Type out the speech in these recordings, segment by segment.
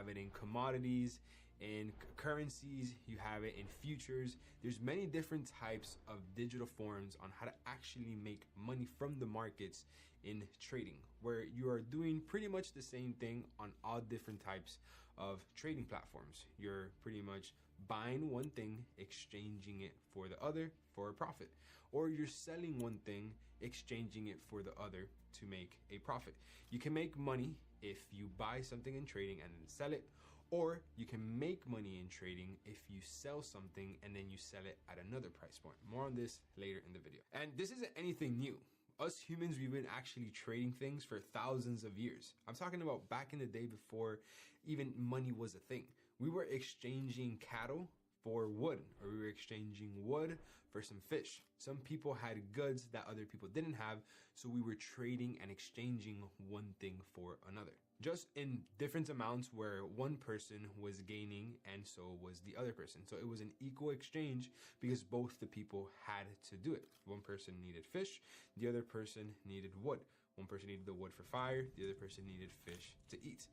have it in commodities, in currencies, you have it in futures. There's many different types of digital forms on how to actually make money from the markets in trading, where you are doing pretty much the same thing on all different types of trading platforms. You're pretty much buying one thing, exchanging it for the other for a profit, or you're selling one thing, exchanging it for the other to make a profit. You can make money if you buy something in trading and then sell it, or you can make money in trading if you sell something and then you sell it at another price point. More on this later in the video. And this isn't anything new. Us humans, we've been actually trading things for thousands of years. I'm talking about back in the day before even money was a thing. We were exchanging cattle for wood, or we were exchanging wood for some fish. Some people had goods that other people didn't have, so we were trading and exchanging one thing for another. Just in different amounts where one person was gaining and so was the other person. So it was an equal exchange because both the people had to do it. One person needed fish, the other person needed wood. One person needed the wood for fire, the other person needed fish to eat.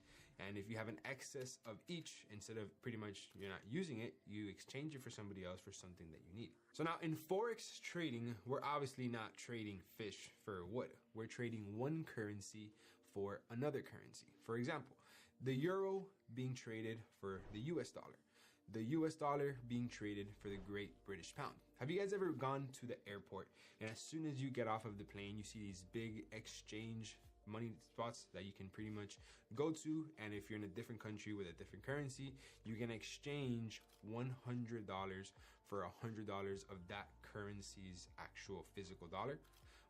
And if you have an excess of each, instead of pretty much you're not using it, you exchange it for somebody else for something that you need. So now in Forex trading, we're obviously not trading fish for wood. We're trading one currency for another currency. For example, the euro being traded for the US dollar. The US dollar being traded for the Great British Pound. Have you guys ever gone to the airport and as soon as you get off of the plane, you see these big exchange money spots that you can pretty much go to, and if you're in a different country with a different currency, you can exchange $100 for $100 of that currency's actual physical dollar?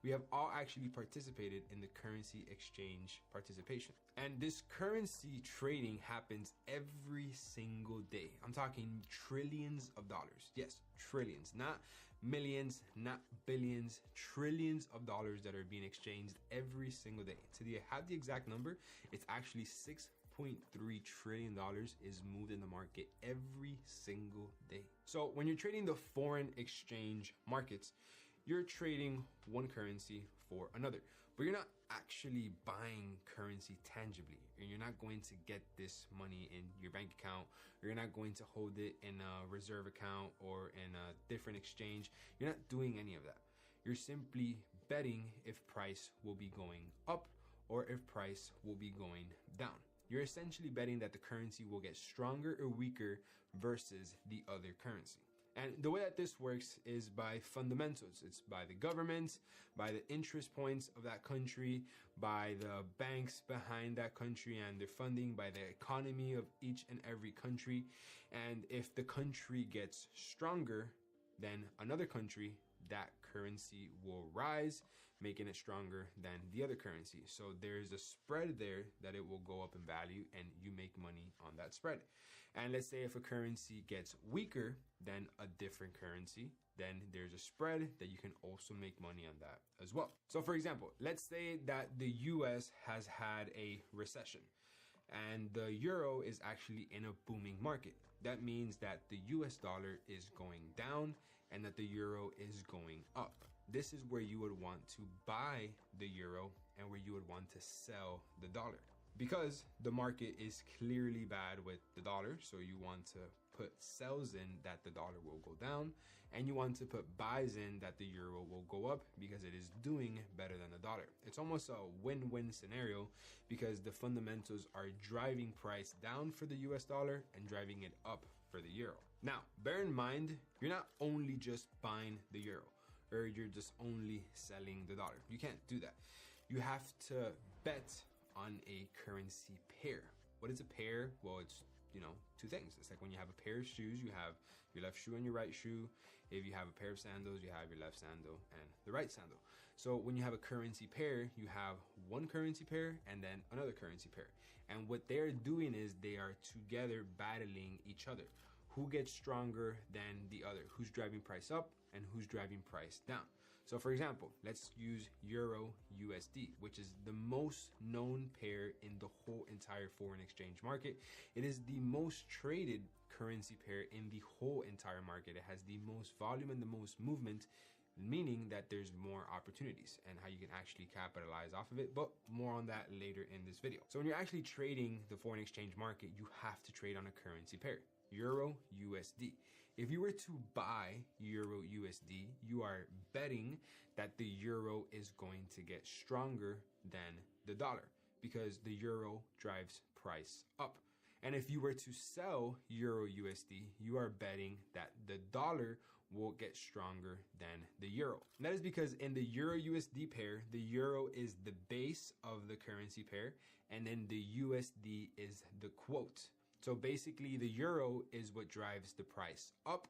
We have all actually participated in the currency exchange participation. And this currency trading happens every single day. I'm talking trillions of dollars. Yes, trillions, not millions, not billions, trillions of dollars that are being exchanged every single day. To have the exact number, it's actually $6.3 trillion is moved in the market every single day. So when you're trading the foreign exchange markets, you're trading one currency for another, but you're not actually buying currency tangibly. You're not going to get this money in your bank account, or you're not going to hold it in a reserve account or in a different exchange. You're not doing any of that. You're simply betting if price will be going up or if price will be going down. You're essentially betting that the currency will get stronger or weaker versus the other currency. And the way that this works is by fundamentals. It's by the government, by the interest points of that country, by the banks behind that country and their funding, by the economy of each and every country. And if the country gets stronger than another country, that currency will rise, making it stronger than the other currency. So there's a spread there that it will go up in value and you make money on that spread. And let's say if a currency gets weaker than a different currency, then there's a spread that you can also make money on that as well. So for example, let's say that the US has had a recession and the euro is actually in a booming market. That means that the US dollar is going down and that the euro is going up. This is where you would want to buy the euro and where you would want to sell the dollar. Because the market is clearly bad with the dollar, so you want to put sells in that the dollar will go down, and you want to put buys in that the euro will go up because it is doing better than the dollar. It's almost a win-win scenario because the fundamentals are driving price down for the US dollar and driving it up for the euro. Now, bear in mind, you're not only just buying the euro or you're just only selling the dollar. You can't do that. You have to bet on a currency pair. What is a pair? Well, it's, two things. It's like when you have a pair of shoes, you have your left shoe and your right shoe. If you have a pair of sandals, you have your left sandal and the right sandal. So when you have a currency pair, you have one currency pair and then another currency pair. And what they're doing is they are together battling each other. Who gets stronger than the other? Who's driving price up and who's driving price down? So for example, let's use Euro USD, which is the most known pair in the whole entire foreign exchange market. It is the most traded currency pair in the whole entire market. It has the most volume and the most movement meaning that there's more opportunities and how you can actually capitalize off of it, but more on that later in this video. So when you're actually trading the foreign exchange market, you have to trade on a currency pair, Euro USD. If you were to buy Euro USD, you are betting that the euro is going to get stronger than the dollar because the euro drives price up. And if you were to sell Euro USD, you are betting that the dollar will get stronger than the euro. And that is because in the Euro USD pair, the euro is the base of the currency pair, and then the USD is the quote. So basically the euro is what drives the price up,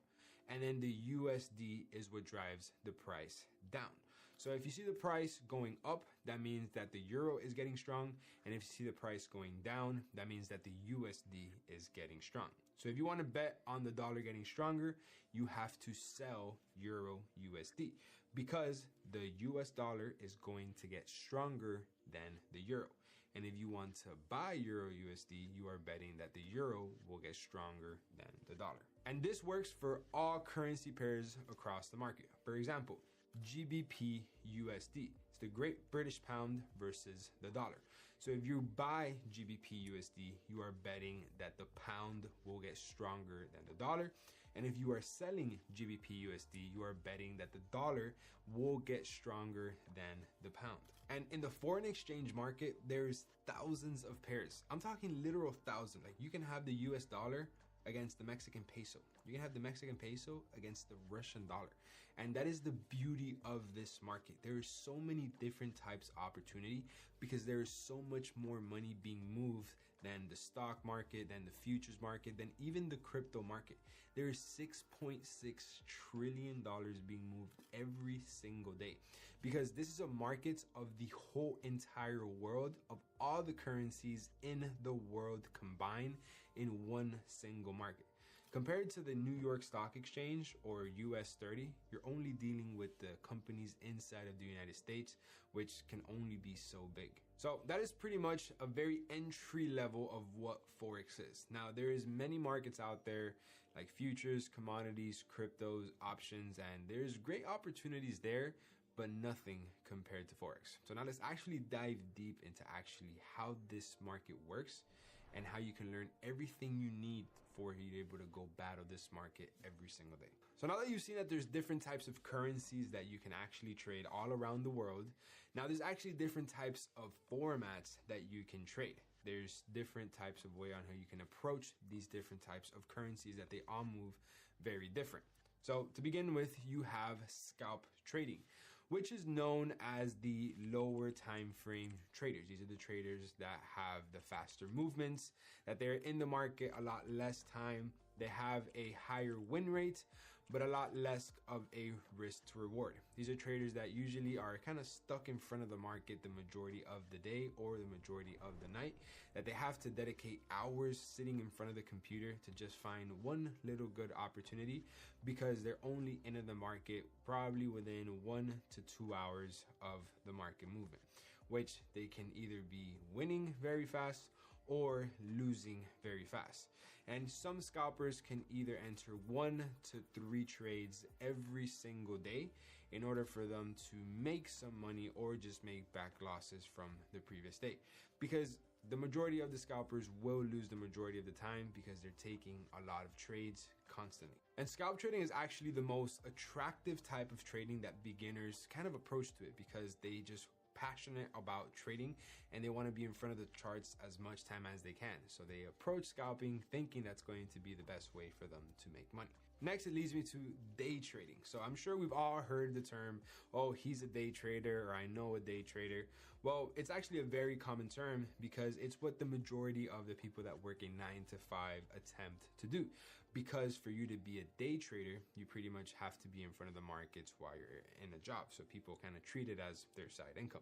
and then the USD is what drives the price down. So if you see the price going up, that means that the euro is getting strong. And if you see the price going down, that means that the USD is getting strong. So if you want to bet on the dollar getting stronger, you have to sell Euro USD because the US dollar is going to get stronger than the euro. And if you want to buy Euro USD, you are betting that the euro will get stronger than the dollar. And this works for all currency pairs across the market. For example, GBP USD. It's the Great British Pound versus the dollar. So if you buy GBP USD, you are betting that the pound will get stronger than the dollar. And if you are selling GBP USD, you are betting that the dollar will get stronger than the pound. And in the foreign exchange market, there's thousands of pairs. I'm talking literal thousands. Like you can have the US dollar against the Mexican peso. You can have the Mexican peso against the Russian dollar. And that is the beauty of this market. There are so many different types of opportunity because there is so much more money being moved than the stock market, than the futures market, than even the crypto market. There is $6.6 trillion being moved every single day because this is a market of the whole entire world, of all the currencies in the world combined in one single market. Compared to the New York Stock Exchange or US 30, you're only dealing with the companies inside of the United States, which can only be so big. So that is pretty much a very entry level of what Forex is. Now, there is many markets out there like futures, commodities, cryptos, options, and there's great opportunities there, but nothing compared to Forex. So now let's actually dive deep into actually how this market works and how you can learn everything you need for you to be able to go battle this market every single day. So now that you've seen that there's different types of currencies that you can actually trade all around the world, now there's actually different types of formats that you can trade. There's different types of way on how you can approach these different types of currencies that they all move very different. So to begin with, you have scalp trading, which is known as the lower time frame traders. These are the traders that have the faster movements, that they're in the market a lot less time. They have a higher win rate, but a lot less of a risk to reward. These are traders that usually are kind of stuck in front of the market the majority of the day or the majority of the night, that they have to dedicate hours sitting in front of the computer to just find one little good opportunity because they're only in the market probably within 1 to 2 hours of the market movement, which they can either be winning very fast or losing very fast. And some scalpers can either enter 1 to 3 trades every single day in order for them to make some money or just make back losses from the previous day. Because the majority of the scalpers will lose the majority of the time because they're taking a lot of trades constantly. And scalp trading is actually the most attractive type of trading that beginners kind of approach to it because they just passionate about trading and they want to be in front of the charts as much time as they can. So they approach scalping thinking that's going to be the best way for them to make money. Next, it leads me to day trading. So I'm sure we've all heard the term, oh, he's a day trader, or I know a day trader. Well, it's actually a very common term because it's what the majority of the people that work a 9 to 5 attempt to do. Because for you to be a day trader, you pretty much have to be in front of the markets while you're in a job. So people kind of treat it as their side income.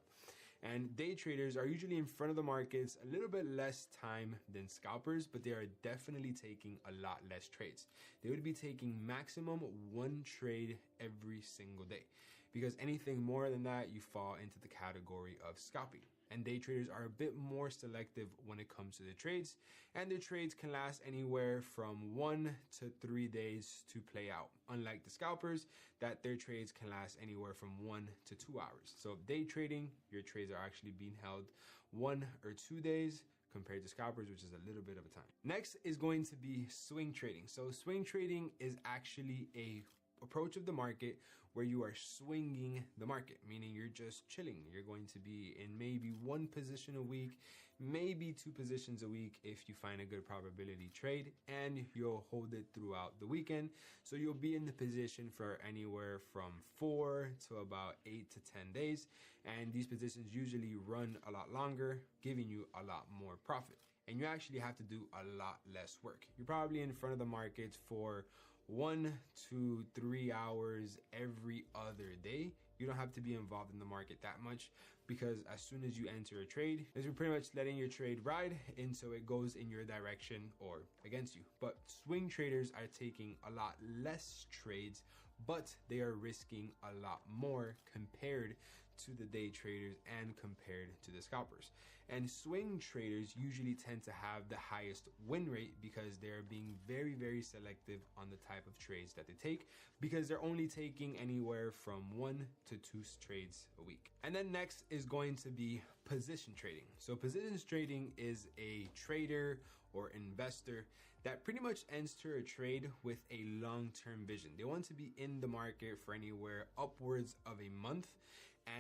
And day traders are usually in front of the markets a little bit less time than scalpers, but they are definitely taking a lot less trades. They would be taking maximum 1 trade every single day, because anything more than that, you fall into the category of scalping. And day traders are a bit more selective when it comes to the trades, and their trades can last anywhere from 1 to 3 days to play out. Unlike the scalpers, that their trades can last anywhere from 1 to 2 hours. So day trading, your trades are actually being held 1 or 2 days compared to scalpers, which is a little bit of a time. Next is going to be swing trading. So swing trading is actually a approach of the market where you are swinging the market, meaning you're just chilling. You're going to be in maybe one position a week, maybe 2 positions a week if you find a good probability trade, and you'll hold it throughout the weekend. So you'll be in the position for anywhere from 4 to about 8 to 10 days. And these positions usually run a lot longer, giving you a lot more profit. And you actually have to do a lot less work. You're probably in front of the markets for 1 to 3 hours every other day. You don't have to be involved in the market that much, because as soon as you enter a trade, you're pretty much letting your trade ride until it goes in your direction or against you. But swing traders are taking a lot less trades, but they are risking a lot more compared to the day traders and compared to the scalpers. And swing traders usually tend to have the highest win rate because they're being very, very selective on the type of trades that they take, because they're only taking anywhere from 1 to 2 trades a week. And then next is going to be position trading. So positions trading is a trader or investor that pretty much enter a trade with a long-term vision. They want to be in the market for anywhere upwards of a month,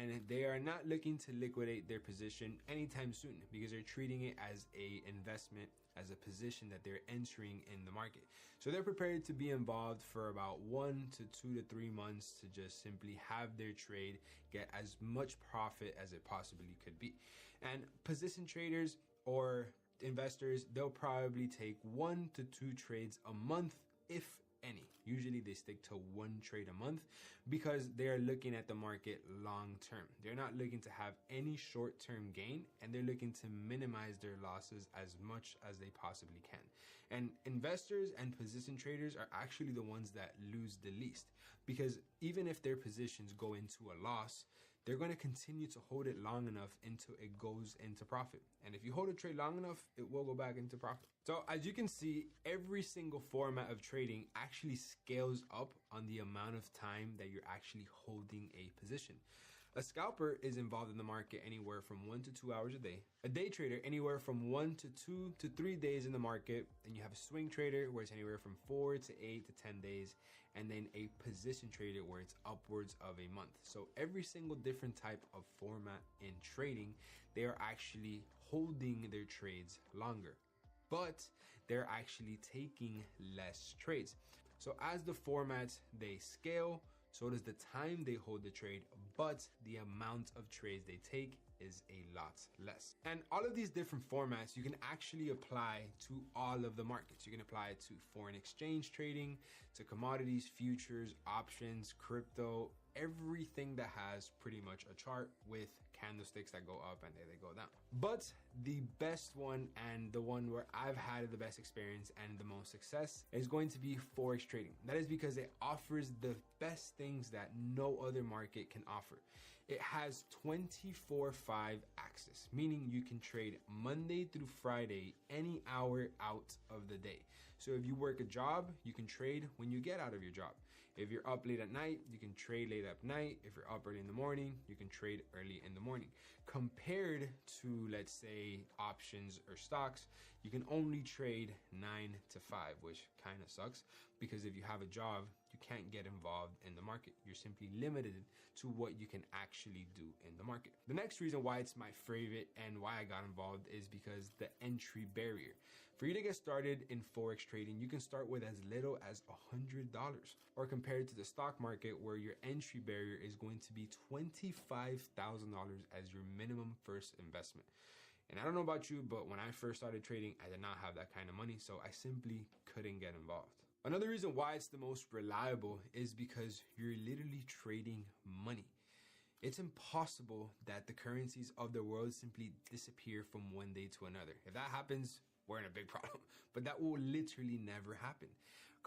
and they are not looking to liquidate their position anytime soon, because they're treating it as a investment, as a position that they're entering in the market. So they're prepared to be involved for about 1 to 2 to 3 months to just simply have their trade get as much profit as it possibly could be. And position traders or investors, they'll probably take 1 to 2 trades a month, if any. Usually they stick to 1 trade a month because they're looking at the market long term. They're not looking to have any short-term gain, and they're looking to minimize their losses as much as they possibly can. And investors and position traders are actually the ones that lose the least, because even if their positions go into a loss, they're going to continue to hold it long enough until it goes into profit. And if you hold a trade long enough, it will go back into profit. So as you can see, every single format of trading actually scales up on the amount of time that you're actually holding a position. A scalper is involved in the market anywhere from 1 to 2 hours a day. A day trader anywhere from 1 to 2 to 3 days in the market. And you have a swing trader where it's anywhere from 4 to 8 to 10 days. And then a position trader where it's upwards of a month. So every single different type of format in trading, they are actually holding their trades longer, but they're actually taking less trades. So as the formats, they scale, so does the time they hold the trade, but the amount of trades they take is a lot less. And all of these different formats you can actually apply to all of the markets. You can apply it to foreign exchange trading, to commodities, futures, options, crypto, everything that has pretty much a chart with candlesticks that go up and they go down. But the best one, and the one where I've had the best experience and the most success, is going to be forex trading. That is because it offers the best things that no other market can offer. It has 24/5 access, meaning you can trade Monday through Friday, any hour out of the day. So if you work a job, you can trade when you get out of your job. If you're up late at night, you can trade late at night. If you're up early in the morning, you can trade early in the morning. Compared to, let's say, options or stocks, you can only trade 9 to 5, which kind of sucks, because if you have a job, you can't get involved in the market. You're simply limited to what you can actually do in the market. The next reason why it's my favorite and why I got involved is because the entry barrier. For you to get started in forex trading, you can start with as little as $100, or compared to the stock market where your entry barrier is going to be $25,000 as your minimum first investment. And I don't know about you, but when I first started trading, I did not have that kind of money, so I simply couldn't get involved. Another reason why it's the most reliable is because you're literally trading money. It's impossible that the currencies of the world simply disappear from one day to another. If that happens, we're in a big problem, but that will literally never happen.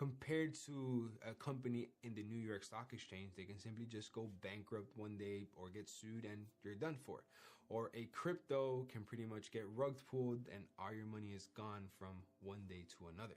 Compared to a company in the New York Stock Exchange, they can simply just go bankrupt one day or get sued and you're done for. Or a crypto can pretty much get rug pulled and all your money is gone from one day to another.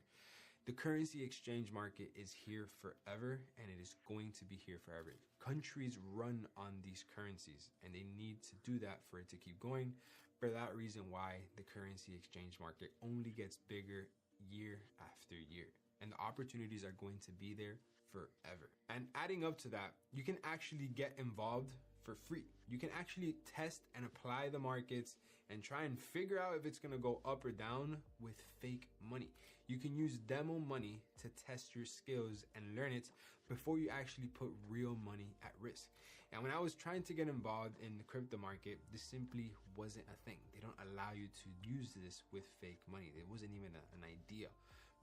The currency exchange market is here forever and it is going to be here forever. Countries run on these currencies and they need to do that for it to keep going. For that reason why the currency exchange market only gets bigger year after year. And the opportunities are going to be there forever. And adding up to that, you can actually get involved for free. You can actually test and apply the markets and try and figure out if it's going to go up or down with fake money. You can use demo money to test your skills and learn it before you actually put real money at risk. And when I was trying to get involved in the crypto market, this simply wasn't a thing. They don't allow you to use this with fake money. It wasn't even an idea.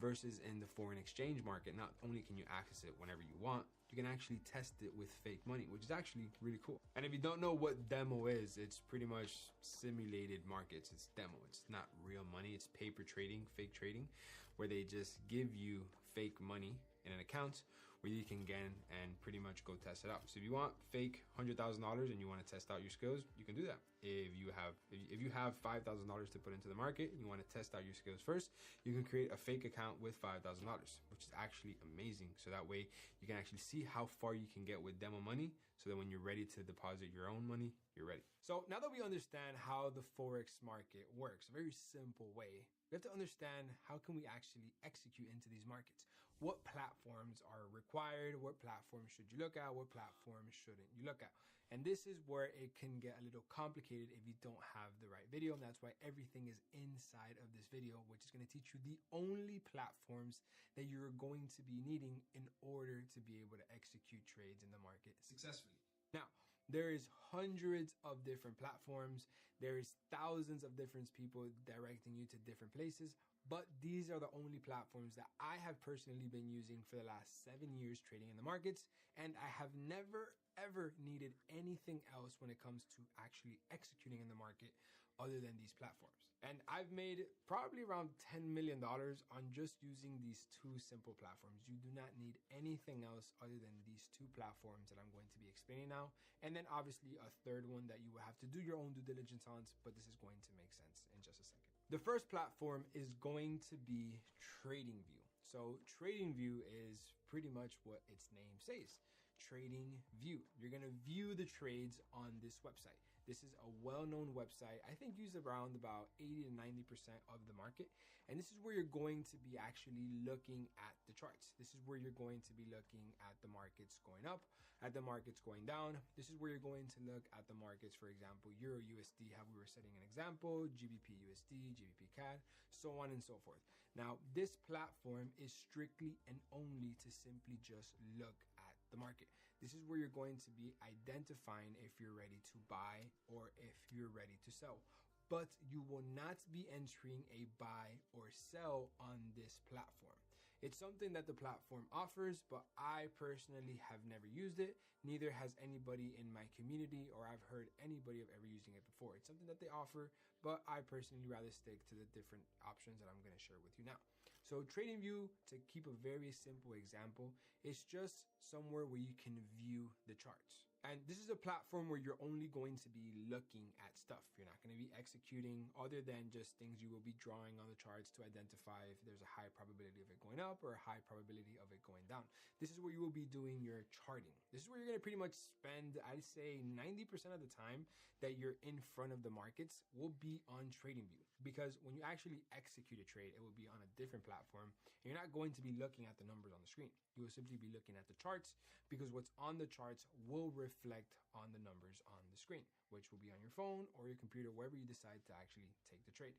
Versus in the foreign exchange market, not only can you access it whenever you want, you can actually test it with fake money, which is actually really cool. And if you don't know what demo is, it's pretty much simulated markets. It's demo. It's not real money. It's paper trading, fake trading, where they just give you fake money in an account where you can get in and pretty much go test it out. So if you want fake $100,000 and you want to test out your skills, you can do that. If you have $5,000 to put into the market and you want to test out your skills first, you can create a fake account with $5,000, which is actually amazing. So that way you can actually see how far you can get with demo money, so that when you're ready to deposit your own money, you're ready. So now that we understand how the Forex market works, a very simple way, we have to understand how can we actually execute into these markets. What platforms are required? What platforms should you look at? What platforms shouldn't you look at? And this is where it can get a little complicated if you don't have the right video. And that's why everything is inside of this video, which is going to teach you the only platforms that you're going to be needing in order to be able to execute trades in the market successfully. Now, there is hundreds of different platforms. There is thousands of different people directing you to different places, but these are the only platforms that I have personally been using for the last 7 years trading in the markets, and I have never ever needed anything else when it comes to actually executing in the market other than these platforms. And I've made probably around $10 million on just using these two simple platforms. You do not need anything else other than these two platforms that I'm going to be explaining now. And then obviously a third one that you will have to do your own due diligence on, but this is going to make sense in just a second. The first platform is going to be TradingView. So TradingView is pretty much what its name says. TradingView. You're going to view the trades on this website. This is a well-known website, I think used around about 80 to 90% of the market. And this is where you're going to be actually looking at the charts. This is where you're going to be looking at the markets going up, at the markets going down. This is where you're going to look at the markets, for example, Euro USD, how we were setting an example, GBP USD, GBP CAD, so on and so forth. Now, this platform is strictly and only to simply just look at the market. This is where you're going to be identifying if you're ready to buy or if you're ready to sell. But you will not be entering a buy or sell on this platform. It's something that the platform offers, but I personally have never used it. Neither has anybody in my community, or I've heard anybody of ever using it before. It's something that they offer, but I personally rather stick to the different options that I'm going to share with you now. So TradingView, to keep a very simple example, is just somewhere where you can view the charts. And this is a platform where you're only going to be looking at stuff. You're not going to be executing other than just things you will be drawing on the charts to identify if there's a high probability of it going up or a high probability of it going down. This is where you will be doing your charting. This is where you're going to pretty much spend, I'd say 90% of the time that you're in front of the markets will be on TradingView. Because when you actually execute a trade, it will be on a different platform. And you're not going to be looking at the numbers on the screen. You will simply be looking at the charts, because what's on the charts will reflect on the numbers on the screen, which will be on your phone or your computer, wherever you decide to actually take the trade.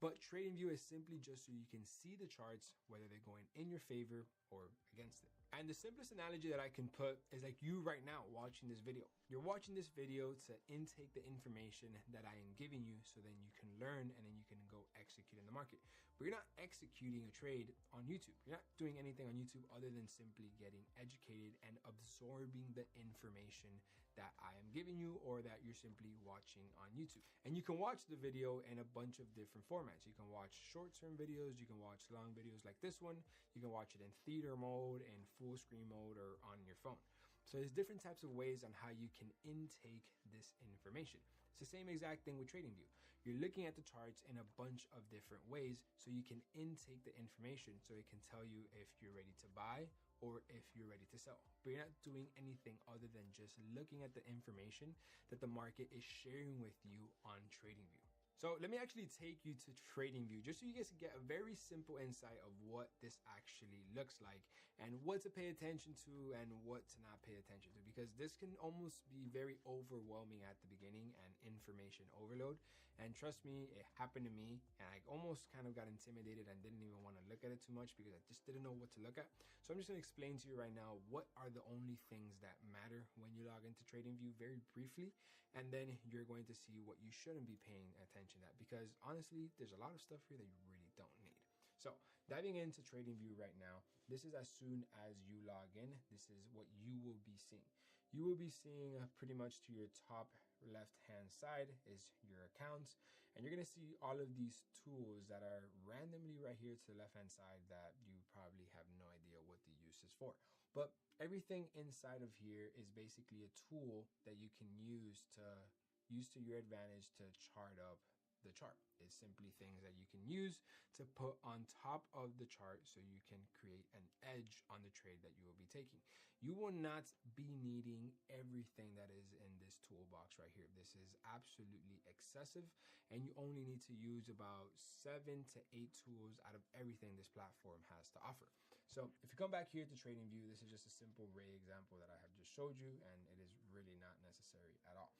But TradingView is simply just so you can see the charts, whether they're going in your favor or against it. And the simplest analogy that I can put is like you right now watching this video. You're watching this video to intake the information that I am giving you, so then you can learn and then you can go execute in the market. but you're not executing a trade on YouTube. You're not doing anything on YouTube other than simply getting educated and absorbing the information that I am giving you or that you're simply watching on YouTube. And you can watch the video in a bunch of different formats. You can watch short-term videos, you can watch long videos like this one, you can watch it in theater mode, in full screen mode, or on your phone. So there's different types of ways on how you can intake this information. It's the same exact thing with TradingView. You're looking at the charts in a bunch of different ways so you can intake the information so it can tell you if you're ready to buy or if you're ready to sell. But you're not doing anything other than just looking at the information that the market is sharing with you on TradingView. So let me actually take you to TradingView just so you guys can get a very simple insight of what this actually looks like and what to pay attention to and what to not pay attention to, because this can almost be very overwhelming at the beginning and information overload. And trust me, it happened to me and I almost kind of got intimidated and didn't even want to look at it too much because I just didn't know what to look at. So I'm just going to explain to you right now what are the only things that matter when you log into TradingView very briefly, and then you're going to see what you shouldn't be paying attention at, because honestly there's a lot of stuff here that you really don't need. So diving into TradingView right now, this is as soon as you log in, this is what you will be seeing. You will be seeing pretty much to your top left hand side is your accounts, and you're going to see all of these tools that are randomly right here to the left hand side that you probably have no idea what the use is for. But everything inside of here is basically a tool that you can use to your advantage to chart up the chart. It's simply things that you can use to put on top of the chart so you can create an edge on the trade that you will be taking. You will not be needing everything that is in this toolbox right here. This is absolutely excessive, and you only need to use about 7 to 8 tools out of everything this platform has to offer. So if you come back here to TradingView, this is just a simple ray example that I have just showed you, and it is really not necessary at all.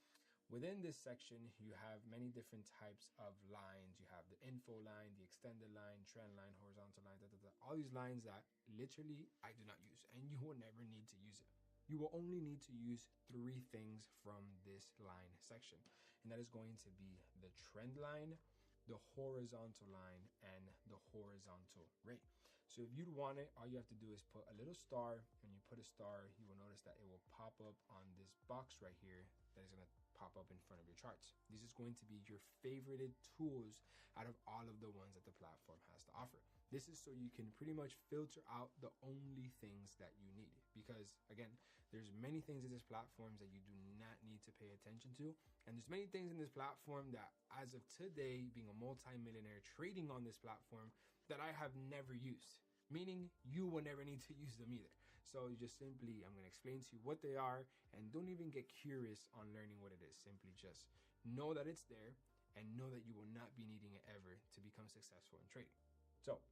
Within this section, you have many different types of lines. You have the info line, the extended line, trend line, horizontal line, all these lines that literally I do not use, and you will never need to use it. You will only need to use 3 things from this line section, and that is going to be the trend line, the horizontal line, and the horizontal ray. So if you'd want it, all you have to do is put a little star. When you put a star, you will notice that it will pop up on this box right here that is going to pop up in front of your charts. This is going to be your favorited tools out of all of the ones that the platform has to offer. This is so you can pretty much filter out the only things that you need, because again, there's many things in this platform that you do not need to pay attention to, and there's many things in this platform that as of today, being a multi-millionaire trading on this platform, that I have never used, meaning you will never need to use them either. So you just simply, I'm going to explain to you what they are, and don't even get curious on learning what it is. Simply just know that it's there and know that you will not be needing it ever to become successful in trading. So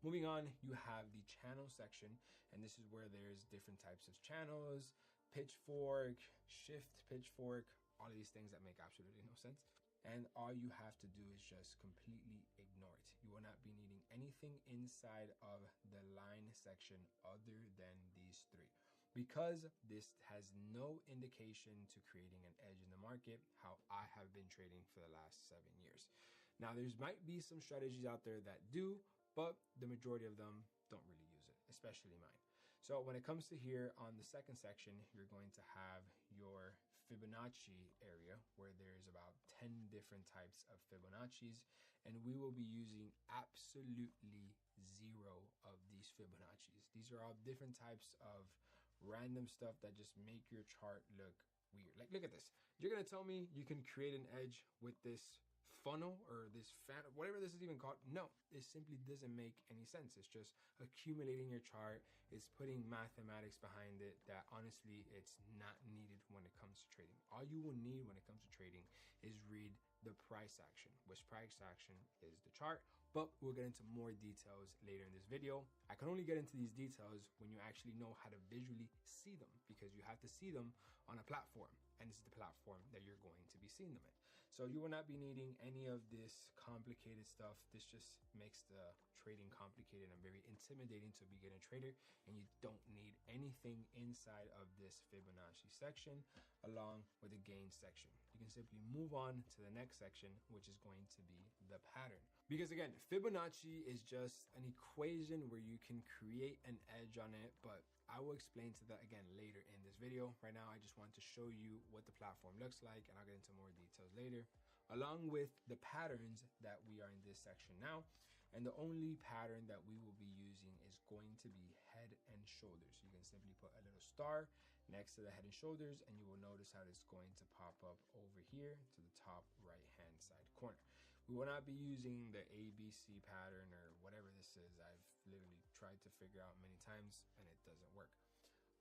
moving on, you have the channel section, and this is where there's different types of channels, pitchfork, shift pitchfork, all of these things that make absolutely no sense. And all you have to do is just completely ignore it. You will not be needing anything inside of the line section other than these 3, because this has no indication to creating an edge in the market, how I have been trading for the last 7 years. Now, there's might be some strategies out there that do, but the majority of them don't really use it, especially mine. So when it comes to here on the second section, you're going to have your Fibonacci area where there's about 10 different types of Fibonacci's, and we will be using absolutely 0 of these Fibonacci's. These are all different types of random stuff that just make your chart look weird. Like, look at this. You're going to tell me you can create an edge with this funnel or this fan, whatever this is even called? No, it simply doesn't make any sense. It's just accumulating your chart. It's putting mathematics behind it that honestly it's not needed when it comes to trading. All you will need when it comes to trading is read the price action, which price action is the chart, but we'll get into more details later in this video. I can only get into these details when you actually know how to visually see them, because you have to see them on a platform, and this is the platform that you're going to be seeing them in. So you will not be needing any of this complicated stuff. This just makes the trading complicated and very intimidating to a beginner trader, and you don't need anything inside of this Fibonacci section along with the gain section. you can simply move on to the next section, which is going to be the pattern. Because again, Fibonacci is just an equation where you can create an edge on it, but I will explain to that again later in this video. Right now, I just want to show you what the platform looks like, and I'll get into more details later, along with the patterns that we are in this section now. And the only pattern that we will be using is going to be head and shoulders. You can simply put a little star next to the head and shoulders, and you will notice how it's going to pop up over here to the top right hand side corner. We will not be using the ABC pattern or whatever this is. I've literally tried to figure out many times and it doesn't work.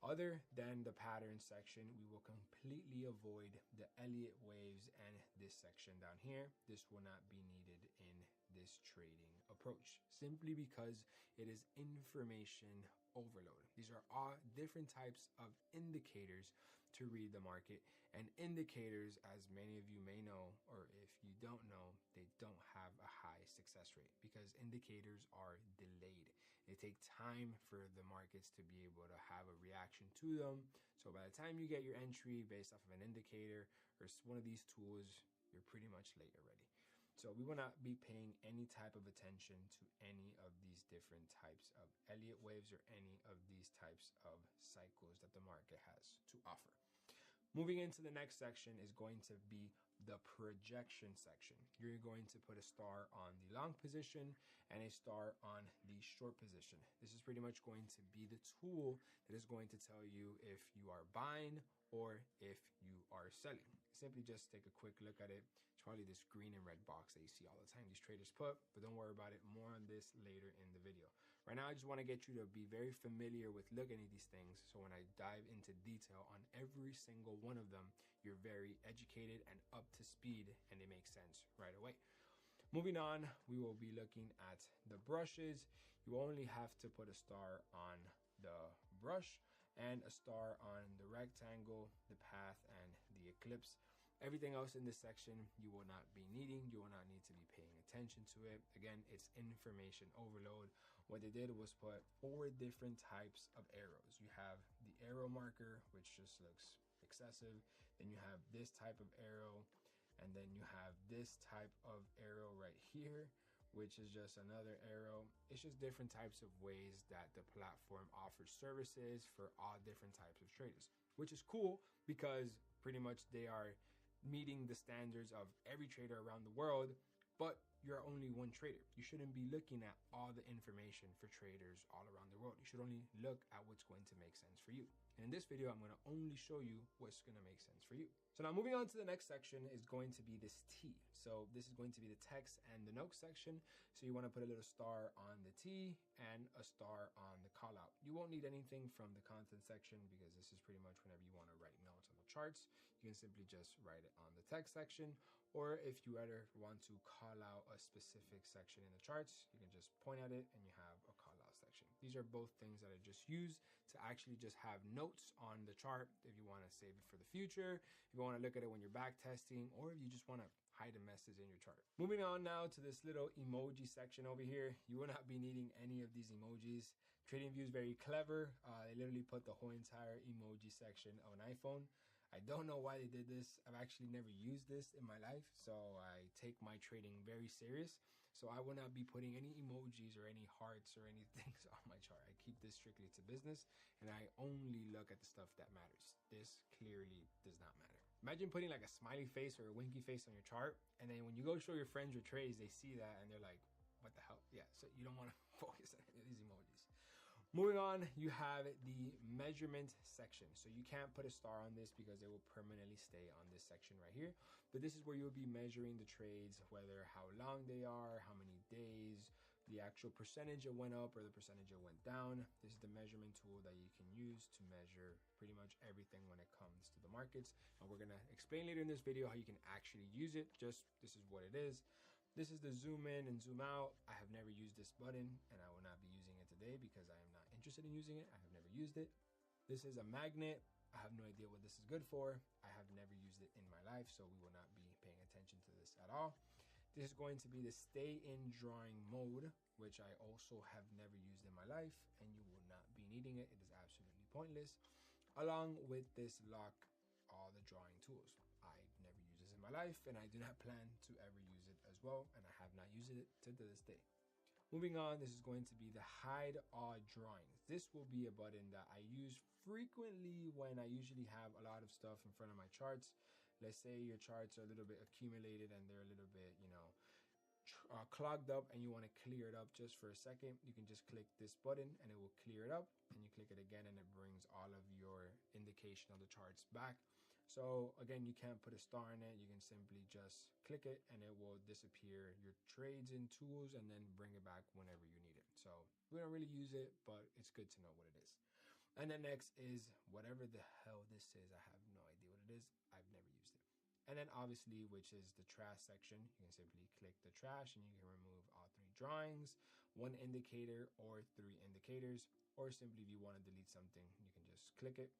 Other than the pattern section, we will completely avoid the Elliott waves and this section down here. This will not be needed in this trading approach, simply because it is information overload. These are all different types of indicators to read the market, and indicators, as many of you may know, or if you don't know, they don't have a high success rate because indicators are delayed. They take time for the markets to be able to have a reaction to them. So by the time you get your entry based off of an indicator or one of these tools, you're pretty much late already. So we will not be paying any type of attention to any of these different types of Elliott waves or any of these types of cycles that the market has to offer. Moving into the next section is going to be the projection section. You're going to put a star on the long position and a star on the short position. This is pretty much going to be the tool that is going to tell you if you are buying or if you are selling. Simply just take a quick look at it. It's probably this green and red box that you see all the time these traders put, but don't worry about it. More on this later in the video. Right now, I just want to get you to be very familiar with looking at these things, so when I dive into detail on every single one of them, you're very educated and up to speed and they make sense right away. Moving on, we will be looking at the brushes. You only have to put a star on the brush and a star on the rectangle, the path, and the eclipse. Everything else in this section you will not be needing. You will not need to be paying attention to it. Again, it's information overload. What they did was put 4 different types of arrows. You have the arrow marker, which just looks excessive. Then you have this type of arrow, and then you have this type of arrow right here, which is just another arrow. It's just different types of ways that the platform offers services for all different types of traders, which is cool because pretty much they are meeting the standards of every trader around the world, but you're only one trader. You shouldn't be looking at all the information for traders all around the world. You should only look at what's going to make sense for you. And in this video, I'm going to only show you what's going to make sense for you. So now moving on to the next section is going to be this T. So this is going to be the text and the notes section. So you want to put a little star on the T and a star on the call out. You won't need anything from the content section because this is pretty much whenever you want to write notes on the charts, you can simply just write it on the text section. Or if you ever want to call out a specific section in the charts, you can just point at it and you have a call out section. These are both things that I just use to actually just have notes on the chart if you want to save it for the future, if you want to look at it when you're back testing, or if you just want to hide a message in your chart. Moving on now to this little emoji section over here. You will not be needing any of these emojis. TradingView is very clever. They literally put the whole entire emoji section on an iPhone. I don't know why they did this. I've actually never used this in my life, so I take my trading very serious. So I will not be putting any emojis or any hearts or anything on my chart. I keep this strictly to business, and I only look at the stuff that matters. This clearly does not matter. Imagine putting like a smiley face or a winky face on your chart, and then when you go show your friends your trades, they see that and they're like, what the hell? Yeah, so you don't want to focus on these emojis. Moving on, you have the measurement section. So you can't put a star on this because it will permanently stay on this section right here. But this is where you'll be measuring the trades, whether how long they are, how many days, the actual percentage it went up or the percentage it went down. This is the measurement tool that you can use to measure pretty much everything when it comes to the markets. And we're gonna explain later in this video how you can actually use it. Just this is what it is. This is the zoom in and zoom out. I have never used this button and I will not be using it today because I am not interested in using it. I have never used it. This is a magnet. I have no idea what this is good for. I have never used it in my life, so we will not be paying attention to this at all. This is going to be the stay in drawing mode, which I also have never used in my life, and you will not be needing it. It is absolutely pointless. Along with this lock all the drawing tools. I never use this my life, and I do not plan to ever use it as well, and I have not used it to this day. Moving on, this is going to be the hide all drawings. This will be a button that I use frequently when I usually have a lot of stuff in front of my charts. Let's say your charts are a little bit accumulated and they're a little bit, clogged up, and you want to clear it up just for a second. You can just click this button and it will clear it up, and you click it again and it brings all of your indication of the charts back. So again, you can't put a star in it. You can simply just click it and it will disappear your trades and tools and then bring it back whenever you need it. So we don't really use it, but it's good to know what it is. And then next is whatever the hell this is. I have no idea what it is. I've never used it. And then obviously, which is the trash section, you can simply click the trash and you can remove all 3 drawings, 1 indicator or 3 indicators, or simply if you want to delete something, you can just click it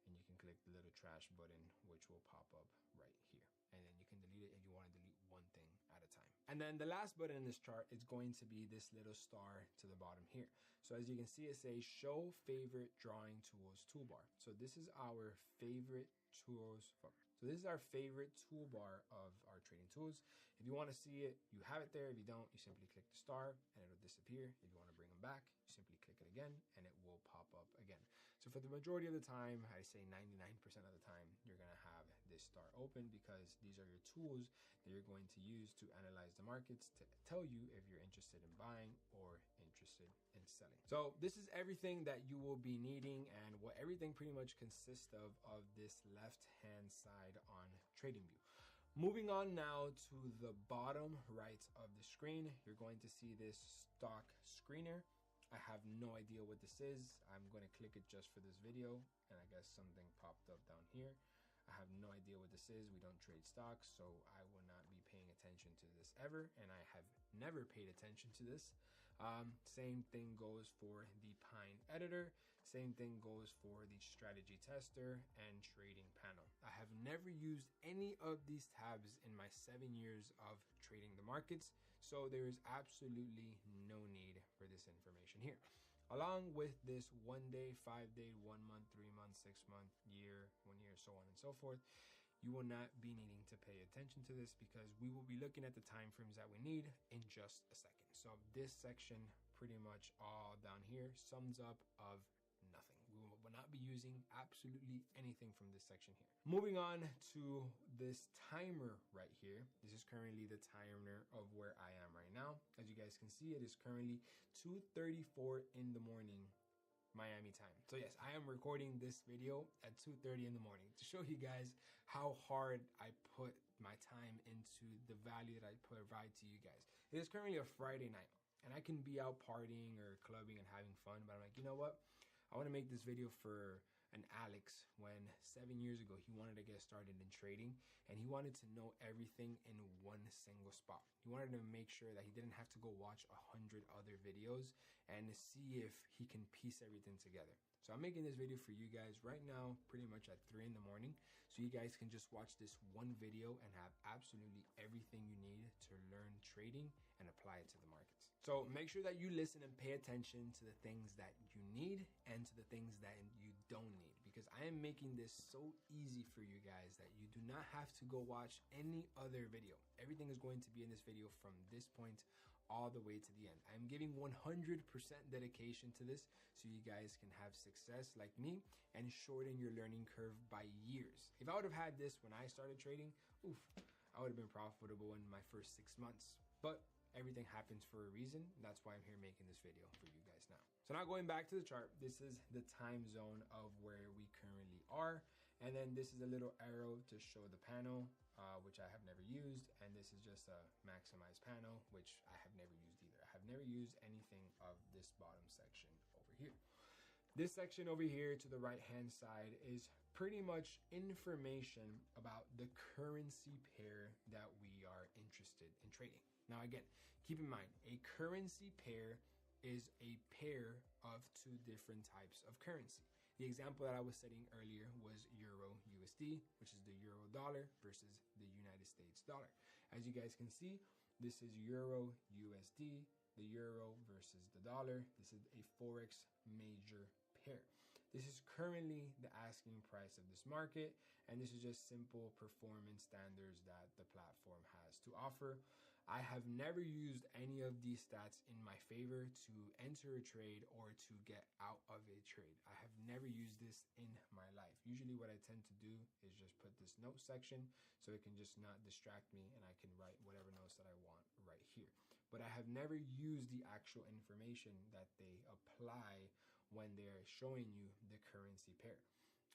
and you can click the little trash button, which will pop up right here. And then you can delete it if you want to delete 1 thing at a time. And then the last button in this chart is going to be this little star to the bottom here. So as you can see, it says show favorite drawing tools toolbar. So this is our favorite tools. So this is our favorite toolbar of our trading tools. If you want to see it, you have it there. If you don't, you simply click the star and it'll disappear. If you want to bring them back, you simply click it again and it will pop up again. So for the majority of the time, I say 99% of the time, you're going to have this star open because these are your tools that you're going to use to analyze the markets to tell you if you're interested in buying or interested in selling. So this is everything that you will be needing and what everything pretty much consists of this left hand side on TradingView. Moving on now to the bottom right of the screen, you're going to see this stock screener. I have no idea what this is. I'm going to click it just for this video, and I guess something popped up down here. I have no idea what this is. We don't trade stocks, so I will not be paying attention to this ever, and I have never paid attention to this. Same thing goes for the Pine editor. Same thing goes for the strategy tester and trading panel. I have never used any of these tabs in my 7 years of trading the markets, so there is absolutely no need for this information here. Along with this 1 day, 5 day, 1 month, 3 month, 6 month, year, 1 year, so on and so forth, you will not be needing to pay attention to this because we will be looking at the time frames that we need in just a second. So this section, pretty much all down here, sums up of nothing. We will not be using absolutely anything from this section here. Moving on to this timer right here. This is currently the timer of where I am right now. As you guys can see, it is currently 2:34 in the morning Miami time. So yes, I am recording this video at 2:30 in the morning to show you guys how hard I put my time into the value that I provide to you guys. It is currently a Friday night and I can be out partying or clubbing and having fun, but I'm like, you know what? I want to make this video for an Alex when 7 years ago he wanted to get started in trading and he wanted to know everything in one single spot. He wanted to make sure that he didn't have to go watch 100 other videos and see if he can piece everything together. So I'm making this video for you guys right now, pretty much at 3 in the morning, so you guys can just watch this one video and have absolutely everything you need to learn trading and apply it to the markets. So make sure that you listen and pay attention to the things that you need and to the things that you don't need, because I am making this so easy for you guys that you do not have to go watch any other video. Everything is going to be in this video from this point all the way to the end. I'm giving 100% dedication to this so you guys can have success like me and shorten your learning curve by years. If I would have had this when I started trading, I would have been profitable in my first 6 months. But everything happens for a reason. That's why I'm here making this video for you guys now. So now going back to the chart, this is the time zone of where we currently are. And then this is a little arrow to show the panel, which I have never used. And this is just a maximize panel, which I have never used either. I have never used anything of this bottom section over here. This section over here to the right hand side is pretty much information about the currency pair that we are interested in trading. Now again, keep in mind, a currency pair is a pair of 2 different types of currency. The example that I was setting earlier was Euro USD, which is the Euro dollar versus the United States dollar. As you guys can see, this is Euro USD, the Euro versus the dollar. This is a Forex major pair. This is currently the asking price of this market, and this is just simple performance standards that the platform has to offer. I have never used any of these stats in my favor to enter a trade or to get out of a trade. I have never used this in my life. Usually what I tend to do is just put this note section so it can just not distract me and I can write whatever notes that I want right here. But I have never used the actual information that they apply when they're showing you the currency pair.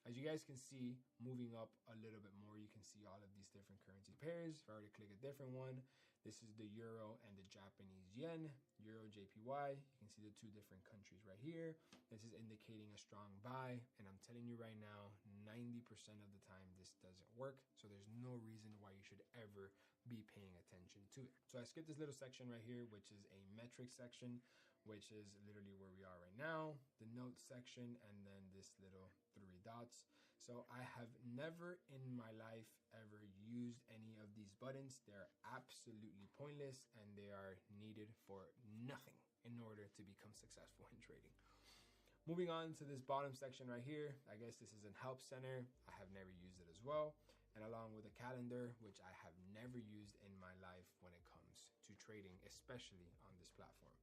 As you guys can see, moving up a little bit more, you can see all of these different currency pairs. If I were to click a different one, this is the euro and the Japanese yen, euro JPY. You can see the two different countries right here. This is indicating a strong buy, and I'm telling you right now, 90% of the time this doesn't work. So there's no reason why you should ever be paying attention to it. So I skipped this little section right here, which is a metric section, which is literally where we are right now, the notes section, and then this little 3 dots. So I have never in my life ever used any of these buttons. They're absolutely pointless and they are needed for nothing in order to become successful in trading. Moving on to this bottom section right here, I guess this is an help center. I have never used it as well. And along with a calendar, which I have never used in my life when it comes to trading, especially on this platform.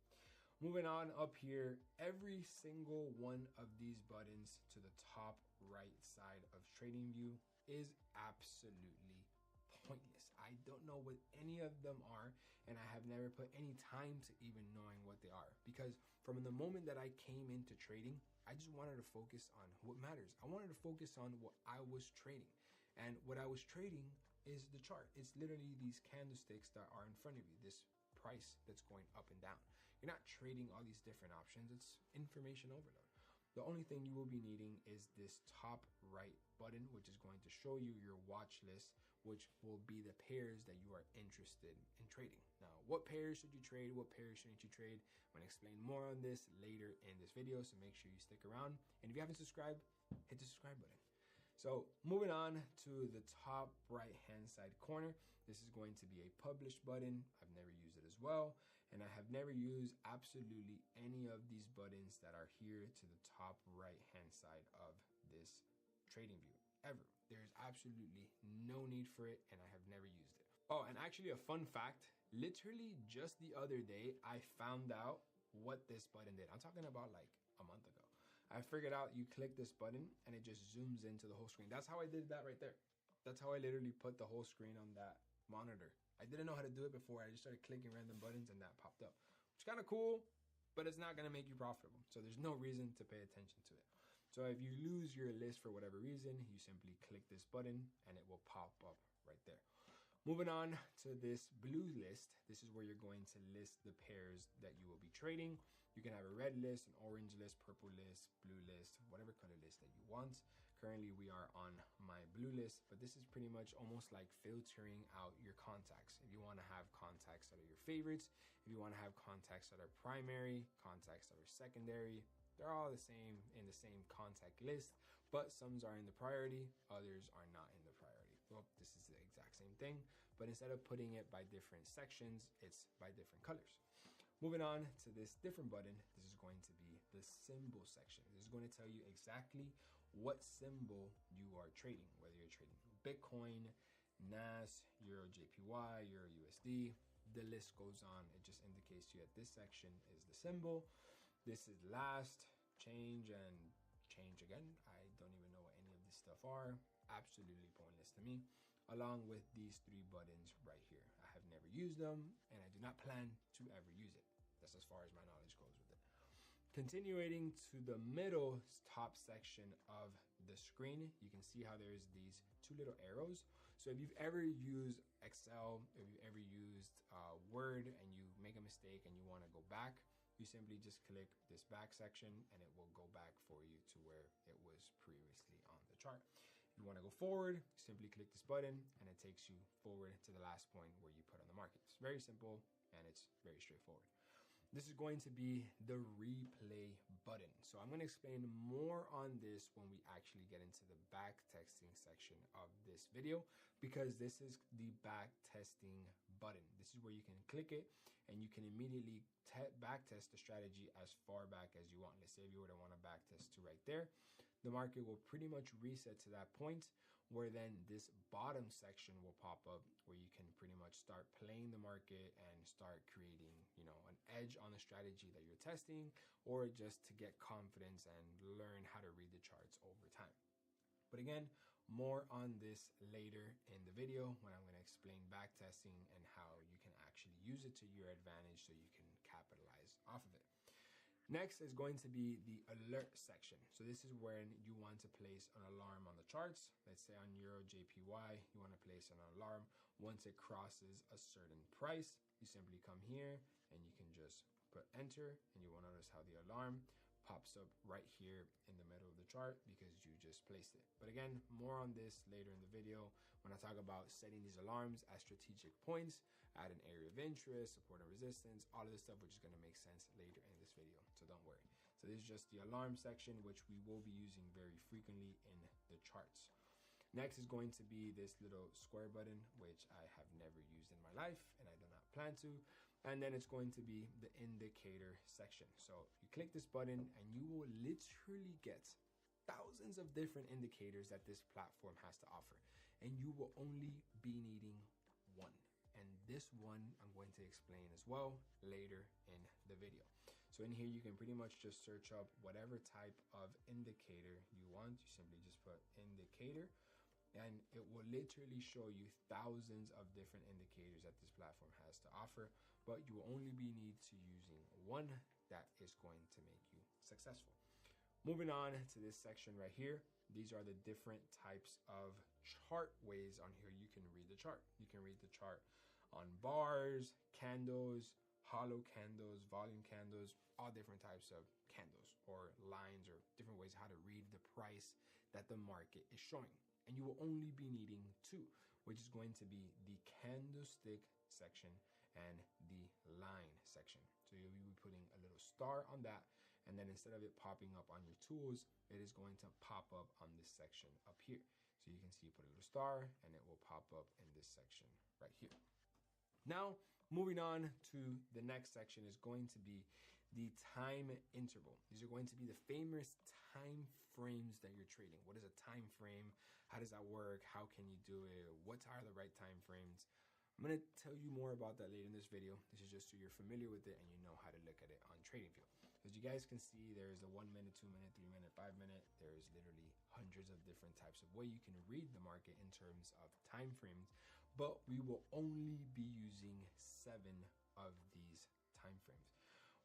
Moving on up here, every single one of these buttons to the top right side of TradingView is absolutely pointless. I don't know what any of them are, and I have never put any time to even knowing what they are. Because from the moment that I came into trading, I just wanted to focus on what matters. I wanted to focus on what I was trading. And what I was trading is the chart. It's literally these candlesticks that are in front of you, this price that's going up and down. You're not trading all these different options. It's information overload. The only thing you will be needing is this top right button, which is going to show you your watch list, which will be the pairs that you are interested in trading. Now, what pairs should you trade? What pairs shouldn't you trade? I'm going to explain more on this later in this video, so make sure you stick around. And if you haven't subscribed, hit the subscribe button. So moving on to the top right hand side corner, this is going to be a publish button. I've never used it as well. And I have never used absolutely any of these buttons that are here to the top right hand side of this TradingView ever. There's absolutely no need for it, and I have never used it. Oh, and actually a fun fact, literally just the other day, I found out what this button did. I'm talking about like a month ago. I figured out you click this button and it just zooms into the whole screen. That's how I did that right there. That's how I literally put the whole screen on that monitor. I didn't know how to do it before. I just started clicking random buttons and that popped up. It's kind of cool, but it's not going to make you profitable. So there's no reason to pay attention to it. So if you lose your list for whatever reason, you simply click this button and it will pop up right there. Moving on to this blue list, this is where you're going to list the pairs that you will be trading. You can have a red list, an orange list, purple list, blue list, whatever color list that you want. Currently, we are on my blue list, but this is pretty much almost like filtering out your contacts. If you want to have contacts that are your favorites, if you want to have contacts that are primary, contacts that are secondary, they're all the same in the same contact list, but some are in the priority, others are not in the priority. Well, this is the exact same thing, but instead of putting it by different sections, it's by different colors. Moving on to this different button, this is going to be the symbol section. This is going to tell you exactly what symbol you are trading, whether you're trading Bitcoin, NAS, Euro JPY, Euro USD, the list goes on. It just indicates to you that this section is the symbol. This is last, change, and change again. I don't even know what any of this stuff are. Absolutely pointless to me. Along with these 3 buttons right here. I have never used them, and I do not plan to ever use it. That's as far as my knowledge goes with it. Continuing to the middle top section of the screen, you can see how there's these 2 little arrows. So if you've ever used Excel, if you've ever used Word and you make a mistake and you want to go back, you simply just click this back section and it will go back for you to where it was previously on the chart. If you want to go forward, simply click this button and it takes you forward to the last point where you put on the market. It's very simple and it's very straightforward. This is going to be the replay button. So I'm going to explain more on this when we actually get into the back testing section of this video, because this is the back testing button. This is where you can click it and you can immediately back test the strategy as far back as you want. Let's say if you were to want to back test to right there. the market will pretty much reset to that point where then this bottom section will pop up where you can pretty much start playing the market and start creating, you know, an edge on the strategy that you're testing, or just to get confidence and learn how to read the charts over time. But again, more on this later in the video when I'm going to explain backtesting and how you can actually use it to your advantage so you can capitalize off of it. Next is going to be the alert section. So this is when you want to place an alarm on the charts. Let's say on Euro JPY, you want to place an alarm once it crosses a certain price. You simply come here and you can just put enter, and you will notice how the alarm pops up right here in the middle of the chart because you just placed it. But again, more on this later in the video when I talk about setting these alarms at strategic points, at an area of interest, support and resistance, all of this stuff, which is going to make sense later in this video. So don't worry. So this is just the alarm section, which we will be using very frequently in the charts. Next is going to be this little square button, which I have never used in my life and I do not plan to. And then it's going to be the indicator section. So you click this button and you will literally get thousands of different indicators that this platform has to offer. And you will only be needing one. And this one I'm going to explain as well later in the video. So in here, you can pretty much just search up whatever type of indicator you want. You simply just put indicator, and it will literally show you thousands of different indicators that this platform has to offer, but you will only be need to using one that is going to make you successful. Moving on to this section right here, these are the different types of chart ways on here you can read the chart. You can read the chart on bars, candles, hollow candles, volume candles, all different types of candles or lines or different ways how to read the price that the market is showing. And you will only be needing two, which is going to be the candlestick section and the line section. So you'll be putting a little star on that, and then instead of it popping up on your tools, it is going to pop up on this section up here. So you can see you put a little star and it will pop up in this section right here. Now, moving on to the next section is going to be the time interval. These are going to be the famous time frames that you're trading. What is a time frame? How does that work? How can you do it? What are the right time frames? I'm going to tell you more about that later in this video. This is just so you're familiar with it and you know how to look at it on TradingView. As you guys can see, there's a 1 minute, 2 minute, 3 minute, 5 minute. There's literally hundreds of different types of way you can read the market in terms of time frames, but we will only be using 7 of these time frames.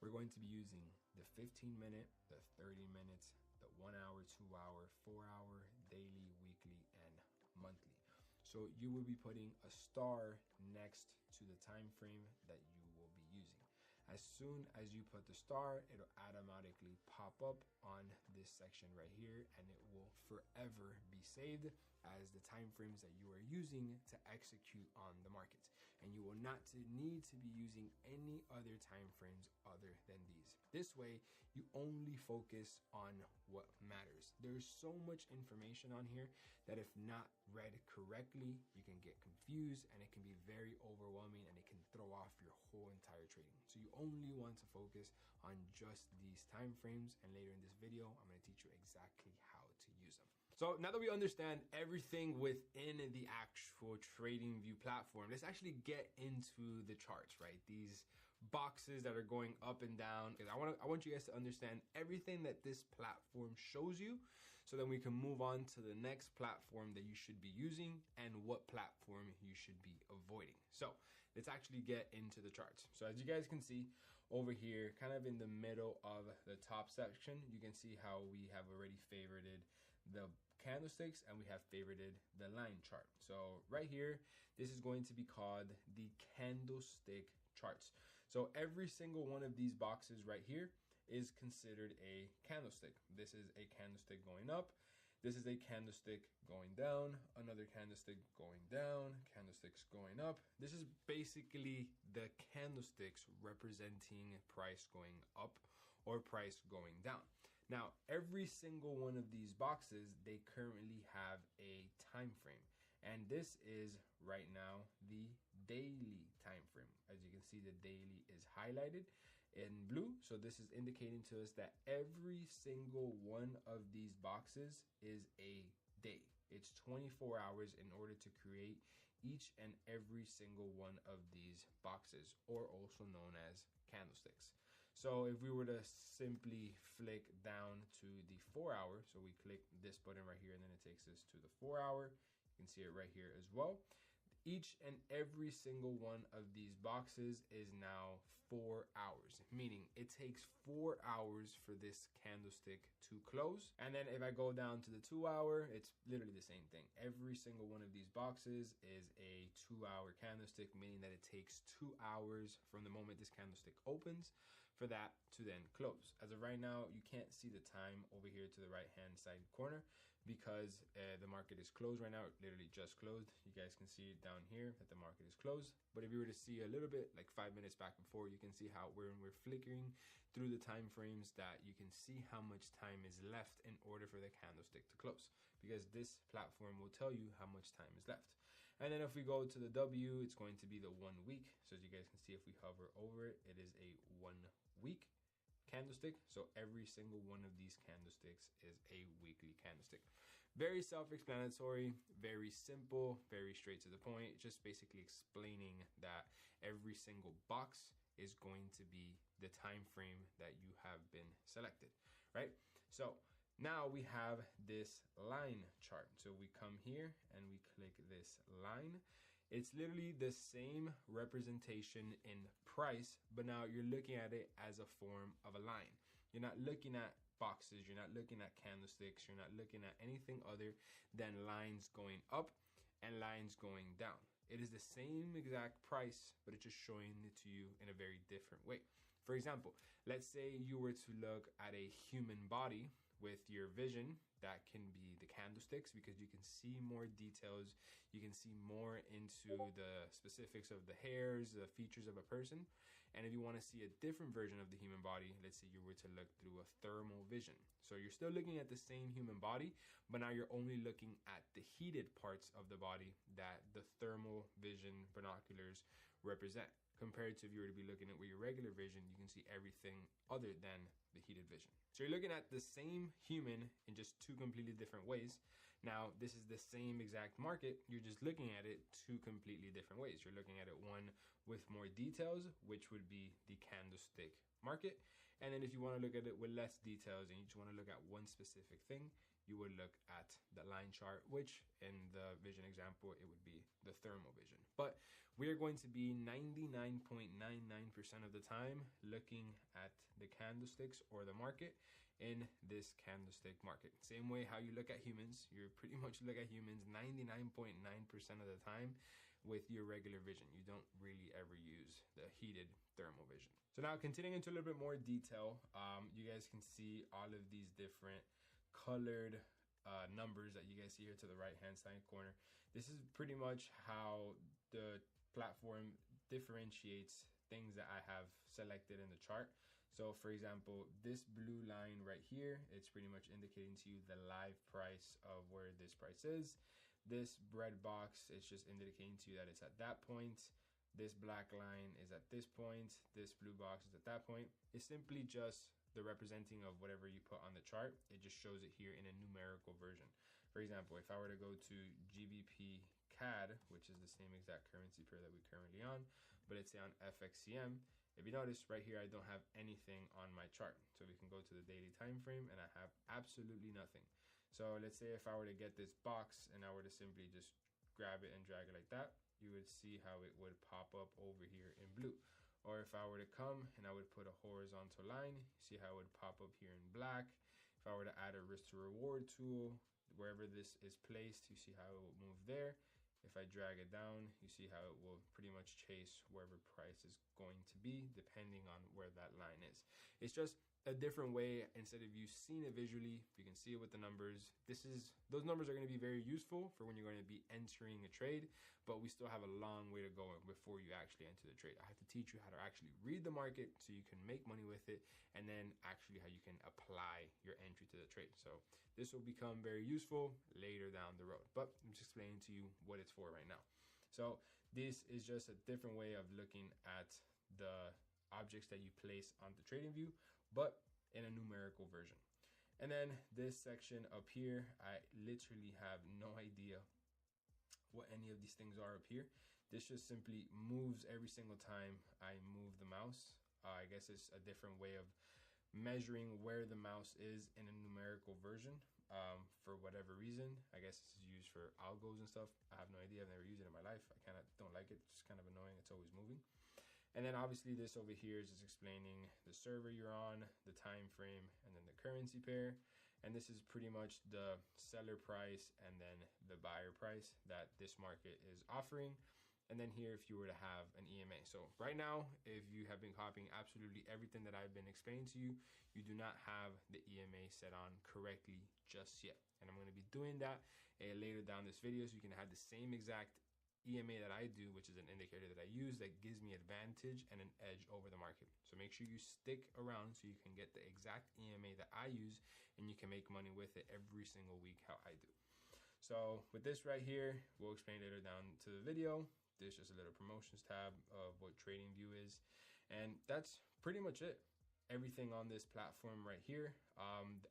We're going to be using the 15 minute, the 30 minutes, the 1 hour, 2 hour, 4 hour, daily, weekly, and monthly. So you will be putting a star next to the time frame that you will be using. As soon as you put the star, it'll automatically pop up on this section right here, and it will forever be saved as the time frames that you are using to execute on the markets. And you will not need to be using any other time frames other than these. This way, you only focus on what matters. There's so much information on here that if not read correctly, you can get confused and it can be very overwhelming and it can throw off your whole entire trading. So you only want to focus on just these time frames, and later in this video, I'm going to teach you exactly how to use them. So now that we understand everything within the actual TradingView platform, let's actually get into the charts, right? These boxes that are going up and down. I want you guys to understand everything that this platform shows you, so then we can move on to the next platform that you should be using and what platform you should be avoiding. So let's actually get into the charts. So as you guys can see over here, kind of in the middle of the top section, you can see how we have already favorited the candlesticks and we have favorited the line chart. So right here, this is going to be called the candlestick charts. So every single one of these boxes right here is considered a candlestick. This is a candlestick going up. This is a candlestick going down, another candlestick going down, candlesticks going up. This is basically the candlesticks representing price going up or price going down. Now, every single one of these boxes, they currently have a time frame. And this is right now the daily time frame. As you can see, the daily is highlighted. in blue. So this is indicating to us that every single one of these boxes is a day. It's 24 hours in order to create each and every single one of these boxes, or also known as candlesticks. So if we were to simply flick down to the 4 hour, so we click this button right here and then it takes us to the 4 hour. You can see it right here as well. Each and every single one of these boxes is now 4 hours, meaning it takes 4 hours for this candlestick to close. And then if I go down to the 2 hour, it's literally the same thing. Every single one of these boxes is a 2 hour candlestick, meaning that it takes 2 hours from the moment this candlestick opens for that to then close. As of right now, you can't see the time over here to the right hand side corner because the market is closed right now. It literally just closed. You guys can see it down here that the market is closed. But if you were to see a little bit, like 5 minutes back before, you can see how when we're flickering through the time frames, that you can see how much time is left in order for the candlestick to close, because this platform will tell you how much time is left. And then if we go to the W, it's going to be the 1 week. So as you guys can see, if we hover over it, it is a 1 week candlestick. So every single one of these candlesticks is a weekly candlestick. Very self-explanatory, very simple, very straight to the point, just basically explaining that every single box is going to be the time frame that you have been selected, right? So now we have this line chart. So we come here and we click this line. It's literally the same representation in price, but now you're looking at it as a form of a line. You're not looking at boxes, you're not looking at candlesticks, you're not looking at anything other than lines going up and lines going down. It is the same exact price, but it's just showing it to you in a very different way. For example, let's say you were to look at a human body with your vision. That can be the candlesticks, because you can see more details, you can see more into the specifics of the hairs, the features of a person. And if you want to see a different version of the human body, let's say you were to look through a thermal vision. So you're still looking at the same human body, but now you're only looking at the heated parts of the body that the thermal vision binoculars represent. Compared to if you were to be looking at with your regular vision, you can see everything other than the heated vision. So you're looking at the same human in just two completely different ways. Now, this is the same exact market. You're just looking at it two completely different ways. You're looking at it one with more details, which would be the candlestick market. And then if you want to look at it with less details and you just want to look at one specific thing, you would look at the line chart, which in the vision example, it would be the thermal vision. But we are going to be 99.99% of the time looking at the candlesticks or the market in this candlestick market. Same way how you look at humans, you pretty much look at humans 99.9% of the time with your regular vision. You don't really ever use the heated thermal vision. So now continuing into a little bit more detail, you guys can see all of these different colored numbers that you guys see here to the right hand side corner. This is pretty much how the platform differentiates things that I have selected in the chart. So for example, this blue line right here, it's pretty much indicating to you the live price of where this price is. This red box is just indicating to you that it's at that point. This black line is at this point. This blue box is at that point. It's simply just the representing of whatever you put on the chart. It just shows it here in a numerical version. For example, if I were to go to GBP CAD, which is the same exact currency pair that we're currently on, but let's say on FXCM, if you notice right here, I don't have anything on my chart. So we can go to the daily time frame and I have absolutely nothing. So let's say if I were to get this box and I were to simply just grab it and drag it like that, you would see how it would pop up over here in blue. Or if I were to come and I would put a horizontal line, see how it would pop up here in black. If I were to add a risk to reward tool, wherever this is placed, you see how it will move there. If I drag it down, you see how it will pretty much chase wherever price is going to be, depending on where that line is. It's just a different way. Instead of you seeing it visually, you can see it with the numbers. Those numbers are going to be very useful for when you're going to be entering a trade, but we still have a long way to go before you actually enter the trade. I have to teach you how to actually read the market so you can make money with it, and then actually how you can apply your entry to the trade. So this will become very useful later down the road, but I'm just explaining to you what it's for right now. So this is just a different way of looking at the objects that you place on the TradingView, but in a numerical version. And then this section up here, I literally have no idea what any of these things are up here. This just simply moves every single time I move the mouse. I guess it's a different way of measuring where the mouse is in a numerical version. For whatever reason, I guess this is used for algos and stuff. I have no idea. I've never used it in my life. I don't like it. It's just kind of annoying. It's always moving. And then obviously this over here is just explaining the server you're on, the time frame, and then the currency pair. And this is pretty much the seller price and then the buyer price that this market is offering. And then here, if you were to have an EMA. So right now, if you have been copying absolutely everything that I've been explaining to you, you do not have the EMA set on correctly just yet. And I'm going to be doing that later down this video, so you can have the same exact EMA that I do, which is an indicator that I use that gives me advantage and an edge over the market. So make sure you stick around so you can get the exact EMA that I use, and you can make money with it every single week how I do. So with this right here, we'll explain later down to the video. There's just a little promotions tab of what TradingView is. And that's pretty much it. Everything on this platform right here.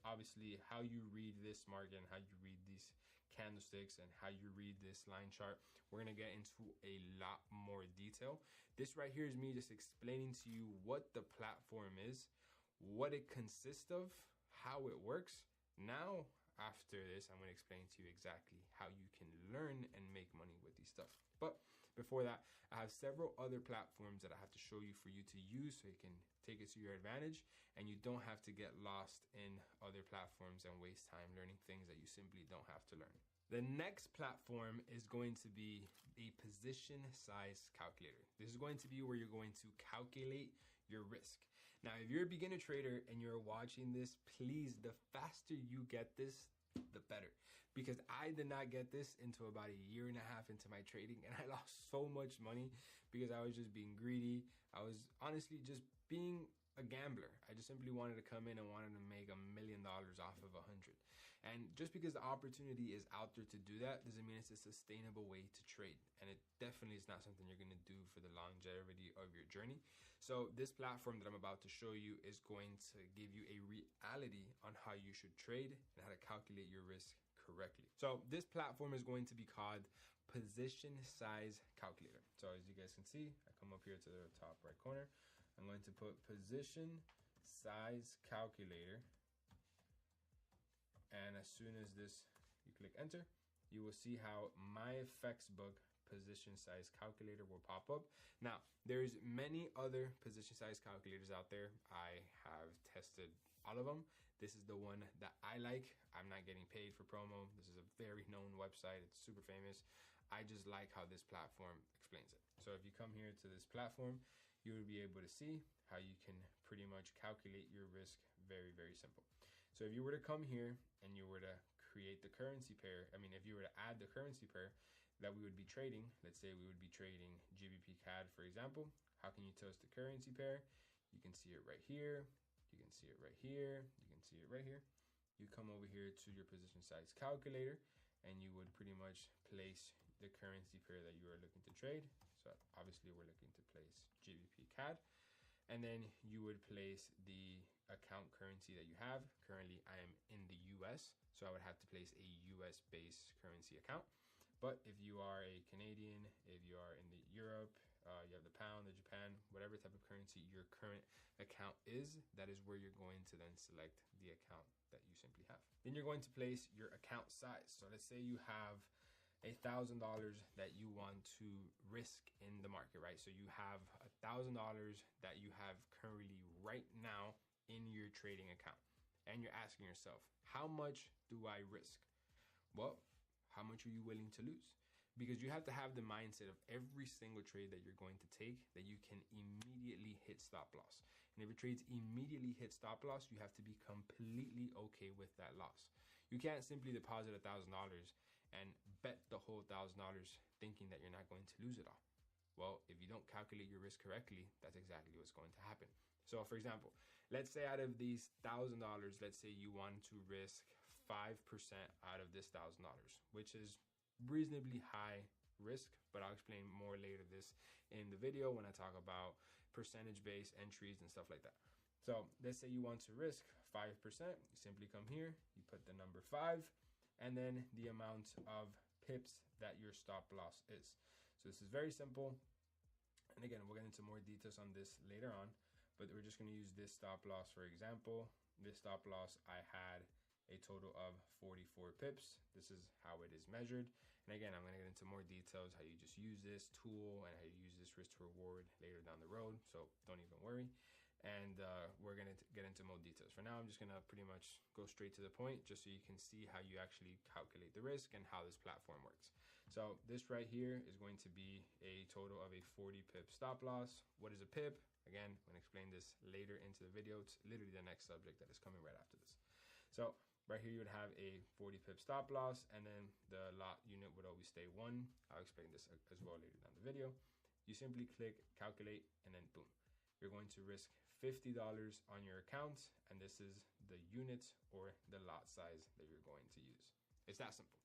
Obviously, how you read this market and how you read these candlesticks and how you read this line chart, we're going to get into a lot more detail. This right here is me just explaining to you what the platform is, what it consists of, how it works. Now, after this, I'm going to explain to you exactly how you can learn and make money with these stuff. But before that, I have several other platforms that I have to show you for you to use so you can take it to your advantage and you don't have to get lost in other platforms and waste time learning things that you simply don't have to learn. The next platform is going to be a position size calculator. This is going to be where you're going to calculate your risk. Now, if you're a beginner trader and you're watching this, please, the faster you get this, the better. Because I did not get this until about a year and a half into my trading, and I lost so much money because I was just being greedy. I was honestly just being a gambler. I just simply wanted to come in and wanted to make $1 million off of 100. And just because the opportunity is out there to do that doesn't mean it's a sustainable way to trade. And it definitely is not something you're going to do for the longevity of your journey. So this platform that I'm about to show you is going to give you a reality on how you should trade and how to calculate your risk correctly. So this platform is going to be called Position Size Calculator. So as you guys can see, I come up here to the top right corner. I'm going to put Position Size Calculator. And as soon as you click enter, you will see how MyFXBook Position Size Calculator will pop up. Now, there's many other position size calculators out there. I have tested all of them. This is the one that I like. I'm not getting paid for promo. This is a very known website. It's super famous. I just like how this platform explains it. So if you come here to this platform, you will be able to see how you can pretty much calculate your risk very, very simple. So if you were to come here and you were to create the currency pair, if you were to add the currency pair that we would be trading, let's say we would be trading GBP CAD, for example. How can you toast the currency pair? You can see it right here. You can see it right here. You can see it right here. You come over here to your position size calculator and you would pretty much place the currency pair that you are looking to trade. So obviously we're looking to place GBP CAD. And then you would place the account currency that you have. Currently, I am in the US, so I would have to place a US-based currency account. But if you are a Canadian, if you are in the Europe, you have the pound, the Japan, whatever type of currency your current account is, that is where you're going to then select the account that you simply have. Then you're going to place your account size. So let's say you have $1,000 that you want to risk in the market, right? So you have $1,000 that you have currently right now in your trading account. And you're asking yourself, how much do I risk? Well, how much are you willing to lose? Because you have to have the mindset of every single trade that you're going to take that you can immediately hit stop loss. And if your trades immediately hit stop loss, you have to be completely okay with that loss. You can't simply deposit $1,000 and bet the whole $1,000 thinking that you're not going to lose it all. Well, if you don't calculate your risk correctly, that's exactly what's going to happen. So for example, let's say out of these $1,000, let's say you want to risk 5% out of this $1,000, which is reasonably high risk, but I'll explain more later this in the video when I talk about percentage-based entries and stuff like that. So let's say you want to risk 5%. You simply come here, you put the number 5, and then the amount of pips that your stop loss is. So this is very simple. And again, we'll get into more details on this later on, but we're just going to use this stop loss for example. This stop loss, I had a total of 44 pips. This is how it is measured. And again, I'm going to get into more details, how you just use this tool and how you use this risk to reward later down the road. So don't even worry. And we're going to get into more details. For now, I'm just going to pretty much go straight to the point just so you can see how you actually calculate the risk and how this platform works. So this right here is going to be a total of a 40 pip stop loss. What is a pip? Again, I'm going to explain this later into the video. It's literally the next subject that is coming right after this. So right here, you would have a 40 pip stop loss, and then the lot unit would always stay 1. I'll explain this as well later down the video. You simply click calculate, and then boom. You're going to risk $50 on your account, and this is the unit or the lot size that you're going to use. It's that simple.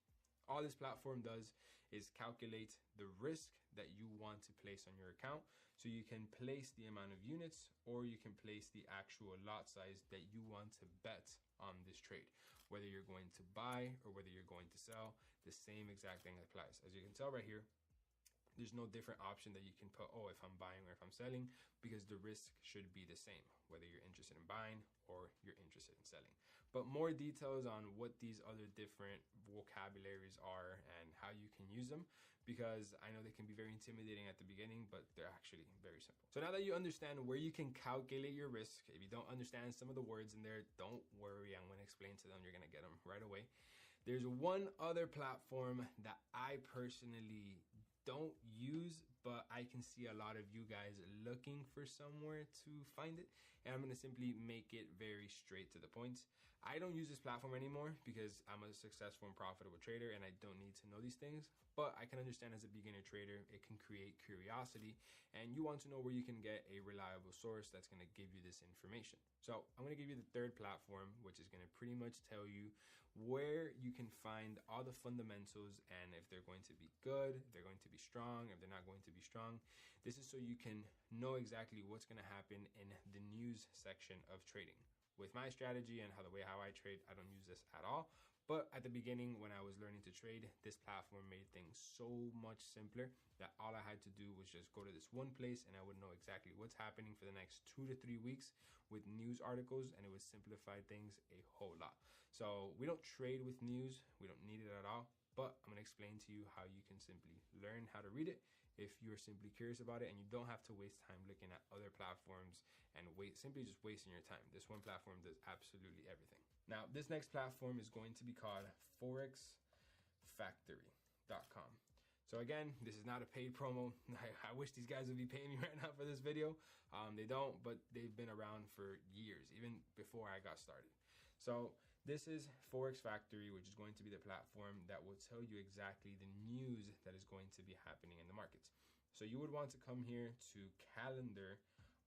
All this platform does is calculate the risk that you want to place on your account, so you can place the amount of units or you can place the actual lot size that you want to bet on this trade. Whether you're going to buy or whether you're going to sell, the same exact thing applies. As you can tell right here, there's no different option that you can put, oh, if I'm buying or if I'm selling, because the risk should be the same, whether you're interested in buying or you're interested in selling. But more details on what these other different vocabularies are and how you can use them, because I know they can be very intimidating at the beginning, but they're actually very simple. So now that you understand where you can calculate your risk, if you don't understand some of the words in there, don't worry, I'm going to explain to them. You're going to get them right away. There's one other platform that I personally don't use, but I can see a lot of you guys looking for somewhere to find it, and I'm going to simply make it very straight to the point. I don't use this platform anymore because I'm a successful and profitable trader and I don't need to know these things, but I can understand as a beginner trader, it can create curiosity and you want to know where you can get a reliable source that's going to give you this information. So I'm going to give you the third platform, which is going to pretty much tell you where you can find all the fundamentals and if they're going to be good, if they're going to be strong, if they're not going to be strong. This is so you can know exactly what's going to happen in the news section of trading. With my strategy and how I trade, I don't use this at all. But at the beginning, when I was learning to trade, this platform made things so much simpler that all I had to do was just go to this one place and I would know exactly what's happening for the next 2 to 3 weeks with news articles, and it would simplify things a whole lot. So we don't trade with news. We don't need it at all. But I'm going to explain to you how you can simply learn how to read it if you're simply curious about it, and you don't have to waste time looking at other platforms and simply just wasting your time. This one platform does absolutely everything. Now, this next platform is going to be called forexfactory.com. So again, this is not a paid promo. I wish these guys would be paying me right now for this video. They don't, but they've been around for years, even before I got started. So this is Forex Factory, which is going to be the platform that will tell you exactly the news that is going to be happening in the markets. So you would want to come here to calendar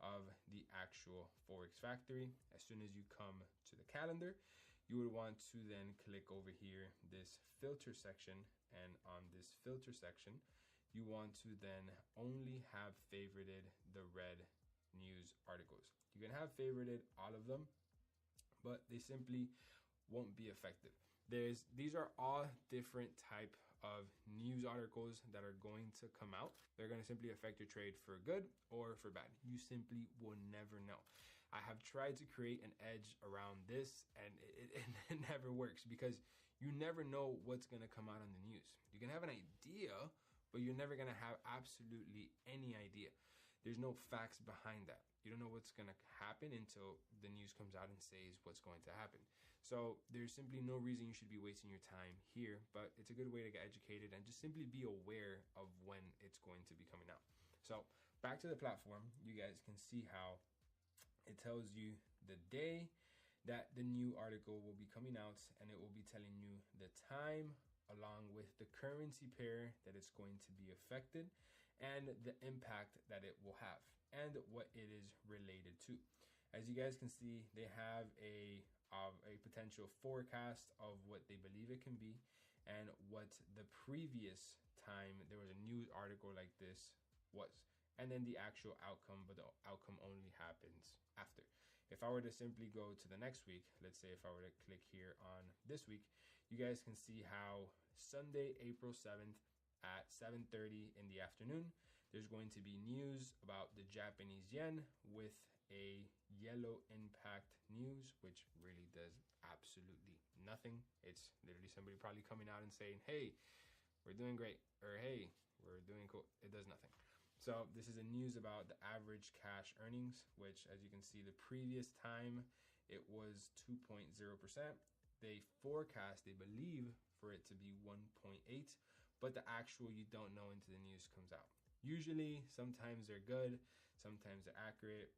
of the actual Forex Factory. As soon as you come to the calendar, you would want to then click over here, this filter section. And on this filter section, you want to then only have favorited the red news articles. You can have favorited all of them, but they simply won't be effective. These are all different type of news articles that are going to come out. They're going to simply affect your trade for good or for bad. You simply will never know. I have tried to create an edge around this and it never works because you never know what's going to come out on the news. You can have an idea, but you're never going to have absolutely any idea. There's no facts behind that. You don't know what's going to happen until the news comes out and says what's going to happen. So there's simply no reason you should be wasting your time here, but it's a good way to get educated and just simply be aware of when it's going to be coming out. So back to the platform, you guys can see how it tells you the day that the new article will be coming out, and it will be telling you the time along with the currency pair that it's going to be affected and the impact that it will have and what it is related to. As you guys can see, they have a potential forecast of what they believe it can be and what the previous time there was a news article like this was. and then the actual outcome, but the outcome only happens after. If I were to simply go to the next week, let's say if I were to click here on this week, you guys can see how Sunday, April 7th at 7:30 in the afternoon, there's going to be news about the Japanese yen with a yellow impact news, which really does absolutely nothing. It's literally somebody probably coming out and saying, hey, we're doing great, or hey, we're doing cool. It does nothing. So this is a news about the average cash earnings, which as you can see, the previous time it was 2.0%. They forecast, they believe for it to be 1.8, but the actual you don't know until the news comes out. Usually, sometimes they're good, sometimes they're accurate,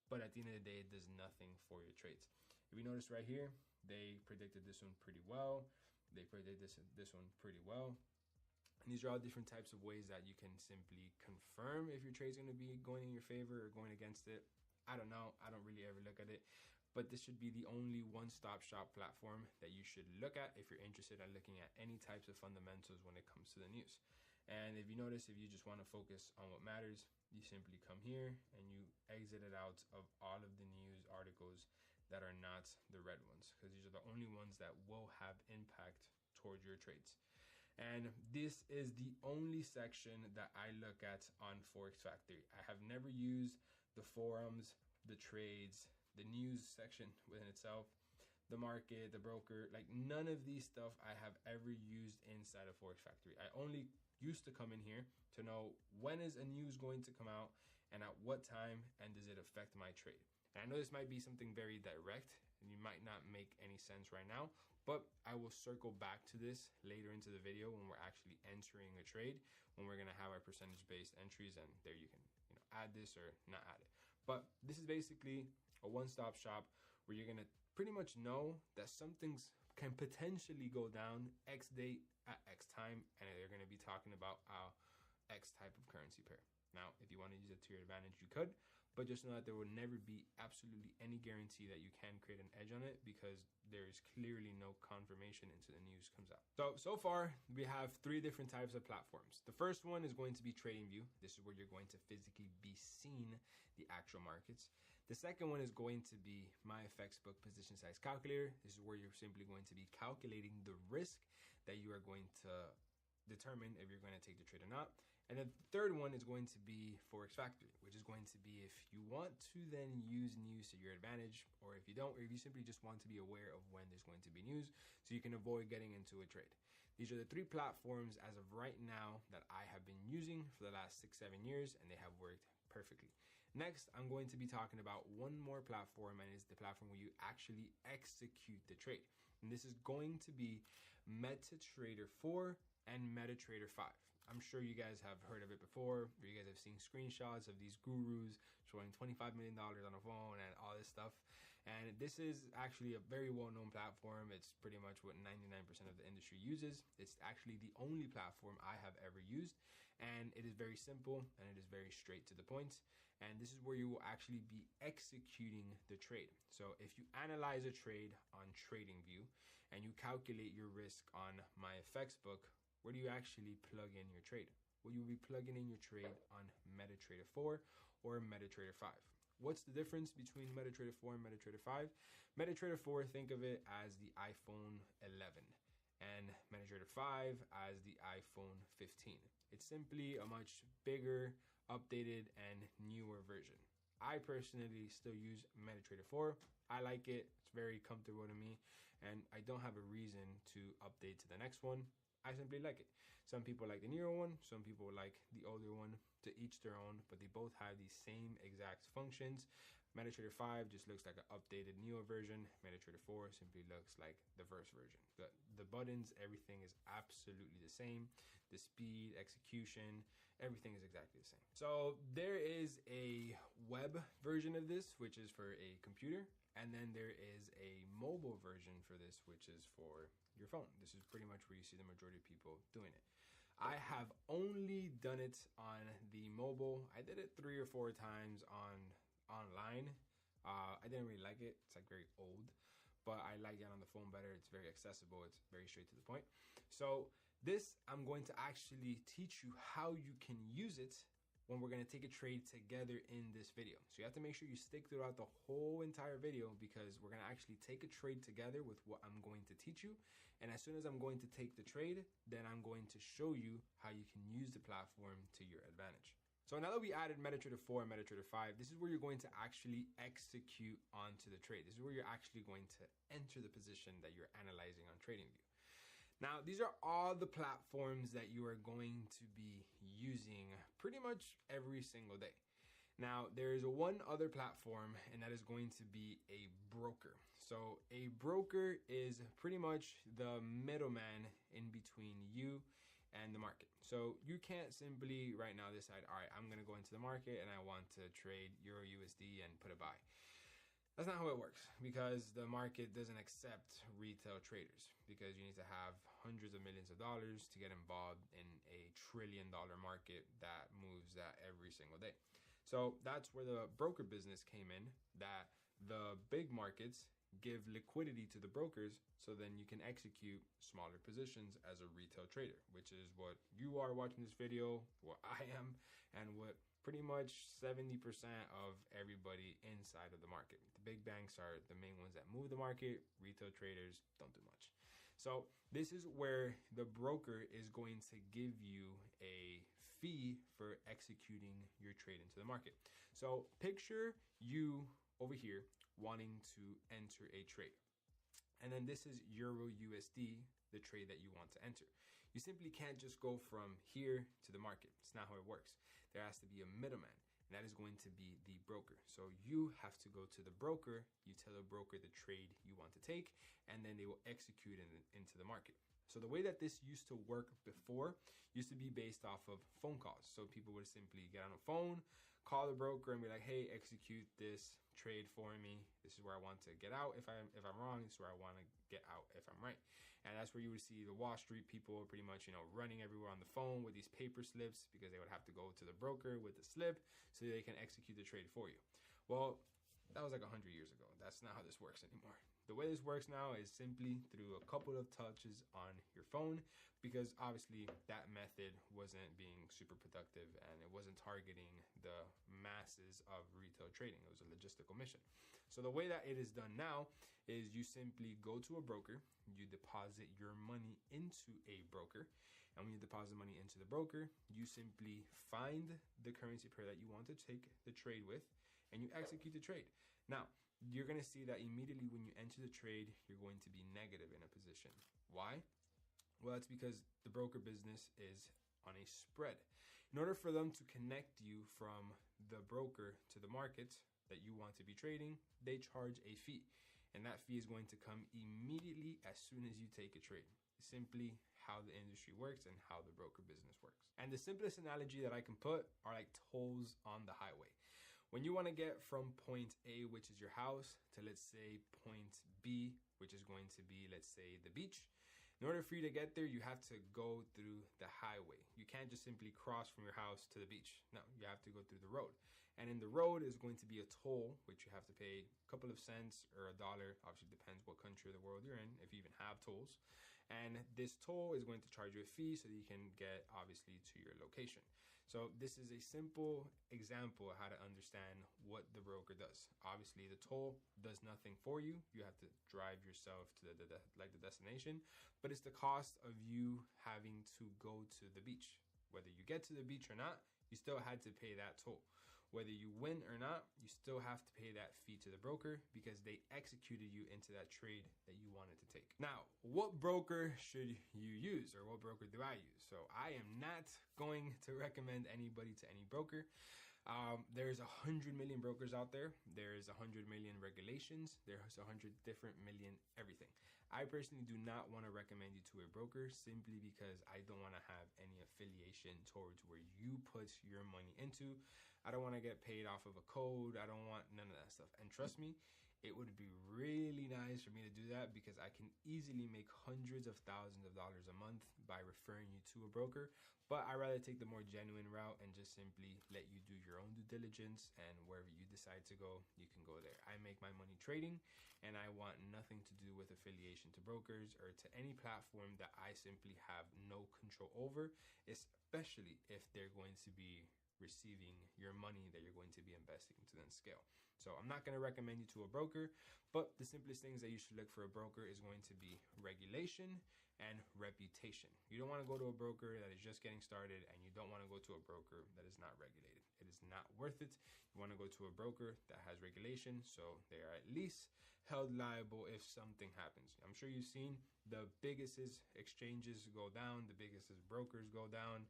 but at the end of the day, it does nothing for your trades. If you notice right here, they predicted this one pretty well. They predicted this one pretty well. And these are all different types of ways that you can simply confirm if your trade's going to be going in your favor or going against it. I don't know. I don't really ever look at it. But this should be the only one-stop shop platform that you should look at if you're interested in looking at any types of fundamentals when it comes to the news. And if you notice, if you just want to focus on what matters, you simply come here and you exit it out of all of the news articles that are not the red ones, because these are the only ones that will have impact towards your trades. And this is the only section that I look at on Forex Factory. I have never used the forums, the trades, the news section within itself, the market, the broker, like none of these stuff I have ever used inside of Forex Factory. I only used to come in here to know when is a news going to come out and at what time, and does it affect my trade. And I know this might be something very direct and you might not make any sense right now, but I will circle back to this later into the video when we're actually entering a trade, when we're gonna have our percentage-based entries, and there you can add this or not add it. But this is basically a one-stop shop where you're gonna pretty much know that some things can potentially go down X date at X time, and they're going to be talking about X type of currency pair. Now, if you want to use it to your advantage, you could, but just know that there will never be absolutely any guarantee that you can create an edge on it, because there is clearly no confirmation until the news comes out. So far, we have 3 different types of platforms. The first one is going to be TradingView. This is where you're going to physically be seeing the actual markets. The second one is going to be MyFXBook Position Size Calculator. This is where you're simply going to be calculating the risk that you are going to determine if you're going to take the trade or not. And then the third one is going to be Forex Factory, which is going to be if you want to then use news to your advantage, or if you don't, or if you simply just want to be aware of when there's going to be news so you can avoid getting into a trade. These are the 3 platforms as of right now that I have been using for the last 6-7 years, and they have worked perfectly. Next, I'm going to be talking about one more platform, and it's the platform where you actually execute the trade. And this is going to be MetaTrader 4 and MetaTrader 5. I'm sure you guys have heard of it before, or you guys have seen screenshots of these gurus showing $25 million on a phone and all this stuff. And this is actually a very well-known platform. It's pretty much what 99% of the industry uses. It's actually the only platform I have ever used, and it is very simple and it is very straight to the point. And this is where you will actually be executing the trade. So if you analyze a trade on TradingView and you calculate your risk on MyFXBook, where do you actually plug in your trade? Well, you'll be plugging in your trade on MetaTrader 4 or MetaTrader 5. What's the difference between MetaTrader 4 and MetaTrader 5? MetaTrader 4, think of it as the iPhone 11, and MetaTrader 5 as the iPhone 15. It's simply a much bigger, updated, and newer version. I personally still use MetaTrader 4. I like it. It's very comfortable to me, and I don't have a reason to update to the next one. I simply like it. Some people like the newer one, some people like the older one. To each their own, but they both have the same exact functions. MetaTrader 5 just looks like an updated newer version. MetaTrader 4 simply looks like the first version. The buttons, everything is absolutely the same. The speed, execution, everything is exactly the same. So there is a web version of this, which is for a computer. And then there is a mobile version for this, which is for your phone. This is pretty much where you see the majority of people doing it. I have only done it on the mobile. I did it 3 or 4 times online. I didn't really like it. It's like very old, but I like it on the phone better. It's very accessible. It's very straight to the point. So this, I'm going to actually teach you how you can use it when we're going to take a trade together in this video. So you have to make sure you stick throughout the whole entire video, because we're going to actually take a trade together with what I'm going to teach you. And as soon as I'm going to take the trade, then I'm going to show you how you can use the platform to your advantage. So now that we added MetaTrader 4 and MetaTrader 5, this is where you're going to actually execute onto the trade. This is where you're actually going to enter the position that you're analyzing on TradingView. Now, these are all the platforms that you are going to be using pretty much every single day. Now, there is one other platform, and that is going to be a broker. So a broker is pretty much the middleman in between you and the market. So you can't simply right now decide, all right, I'm going to go into the market and I want to trade Euro USD and put a buy. That's not how it works, because the market doesn't accept retail traders, because you need to have hundreds of millions of dollars to get involved in a $1 trillion market that moves that every single day. So that's where the broker business came in, that the big markets give liquidity to the brokers, so then you can execute smaller positions as a retail trader, which is what you are watching this video, what I am, and what pretty much 70% of everybody inside of the market. The big banks are the main ones that move the market. Retail traders don't do much. So this is where the broker is going to give you a fee for executing your trade into the market. So picture you over here wanting to enter a trade. And then this is Euro USD, the trade that you want to enter. You simply can't just go from here to the market. It's not how it works. There has to be a middleman, and that is going to be the broker. So you have to go to the broker, you tell the broker the trade you want to take, and then they will execute into the market. So the way that this used to work before used to be based off of phone calls. So people would simply get on a phone, call the broker and be like, hey, execute this trade for me. This is where I want to get out. If I'm wrong, this is where I want to get out if I'm right. And that's where you would see the Wall Street people pretty much, running everywhere on the phone with these paper slips, because they would have to go to the broker with the slip so they can execute the trade for you. Well, that was like 100 years ago. That's not how this works anymore. The way this works now is simply through a couple of touches on your phone, because obviously that method wasn't being super productive and it wasn't targeting the masses of retail trading. It was a logistical mission. So the way that it is done now is you simply go to a broker, you deposit your money into a broker, and when you deposit money into the broker, you simply find the currency pair that you want to take the trade with, and you execute the trade. Now, you're going to see that immediately when you enter the trade, you're going to be negative in a position. Why? Well, it's because the broker business is on a spread. In order for them to connect you from the broker to the market that you want to be trading, they charge a fee. And that fee is going to come immediately as soon as you take a trade. It's simply how the industry works and how the broker business works. And the simplest analogy that I can put are like tolls on the highway. When you want to get from point A, which is your house, to let's say point B, which is going to be, let's say, the beach. In order for you to get there, you have to go through the highway. You can't just simply cross from your house to the beach. No, you have to go through the road. And in the road is going to be a toll, which you have to pay a couple of cents or $1. Obviously, depends what country of the world you're in, if you even have tolls. And this toll is going to charge you a fee so that you can get, obviously, to your location. So this is a simple example of how to understand what the broker does. Obviously, the toll does nothing for you. You have to drive yourself to the destination, but it's the cost of you having to go to the beach. Whether you get to the beach or not, you still had to pay that toll. Whether you win or not, you still have to pay that fee to the broker because they executed you into that trade that you wanted to take. Now, what broker should you use, or what broker do I use? So I am not going to recommend anybody to any broker. There's 100 million brokers out there. There's 100 million regulations. There's 100 different million everything. I personally do not want to recommend you to a broker simply because I don't want to have any affiliation towards where you put your money into. I don't want to get paid off of a code. I don't want none of that stuff. And trust me, it would be really nice for me to do that because I can easily make hundreds of thousands of dollars a month by referring you to a broker. But I'd rather take the more genuine route and just simply let you do your own due diligence, and wherever you decide to go, you can go there. I make my money trading, and I want nothing to do with affiliation to brokers or to any platform that I simply have no control over, especially if they're going to be receiving your money that you're going to be investing to then scale. So I'm not going to recommend you to a broker, but the simplest things that you should look for a broker is going to be regulation and reputation. You don't want to go to a broker that is just getting started, and you don't want to go to a broker that is not regulated. It is not worth it. You want to go to a broker that has regulation, so they are at least held liable if something happens. I'm sure you've seen the biggest exchanges go down, the biggest brokers go down.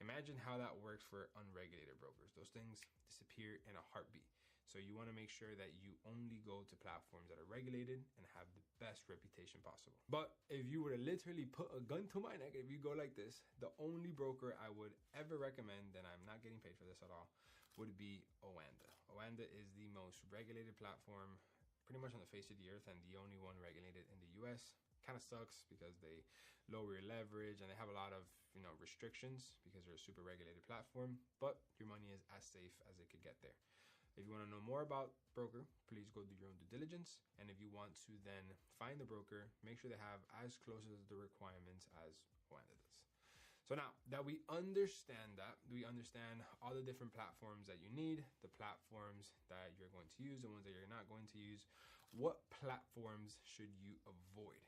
Imagine how that works for unregulated brokers. Those things disappear in a heartbeat. So you want to make sure that you only go to platforms that are regulated and have the best reputation possible. But if you were to literally put a gun to my neck, if you go like this, the only broker I would ever recommend, and I'm not getting paid for this at all, would be Oanda. Oanda is the most regulated platform pretty much on the face of the earth, and the only one regulated in the US. Kind of sucks because they lower your leverage and they have a lot of restrictions because they're a super regulated platform, but your money is as safe as it could get there. If you want to know more about broker, please go do your own due diligence. And if you want to then find the broker, make sure they have as close as the requirements as Oanda does. So now that we understand all the different platforms that you need, the platforms that you're going to use, the ones that you're not going to use, what platforms should you avoid?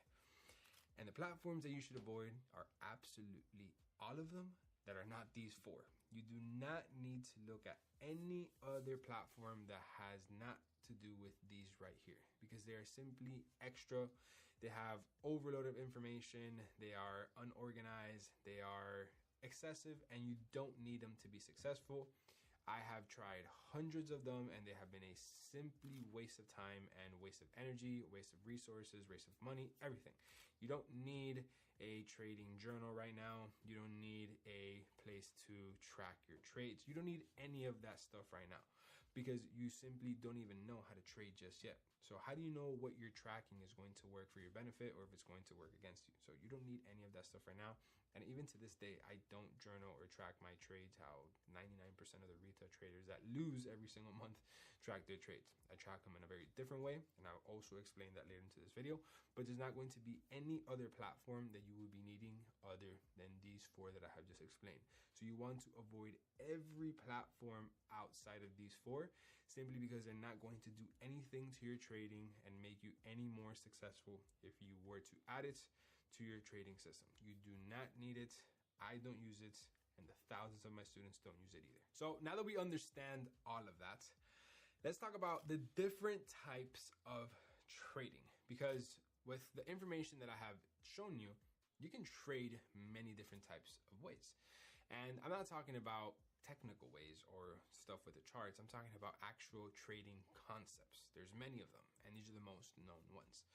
And the platforms that you should avoid are absolutely all of them that are not these four. You do not need to look at any other platform that has not to do with these right here, because they are simply extra. They have overload of information, they are unorganized, they are excessive, and you don't need them to be successful. I have tried hundreds of them, and they have been a simply waste of time and waste of energy, waste of resources, waste of money, everything. You don't need a trading journal right now. You don't need a place to track your trades. You don't need any of that stuff right now because you simply don't even know how to trade just yet. So how do you know what you're tracking is going to work for your benefit or if it's going to work against you? So you don't need any of that stuff right now. And even to this day, I don't journal or track my trades how 99% of the retail traders that lose every single month track their trades. I track them in a very different way, and I'll also explain that later into this video. But there's not going to be any other platform that you will be needing other than these four that I have just explained. So you want to avoid every platform outside of these four, simply because they're not going to do anything to your trading and make you any more successful if you were to add it to your trading system. You do not need it. I don't use it, and the thousands of my students don't use it either. So now that we understand all of that, let's talk about the different types of trading, because with the information that I have shown you, you can trade many different types of ways. And I'm not talking about technical ways or stuff with the charts. I'm talking about actual trading concepts. There's many of them, and these are the most known ones.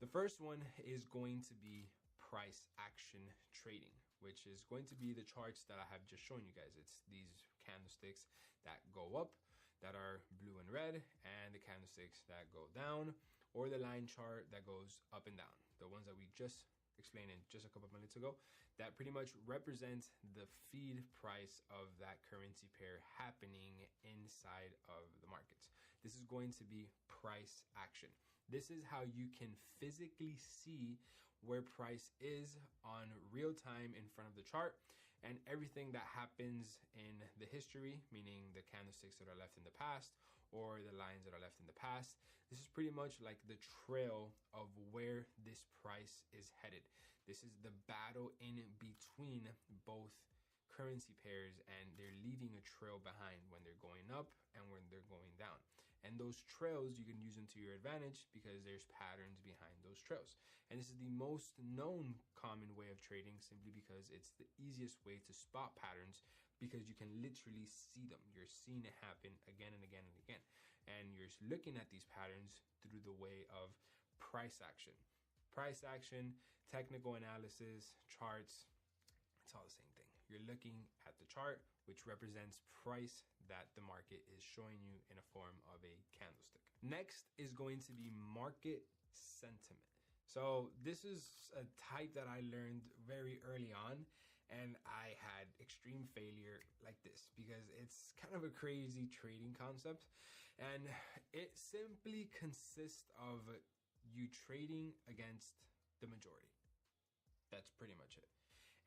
The first one is going to be price action trading, which is going to be the charts that I have just shown you guys. It's these candlesticks that go up, that are blue and red, and the candlesticks that go down, or the line chart that goes up and down. The ones that we just explained in just a couple of minutes ago, that pretty much represents the feed price of that currency pair happening inside of the markets. This is going to be price action. This is how you can physically see where price is on real time in front of the chart, and everything that happens in the history, meaning the candlesticks that are left in the past or the lines that are left in the past. This is pretty much like the trail of where this price is headed. This is the battle in between both currency pairs, and they're leaving a trail behind when they're going up and when they're going down. And those trails, you can use them to your advantage because there's patterns behind those trails. And this is the most known common way of trading, simply because it's the easiest way to spot patterns, because you can literally see them. You're seeing it happen again and again and again. And you're looking at these patterns through the way of price action. Price action, technical analysis, charts, it's all the same thing. You're looking at the chart, which represents price that the market is showing you in a form of a candlestick. Next is going to be market sentiment. So this is a type that I learned very early on, and I had extreme failure like this because it's kind of a crazy trading concept, and it simply consists of you trading against the majority. That's pretty much it.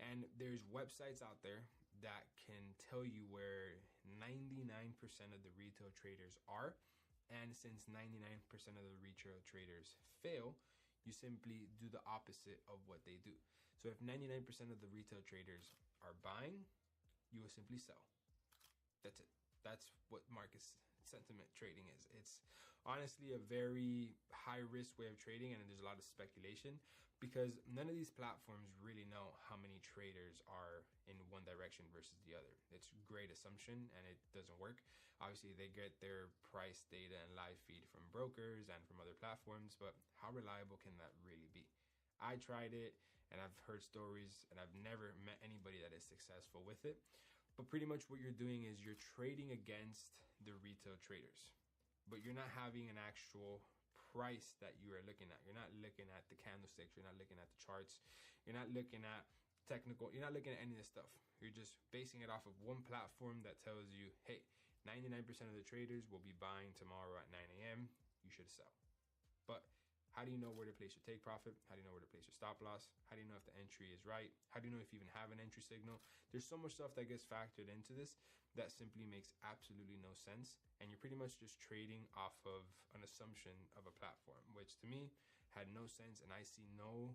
And there's websites out there that can tell you where 99% of the retail traders are. And since 99% of the retail traders fail, you simply do the opposite of what they do. So if 99% of the retail traders are buying, you will simply sell. That's it. That's what market sentiment trading is. It's honestly a very high risk way of trading, and there's a lot of speculation because none of these platforms really know how many traders are in one direction versus the other. It's great assumption and it doesn't work. Obviously they get their price data and live feed from brokers and from other platforms, but how reliable can that really be? I tried it and I've heard stories and I've never met anybody that is successful with it. But pretty much what you're doing is you're trading against the retail traders, but you're not having an actual price that you are looking at. You're not looking at the candlesticks. You're not looking at the charts. You're not looking at technical. You're not looking at any of this stuff. You're just basing it off of one platform that tells you, hey, 99% of the traders will be buying tomorrow at 9 a.m. You should sell. But how do you know where to place your take profit? How do you know where to place your stop loss? How do you know if the entry is right? How do you know if you even have an entry signal? There's so much stuff that gets factored into this that simply makes absolutely no sense. And you're pretty much just trading off of an assumption of a platform, which to me had no sense. And I see no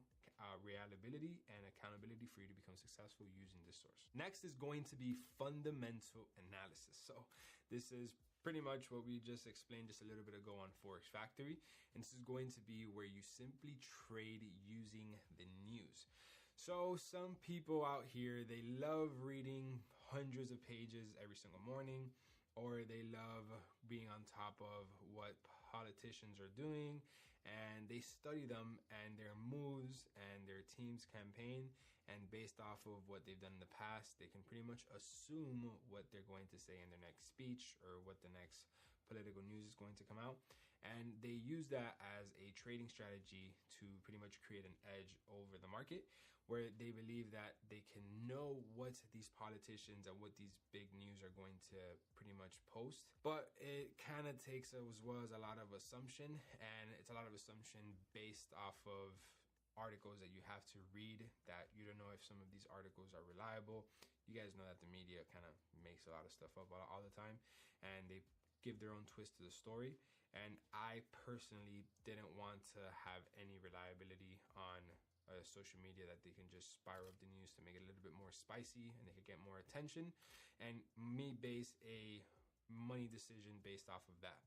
reliability and accountability for you to become successful using this source. Next is going to be fundamental analysis. So this is pretty much what we just explained just a little bit ago on Forex Factory. And this is going to be where you simply trade using the news. So some people out here, they love reading hundreds of pages every single morning, or they love being on top of what politicians are doing, and they study them and their moves and their team's campaign. And based off of what they've done in the past, they can pretty much assume what they're going to say in their next speech or what the next political news is going to come out. And they use that as a trading strategy to pretty much create an edge over the market, where they believe that they can know what these politicians and what these big news are going to pretty much post. But it kind of takes as well as a lot of assumption, and it's a lot of assumption based off of articles that you have to read that you don't know if some of these articles are reliable. You guys know that the media kind of makes a lot of stuff up all the time, and they give their own twist to the story. And I personally didn't want to have any reliability on social media that they can just spiral up the news to make it a little bit more spicy and they could get more attention, and me base a money decision based off of that.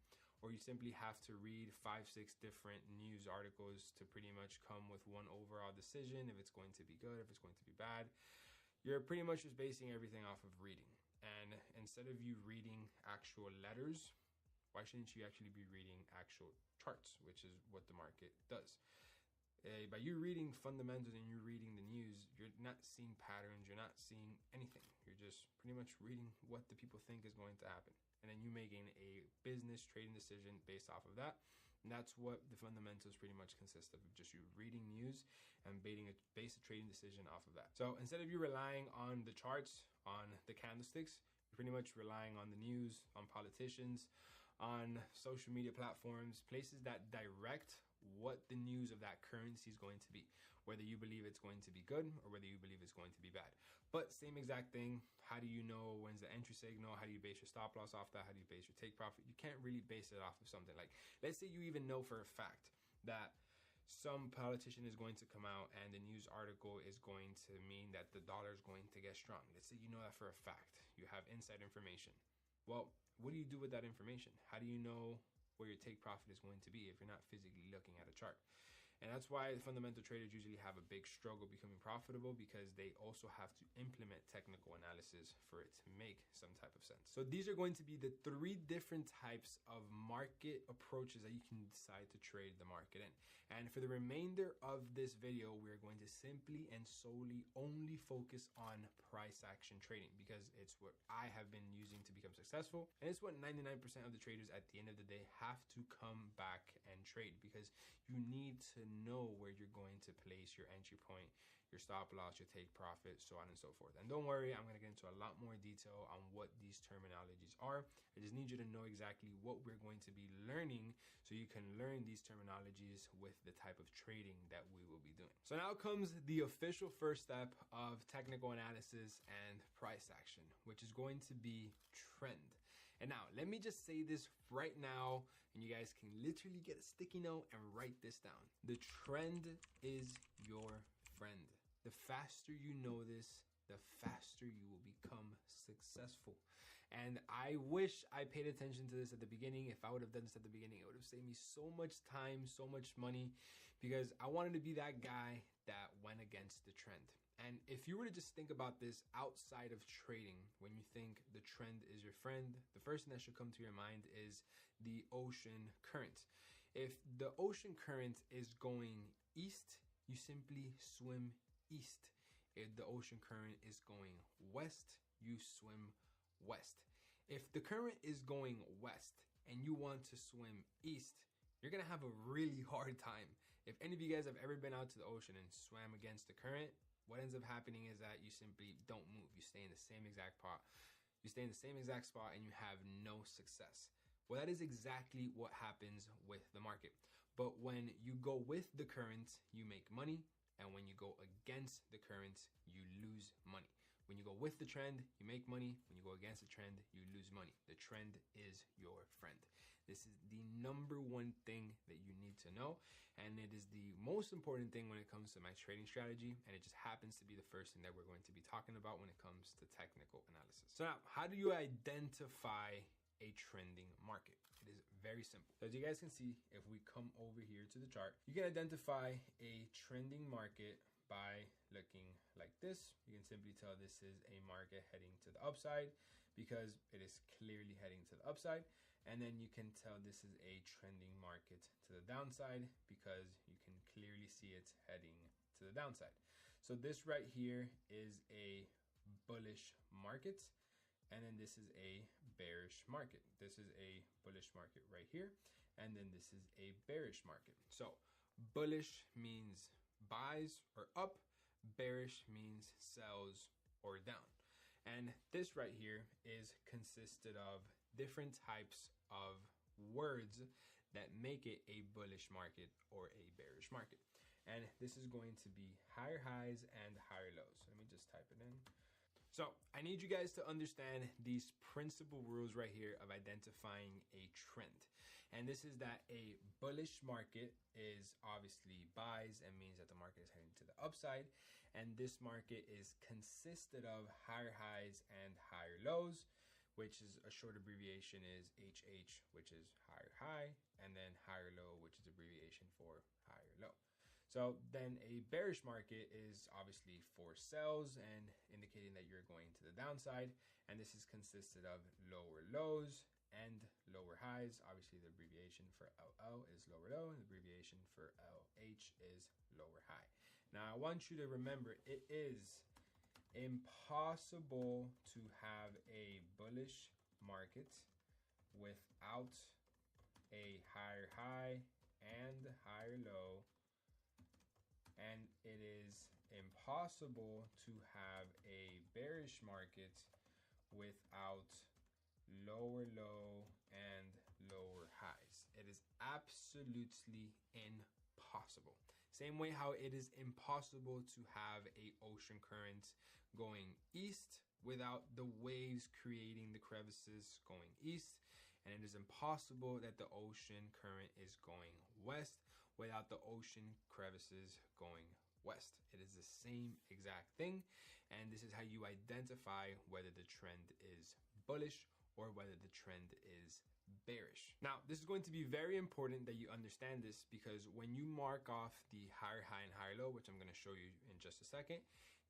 Or you simply have to read 5-6 different news articles to pretty much come with one overall decision if it's going to be good, if it's going to be bad. You're pretty much just basing everything off of reading. And instead of you reading actual letters, why shouldn't you actually be reading actual charts, which is what the market does? By you reading fundamentals and you reading the news, you're not seeing patterns, you're not seeing anything. You're just pretty much reading what the people think is going to happen. And then you making a business trading decision based off of that. And that's what the fundamentals pretty much consist of, just you reading news and base a trading decision off of that. So instead of you relying on the charts, on the candlesticks, you're pretty much relying on the news, on politicians, on social media platforms, places that direct what the news of that currency is going to be, whether you believe it's going to be good or whether you believe it's going to be bad. But same exact thing. How do you know when's the entry signal? How do you base your stop loss off that? How do you base your take profit? You can't really base it off of something like, let's say you even know for a fact that some politician is going to come out and the news article is going to mean that the dollar is going to get strong. Let's say you know that for a fact. You have inside information. Well, what do you do with that information? How do you know where your take profit is going to be if you're not physically looking at a chart? And that's why the fundamental traders usually have a big struggle becoming profitable, because they also have to implement technical analysis for it to make some type of sense. So these are going to be the 3 different types of market approaches that you can decide to trade the market in. And for the remainder of this video, we're going to simply and solely only focus on price action trading, because it's what I have been using to become successful. And it's what 99% of the traders at the end of the day have to come back and trade, because you need to know where you're going to place your entry point, your stop loss, your take profit, so on and so forth. And don't worry, I'm going to get into a lot more detail on what these terminologies are. I just need you to know exactly what we're going to be learning so you can learn these terminologies with the type of trading that we will be doing. So now comes the official first step of technical analysis and price action, which is going to be trend. And now let me just say this right now, and you guys can literally get a sticky note and write this down. The trend is your friend. The faster you know this, the faster you will become successful. And I wish I paid attention to this at the beginning. If I would have done this at the beginning, it would have saved me so much time, so much money, because I wanted to be that guy that went against the trend. And if you were to just think about this outside of trading, when you think the trend is your friend, the first thing that should come to your mind is the ocean current. If the ocean current is going east, you simply swim east. If the ocean current is going west, you swim west. If the current is going west and you want to swim east, you're gonna have a really hard time. If any of you guys have ever been out to the ocean and swam against the current, what ends up happening is that you simply don't move. You stay in the same exact spot. You stay in the same exact spot and you have no success. Well, that is exactly what happens with the market. But when you go with the current, you make money. And when you go against the current, you lose money. When you go with the trend, you make money. When you go against the trend, you lose money. The trend is your friend. This is the number one thing that you need to know. And it is the most important thing when it comes to my trading strategy. And it just happens to be the first thing that we're going to be talking about when it comes to technical analysis. So now, how do you identify a trending market? It is very simple. So as you guys can see, if we come over here to the chart, you can identify a trending market by looking like this. You can simply tell this is a market heading to the upside because it is clearly heading to the upside. And then you can tell this is a trending market to the downside because you can clearly see it's heading to the downside. So this right here is a bullish market. And then this is a bearish market. This is a bullish market right here. And then this is a bearish market. So bullish means buys or up. Bearish means sells or down. And this right here is consisted of different types of words that make it a bullish market or a bearish market. And this is going to be higher highs and higher lows. Let me just type it in. So I need you guys to understand these principal rules right here of identifying a trend. And this is that a bullish market is obviously buys and means that the market is heading to the upside. And this market is consisted of higher highs and higher lows, which is a short abbreviation is HH, which is higher high, and then higher low, which is abbreviation for higher low. So then a bearish market is obviously for sells and indicating that you're going to the downside. And this is consisted of lower lows and lower highs. Obviously the abbreviation for LL is lower low and the abbreviation for LH is lower high. Now I want you to remember it is impossible to have a bullish market without a higher high and higher low. And it is impossible to have a bearish market without lower low and lower highs. It is absolutely impossible. Same way how it is impossible to have a ocean current going east without the waves creating the crevices going east. And it is impossible that the ocean current is going west without the ocean crevices going west. It is the same exact thing. And this is how you identify whether the trend is bullish or whether the trend is bearish. Now, this is going to be very important that you understand this because when you mark off the higher high and higher low, which I'm going to show you in just a second,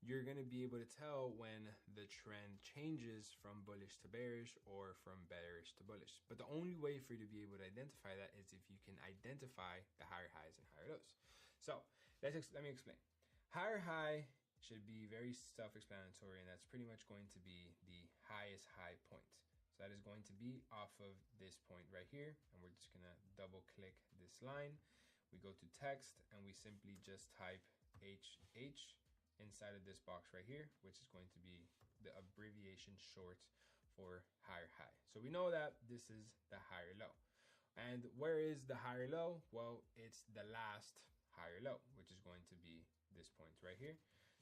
you're going to be able to tell when the trend changes from bullish to bearish or from bearish to bullish. But the only way for you to be able to identify that is if you can identify the higher highs and higher lows. So let me explain. Higher high should be very self-explanatory, and that's pretty much going to be the highest high point. So that is going to be off of this point right here, and we're just going to double click this line. We go to text and we simply just type HH inside of this box right here, which is going to be the abbreviation short for higher high. So we know that this is the higher low. And where is the higher low? Well, it's the last higher low, which is going to be this point right here.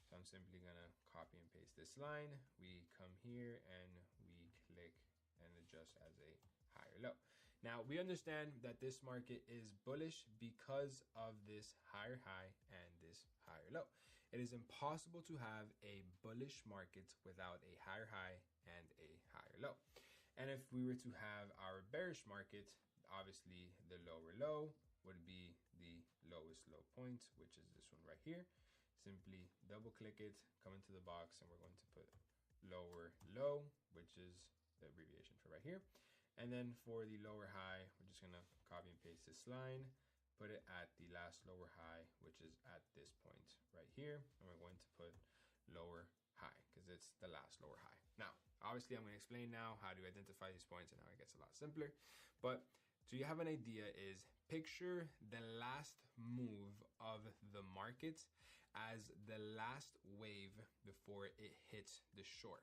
So I'm simply gonna copy and paste this line. We come here and we click and adjust as a higher low. Now we understand that this market is bullish because of this higher high and this higher low. It is impossible to have a bullish market without a higher high and a higher low. And if we were to have our bearish market, obviously the lower low would be the lowest low point, which is this one right here. Simply double click it, come into the box, and we're going to put lower low, which is the abbreviation for right here. And then for the lower high, we're just gonna copy and paste this line, put it at the last lower high, which is at this point right here. And we're going to put lower high because it's the last lower high. Now, obviously I'm gonna explain now how to identify these points, and now it gets a lot simpler. But so you have an idea is picture the last move of the market as the last wave before it hits the shore.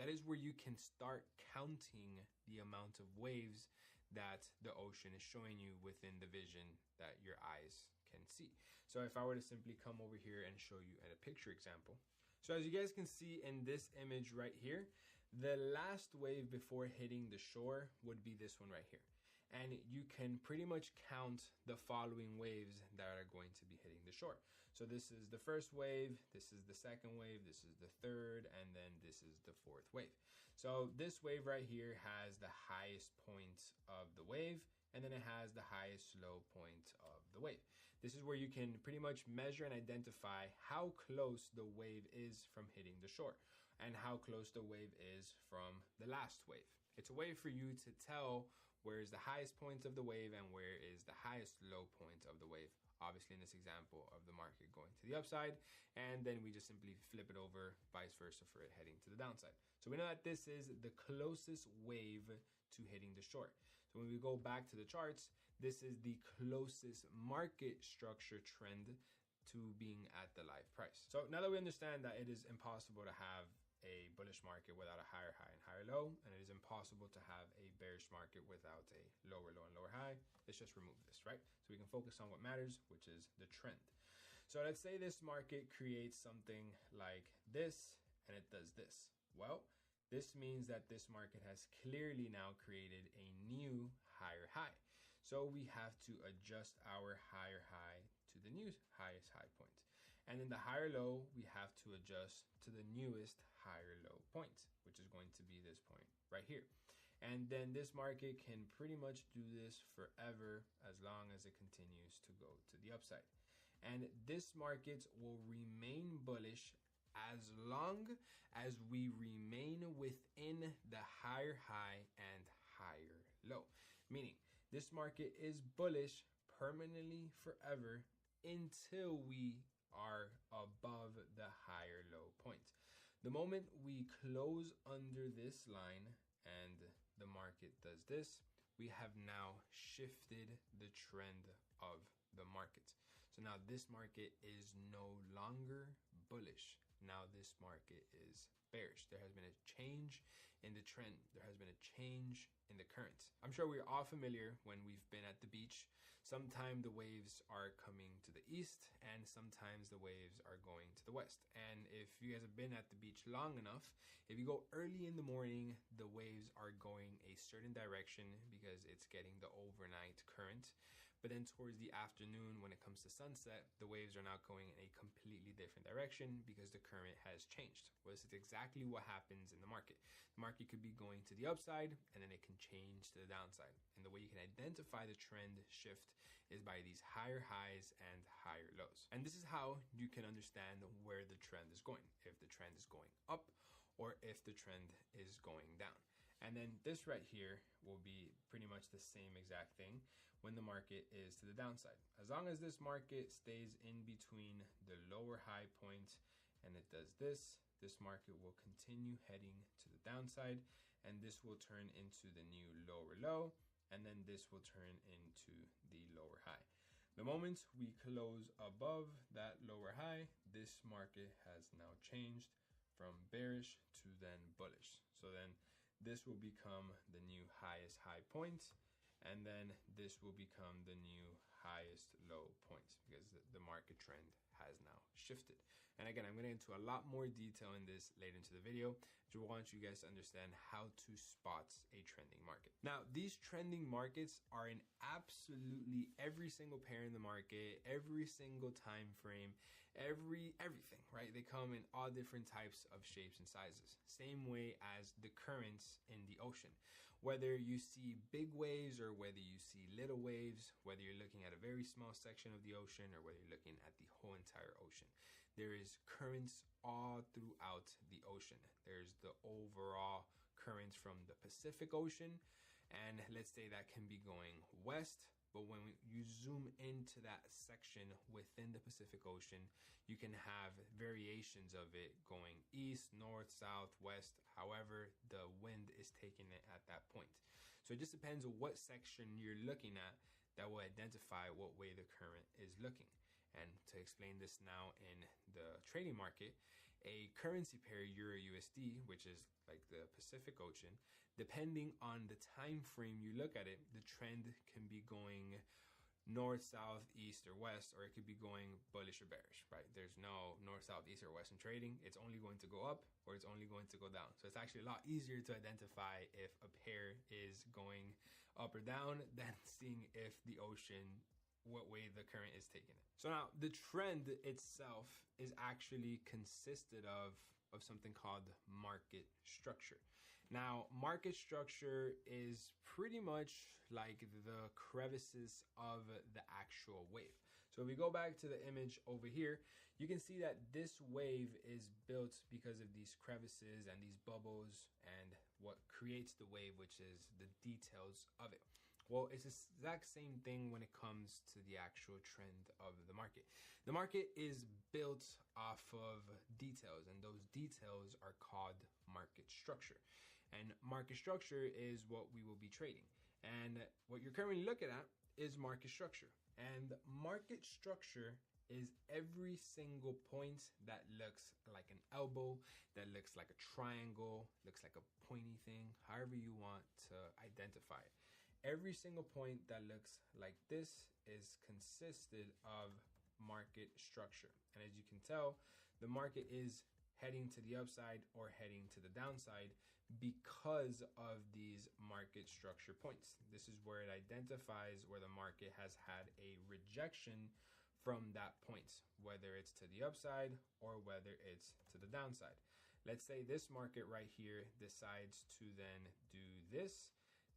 That is where you can start counting the amount of waves that the ocean is showing you within the vision that your eyes can see. So if I were to simply come over here and show you in a picture example. So as you guys can see in this image right here, the last wave before hitting the shore would be this one right here. And you can pretty much count the following waves that are going to be hitting the shore. So this is the first wave, this is the second wave, this is the third, and then this is the fourth wave. So this wave right here has the highest point of the wave, and then it has the highest low point of the wave. This is where you can pretty much measure and identify how close the wave is from hitting the shore and how close the wave is from the last wave. It's a way for you to tell where is the highest point of the wave and where is the highest low point of the wave. Obviously in this example of the market going to the upside, and then we just simply flip it over vice versa for it heading to the downside. So we know that this is the closest wave to hitting the short. So when we go back to the charts, this is the closest market structure trend to being at the live price. So now that we understand that it is impossible to have a bullish market without a higher high and higher low, and it is impossible to have a bearish market without a lower low and lower high, let's just remove this, right? So we can focus on what matters, which is the trend. So let's say this market creates something like this, and it does this. Well, this means that this market has clearly now created a new higher high. So we have to adjust our higher high to the new highest high point. And in the higher low, we have to adjust to the newest higher low point, which is going to be this point right here. And then this market can pretty much do this forever as long as it continues to go to the upside. And this market will remain bullish as long as we remain within the higher high and higher low. Meaning this market is bullish permanently forever until we are above the higher low point. The moment we close under this line and the market does this, we have now shifted the trend of the market. So now this market is no longer bullish. Now this market is bearish. There has been a change in the trend. There has been a change in the currents. I'm sure we're all familiar when we've been at the beach. Sometimes the waves are coming to the east and sometimes the waves are going to the west. And if you guys have been at the beach long enough, if you go early in the morning, the waves are going a certain direction because it's getting the overnight current. But then towards the afternoon, when it comes to sunset, the waves are now going in a completely different direction because the current has changed. Well, this is exactly what happens in the market. The market could be going to the upside and then it can change to the downside. And the way you can identify the trend shift is by these higher highs and higher lows. And this is how you can understand where the trend is going, if the trend is going up or if the trend is going down. And then this right here will be pretty much the same exact thing when the market is to the downside. As long as this market stays in between the lower high point and it does this, this market will continue heading to the downside, and this will turn into the new lower low, and then this will turn into the lower high. The moment we close above that lower high, this market has now changed from bearish to then bullish. So then this will become the new highest high point, and then this will become the new highest low point because the market trend has now shifted. And again, I'm going to get into a lot more detail in this later into the video. I want you guys to understand how to spot a trending market. Now, these trending markets are in absolutely every single pair in the market, every single time frame, everything, right? They come in all different types of shapes and sizes. Same way as the currents in the ocean. Whether you see big waves or whether you see little waves, whether you're looking at a very small section of the ocean or whether you're looking at the whole entire ocean, there is currents all throughout the ocean. There's the overall currents from the Pacific Ocean, and let's say that can be going west, but when you zoom into that section within the Pacific Ocean, you can have variations of it going east, north, south, west, however the wind is taking it at that point. So it just depends on what section you're looking at that will identify what way the current is looking. And to explain this now in the trading market, a currency pair Euro USD, which is like the Pacific Ocean, depending on the time frame you look at it, the trend can be going north, south, east, or west, or it could be going bullish or bearish, right? There's no north, south, east, or west in trading. It's only going to go up or it's only going to go down. So it's actually a lot easier to identify if a pair is going up or down than seeing if the ocean, what way the current is taking it. So now the trend itself is actually consisted of something called market structure. Now, market structure is pretty much like the crevices of the actual wave. So if we go back to the image over here, you can see that this wave is built because of these crevices and these bubbles and what creates the wave, which is the details of it. Well, it's the exact same thing when it comes to the actual trend of the market. The market is built off of details, and those details are called market structure. And market structure is what we will be trading. And what you're currently looking at is market structure. And market structure is every single point that looks like an elbow, that looks like a triangle, looks like a pointy thing, however you want to identify it. Every single point that looks like this is consisted of market structure. And as you can tell, the market is heading to the upside or heading to the downside because of these market structure points. This is where it identifies where the market has had a rejection from that point, whether it's to the upside or whether it's to the downside. Let's say this market right here decides to then do this.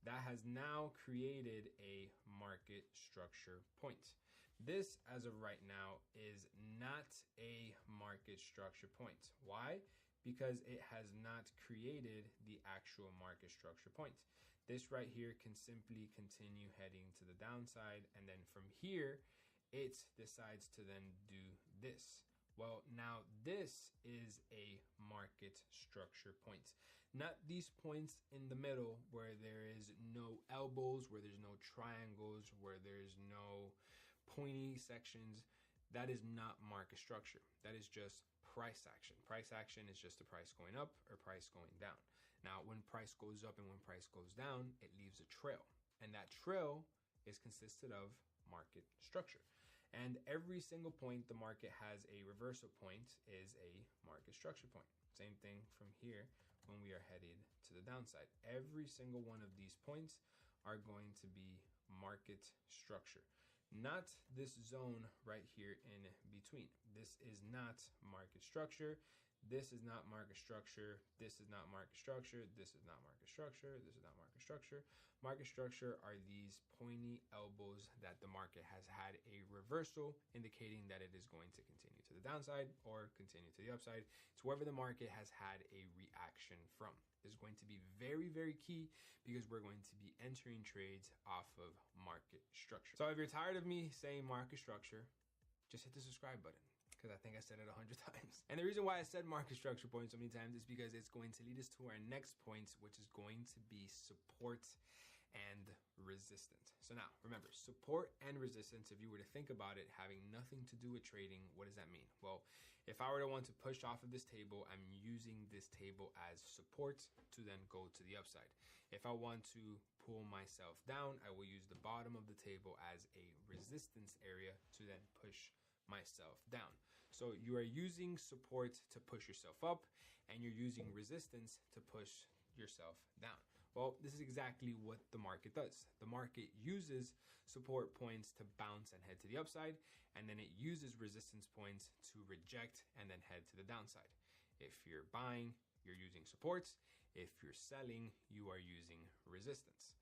That has now created a market structure point. This, as of right now, is not a market structure point. Why? Because it has not created the actual market structure point. This right here can simply continue heading to the downside, and then from here, it decides to then do this. Well, now this is a market structure point. Not these points in the middle where there is no elbows, where there's no triangles, where there's no pointy sections. That is not market structure. That is just price action. Price action is just the price going up or price going down. Now, when price goes up and when price goes down, it leaves a trail. And that trail is consisted of market structure. And every single point the market has a reversal point is a market structure point. Same thing from here when we are headed to the downside. Every single one of these points are going to be market structure. Not this zone right here in between. This is not market structure. This is not market structure. This is not market structure. This is not market structure. This is not market structure. Market structure are these pointy elbows that the market has had a reversal, indicating that it is going to continue to the downside or continue to the upside. It's wherever the market has had a reaction from. Is going to be very, very key because we're going to be entering trades off of market structure. So if you're tired of me saying market structure, just hit the subscribe button, because I think I said it 100 times. And the reason why I said market structure points so many times is because it's going to lead us to our next point, which is going to be support and resistance. So now remember, support and resistance, if you were to think about it, having nothing to do with trading, what does that mean? Well, if I were to want to push off of this table, I'm using this table as support to then go to the upside. If I want to pull myself down, I will use the bottom of the table as a resistance area to then push myself down. So you are using support to push yourself up, and you're using resistance to push yourself down. Well, this is exactly what the market does. The market uses support points to bounce and head to the upside, and then it uses resistance points to reject and then head to the downside. If you're buying, you're using supports. If you're selling, you are using resistance.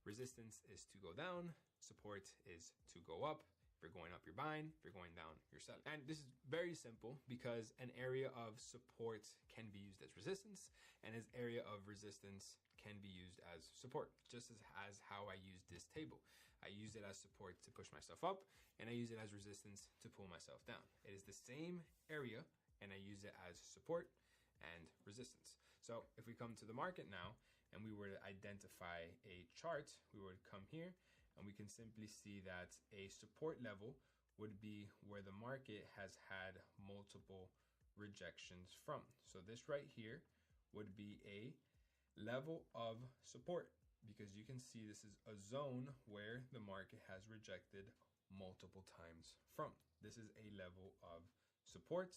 Resistance is to go down, support is to go up. If you're going up, you're buying. If you're going down, you're selling. And this is very simple because an area of support can be used as resistance, and an area of resistance can be used as support, just as how I use this table. I use it as support to push myself up, and I use it as resistance to pull myself down. It is the same area, and I use it as support and resistance. So if we come to the market now, and we were to identify a chart, we would come here, and we can simply see that a support level would be where the market has had multiple rejections from. So this right here would be a level of support, because you can see this is a zone where the market has rejected multiple times from. This is a level of support.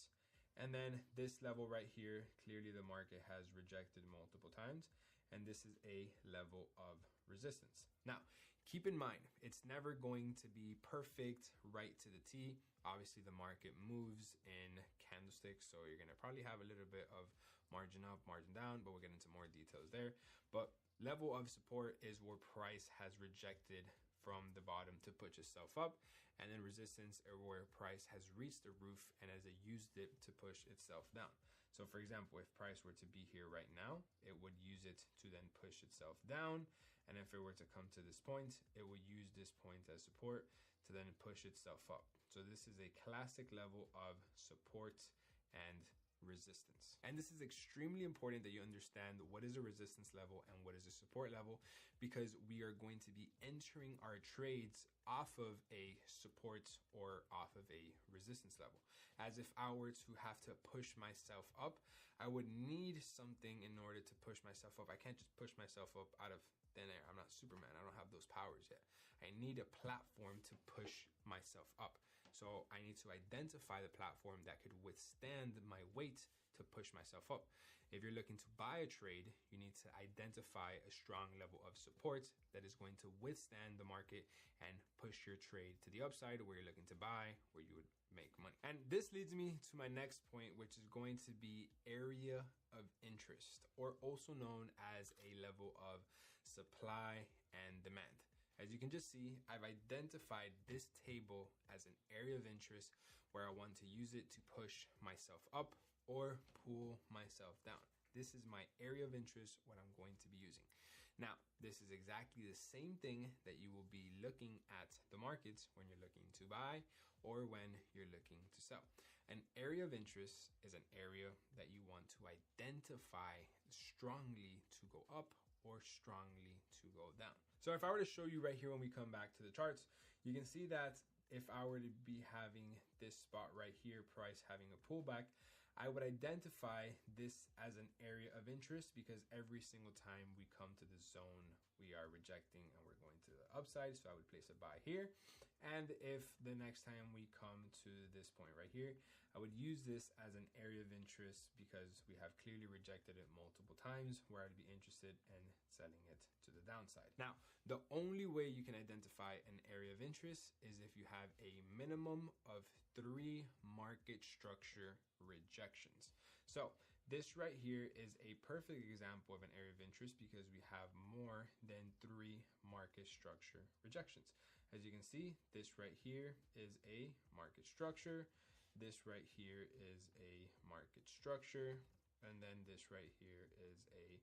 And then this level right here, clearly the market has rejected multiple times, and this is a level of resistance. Now, keep in mind, it's never going to be perfect right to the T. Obviously, the market moves in candlesticks, so you're going to probably have a little bit of margin up, margin down, but we'll get into more details there. But level of support is where price has rejected from the bottom to push itself up, and then resistance are where price has reached the roof and has used it to push itself down. So for example, if price were to be here right now, it would use it to then push itself down. And if it were to come to this point, it would use this point as support to then push itself up. So this is a classic level of support and resistance. And this is extremely important that you understand what is a resistance level and what is a support level, because we are going to be entering our trades off of a support or off of a resistance level. As if I were to have to push myself up, I would need something in order to push myself up. I can't just push myself up out of thin air. I'm not Superman. I don't have those powers yet. I need a platform to push myself up. So I need to identify the platform that could withstand my weight to push myself up. If you're looking to buy a trade, you need to identify a strong level of support that is going to withstand the market and push your trade to the upside where you're looking to buy, where you would make money. And this leads me to my next point, which is going to be area of interest, or also known as a level of supply and demand. As you can just see, I've identified this table as an area of interest where I want to use it to push myself up or pull myself down. This is my area of interest, what I'm going to be using. Now, this is exactly the same thing that you will be looking at the markets when you're looking to buy or when you're looking to sell. An area of interest is an area that you want to identify strongly to go up or strongly to go down. So if I were to show you right here when we come back to the charts, you can see that if I were to be having this spot right here, price having a pullback, I would identify this as an area of interest, because every single time we come to the zone, we are rejecting and we're going to the upside. So I would place a buy here. And if the next time we come to this point right here, I would use this as an area of interest because we have clearly rejected it multiple times, where I'd be interested in selling it to the downside. Now, the only way you can identify an area of interest is if you have a minimum of 3 market structure rejections. So this right here is a perfect example of an area of interest because we have more than 3 market structure rejections. As you can see, this right here is a market structure. This right here is a market structure. And then this right here is a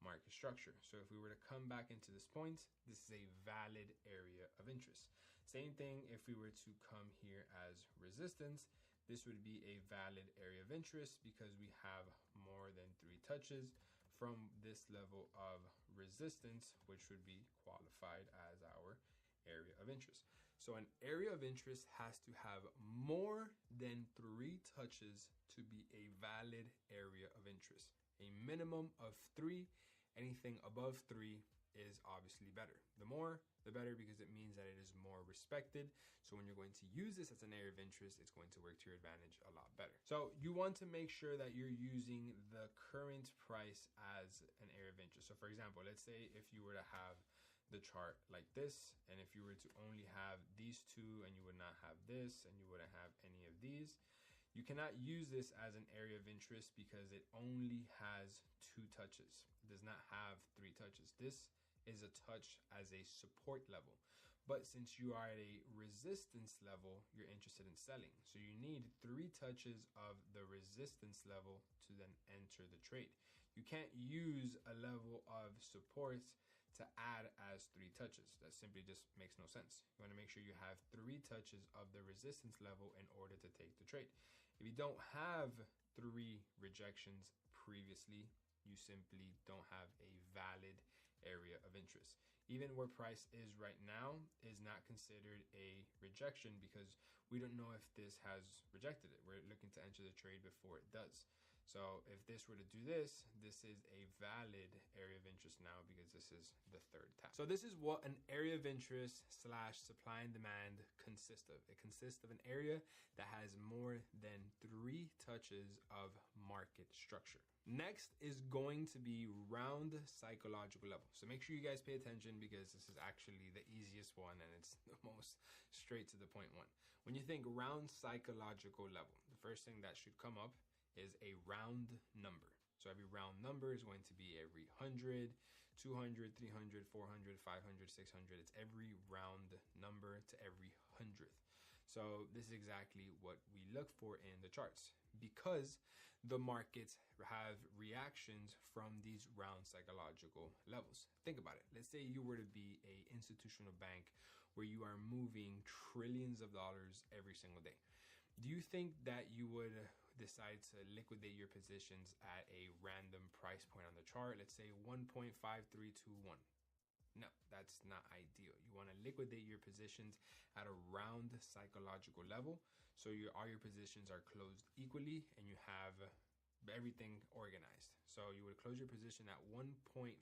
market structure. So if we were to come back into this point, this is a valid area of interest. Same thing if we were to come here as resistance, this would be a valid area of interest because we have more than 3 touches from this level of resistance, which would be qualified as our area of interest. So an area of interest has to have more than 3 touches to be a valid area of interest. A minimum of 3, anything above 3 is obviously better. The more, the better, because it means that it is more respected. So when you're going to use this as an area of interest, it's going to work to your advantage a lot better. So you want to make sure that you're using the current price as an area of interest. So for example, let's say if you were to have the chart like this, and if you were to only have these two and you would not have this and you wouldn't have any of these, you cannot use this as an area of interest because it only has 2 touches. It does not have 3 touches. This is a touch as a support level. But since you are at a resistance level, you're interested in selling. So you need 3 touches of the resistance level to then enter the trade. You can't use a level of support to add as 3 touches. That simply just makes no sense. You want to make sure you have 3 touches of the resistance level in order to take the trade. If you don't have 3 rejections previously, you simply don't have a valid area of interest. Even where price is right now is not considered a rejection because we don't know if this has rejected it. We're looking to enter the trade before it does. So if this were to do this, this is a valid area of interest now because this is the 3rd tap. So this is what an area of interest / supply and demand consists of. It consists of an area that has more than 3 touches of market structure. Next is going to be round psychological level. So make sure you guys pay attention because this is actually the easiest one and it's the most straight to the point one. When you think round psychological level, the first thing that should come up is a round number. So every round number is going to be every 100, 200, 300, 400, 500, 600. It's every round number to every 100th. So this is exactly what we look for in the charts because the markets have reactions from these round psychological levels. Think about it. Let's say you were to be an institutional bank where you are moving trillions of dollars every single day. Do you think that you would decide to liquidate your positions at a random price point on the chart? Let's say 1.5321. No, that's not ideal. You want to liquidate your positions at a round psychological level. So all your positions are closed equally and you have everything organized. So you would close your position at 1.5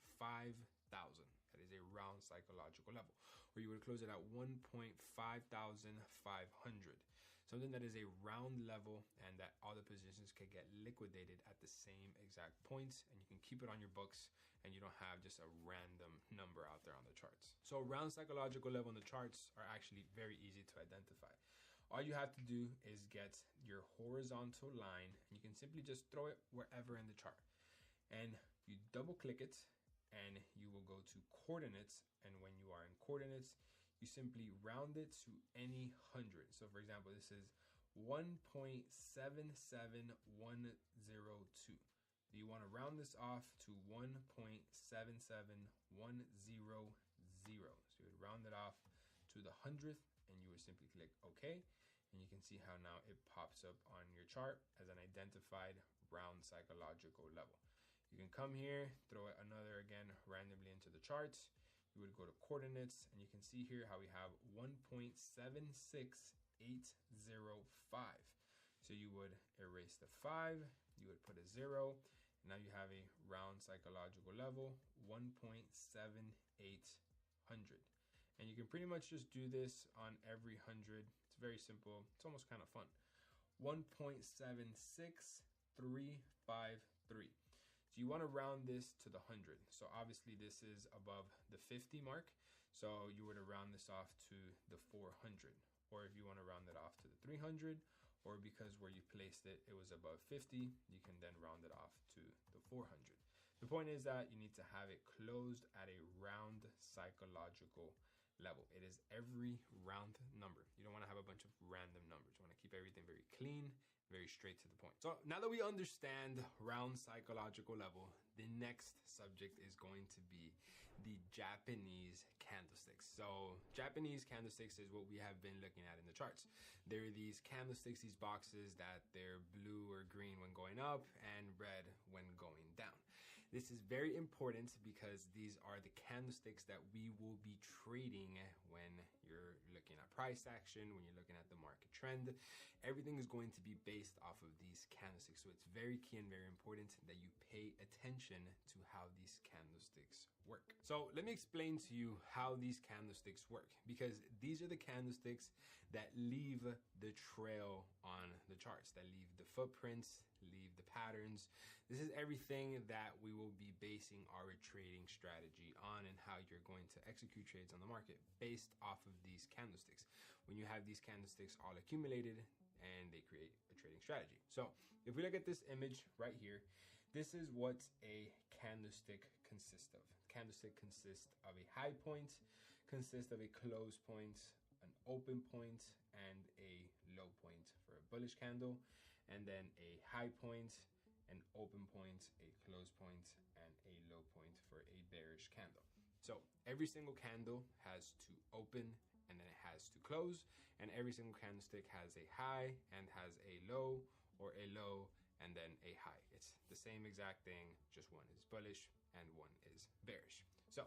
thousand. That is a round psychological level. Or you would close it at 1.5500. Something that is a round level and that all the positions can get liquidated at the same exact points, and you can keep it on your books and you don't have just a random number out there on the charts. So round psychological level on the charts are actually very easy to identify. All you have to do is get your horizontal line and you can simply just throw it wherever in the chart. And you double click it and you will go to coordinates, and when you are in coordinates, you simply round it to any 100. So for example, this is 1.77102. You want to round this off to 1.77100. So you would round it off to the 100th and you would simply click OK. And you can see how now it pops up on your chart as an identified round psychological level. You can come here, throw it another again randomly into the charts. You would go to coordinates and you can see here how we have 1.76805. So you would erase the 5, you would put a 0. Now you have a round psychological level, 1.7800. And you can pretty much just do this on every 100. It's very simple. It's almost kind of fun. 1.76353. So you want to round this to the 100. So obviously this is above the 50 mark. So you would round this off to the 400. Or if you want to round it off to the 300, or because where you placed it, it was above 50, you can then round it off to the 400. The point is that you need to have it closed at a round psychological level. It is every round number. You don't want to have a bunch of random numbers. You want to keep everything very clean, very straight to the point. So now that we understand round psychological level, the next subject is going to be the Japanese candlesticks. So Japanese candlesticks is what we have been looking at in the charts. There are these candlesticks, these boxes that they're blue or green when going up and red when going down. This is very important because these are the candlesticks that we will be trading when you're looking at price action, when you're looking at the market trend. Everything is going to be based off of these candlesticks. So it's very key and very important that you pay attention to how these candlesticks work. So let me explain to you how these candlesticks work, because these are the candlesticks that leave the trail on the charts, that leave the footprints, leave the patterns. This is everything that we will be basing our trading strategy on, and how you're going to execute trades on the market based off of these candlesticks. When you have these candlesticks all accumulated, and they create a trading strategy. So if we look at this image right here, this is what a candlestick consists of. Candlestick consists of a high point, consists of a close point, an open point, and a low point for a bullish candle, and then a high point, an open point, a close point, and a low point for a bearish candle. So every single candle has to open, and then it has to close, and every single candlestick has a high and has a low, or a low and then a high. It's the same exact thing, just one is bullish and one is bearish. So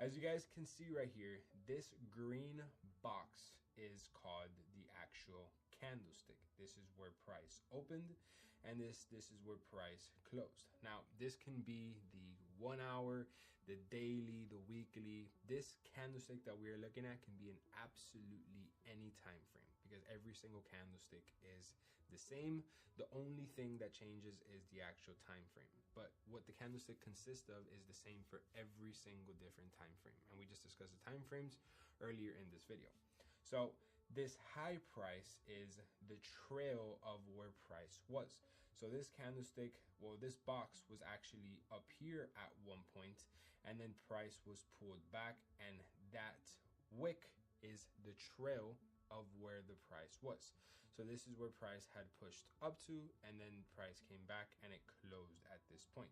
as you guys can see right here, this green box is called the actual candlestick. This is where price opened, and this is where price closed. Now this can be the 1 hour, the daily, the weekly. This candlestick that we're looking at can be in absolutely any time frame, because every single candlestick is the same. The only thing that changes is the actual time frame, but what the candlestick consists of is the same for every single different time frame, and we just discussed the time frames earlier in this video. So this high price is the trail of where price was. So this candlestick, well, this box was actually up here at one point, and then price was pulled back, and that wick is the trail of where the price was. So this is where price had pushed up to, and then price came back and it closed at this point.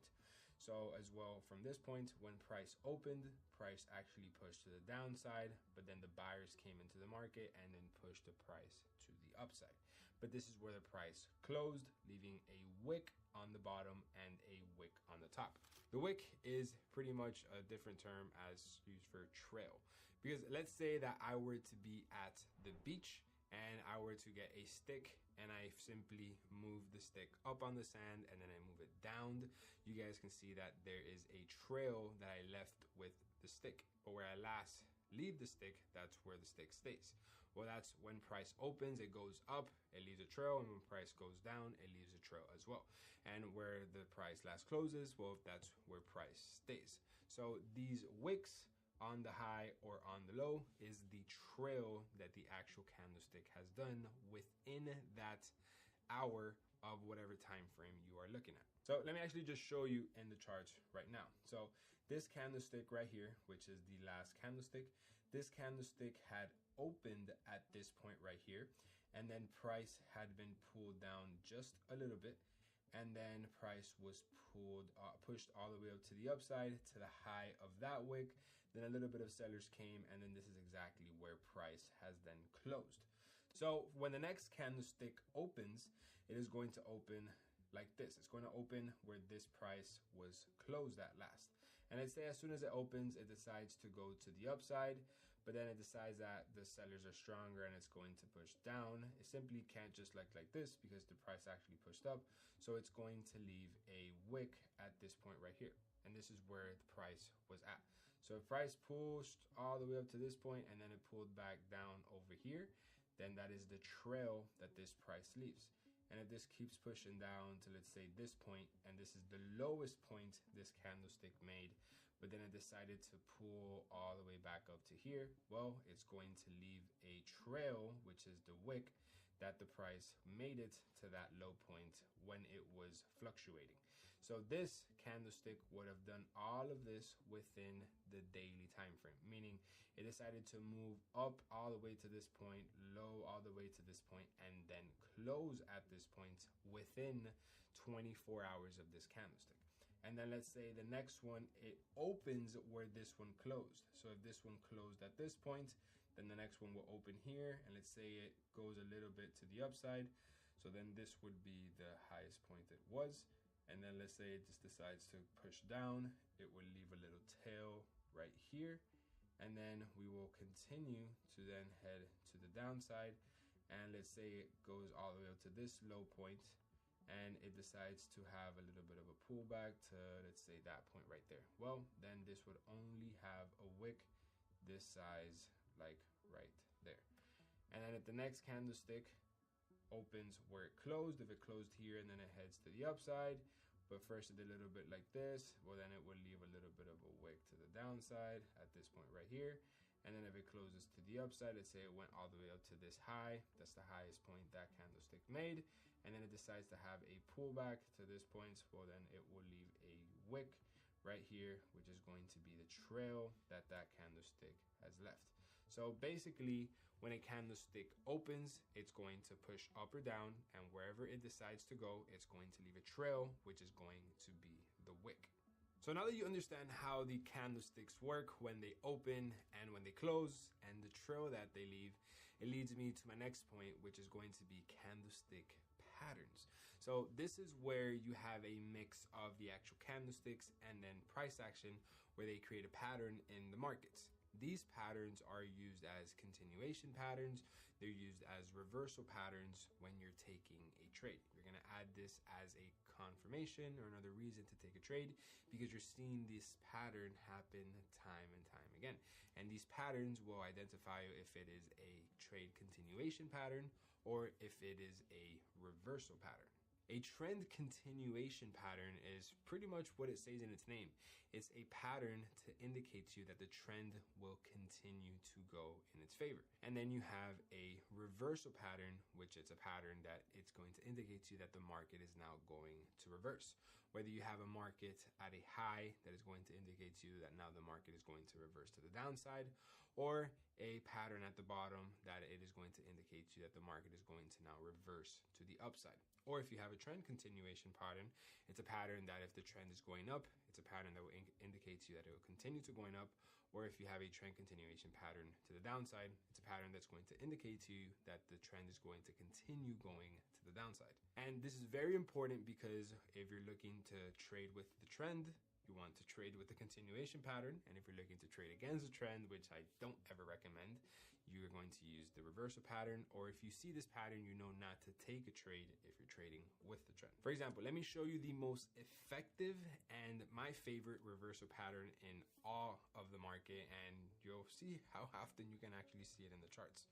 So as well, from this point, when price opened, price actually pushed to the downside, but then the buyers came into the market and then pushed the price to the upside. But this is where the price closed, leaving a wick on the bottom and a wick on the top. The wick is pretty much a different term as used for trail, because let's say that I were to be at the beach and I were to get a stick and I simply move the stick up on the sand and then I move it down. You guys can see that there is a trail that I left with the stick, but where I last leave the stick, that's where the stick stays. Well, that's when price opens, it goes up, it leaves a trail, and when price goes down, it leaves a trail as well. And where the price last closes, well, that's where price stays. So these wicks on the high or on the low is the trail that the actual candlestick has done within that hour of whatever time frame you are looking at. So let me actually just show you in the charts right now. So this candlestick right here, which is the last candlestick, this candlestick had opened at this point right here, and then price had been pulled down just a little bit, and then price was pushed all the way up to the upside to the high of that wick. Then a little bit of sellers came, and then this is exactly where price has then closed. So when the next candlestick opens, it is going to open like this. It's going to open where this price was closed at last. And let's say as soon as it opens, it decides to go to the upside, but then it decides that the sellers are stronger and it's going to push down. It simply can't just like this, because the price actually pushed up. So it's going to leave a wick at this point right here. And this is where the price was at. So if price pushed all the way up to this point and then it pulled back down over here, then that is the trail that this price leaves. And if this keeps pushing down to, let's say, this point, and this is the lowest point this candlestick made, but then it decided to pull all the way back up to here, well, it's going to leave a trail, which is the wick, that the price made it to that low point when it was fluctuating. So this candlestick would have done all of this within the daily time frame, meaning it decided to move up all the way to this point, low all the way to this point, and then close at this point within 24 hours of this candlestick. And then let's say the next one, it opens where this one closed. So if this one closed at this point, then the next one will open here, and let's say it goes a little bit to the upside. So then this would be the highest point it was. And then let's say it just decides to push down, it will leave a little tail right here. And then we will continue to then head to the downside. And let's say it goes all the way up to this low point and it decides to have a little bit of a pullback to, let's say, that point right there. Well, then this would only have a wick this size, like right there. And then at the next candlestick opens where it closed. If it closed here and then it heads to the upside, but first it did a little bit like this, well, then it will leave a little bit of a wick to the downside at this point right here. And then if it closes to the upside, let's say it went all the way up to this high, that's the highest point that candlestick made, and then it decides to have a pullback to this point, well, then it will leave a wick right here, which is going to be the trail that that candlestick has left. So basically, when a candlestick opens, it's going to push up or down, and wherever it decides to go, it's going to leave a trail, which is going to be the wick. So now that you understand how the candlesticks work when they open and when they close, and the trail that they leave, it leads me to my next point, which is going to be candlestick patterns. So this is where you have a mix of the actual candlesticks and then price action, where they create a pattern in the markets. These patterns are used as continuation patterns. They're used as reversal patterns when you're taking a trade. You're going to add this as a confirmation or another reason to take a trade, because you're seeing this pattern happen time and time again. And these patterns will identify if it is a trade continuation pattern or if it is a reversal pattern. A trend continuation pattern is pretty much what it says in its name. It's a pattern to indicate to you that the trend will continue to go in its favor. And then you have a reversal pattern, which is a pattern that it's going to indicate to you that the market is now going to reverse. Whether you have a market at a high that is going to indicate to you that now the market is going to reverse to the downside, or a pattern at the bottom that it is going to indicate to you that the market is going to now reverse to the upside. Or if you have a trend continuation pattern, it's a pattern that if the trend is going up, it's a pattern that will indicate to you that it will continue to going up. Or if you have a trend continuation pattern to the downside, it's a pattern that's going to indicate to you that the trend is going to continue going to the downside. And this is very important because if you're looking to trade with the trend, you want to trade with the continuation pattern. And if you're looking to trade against the trend, which I don't ever recommend, you're going to use the reversal pattern. Or if you see this pattern, you know not to take a trade if you're trading with the trend. For example, let me show you the most effective and my favorite reversal pattern in all of the market, and you'll see how often you can actually see it in the charts.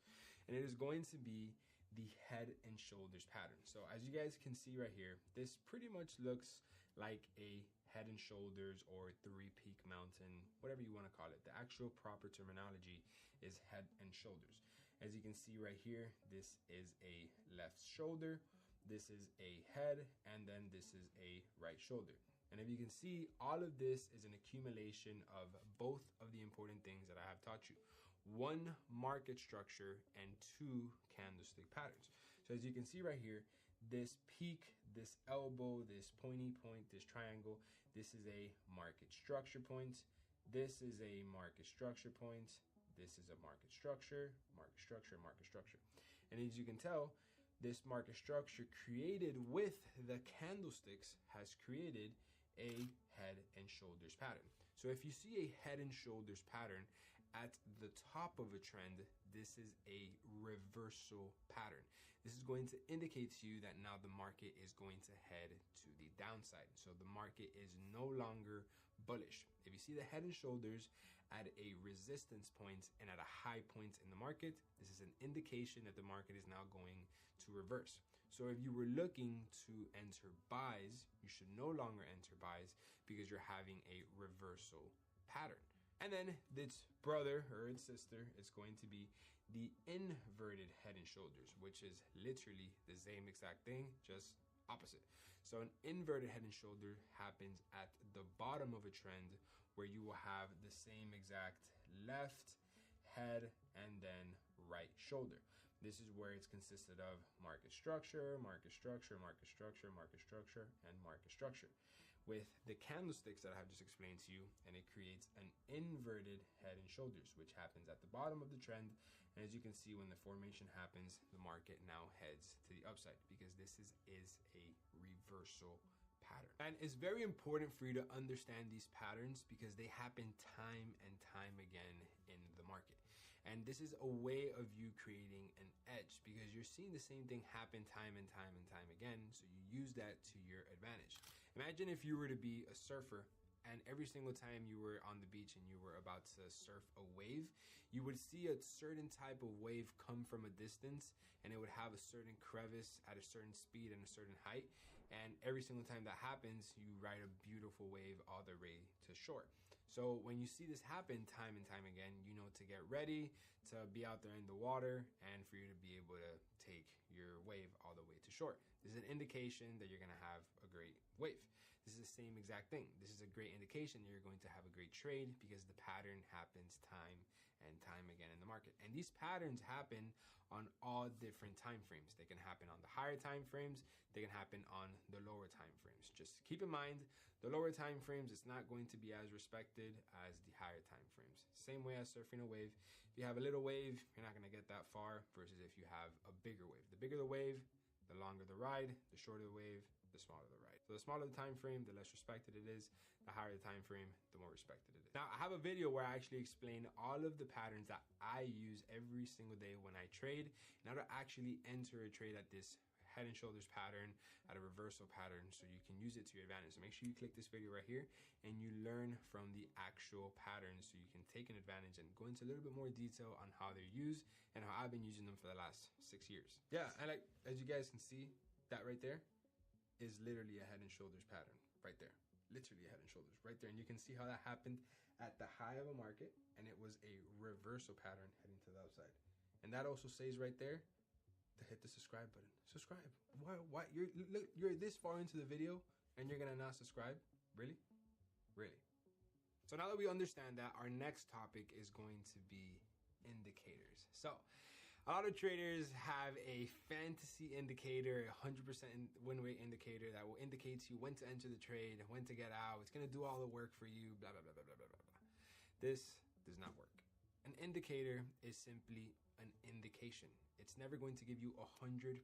And it is going to be the head and shoulders pattern. So as you guys can see right here, this pretty much looks like a head and shoulders or three-peak mountain, whatever you want to call it. The actual proper terminology is head and shoulders. As you can see right here, this is a left shoulder, this is a head, and then this is a right shoulder. And if you can see, all of this is an accumulation of both of the important things that I have taught you. One, market structure, and two, candlestick patterns. So as you can see right here, this peak, this elbow, this pointy point, this triangle, this is a market structure point. This is a market structure point. This is a market structure, market structure, market structure. And as you can tell, this market structure created with the candlesticks has created a head and shoulders pattern. So if you see a head and shoulders pattern at the top of a trend, this is a reversal pattern. This is going to indicate to you that now the market is going to head to the downside. So the market is no longer bullish. If you see the head and shoulders at a resistance point and at a high point in the market, this is an indication that the market is now going to reverse. So if you were looking to enter buys, you should no longer enter buys because you're having a reversal pattern. And then its brother or its sister is going to be the inverted head and shoulders, which is literally the same exact thing, just opposite. So an inverted head and shoulder happens at the bottom of a trend where you will have the same exact left head and then right shoulder. This is where it's consisted of market structure, market structure, market structure, market structure, and market structure. With the candlesticks that I have just explained to you, and it creates an inverted head and shoulders, which happens at the bottom of the trend. And as you can see, when the formation happens, the market now heads to the upside because this is a reversal pattern. pattern. And it's very important for you to understand these patterns because they happen time and time again in the market. And this is a way of you creating an edge because you're seeing the same thing happen time and time and time again. So you use that to your advantage. Imagine if you were to be a surfer and every single time you were on the beach and you were about to surf a wave, you would see a certain type of wave come from a distance and it would have a certain crevice at a certain speed and a certain height. And every single time that happens, you ride a beautiful wave all the way to shore. So when you see this happen time and time again, you know to get ready to be out there in the water and for you to be able to take your wave all the way to shore. This is an indication that you're going to have a great wave. This is the same exact thing. This is a great indication that you're going to have a great trade because the pattern happens time and time again in the market. And these patterns happen on all different time frames. They can happen on the higher time frames. They can happen on the lower time frames. Just keep in mind, the lower time frames, it's not going to be as respected as the higher time frames. Same way as surfing a wave. If you have a little wave, you're not going to get that far versus if you have a bigger wave. The bigger the wave, the longer the ride, the shorter the wave, the smaller the ride. So the smaller the time frame, the less respected it is. The higher the time frame, the more respected it is. Now, I have a video where I actually explain all of the patterns that I use every single day when I trade in order to actually enter a trade at this head and shoulders pattern, at a reversal pattern, so you can use it to your advantage. So make sure you click this video right here and you learn from the actual patterns so you can take an advantage and go into a little bit more detail on how they're used and how I've been using them for the last 6 years. Yeah, and like as you guys can see, that right there is literally a head and shoulders pattern right there. Literally a head and shoulders right there. And you can see how that happened at the high of a market and it was a reversal pattern heading to the outside. And that also says right there to hit the subscribe button. Subscribe. Why? You're this far into the video and you're gonna not subscribe? Really? Really? So now that we understand that, our next topic is going to be indicators. So a lot of traders have a fantasy indicator, 100% win rate indicator that will indicate to you when to enter the trade, when to get out. It's going to do all the work for you, blah, blah, blah, blah, blah, blah, blah. This does not work. An indicator is simply an indication. It's never going to give you 100%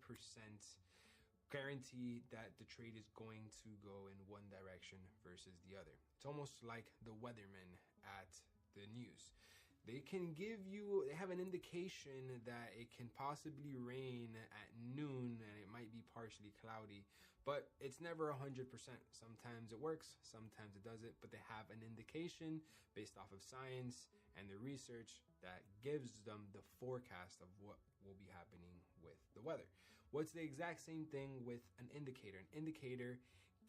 guarantee that the trade is going to go in one direction versus the other. It's almost like the weathermen at the news. They can give you, they have an indication that it can possibly rain at noon and it might be partially cloudy, but it's never 100%. Sometimes it works, sometimes it doesn't, but they have an indication based off of science and the research that gives them the forecast of what will be happening with the weather. What's the exact same thing with an indicator? An indicator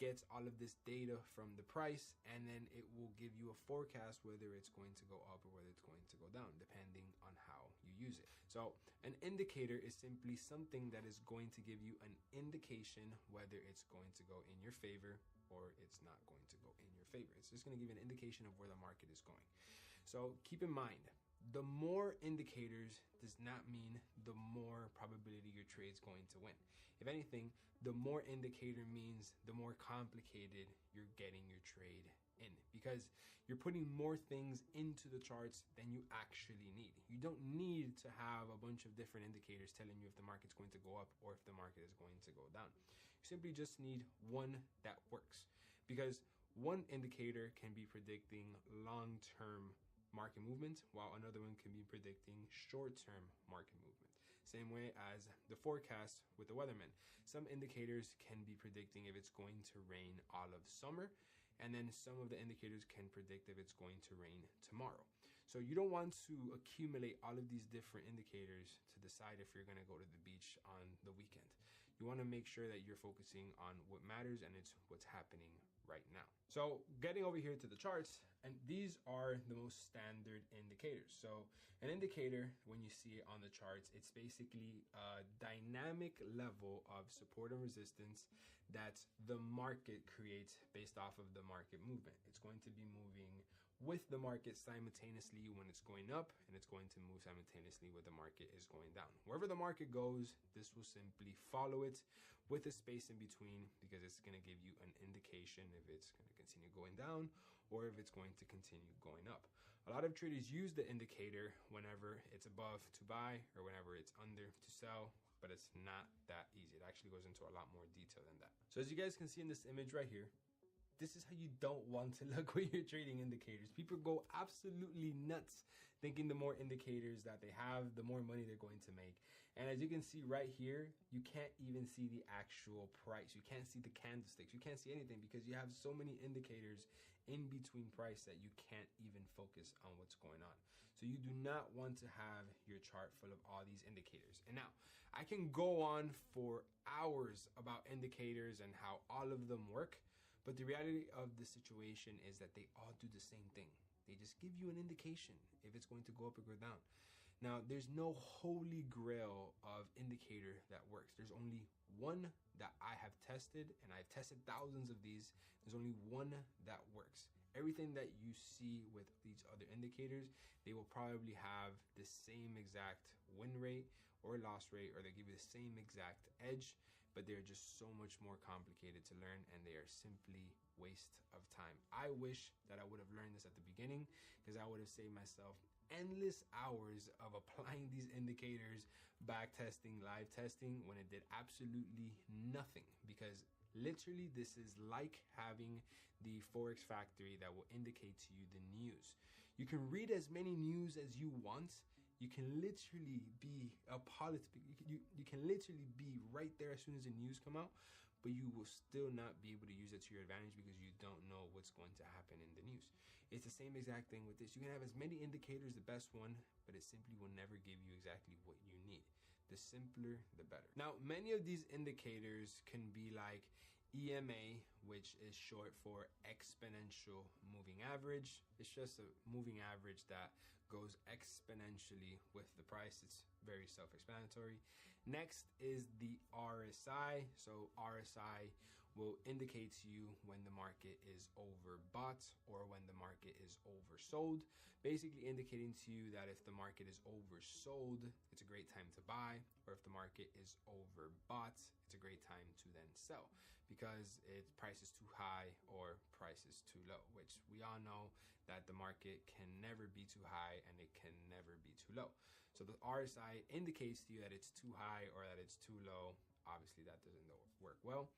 gets all of this data from the price and then it will give you a forecast whether it's going to go up or whether it's going to go down depending on how you use it. So an indicator is simply something that is going to give you an indication whether it's going to go in your favor or it's not going to go in your favor. It's just going to give you an indication of where the market is going. So keep in mind, the more indicators does not mean the more probability your trade's going to win. If anything, the more indicator means the more complicated you're getting your trade in because you're putting more things into the charts than you actually need. You don't need to have a bunch of different indicators telling you if the market's going to go up or if the market is going to go down. You simply just need one that works because one indicator can be predicting long-term market movement while another one can be predicting short-term market movement. Same way as the forecast with the weathermen. Some indicators can be predicting if it's going to rain all of summer, and then some of the indicators can predict if it's going to rain tomorrow. So you don't want to accumulate all of these different indicators to decide if you're going to go to the beach on the weekend. You want to make sure that you're focusing on what matters and it's what's happening right now. So getting over here to the charts, and these are the most standard indicators. So an indicator, when you see it on the charts, it's basically a dynamic level of support and resistance that the market creates based off of the market movement. It's going to be moving with the market simultaneously when it's going up, and it's going to move simultaneously when the market is going down. Wherever the market goes, this will simply follow it with a space in between because it's going to give you an indication if it's going to continue going down or if it's going to continue going up. A lot of traders use the indicator whenever it's above to buy or whenever it's under to sell. but it's not that easy. It actually goes into a lot more detail than that. So as you guys can see in this image right here, this is how you don't want to look when you're trading indicators. People go absolutely nuts thinking the more indicators that they have, the more money they're going to make. And as you can see right here, you can't even see the actual price. You can't see the candlesticks. You can't see anything because you have so many indicators in between price that you can't even focus on what's going on. So you do not want to have your chart full of all these indicators. And now I can go on for hours about indicators and how all of them work. But the reality of the situation is that they all do the same thing. They just give you an indication if it's going to go up or go down. Now, there's no holy grail of indicator that works. There's only one that I have tested, and I've tested thousands of these. There's only one that works. Everything that you see with these other indicators, they will probably have the same exact win rate or loss rate, or they give you the same exact edge, but they're just so much more complicated to learn, and they are simply waste of time. I wish that I would have learned this at the beginning, because I would have saved myself endless hours of applying these indicators, back testing, live testing, when it did absolutely nothing. Because literally this is like having the Forex Factory that will indicate to you the news. You can read as many news as you want. You can literally be you can literally be right there as soon as the news come out, but you will still not be able to use it to your advantage because you don't know what's going to happen in the news. It's the same exact thing with this. You can have as many indicators, the best one, but it simply will never give you exactly what you need. The simpler, the better. Now, many of these indicators can be like EMA, which is short for exponential moving average. It's just a moving average that goes exponentially with the price. It's very self-explanatory. Next is the RSI. So RSI will indicate to you when the market is overbought or when the market is oversold, basically indicating to you that if the market is oversold, it's a great time to buy, or if the market is overbought, it's a great time to then sell because its price is too high or price is too low, which we all know that the market can never be too high and it can never be too low. So the RSI indicates to you that it's too high or that it's too low. Obviously that doesn't work well.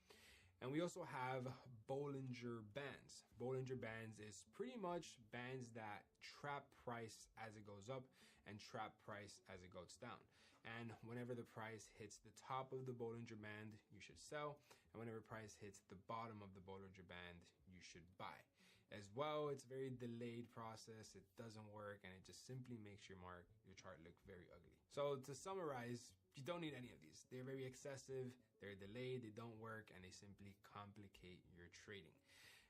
And we also have Bollinger Bands. Bollinger Bands is pretty much bands that trap price as it goes up and trap price as it goes down. And whenever the price hits the top of the Bollinger Band, you should sell. And whenever price hits the bottom of the Bollinger Band, you should buy. As well, it's a very delayed process. It doesn't work, and it just simply makes your chart look very ugly. So to summarize, you don't need any of these. They're very excessive, they're delayed, they don't work, and they simply complicate your trading.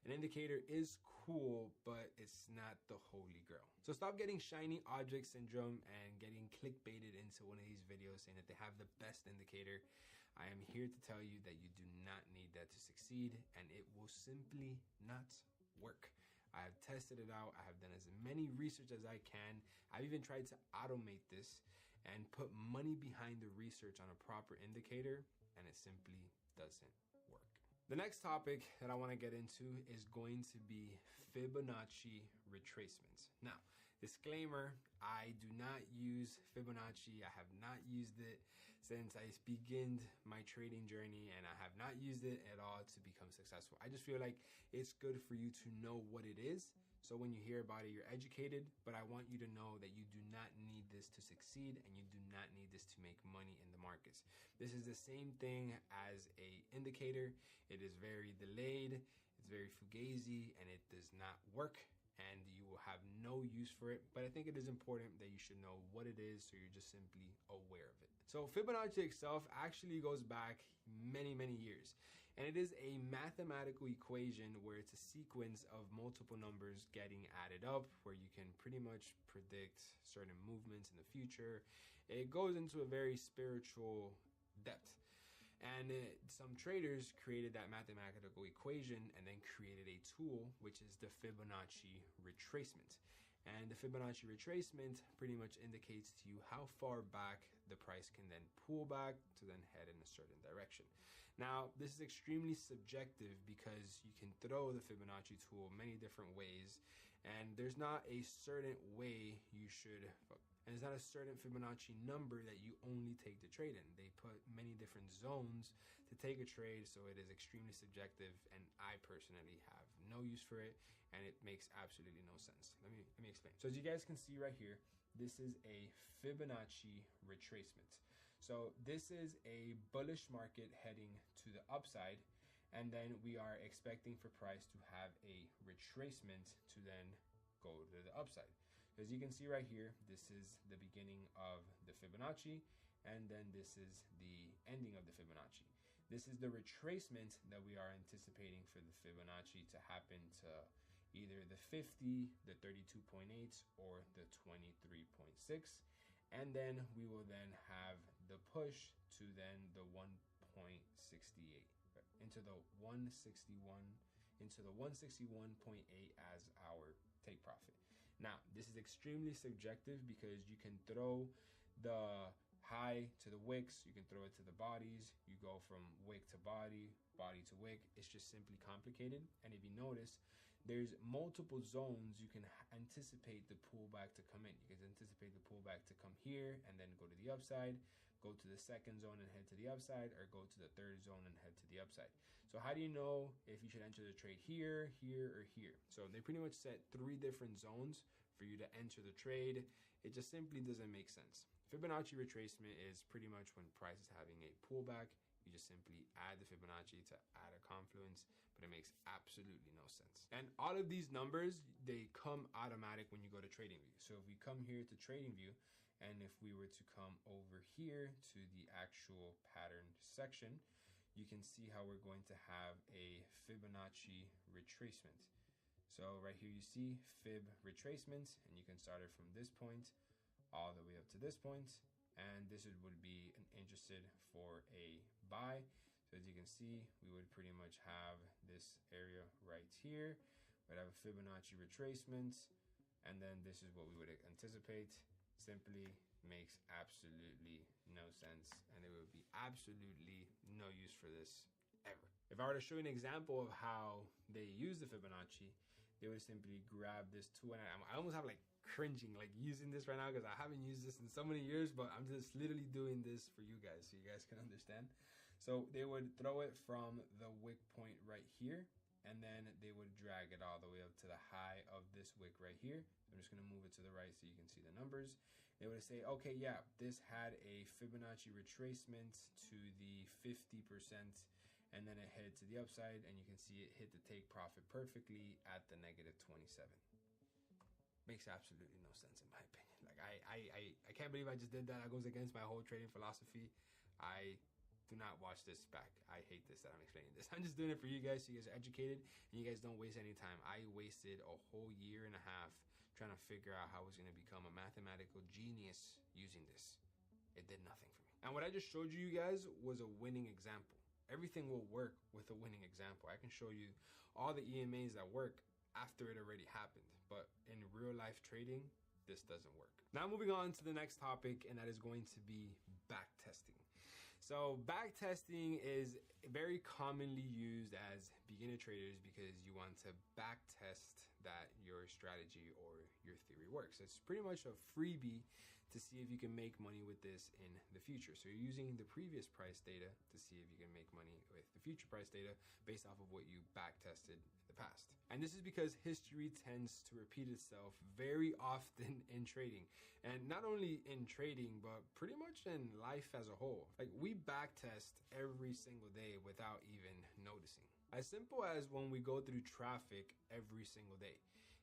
An indicator is cool, but it's not the holy grail. So stop getting shiny object syndrome and getting clickbaited into one of these videos saying that they have the best indicator. I am here to tell you that you do not need that to succeed, and it will simply not work. I have tested it out. I have done as many research as I can. I've even tried to automate this and put money behind the research on a proper indicator, and it simply doesn't work. The next topic that I want to get into is going to be Fibonacci retracements. Now, disclaimer, I do not use Fibonacci. I have not used it since I began my trading journey, and I have not used it at all to become successful. I just feel like it's good for you to know what it is, so when you hear about it, you're educated, but I want you to know that you do not need this to succeed, and you do not need this to make money in the markets. This is the same thing as a indicator. It is very delayed, it's very fugazi, and it does not work, and you will have no use for it. But I think it is important that you should know what it is, so you're just simply aware of it. So Fibonacci itself actually goes back many, many years. And it is a mathematical equation where it's a sequence of multiple numbers getting added up, where you can pretty much predict certain movements in the future. It goes into a very spiritual depth. And some traders created that mathematical equation and then created a tool, which is the Fibonacci retracement. And the Fibonacci retracement pretty much indicates to you how far back the price can then pull back to then head in a certain direction. Now, this is extremely subjective because you can throw the Fibonacci tool many different ways, And there's not a certain way you should, and it's not a certain Fibonacci number that you only take the trade in. They put many different zones to take a trade, so it is extremely subjective, and I personally have no use for it, and it makes absolutely no sense. Let me explain. So as you guys can see right here, this is a Fibonacci retracement. So this is a bullish market heading to the upside, and then we are expecting for price to have a retracement to then go to the upside. As you can see right here, this is the beginning of the Fibonacci, and then this is the ending of the Fibonacci. This is the retracement that we are anticipating for the Fibonacci to happen to either the 50, the 32.8, or the 23.6. And then we will then have the push to then the 1.68 into the 161.8 as our take profit. Now, this is extremely subjective because you can throw the high to the wicks, you can throw it to the bodies, you go from wick to body, body to wick. It's just simply complicated. And if you notice, there's multiple zones you can anticipate the pullback to come in. You can anticipate the pullback to come here and then go to the upside, go to the second zone and head to the upside, or go to the third zone and head to the upside. So how do you know if you should enter the trade here, here, or here? So they pretty much set 3 different zones for you to enter the trade. It just simply doesn't make sense. Fibonacci retracement is pretty much when price is having a pullback. You just simply add the Fibonacci to add a confluence, but it makes absolutely no sense. And all of these numbers, they come automatic when you go to TradingView. So if we come here to TradingView, and if we were to come over here to the actual pattern section, you can see how we're going to have a Fibonacci retracement. So right here you see Fib retracement, and you can start it from this point all the way up to this point, and this would be an interested for a buy. So as you can see, we would pretty much have this area right here. We'd have a Fibonacci retracement, and then this is what we would anticipate. Simply makes absolutely no sense, and there would be absolutely no use for this ever. If I were to show you an example of how they use the Fibonacci, they would simply grab this 2, and I almost have like cringing like using this right now because I haven't used this in so many years, but I'm just literally doing this for you guys so you guys can understand. So they would throw it from the wick point right here, and then they would drag it all the way up to the high of this wick right here. I'm just going to move it to the right so you can see the numbers. They would say, okay, yeah, this had a Fibonacci retracement to the 50%, and then it headed to the upside, and you can see it hit the take profit perfectly at the -27. Makes absolutely no sense in my opinion. Like I can't believe I just did that. That goes against my whole trading philosophy. I do not watch this back. I hate this that I'm explaining this. I'm just doing it for you guys so you guys are educated and you guys don't waste any time. I wasted a whole year and a half trying to figure out how I was going to become a mathematical genius using this. It did nothing for me. And what I just showed you guys was a winning example. Everything will work with a winning example. I can show you all the EMAs that work after it already happened, but in real life trading, this doesn't work. Now moving on to the next topic, and that is going to be back testing. So back testing is very commonly used as beginner traders because you want to back test that your strategy or your theory works. It's pretty much a freebie to see if you can make money with this in the future. So you're using the previous price data to see if you can make money with the future price data based off of what you back tested in the past. And this is because history tends to repeat itself very often in trading. And not only in trading, but pretty much in life as a whole. Like we back test every single day without even noticing. As simple as when we go through traffic every single day.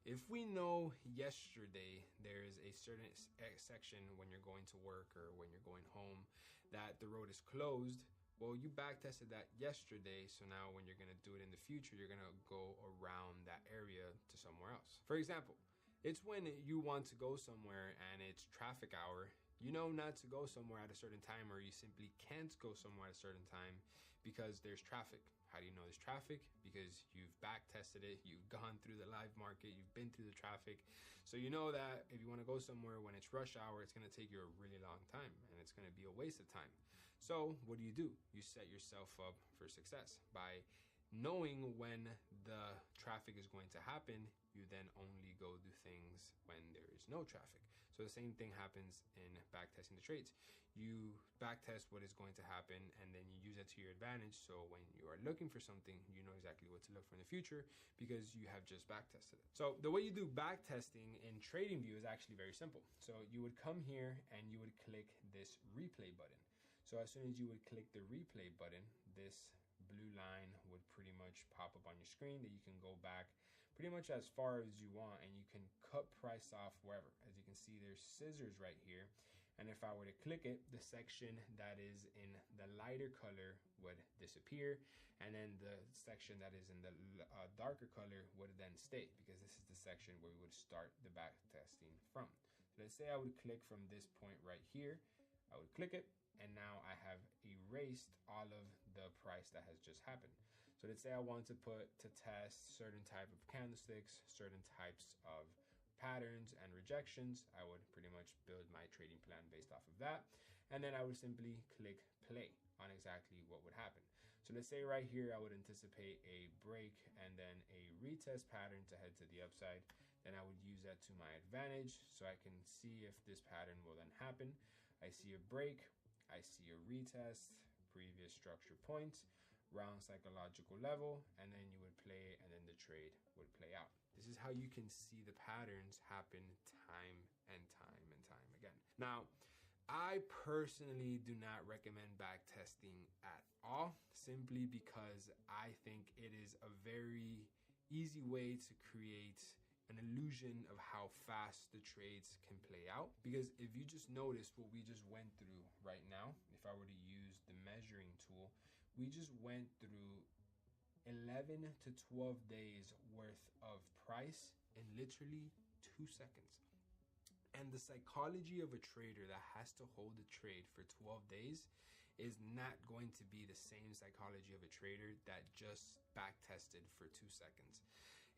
If we know yesterday there is a certain section when you're going to work or when you're going home that the road is closed, well, you back tested that yesterday, so now when you're going to do it in the future, you're going to go around that area to somewhere else. For example, it's when you want to go somewhere and it's traffic hour, you know not to go somewhere at a certain time, or you simply can't go somewhere at a certain time because there's traffic. How do you know there's traffic? Because you've back tested it, you've gone through the live market, you've been through the traffic. So you know that if you want to go somewhere when it's rush hour, it's going to take you a really long time and it's going to be a waste of time. So what do? You set yourself up for success by knowing when the traffic is going to happen, you then only go do things when there is no traffic. So the same thing happens in backtesting the trades. You backtest what is going to happen, and then you use that to your advantage. So when you are looking for something, you know exactly what to look for in the future because you have just backtested it. So the way you do backtesting in TradingView is actually very simple. So you would come here and you would click this replay button. So as soon as you would click the replay button, this blue line would pretty much pop up on your screen that you can go back pretty much as far as you want, and you can cut price off wherever. As you can see, there's scissors right here. And if I were to click it, the section that is in the lighter color would disappear. And then the section that is in the darker color would then stay, because this is the section where we would start the back testing from. So let's say I would click from this point right here. I would click it, and now I have erased all of the price that has just happened. So let's say I want to put to test certain type of candlesticks, certain types of patterns and rejections. I would pretty much build my trading plan based off of that. And then I would simply click play on exactly what would happen. So let's say right here, I would anticipate a break and then a retest pattern to head to the upside. Then I would use that to my advantage so I can see if this pattern will then happen. I see a break, I see a retest, previous structure points, round psychological level, and then you would play, and then the trade would play out. This is how you can see the patterns happen time and time and time again. Now, I personally do not recommend backtesting at all, simply because I think it is a very easy way to create an illusion of how fast the trades can play out. Because if you just notice what we just went through right now, if I were to use the measuring tool, we just went through 11 to 12 days worth of price in literally 2 seconds. And the psychology of a trader that has to hold a trade for 12 days is not going to be the same psychology of a trader that just backtested for 2 seconds.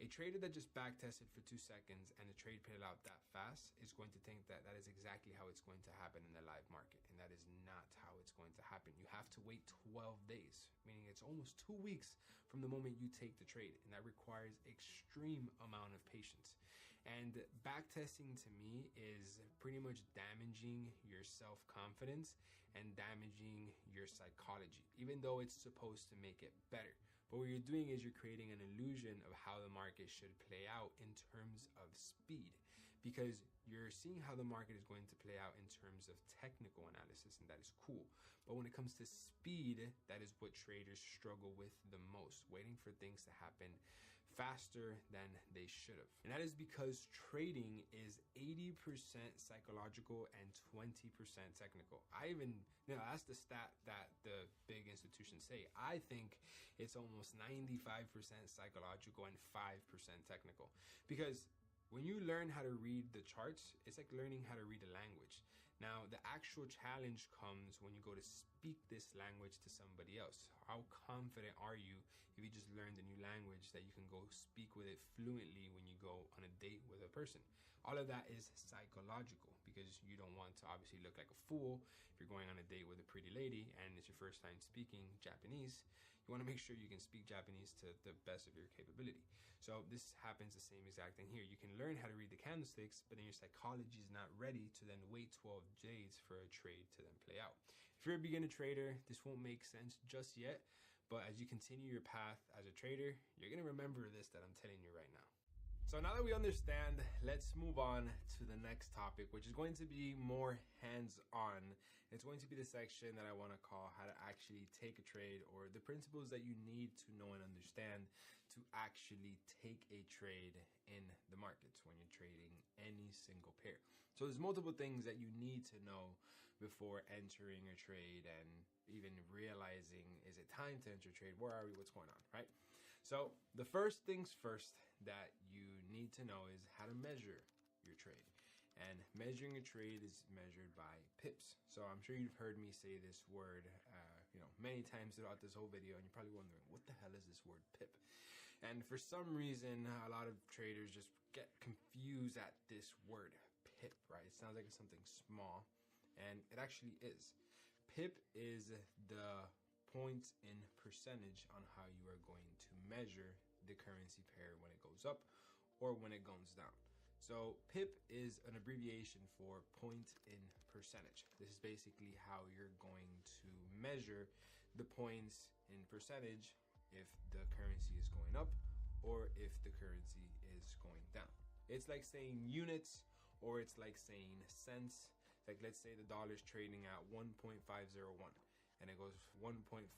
A trader that just backtested for 2 seconds and the trade played out that fast is going to think that that is exactly how it's going to happen in the live market. And that is not how it's going to happen. You have to wait 12 days, meaning it's almost 2 weeks from the moment you take the trade. And that requires extreme amount of patience. And backtesting to me is pretty much damaging your self-confidence and damaging your psychology, even though it's supposed to make it better. But what you're doing is you're creating an illusion of how the market should play out in terms of speed, because you're seeing how the market is going to play out in terms of technical analysis, and that is cool. But when it comes to speed, that is what traders struggle with the most, waiting for things to happen faster than they should have. And that is because trading is 80% psychological and 20% technical. That's the stat that the big institutions say. I think it's almost 95% psychological and 5% technical. Because when you learn how to read the charts, it's like learning how to read a language. Now, the actual challenge comes when you go to speak this language to somebody else. How confident are you if you just learned a new language that you can go speak with it fluently when you go on a date with a person? All of that is psychological, because you don't want to obviously look like a fool if you're going on a date with a pretty lady and it's your first time speaking Japanese. You want to make sure you can speak Japanese to the best of your capability. So this happens the same exact thing here. You can learn how to read the candlesticks, but then your psychology is not ready to then wait 12 days for a trade to then play out. If you're a beginner trader, this won't make sense just yet, but as you continue your path as a trader, you're going to remember this that I'm telling you right now. So now that we understand, let's move on to the next topic, which is going to be more hands-on. It's going to be the section that I want to call how to actually take a trade, or the principles that you need to know and understand to actually take a trade in the markets when you're trading any single pair. So there's multiple things that you need to know before entering a trade and even realizing, is it time to enter a trade? Where are we? What's going on, right? So the first things first that you need to know is how to measure your trade. And measuring a trade is measured by pips. So I'm sure you've heard me say this word many times throughout this whole video, and you're probably wondering, what the hell is this word pip? And for some reason, a lot of traders just get confused at this word pip, right? It sounds like it's something small, and it actually is. Pip is the points in percentage on how you are going to measure the currency pair when it goes up or when it goes down. So PIP is an abbreviation for point in percentage. This is basically how you're going to measure the points in percentage if the currency is going up or if the currency is going down. It's like saying units, or it's like saying cents. Like, let's say the dollar's trading at 1.501 and it goes 1.508.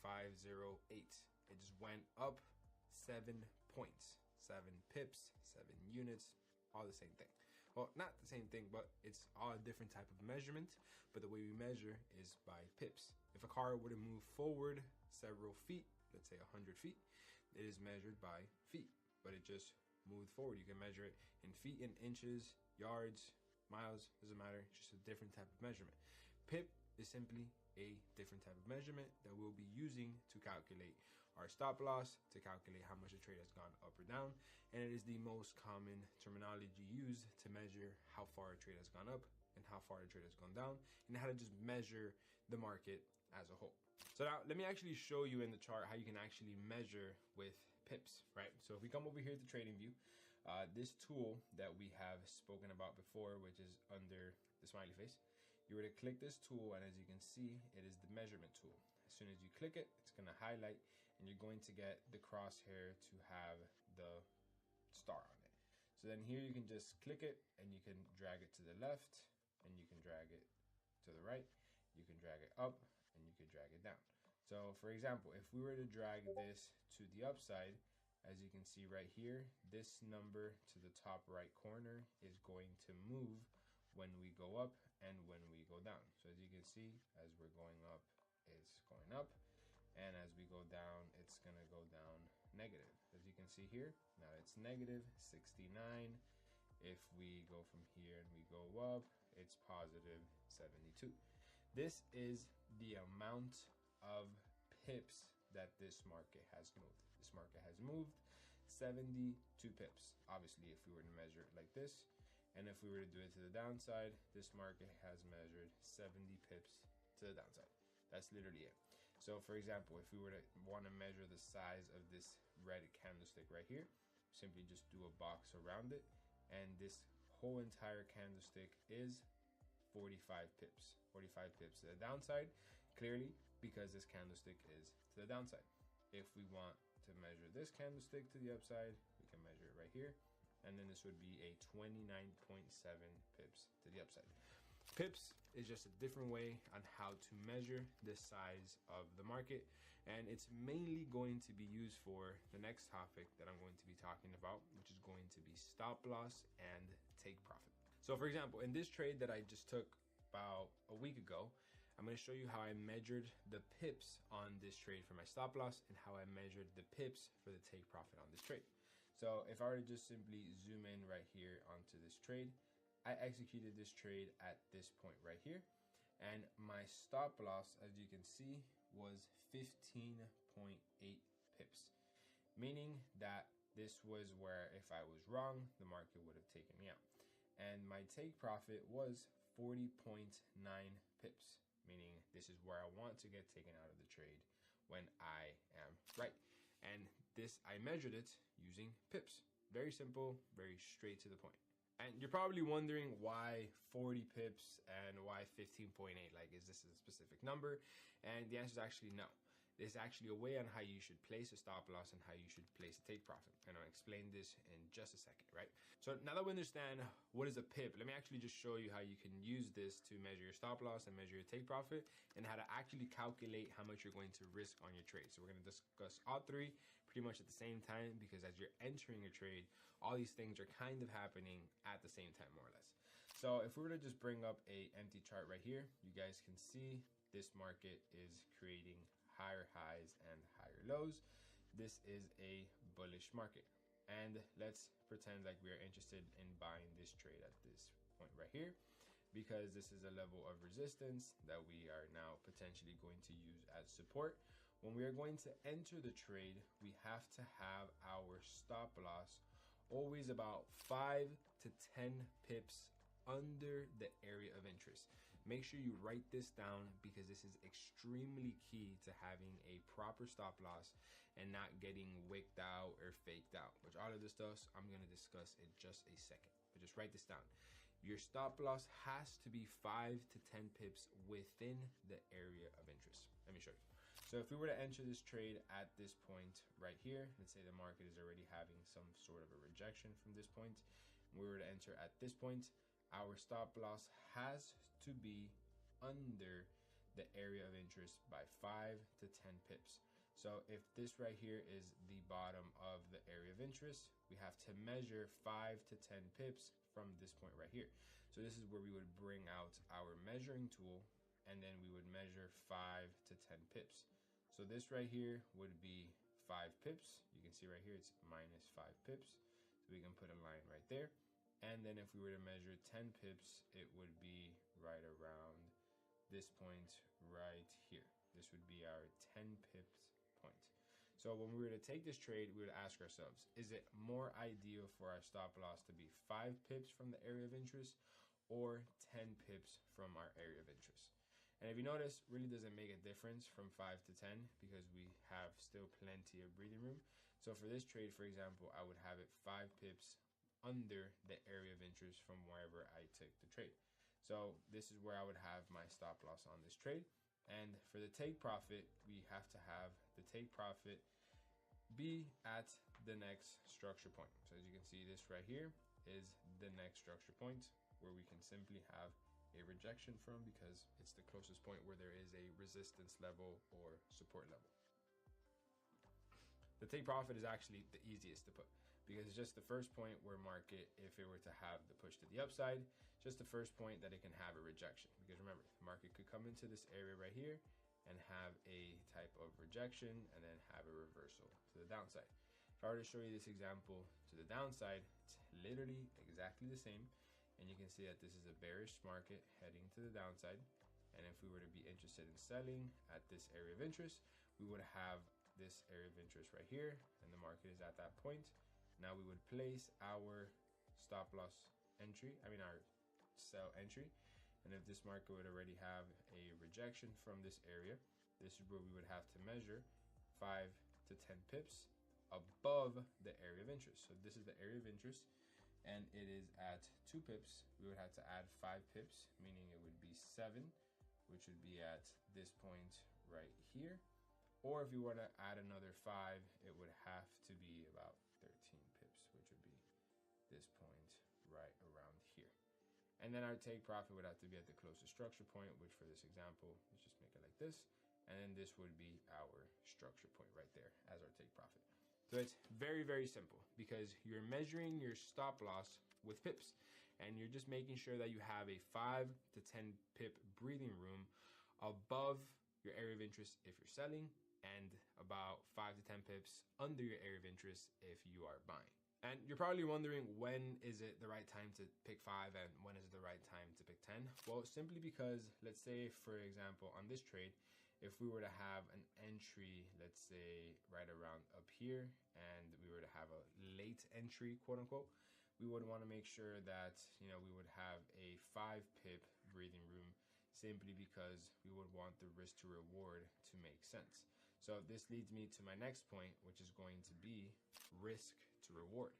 It just went up 7 points, 7 pips, 7 units, all the same thing. Well, not the same thing, but it's all a different type of measurement. But the way we measure is by pips. If a car were to move forward several feet, let's say 100 feet, it is measured by feet, but it just moved forward. You can measure it in feet, in inches, yards, miles, doesn't matter. It's just a different type of measurement. PIP is simply a different type of measurement that we'll be using to calculate our stop loss, to calculate how much a trade has gone up or down. And it is the most common terminology used to measure how far a trade has gone up and how far a trade has gone down, and how to just measure the market as a whole. So now let me actually show you in the chart how you can actually measure with pips, right? So if we come over here to TradingView, this tool that we have spoken about before, which is under the smiley face, you were to click this tool, and as you can see, it is the measurement tool. As soon as you click it, it's going to highlight, and you're going to get the crosshair to have the star on it. So then here you can just click it, and you can drag it to the left, and you can drag it to the right, you can drag it up, and you can drag it down. So for example, if we were to drag this to the upside, as you can see right here, this number to the top right corner is going to move when we go up and when we go down. So as you can see, as we're going up, it's going up, and as we go down, it's going to go down negative. As you can see here, now it's negative 69. If we go from here and we go up, it's positive 72. This is the amount of pips that this market has moved. This market has moved 72 pips. Obviously, if we were to measure it like this, and if we were to do it to the downside, this market has measured 70 pips to the downside. That's literally it. So for example, if we were to want to measure the size of this red candlestick right here, simply just do a box around it, and this whole entire candlestick is 45 pips. 45 pips to the downside, clearly, because this candlestick is to the downside. If we want to measure this candlestick to the upside, we can measure it right here, and then this would be a 29.7 pips to the upside. Pips is just a different way on how to measure the size of the market, and it's mainly going to be used for the next topic that I'm going to be talking about, which is going to be stop loss and take profit. So for example, in this trade that I just took about a week ago, I'm going to show you how I measured the pips on this trade for my stop loss and how I measured the pips for the take profit on this trade. So if I were to just simply zoom in right here onto this trade, I executed this trade at this point right here, and my stop loss, as you can see, was 15.8 pips, meaning that this was where if I was wrong, the market would have taken me out. And my take profit was 40.9 pips, meaning this is where I want to get taken out of the trade when I am right. And this, I measured it using pips. Very simple, very straight to the point. And you're probably wondering why 40 pips and why 15.8, like, is this a specific number? And the answer is actually no. There's actually a way on how you should place a stop loss and how you should place a take profit. And I'll explain this in just a second, right? So now that we understand what is a pip, let me actually just show you how you can use this to measure your stop loss and measure your take profit, and how to actually calculate how much you're going to risk on your trade. So we're going to discuss all three pretty much at the same time, because as you're entering a trade, all these things are kind of happening at the same time, more or less. So if we were to just bring up a empty chart right here, you guys can see this market is creating higher highs and higher lows. This is a bullish market, and let's pretend like we are interested in buying this trade at this point right here, because this is a level of resistance that we are now potentially going to use as support. When we are going to enter the trade, we have to have our stop loss always about 5 to 10 pips under the area of interest. Make sure you write this down because this is extremely key to having a proper stop loss and not getting wicked out or faked out, which all of this stuff I'm going to discuss in just a second. But just write this down. Your stop loss has to be 5 to 10 pips within the area of interest. Let me show you. So if we were to enter this trade at this point right here, let's say the market is already having some sort of a rejection from this point, and we were to enter at this point, our stop loss has to be under the area of interest by 5 to 10 pips. So if this right here is the bottom of the area of interest, we have to measure 5 to 10 pips from this point right here. So this is where we would bring out our measuring tool, and then we would measure 5 to 10 pips. So this right here would be 5 pips. You can see right here it's minus 5 pips. So we can put a line right there. And then if we were to measure 10 pips, it would be right around this point right here. This would be our 10 pips point. So when we were to take this trade, we would ask ourselves, is it more ideal for our stop loss to be 5 pips from the area of interest or 10 pips from our area of interest? And if you notice, really doesn't make a difference from 5 to 10 because we have still plenty of breathing room. So for this trade, for example, I would have it 5 pips under the area of interest from wherever I took the trade. So this is where I would have my stop loss on this trade. And for the take profit, we have to have the take profit be at the next structure point. So as you can see, this right here is the next structure point where we can simply have a rejection from because it's the closest point where there is a resistance level or support level. The take profit is actually the easiest to put because it's just the first point where market, if it were to have the push to the upside, just the first point that it can have a rejection. Because remember, the market could come into this area right here and have a type of rejection and then have a reversal to the downside. If I were to show you this example to the downside, it's literally exactly the same. And you can see that this is a bearish market heading to the downside. And if we were to be interested in selling at this area of interest, we would have this area of interest right here, and the market is at that point. Now we would place our stop loss entry, our sell entry. And if this market would already have a rejection from this area, this is where we would have to measure 5 to 10 pips above the area of interest. So this is the area of interest, and it is at 2 pips. We would have to add 5 pips, meaning it would be 7, which would be at this point right here. Or if you want to add another 5, it would have to be about 13 pips, which would be this point right around here. And then our take profit would have to be at the closest structure point, which for this example, let's just make it like this. And then this would be our structure point right there as our take profit. So it's very, very simple because you're measuring your stop loss with pips and you're just making sure that you have a 5 to 10 pip breathing room above your area of interest if you're selling and about 5 to 10 pips under your area of interest if you are buying. And you're probably wondering, when is it the right time to pick 5 and when is it the right time to pick 10? Well, simply because, let's say, for example, on this trade, if we were to have an entry, let's say right around up here, and we were to have a late entry, quote unquote, we would want to make sure that, we would have a 5 pip breathing room simply because we would want the risk to reward to make sense. So this leads me to my next point, which is going to be risk to reward.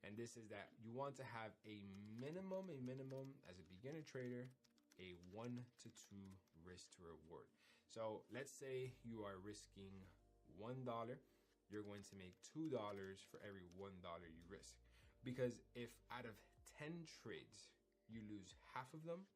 And this is that you want to have a minimum as a beginner trader, a 1 to 2 risk to reward. So let's say you are risking $1, you're going to make $2 for every $1 you risk. Because if out of 10 trades, you lose half of them,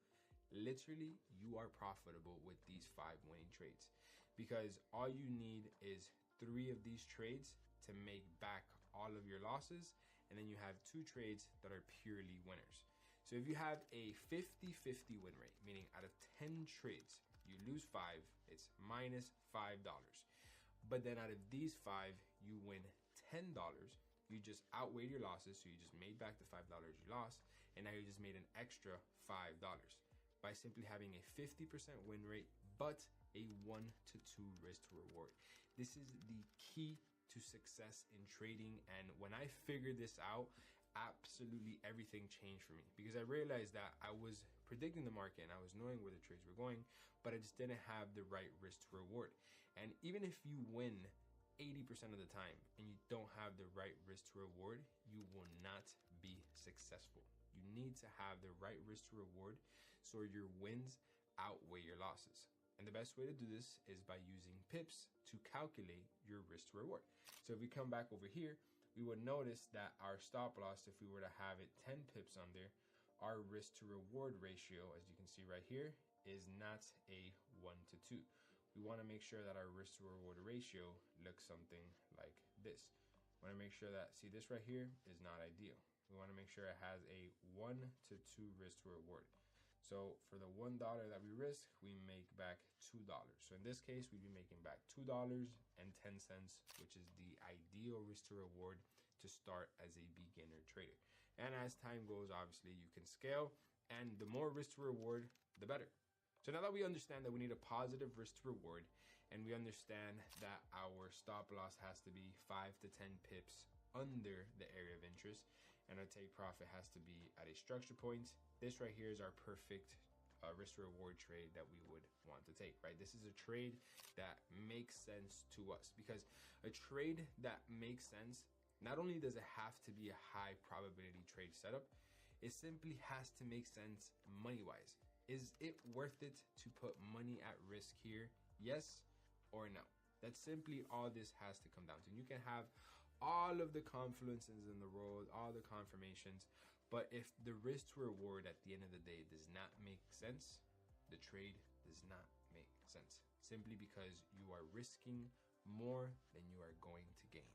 literally you are profitable with these 5 winning trades. Because all you need is 3 of these trades to make back all of your losses, and then you have 2 trades that are purely winners. So if you have a 50-50 win rate, meaning out of 10 trades, you lose 5, it's minus $5. But then out of these 5, you win $10. You just outweighed your losses, so you just made back the $5 you lost, and now you just made an extra $5 by simply having a 50% win rate, but a 1 to 2 risk to reward. This is the key to success in trading. And when I figured this out, absolutely everything changed for me, because I realized that I was predicting the market and I was knowing where the trades were going, but I just didn't have the right risk to reward. And even if you win 80% of the time and you don't have the right risk to reward, you will not be successful. You need to have the right risk to reward so your wins outweigh your losses. And the best way to do this is by using pips to calculate your risk to reward. So if we come back over here, we would notice that our stop loss, if we were to have it 10 pips under, our risk to reward ratio, as you can see right here, is not a 1 to 2. We want to make sure that our risk to reward ratio looks something like this. We want to make sure that, see, this right here is not ideal. We want to make sure it has a 1 to 2 risk to reward. So for the $1 that we risk, we make back $2. So in this case, we'd be making back $2.10, which is the ideal risk to reward to start as a beginner trader. And as time goes, obviously you can scale, and the more risk to reward, the better. So now that we understand that we need a positive risk to reward, and we understand that our stop loss has to be 5 to 10 pips under the area of interest, and our take profit has to be at a structure point, this right here is our perfect risk to reward trade that we would want to take, right? This is a trade that makes sense to us, because a trade that makes sense, not only does it have to be a high probability trade setup, it simply has to make sense money-wise. Is it worth it to put money at risk here? Yes or no? That's simply all this has to come down to. And you can have all of the confluences in the world, all the confirmations, but if the risk to reward at the end of the day does not make sense, the trade does not make sense, simply because you are risking more than you are going to gain.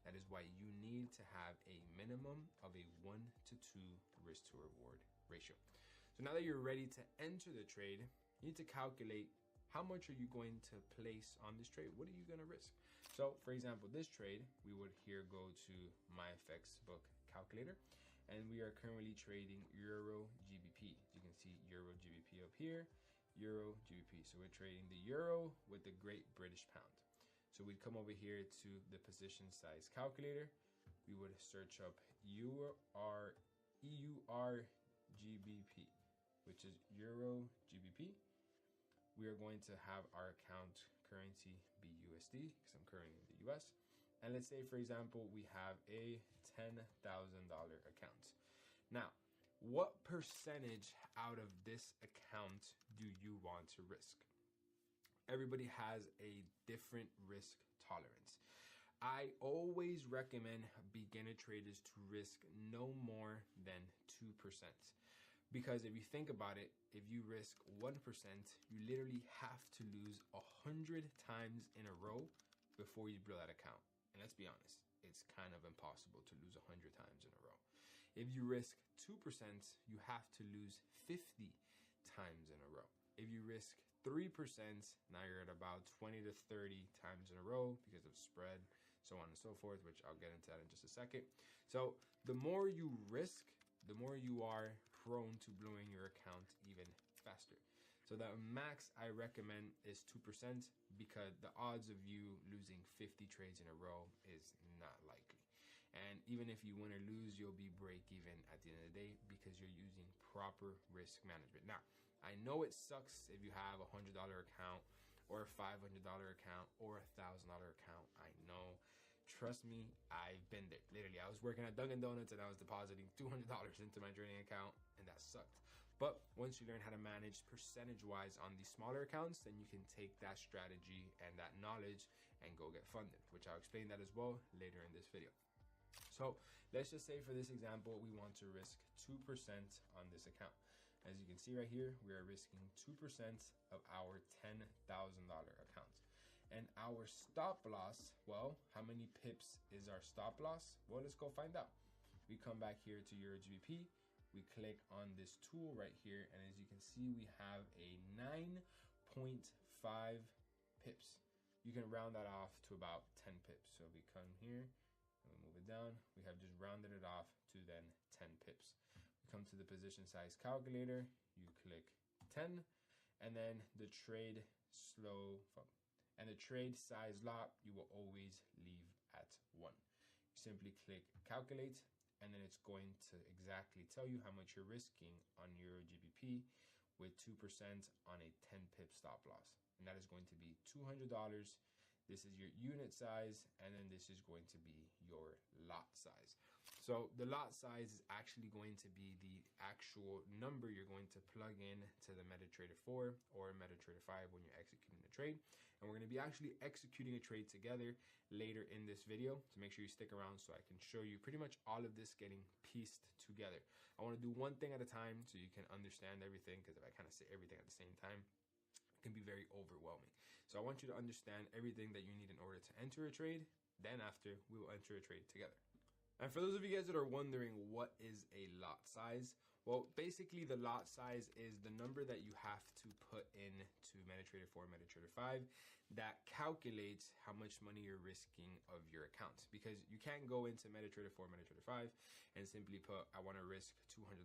That is why you need to have a minimum of a 1 to 2 risk to reward ratio. So now that you're ready to enter the trade, you need to calculate how much are you going to place on this trade? What are you going to risk? So for example, this trade, we would here go to my FX book calculator, and we are currently trading Euro GBP. You can see Euro GBP up here, Euro GBP. So we're trading the Euro with the Great British Pound. So we'd come over here to the position size calculator. We would search up EUR GBP, which is Euro GBP. We are going to have our account currency be USD, because I'm currently in the US. And let's say, for example, we have a $10,000 account. Now, what percentage out of this account do you want to risk? Everybody has a different risk tolerance. I always recommend beginner traders to risk no more than 2%. Because if you think about it, if you risk 1%, you literally have to lose 100 times in a row before you blow that account. And let's be honest, it's kind of impossible to lose 100 times in a row. If you risk 2%, you have to lose 50 times in a row. If you risk 3%, now you're at about 20 to 30 times in a row because of spread, so on and so forth, which I'll get into that in just a second. So the more you risk, the more you are prone to blowing your account even faster. So the max I recommend is 2%, because the odds of you losing 50 trades in a row is not likely. And even if you win or lose, you'll be break even at the end of the day because you're using proper risk management. Now, I know it sucks if you have a $100 account or a $500 account or a $1,000 account. I know. Trust me, I've been there. Literally, I was working at Dunkin' Donuts and I was depositing $200 into my trading account, and that sucked. But once you learn how to manage percentage-wise on these smaller accounts, then you can take that strategy and that knowledge and go get funded, which I'll explain that as well later in this video. So let's just say for this example, we want to risk 2% on this account. As you can see right here, we are risking 2% of our $10,000 account. And our stop loss, well, how many pips is our stop loss? Well, let's go find out. We come back here to Euro GBP. We click on this tool right here, and as you can see, we have a 9.5 pips. You can round that off to about 10 pips. So we come here and we move it down. We have just rounded it off to then 10 pips. We come to the position size calculator. You click 10, and then the trade and the trade size lot, you will always leave at 1. You simply click calculate, and then it's going to exactly tell you how much you're risking on Euro GBP with 2% on a 10 pip stop loss. And that is going to be $200. This is your unit size, and then this is going to be your lot size. So the lot size is actually going to be the actual number you're going to plug in to the MetaTrader 4 or MetaTrader 5 when you're executing the trade. And we're going to be actually executing a trade together later in this video. So make sure you stick around so I can show you pretty much all of this getting pieced together. I want to do one thing at a time so you can understand everything, because if I kind of say everything at the same time, it can be very overwhelming. So I want you to understand everything that you need in order to enter a trade. Then after, we will enter a trade together. And for those of you guys that are wondering what is a lot size, well, basically the lot size is the number that you have to put in to MetaTrader 4, MetaTrader 5 that calculates how much money you're risking of your account. Because you can't go into MetaTrader 4, MetaTrader 5 and simply put, I want to risk $200.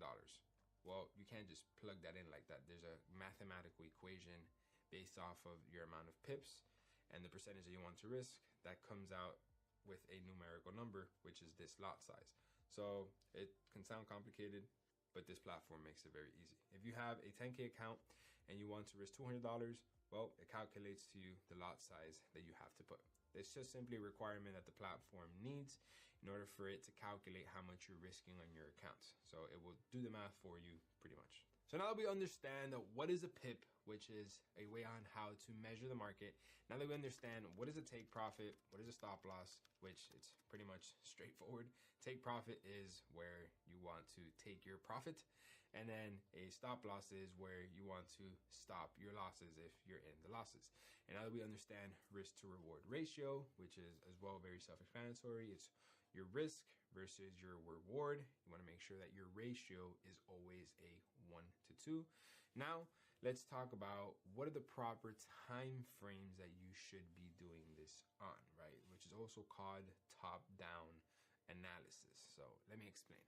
Well, you can't just plug that in like that. There's a mathematical equation based off of your amount of pips and the percentage that you want to risk that comes out with a numerical number, which is this lot size. So it can sound complicated, but this platform makes it very easy. If you have a 10K account and you want to risk $200, well, it calculates to you the lot size that you have to put. It's just simply a requirement that the platform needs in order for it to calculate how much you're risking on your account. So it will do the math for you pretty much. So now that we understand what is a pip, which is a way on how to measure the market, now that we understand what is a take profit, what is a stop loss, which it's pretty much straightforward. Take profit is where you want to take your profit, and then a stop loss is where you want to stop your losses if you're in the losses. And now that we understand risk to reward ratio, which is as well very self-explanatory, it's your risk versus your reward. You want to make sure that your ratio is always a 1-to-2. Now, let's talk about what are the proper time frames that you should be doing this on, right? Which is also called top-down analysis. So let me explain.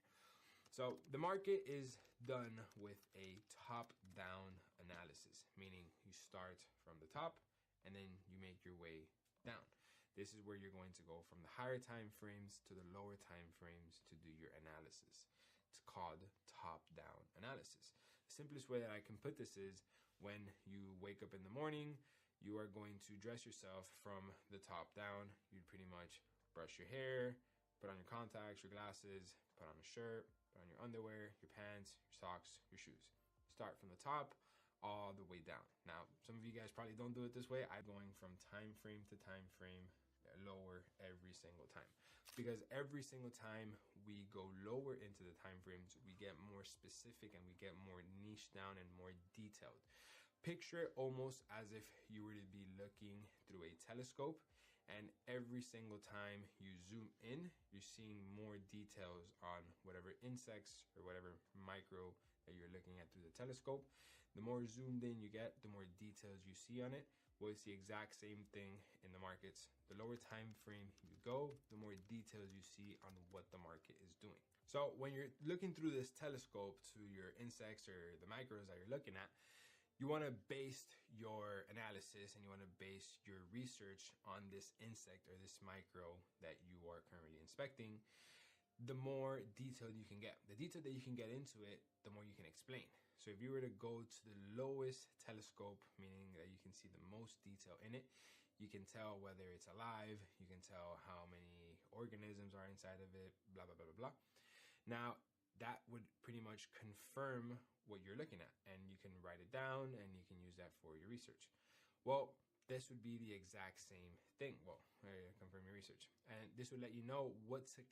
So the market is done with a top-down analysis, meaning you start from the top and then you make your way down. This is where you're going to go from the higher time frames to the lower time frames to do your analysis. It's called top-down analysis. The simplest way that I can put this is when you wake up in the morning, you are going to dress yourself from the top down. You'd pretty much brush your hair, put on your contacts, your glasses, put on a shirt, put on your underwear, your pants, your socks, your shoes. Start from the top all the way down. Now, some of you guys probably don't do it this way. I'm going from time frame to time frame, lower every single time, because every single time we go lower into the time frames, we get more specific and we get more niche down and more detailed. Picture it almost as if you were to be looking through a telescope, and every single time you zoom in, you're seeing more details on whatever insects or whatever micro that you're looking at through the telescope. The more zoomed in you get, the more details you see on it. Well, it's the exact same thing in the markets. The lower time frame you go, the more details you see on what the market is doing. So when you're looking through this telescope to your insects or the micros that you're looking at, you want to base your analysis and you want to base your research on this insect or this micro that you are currently inspecting. The more detailed you can get. The detail that you can get into it, the more you can explain. So if you were to go to the lowest telescope, meaning that you can see the most detail in it, you can tell whether it's alive, you can tell how many organisms are inside of it, blah, blah, blah, blah, blah. Now, that would pretty much confirm what you're looking at, and you can write it down and you can use that for your research. Well, this would be the exact same thing. Well, confirm your research. And this would let you know what to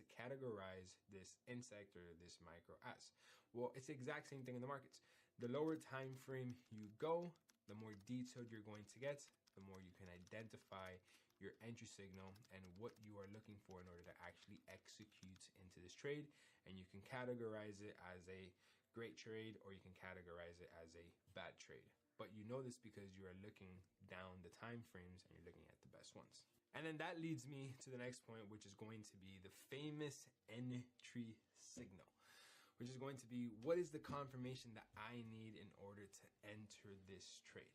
categorize this insect or this micro as. Well, it's the exact same thing in the markets. The lower time frame you go, the more detailed you're going to get, the more you can identify your entry signal and what you are looking for in order to actually execute into this trade. And you can categorize it as a great trade or you can categorize it as a bad trade. But you know this because you are looking down the time frames and you're looking at the best ones. And then that leads me to the next point, which is going to be the famous entry signal, which is going to be, what is the confirmation that I need in order to enter this trade?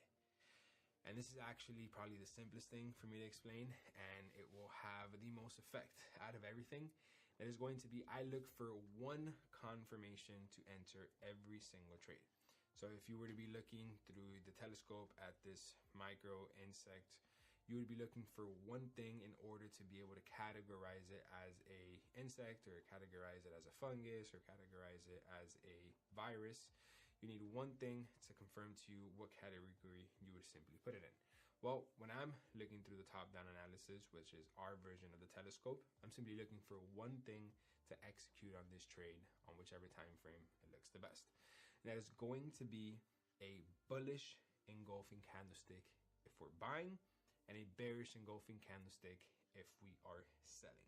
And this is actually probably the simplest thing for me to explain, and it will have the most effect out of everything. That is going to be, I look for one confirmation to enter every single trade. So if you were to be looking through the telescope at this micro insect, you would be looking for one thing in order to be able to categorize it as a insect, or categorize it as a fungus, or categorize it as a virus. You need one thing to confirm to you what category you would simply put it in. Well, when I'm looking through the top-down analysis, which is our version of the telescope, I'm simply looking for one thing to execute on this trade on whichever time frame it looks the best. And that is going to be a bullish engulfing candlestick if we're buying, and a bearish engulfing candlestick if we are selling.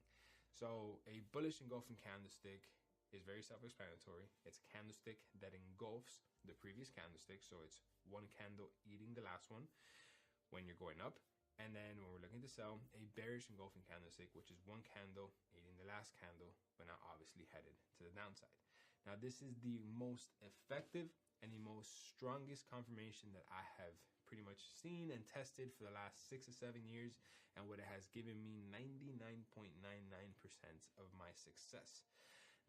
So a bullish engulfing candlestick is very self-explanatory. It's a candlestick that engulfs the previous candlestick, so it's one candle eating the last one when you're going up. And then when we're looking to sell, a bearish engulfing candlestick, which is one candle eating the last candle, but now obviously headed to the downside. Now this is the most effective and the most strongest confirmation that I have pretty much seen and tested for the last 6 or 7 years, and what it has given me 99.99% of my success.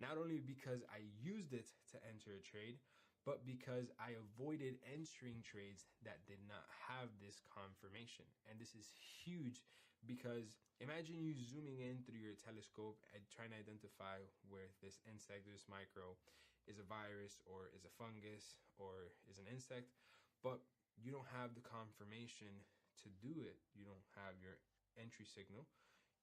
Not only because I used it to enter a trade, but because I avoided entering trades that did not have this confirmation. And this is huge, because imagine you zooming in through your telescope and trying to identify where this insect, this micro, is a virus or is a fungus or is an insect, but you don't have the confirmation to do it. You don't have your entry signal.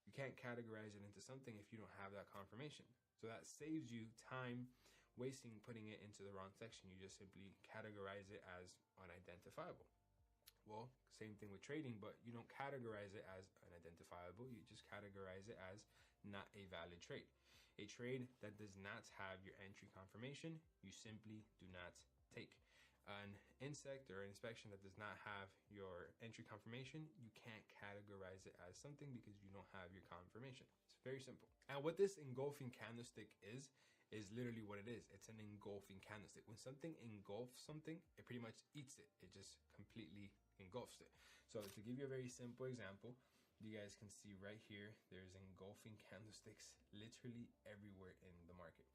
You can't categorize it into something if you don't have that confirmation. So that saves you time wasting putting it into the wrong section. You just simply categorize it as unidentifiable. Well, same thing with trading, but you don't categorize it as unidentifiable. You just categorize it as not a valid trade. A trade that does not have your entry confirmation, you simply do not take. An insect or an inspection that does not have your entry confirmation, you can't categorize it as something because you don't have your confirmation. It's very simple. And what this engulfing candlestick is literally what it is. It's an engulfing candlestick. When something engulfs something, it pretty much eats it. It just completely engulfs it. So to give you a very simple example, you guys can see right here, there's engulfing candlesticks literally everywhere in the market.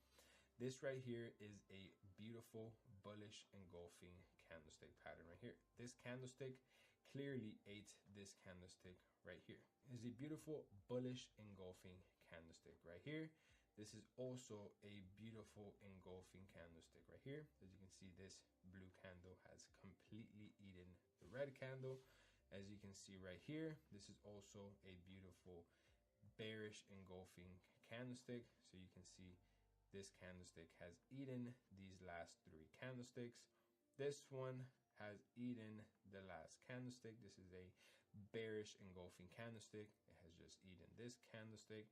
This right here is a beautiful bullish engulfing candlestick pattern right here. This candlestick clearly ate this candlestick right here. It's a beautiful bullish engulfing candlestick right here. This is also a beautiful engulfing candlestick right here. As you can see, this blue candle has completely eaten the red candle. As you can see right here, this is also a beautiful bearish engulfing candlestick. So you can see this candlestick has eaten these last 3 candlesticks. This one has eaten the last candlestick. This is a bearish engulfing candlestick. It has just eaten this candlestick.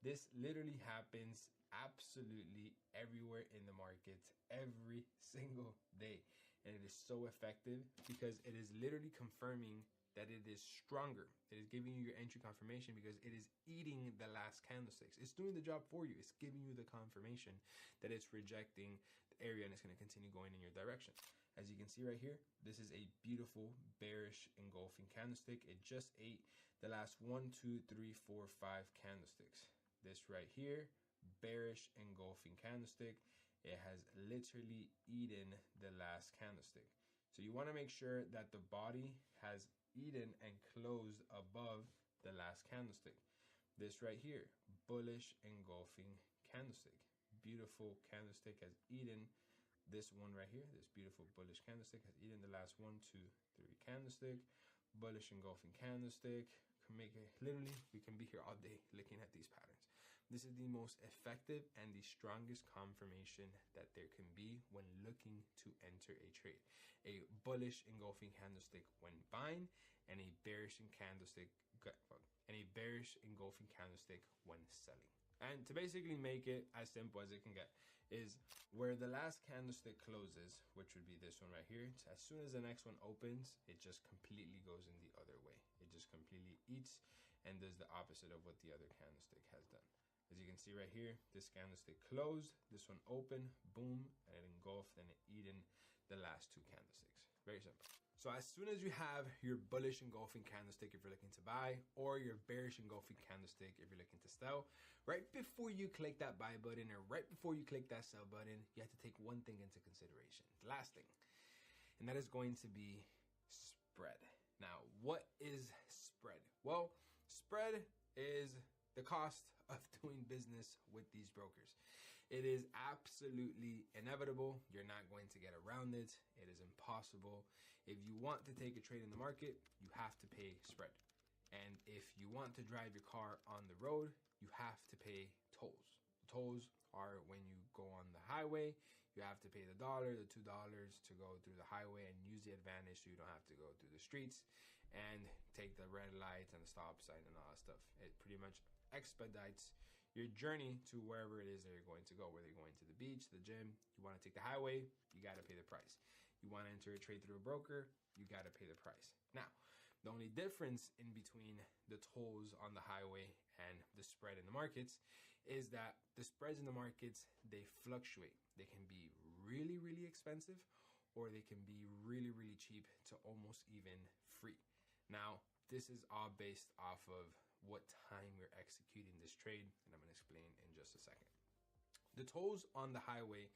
This literally happens absolutely everywhere in the markets every single day. And it is so effective because it is literally confirming that it is stronger. It is giving you your entry confirmation because it is eating the last candlesticks. It's doing the job for you. It's giving you the confirmation that it's rejecting the area and it's going to continue going in your direction. As you can see right here, this is a beautiful bearish engulfing candlestick. It just ate the last 1, 2, 3, 4, 5 candlesticks. This right here, bearish engulfing candlestick. It has literally eaten the last candlestick. So you want to make sure that the body has eaten and closed above the last candlestick. This right here, bullish engulfing candlestick. Beautiful candlestick has eaten this one right here. This beautiful bullish candlestick has eaten the last 1, 2, 3 candlestick. Bullish engulfing candlestick. Can make it literally, we can be here all day looking at these patterns. This is the most effective and the strongest confirmation that there can be when looking to enter a trade. A bullish engulfing candlestick when buying, and a bearish engulfing candlestick when selling. And to basically make it as simple as it can get, is where the last candlestick closes, which would be this one right here, as soon as the next one opens, it just completely goes in the other way. It just completely eats and does the opposite of what the other candlestick has done. As you can see right here, this candlestick closed, this one opened, boom, and it engulfed and it eaten the last 2 candlesticks. Very simple. So as soon as you have your bullish engulfing candlestick if you're looking to buy, or your bearish engulfing candlestick if you're looking to sell, right before you click that buy button or right before you click that sell button, you have to take one thing into consideration. The last thing, and that is going to be spread. Now, what is spread? Well, spread is the cost of doing business with these brokers. It is absolutely inevitable. You're not going to get around it. It is impossible. If you want to take a trade in the market, you have to pay spread. And if you want to drive your car on the road, you have to pay tolls. Tolls are when you go on the highway, you have to pay the $1, the $2 to go through the highway and use the advantage so you don't have to go through the streets and take the red lights and the stop sign and all that stuff. It pretty much expedites your journey to wherever it is that you're going to go, whether you're going to the beach, the gym. You want to take the highway, you got to pay the price. You want to enter a trade through a broker, you got to pay the price. Now, the only difference in between the tolls on the highway and the spread in the markets is that the spreads in the markets, they fluctuate. They can be really, really expensive, or they can be really, really cheap to almost even free. Now, this is all based off of what time you're executing this trade, and I'm going to explain in just a second. The tolls on the highway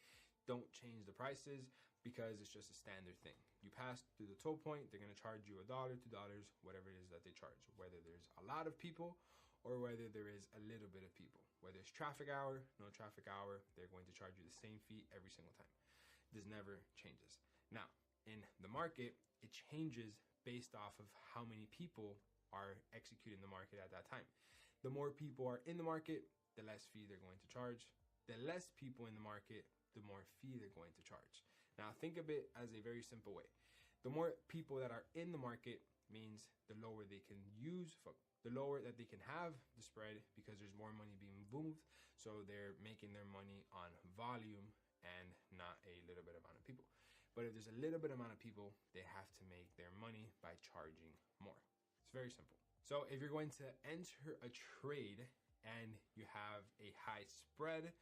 don't change the prices because it's just a standard thing. You pass through the toll point, they're going to charge you $1, $2, whatever it is that they charge, whether there's a lot of people or whether there is a little bit of people. Whether it's traffic hour, no traffic hour, they're going to charge you the same fee every single time. This never changes. Now, in the market, it changes based off of how many people are executing the market at that time. The more people are in the market, the less fee they're going to charge. The less people in the market, the more fee they're going to charge. Now, think of it as a very simple way. The more people that are in the market means the lower they can use, the lower that they can have the spread, because there's more money being moved. So they're making their money on volume and not a little bit amount of people. But if there's a little bit amount of people, they have to make their money by charging more. It's very simple. So if you're going to enter a trade and you have a high spread,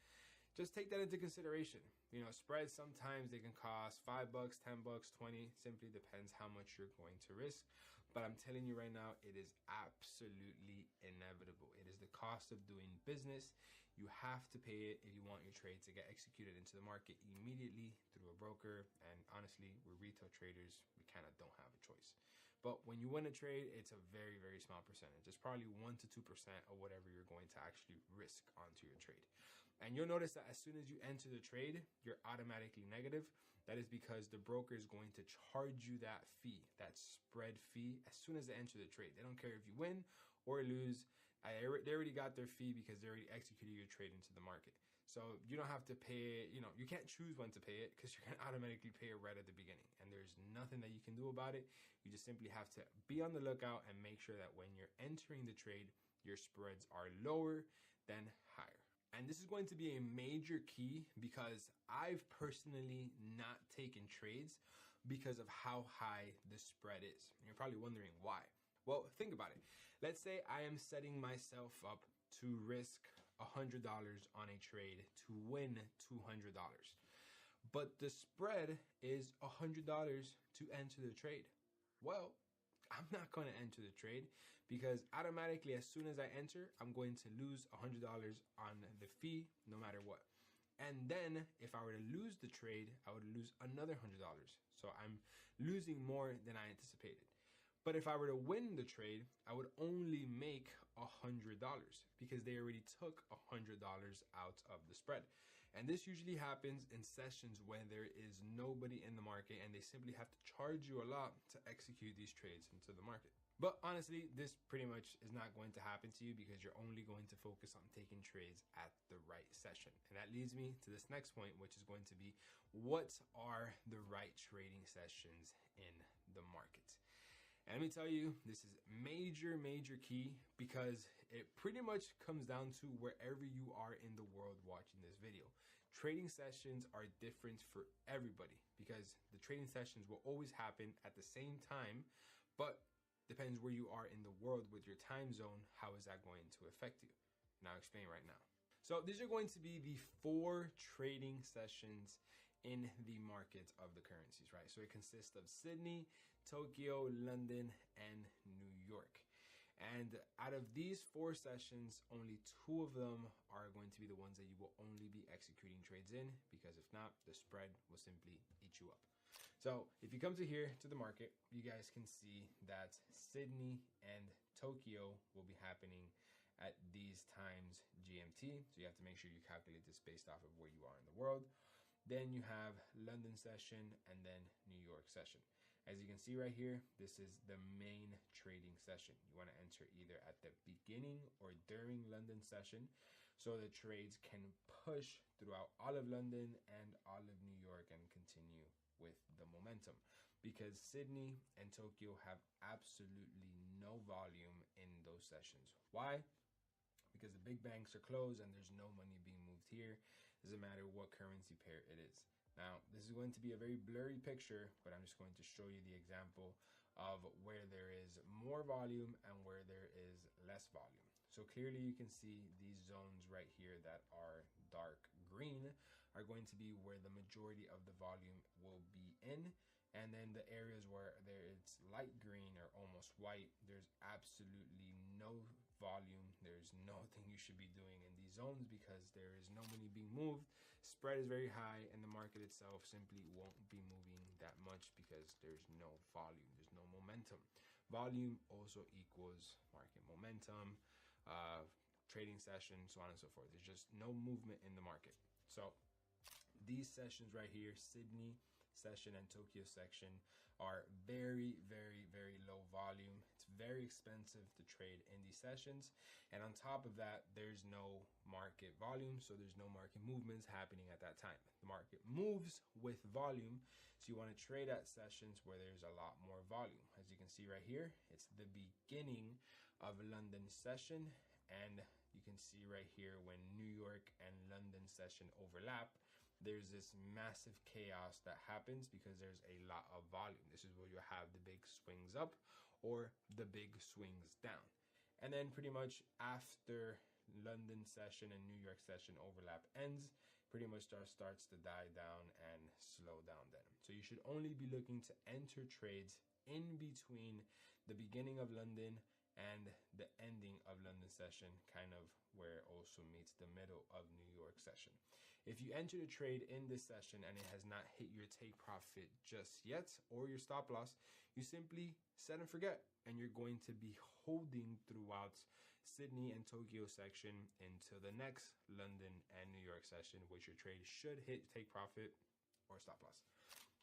just take that into consideration. You know, spreads sometimes they can cost $5, $10, 20, simply depends how much you're going to risk. But I'm telling you right now, it is absolutely inevitable. It is the cost of doing business. You have to pay it if you want your trade to get executed into the market immediately through a broker. And honestly, we're retail traders, we kind of don't have a choice. But when you win a trade, it's a very, very small percentage. It's probably 1 to 2% of whatever you're going to actually risk onto your trade. And you'll notice that as soon as you enter the trade, you're automatically negative. That is because the broker is going to charge you that fee, that spread fee, as soon as they enter the trade. They don't care if you win or lose. They already got their fee because they already executed your trade into the market. So you don't have to pay it. You know, you can't choose when to pay it because you're going to automatically pay it right at the beginning. And there's nothing that you can do about it. You just simply have to be on the lookout and make sure that when you're entering the trade, your spreads are lower than higher. And this is going to be a major key because I've personally not taken trades because of how high the spread is. And you're probably wondering why. Well, think about it. Let's say I am setting myself up to risk $100 on a trade to win $200. But the spread is $100 to enter the trade. Well, I'm not going to enter the trade because automatically as soon as I enter, I'm going to lose $100 on the fee no matter what. And then if I were to lose the trade, I would lose another $100. So I'm losing more than I anticipated. But if I were to win the trade, I would only make $100 because they already took $100 out of the spread. And this usually happens in sessions when there is nobody in the market and they simply have to charge you a lot to execute these trades into the market. But honestly, this pretty much is not going to happen to you because you're only going to focus on taking trades at the right session. And that leads me to this next point, which is going to be, what are the right trading sessions in the market? And let me tell you, this is major, major key because it pretty much comes down to wherever you are in the world watching this video. Trading sessions are different for everybody because the trading sessions will always happen at the same time, but depends where you are in the world with your time zone, how is that going to affect you? And I'll explain right now. So these are going to be the 4 trading sessions in the market of the currencies, right? So it consists of Sydney, Tokyo, London, and New York. And out of these 4 sessions, only 2 of them are going to be the ones that you will only be executing trades in, because if not, the spread will simply eat you up. So if you come to here to the market, you guys can see that Sydney and Tokyo will be happening at these times GMT. So you have to make sure you calculate this based off of where you are in the world. Then you have London session and then New York session. As you can see right here, this is the main trading session. You want to enter either at the beginning or during London session, so the trades can push throughout all of London and all of New York and continue with the momentum, because Sydney and Tokyo have absolutely no volume in those sessions. Why? Because the big banks are closed and there's no money being moved here. Doesn't matter what currency pair it is. Now, this is going to be a very blurry picture, but I'm just going to show you the example of where there is more volume and where there is less volume. So clearly you can see these zones right here that are dark green are going to be where the majority of the volume will be in. And then the areas where it's light green or almost white, there's absolutely no volume. There's nothing you should be doing in these zones because there is no money being moved. Spread is very high and the market itself simply won't be moving that much because there's no volume, there's no momentum. Volume also equals market momentum, trading session, so on and so forth. There's just no movement in the market. So these sessions right here, Sydney session and Tokyo section, are very, very, very low volume. It's very expensive to trade in these sessions. And on top of that, there's no market volume, so there's no market movements happening at that time. The market moves with volume, so you want to trade at sessions where there's a lot more volume. As you can see right here, it's the beginning of London session, and you can see right here when New York and London session overlap, there's this massive chaos that happens because there's a lot of volume. This is where you have the big swings up or the big swings down. And then pretty much after London session and New York session overlap ends, pretty much starts to die down and slow down then. So you should only be looking to enter trades in between the beginning of London and the ending of London session, kind of where it also meets the middle of New York session. If you enter the trade in this session and it has not hit your take profit just yet or your stop loss, you simply set and forget, and you're going to be holding throughout Sydney and Tokyo section into the next London and New York session, which your trade should hit take profit or stop loss.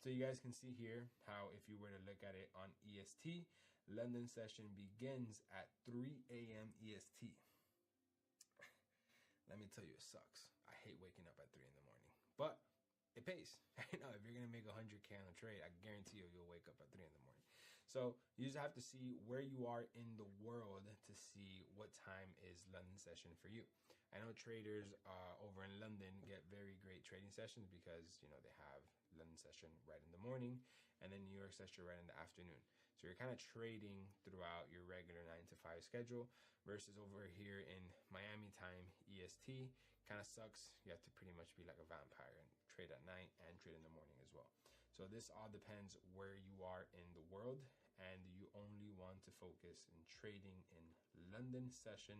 So you guys can see here how if you were to look at it on EST, London session begins at 3 a.m. EST. Let me tell you, it sucks. I hate waking up at 3 in the morning, but it pays. You know, if you're gonna make 100K on a trade, I guarantee you'll wake up at 3 in the morning. So you just have to see where you are in the world to see what time is London session for you. I know traders over in London get very great trading sessions because, you know, they have London session right in the morning and then New York session right in the afternoon. So you're kind of trading throughout your regular 9 to 5 schedule versus over here in Miami time, EST, kind of sucks. You have to pretty much be like a vampire and trade at night and trade in the morning as well. So this all depends where you are in the world, and you only want to focus in trading in London session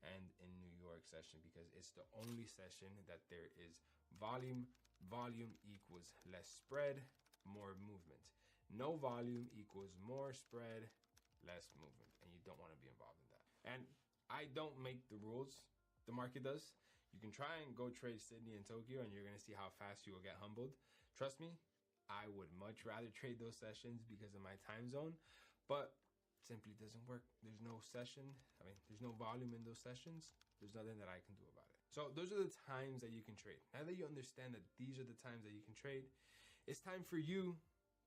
and in New York session because it's the only session that there is volume. Volume equals less spread, more movement. No volume equals more spread, less movement, and you don't want to be involved in that. And I don't make the rules, the market does. You can try and go trade Sydney and Tokyo and you're going to see how fast you will get humbled. Trust me, I would much rather trade those sessions because of my time zone, but it simply doesn't work. There's no session. I mean, there's no volume in those sessions. There's nothing that I can do about it. So those are the times that you can trade. Now that you understand that these are the times that you can trade, it's time for you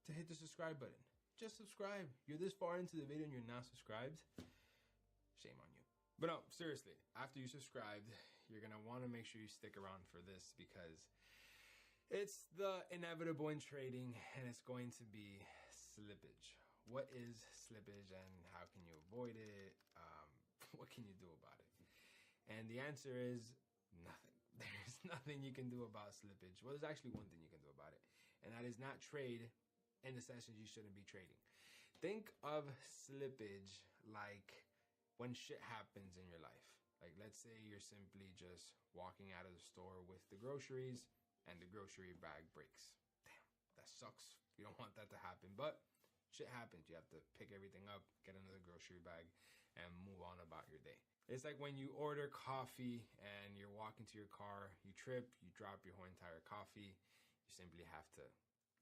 to hit the subscribe button. Just subscribe. You're this far into the video and you're not subscribed. Shame on you. But no, seriously, after you subscribed, you're going to want to make sure you stick around for this because it's the inevitable in trading and it's going to be slippage. What is slippage and how can you avoid it? What can you do about it? And the answer is nothing. There's nothing you can do about slippage. Well, there's actually one thing you can do about it, and that is not trade in the sessions you shouldn't be trading. Think of slippage like when shit happens in your life. Like, let's say you're simply just walking out of the store with the groceries and the grocery bag breaks. Damn, that sucks. You don't want that to happen, but shit happens. You have to pick everything up, get another grocery bag, and move on about your day. It's like when you order coffee and you're walking to your car, you trip, you drop your whole entire coffee. You simply have to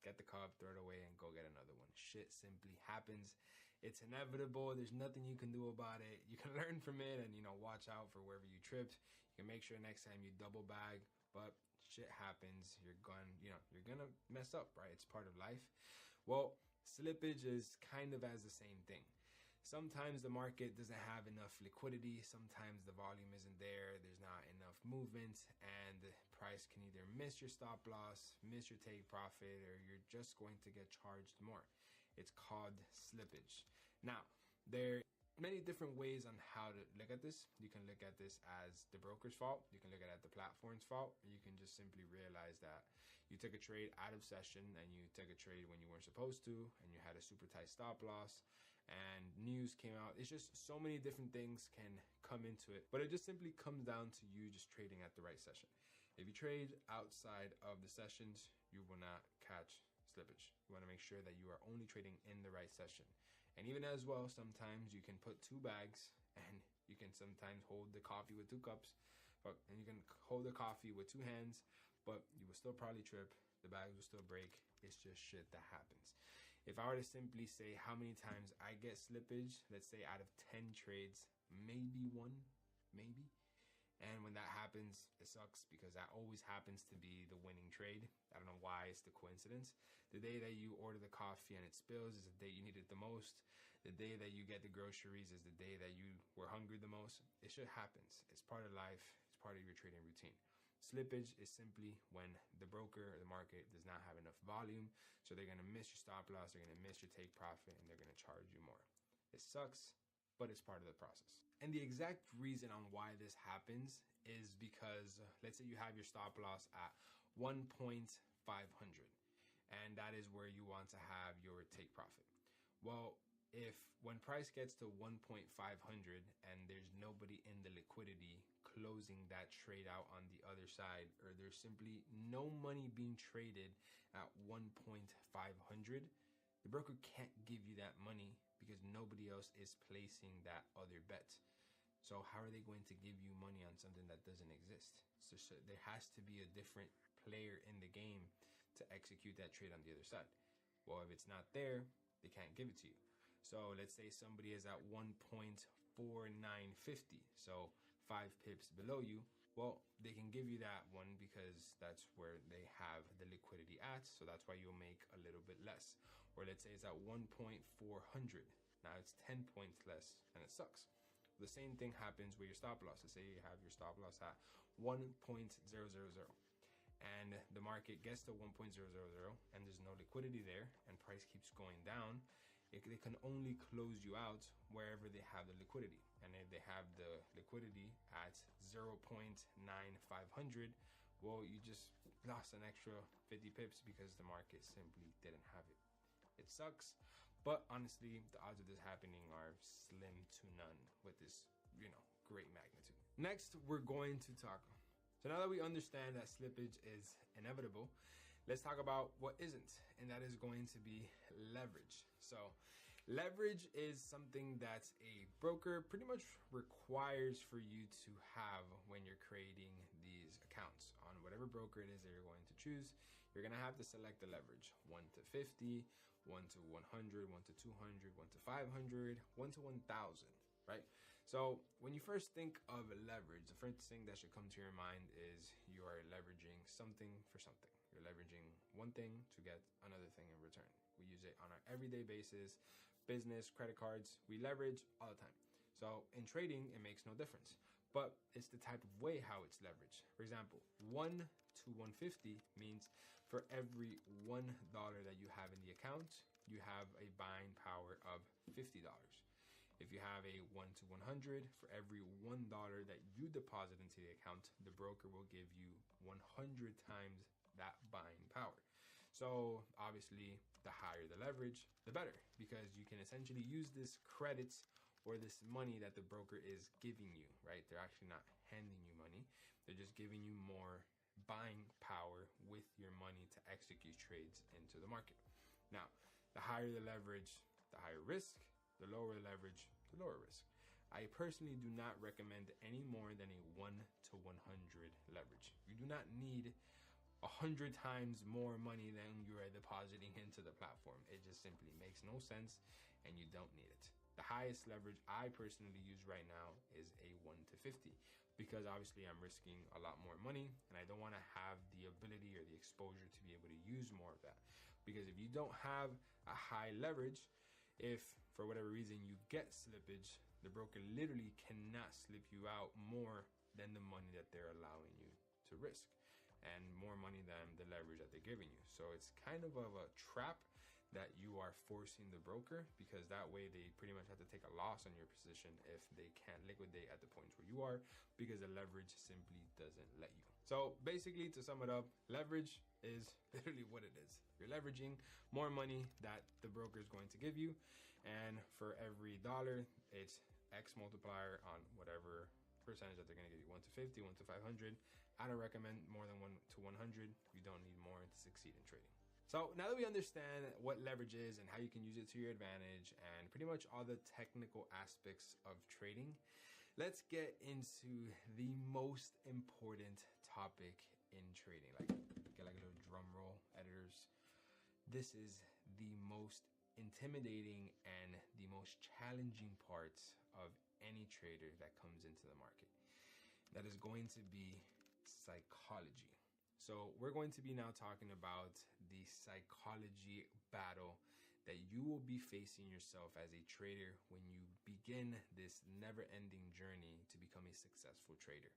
get the cup, throw it away, and go get another one. Shit simply happens. It's inevitable. There's nothing you can do about it. You can learn from it and, watch out for wherever you tripped. You can make sure next time you double bag, but shit happens. You're gonna mess up, right? It's part of life. Well, slippage is kind of as the same thing. Sometimes the market doesn't have enough liquidity. Sometimes the volume isn't there. There's not enough movement, and the price can either miss your stop loss, miss your take profit, or you're just going to get charged more. It's called slippage. Now, there are many different ways on how to look at this. You can look at this as the broker's fault. You can look at it as the platform's fault. Or you can just simply realize that you took a trade out of session and you took a trade when you weren't supposed to, and you had a super tight stop loss, and news came out. It's just so many different things can come into it, but it just simply comes down to you just trading at the right session. If you trade outside of the sessions, you will not catch slippage. You want to make sure that you are only trading in the right session. And even as well, sometimes you can put two bags, and you can sometimes hold the coffee with two cups, and you can hold the coffee with two hands, but you will still probably trip. The bags will still break. It's just shit that happens. If I were to simply say how many times I get slippage, let's say out of 10 trades, maybe one, maybe. And when that happens, it sucks because that always happens to be the winning trade. I don't know why, it's the coincidence. The day that you order the coffee and it spills is the day you need it the most. The day that you get the groceries is the day that you were hungry the most. It shit happens. It's part of life. It's part of your trading routine. Slippage is simply when the broker or the market does not have enough volume, so they're going to miss your stop loss, they're going to miss your take profit, and they're going to charge you more. It sucks, but it's part of the process. And the exact reason on why this happens is because, let's say you have your stop loss at 1.500, and that is where you want to have your take profit. Well, if when price gets to 1.500 and there's nobody in the liquidity closing that trade out on the other side, or there's simply no money being traded at 1.500, the broker can't give you that money because nobody else is placing that other bet. So how are they going to give you money on something that doesn't exist? So there has to be a different player in the game to execute that trade on the other side. Well, if it's not there, they can't give it to you. So let's say somebody is at 1.4950, so 5 pips below you. Well, they can give you that one because that's where they have the liquidity at, so that's why you'll make a little bit less. Or let's say it's at 1.400. Now it's 10 points less, and it sucks. The same thing happens with your stop loss. Let's say you have your stop loss at 1.000, and the market gets to 1.000, and there's no liquidity there, and price keeps going down. They can only close you out wherever they have the liquidity. And if they have the liquidity at 0.9500, well, you just lost an extra 50 pips because the market simply didn't have it. It sucks, but honestly, the odds of this happening are slim to none with this, great magnitude. Next, we're going to talk. So now that we understand that slippage is inevitable, let's talk about what isn't, and that is going to be leverage. So leverage is something that a broker pretty much requires for you to have when you're creating these accounts. On whatever broker it is that you're going to choose, you're going to have to select the leverage 1 to 50, 1 to 100, 1 to 200, 1 to 500, 1 to 1000, right? So when you first think of leverage, the first thing that should come to your mind is you are leveraging something for something. You're leveraging one thing to get another thing in return. We use it on our everyday basis, business, credit cards, we leverage all the time. So in trading, it makes no difference, but it's the type of way how it's leveraged. For example, 1 to 150 means for every $1 that you have in the account, you have a buying power of $50. If you have a 1 to 100, for every $1 that you deposit into the account, the broker will give you 100 times that buying power. So obviously, the higher the leverage, the better, because you can essentially use this credits or this money that the broker is giving you, right? They're actually not handing you money. They're just giving you more buying power with your money to execute trades into the market. Now, the higher the leverage, the higher risk. The lower the leverage, the lower risk. I personally do not recommend any more than a 1 to 100 leverage. You do not need 100 times more money than you are depositing into the platform. It just simply makes no sense, and you don't need it. The highest leverage I personally use right now is a 1 to 50, because obviously I'm risking a lot more money, and I don't want to have the ability or the exposure to be able to use more of that. Because if you don't have a high leverage, if for whatever reason you get slippage, the broker literally cannot slip you out more than the money that they're allowing you to risk, and more money than the leverage that they're giving you. So it's kind of a trap that you are forcing the broker, because that way they pretty much have to take a loss on your position if they can't liquidate at the points where you are, because the leverage simply doesn't let you. So basically, to sum it up, leverage is literally what it is. You're leveraging more money that the broker is going to give you, and for every dollar, it's X multiplier on whatever percentage that they're going to give you. 1 to 50, 1 to 500. I don't recommend more than 1 to 100. You don't need more to succeed in trading. So now that we understand what leverage is and how you can use it to your advantage and pretty much all the technical aspects of trading, let's get into the most important topic in trading. Get like a little drum roll, editors. This is the most intimidating and the most challenging parts of any trader that comes into the market. That is going to be psychology. So we're going to be now talking about the psychology battle that you will be facing yourself as a trader when you begin this never-ending journey to become a successful trader.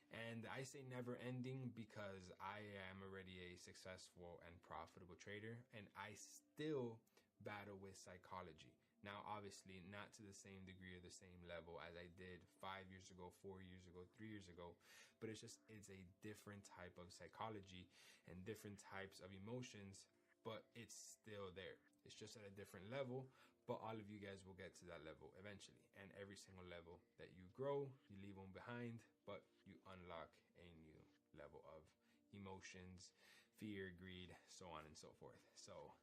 And I say never-ending because I am already a successful and profitable trader, and I still battle with psychology. Now, obviously, not to the same degree or the same level as I did 5 years ago, 4 years ago, 3 years ago, but it's a different type of psychology and different types of emotions, but it's still there. It's just at a different level, but all of you guys will get to that level eventually. And every single level that you grow, you leave one behind, but you unlock a new level of emotions, fear, greed, so on and so forth. So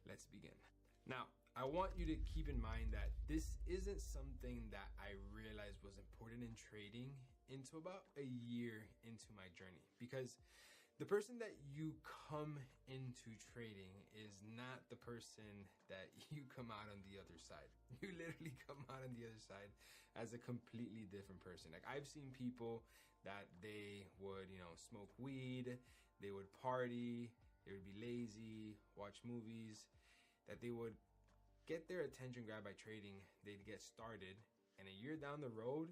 let's begin. Now, I want you to keep in mind that this isn't something that I realized was important in trading into about a year into my journey, because the person that you come into trading is not the person that you come out on the other side. You literally come out on the other side as a completely different person. Like, I've seen people that they would, smoke weed, they would party, they would be lazy, watch movies, that they would get their attention grabbed by trading, they'd get started, and a year down the road,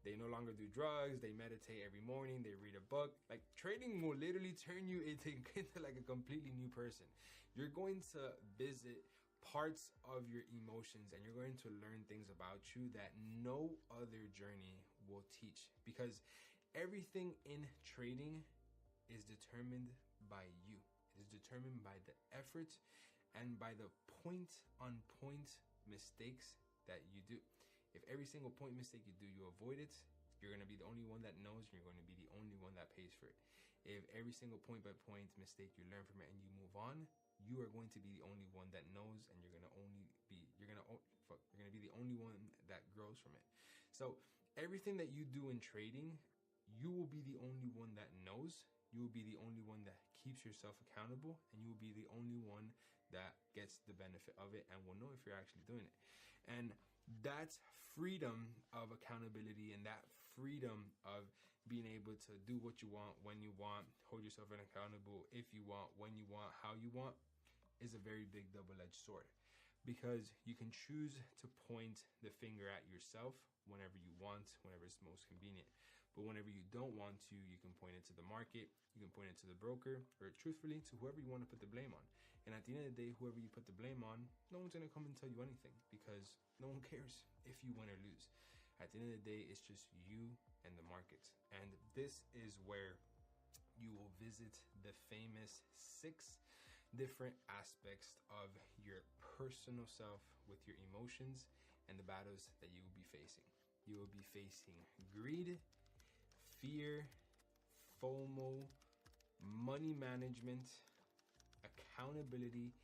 they no longer do drugs, they meditate every morning, they read a book. Like, trading will literally turn you into like a completely new person. You're going to visit parts of your emotions, and you're going to learn things about you that no other journey will teach, because everything in trading is determined by you. It is determined by the effort and by the point-on-point mistakes that you do. If every single point mistake you do, you avoid it, you're going to be the only one that knows, and you're going to be the only one that pays for it. If every single point-by-point mistake you learn from it and you move on, you are going to be the only one that knows, and you're going to be the only one that grows from it. So everything that you do in trading, you will be the only one that knows. You will be the only one that keeps yourself accountable, and you will be the only one that gets the benefit of it and will know if you're actually doing it. And that's freedom of accountability, and that freedom of being able to do what you want, when you want, hold yourself accountable if you want, when you want, how you want, is a very big double-edged sword, because you can choose to point the finger at yourself whenever you want, whenever it's most convenient. But whenever you don't want to, you can point it to the market, you can point it to the broker, or truthfully to whoever you want to put the blame on. And at the end of the day, whoever you put the blame on, no one's going to come and tell you anything, because no one cares if you win or lose. At the end of the day, it's just you and the markets. And this is where you will visit the famous 6 different aspects of your personal self with your emotions and the battles that you will be facing. You will be facing greed, fear, FOMO, money management, accountability,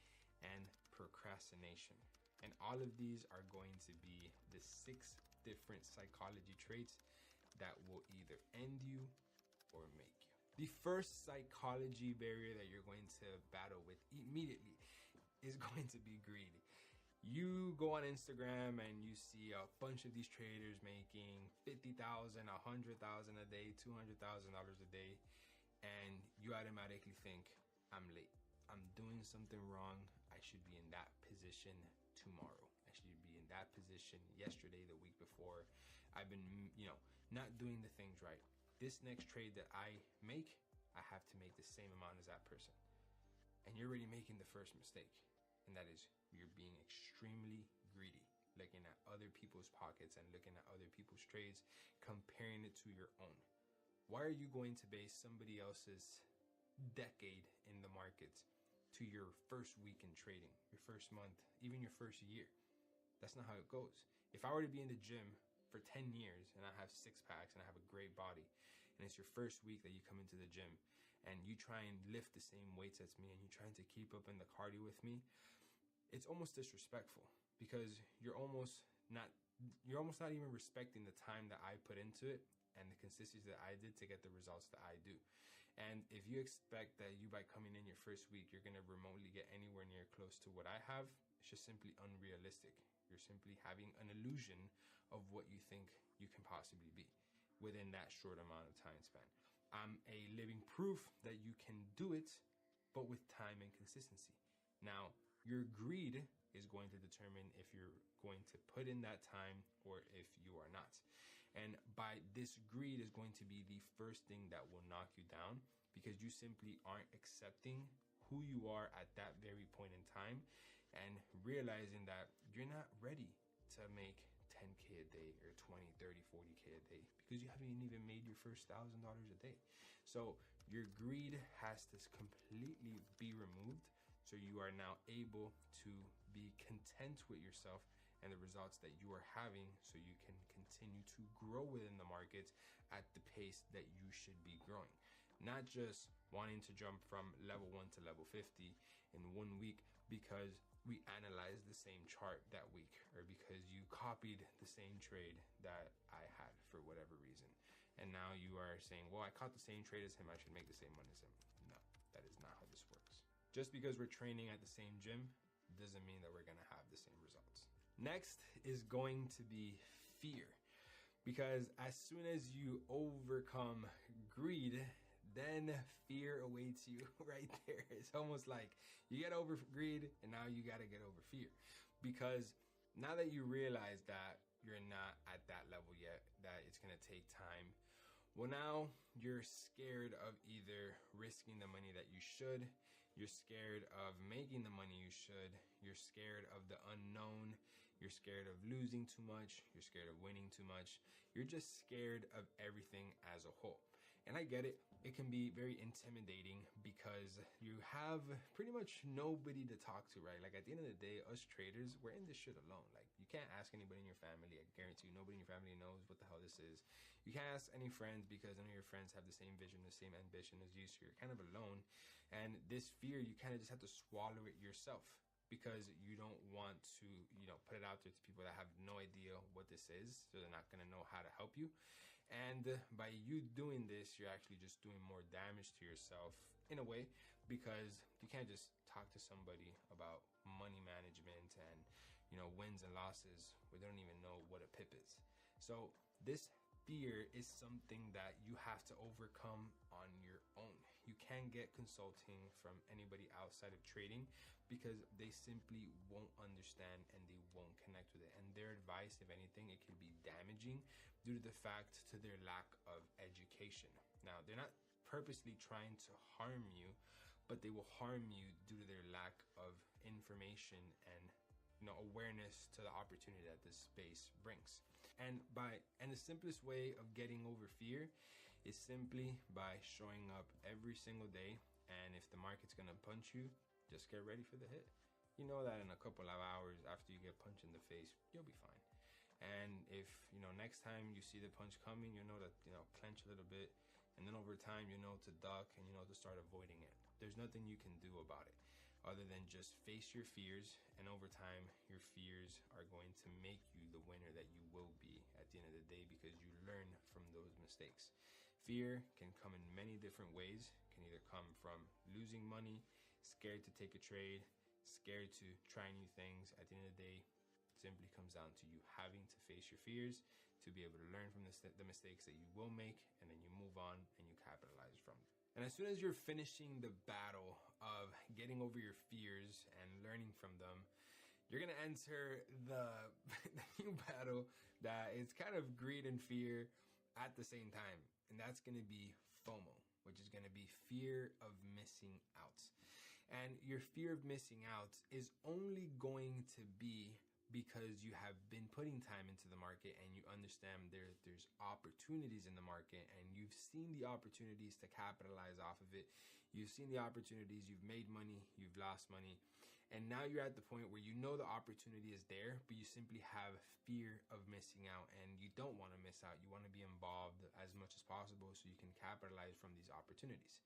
and procrastination. And all of these are going to be the 6 different psychology traits that will either end you or make you. The first psychology barrier that you're going to battle with immediately is going to be greed. You go on Instagram and you see a bunch of these traders making $50,000, $100,000 a day, $200,000 a day, and you automatically think, I'm late. I'm doing something wrong. I should be in that position tomorrow. I should be in that position yesterday, the week before. I've been, not doing the things right. This next trade that I make, I have to make the same amount as that person. And you're already making the first mistake. And that is, you're being extremely greedy, looking at other people's pockets and looking at other people's trades, comparing it to your own. Why are you going to base somebody else's decade in the markets to your first week in trading, your first month, even your first year? That's not how it goes. If I were to be in the gym for 10 years and I have 6 packs and I have a great body, and it's your first week that you come into the gym and you try and lift the same weights as me and you're trying to keep up in the cardio with me, it's almost disrespectful, because you're almost not even respecting the time that I put into it and the consistency that I did to get the results that I do. And if you expect that you, by coming in your first week, you're going to remotely get anywhere near close to what I have, it's just simply unrealistic. You're simply having an illusion of what you think you can possibly be within that short amount of time span. I'm a living proof that you can do it, but with time and consistency. Now, your greed is going to determine if you're going to put in that time or if you are not. And by this, greed is going to be the first thing that will knock you down, because you simply aren't accepting who you are at that very point in time and realizing that you're not ready to make 10K a day or 20, 30, 40K a day, because you haven't even made your first $1,000 a day. So your greed has to completely be removed, so you are now able to be content with yourself and the results that you are having, so you can continue to grow within the markets at the pace that you should be growing. Not just wanting to jump from level 1 to level 50 in 1 week because we analyzed the same chart that week, or because you copied the same trade that I had for whatever reason. And now you are saying, well, I caught the same trade as him, I should make the same money as him. No, that is not how this works. Just because we're training at the same gym doesn't mean that we're going to have the same results. Next is going to be fear, because as soon as you overcome greed, then fear awaits you right there. It's almost like you get over greed and now you got to get over fear, because now that you realize that you're not at that level yet, that it's going to take time, well, now you're scared of either risking the money that you should, you're scared of making the money you should, you're scared of the unknown, you're scared of losing too much, you're scared of winning too much, you're just scared of everything as a whole. And I get it. It can be very intimidating because you have pretty much nobody to talk to, right? Like, at the end of the day, us traders, we're in this shit alone. Like, you can't ask anybody in your family. I guarantee you nobody in your family knows what the hell this is. You can't ask any friends because none of your friends have the same vision, the same ambition as you, so you're kind of alone. And this fear, you kind of just have to swallow it yourself, because you don't want to, put it out there to people that have no idea what this is, so they're not going to know how to help you. And by you doing this, you're actually just doing more damage to yourself in a way, because you can't just talk to somebody about money management and, wins and losses where they don't even know what a pip is. So this fear is something that you have to overcome on your own. you can't get consulting from anybody outside of trading because they simply won't understand and they won't connect with it. And their advice, if anything, it can be damaging due to the fact to their lack of education. Now, they're not purposely trying to harm you, but they will harm you due to their lack of information and awareness to the opportunity that this space brings. And the simplest way of getting over fear is simply by showing up every single day. And if the market's gonna punch you, just get ready for the hit. You know that in a couple of hours after you get punched in the face, you'll be fine. And if next time you see the punch coming, clench a little bit, and then over time to duck and to start avoiding it. There's nothing you can do about it other than just face your fears, and over time your fears are going to make you the winner that you will be at the end of the day, because you learn from those mistakes. Fear can come in many different ways. It can either come from losing money, scared to take a trade, scared to try new things. At the end of the day, it simply comes down to you having to face your fears to be able to learn from the mistakes that you will make, and then you move on and you capitalize from it. And as soon as you're finishing the battle of getting over your fears and learning from them, you're going to enter the new battle that is kind of greed and fear at the same time. And that's going to be FOMO, which is going to be fear of missing out. And your fear of missing out is only going to be because you have been putting time into the market and you understand there's opportunities in the market, and you've seen the opportunities to capitalize off of it. You've seen the opportunities, you've made money, you've lost money, and now you're at the point where the opportunity is there, but you simply have fear of missing out, and you don't want to miss out. You want to be involved as much as possible so you can capitalize from these opportunities.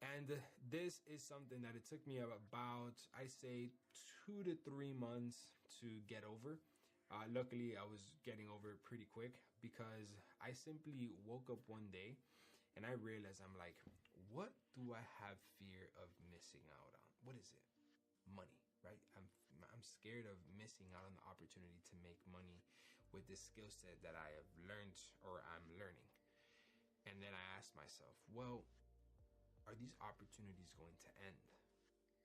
And this is something that it took me about, I say, 2 to 3 months to get over. Luckily, I was getting over it pretty quick, because I simply woke up one day and I realized, I'm like, what do I have fear of missing out on? What is it? Money, right? I'm scared of missing out on the opportunity to make money with this skill set that I have learned or I'm learning. And then I asked myself, well, are these opportunities going to end?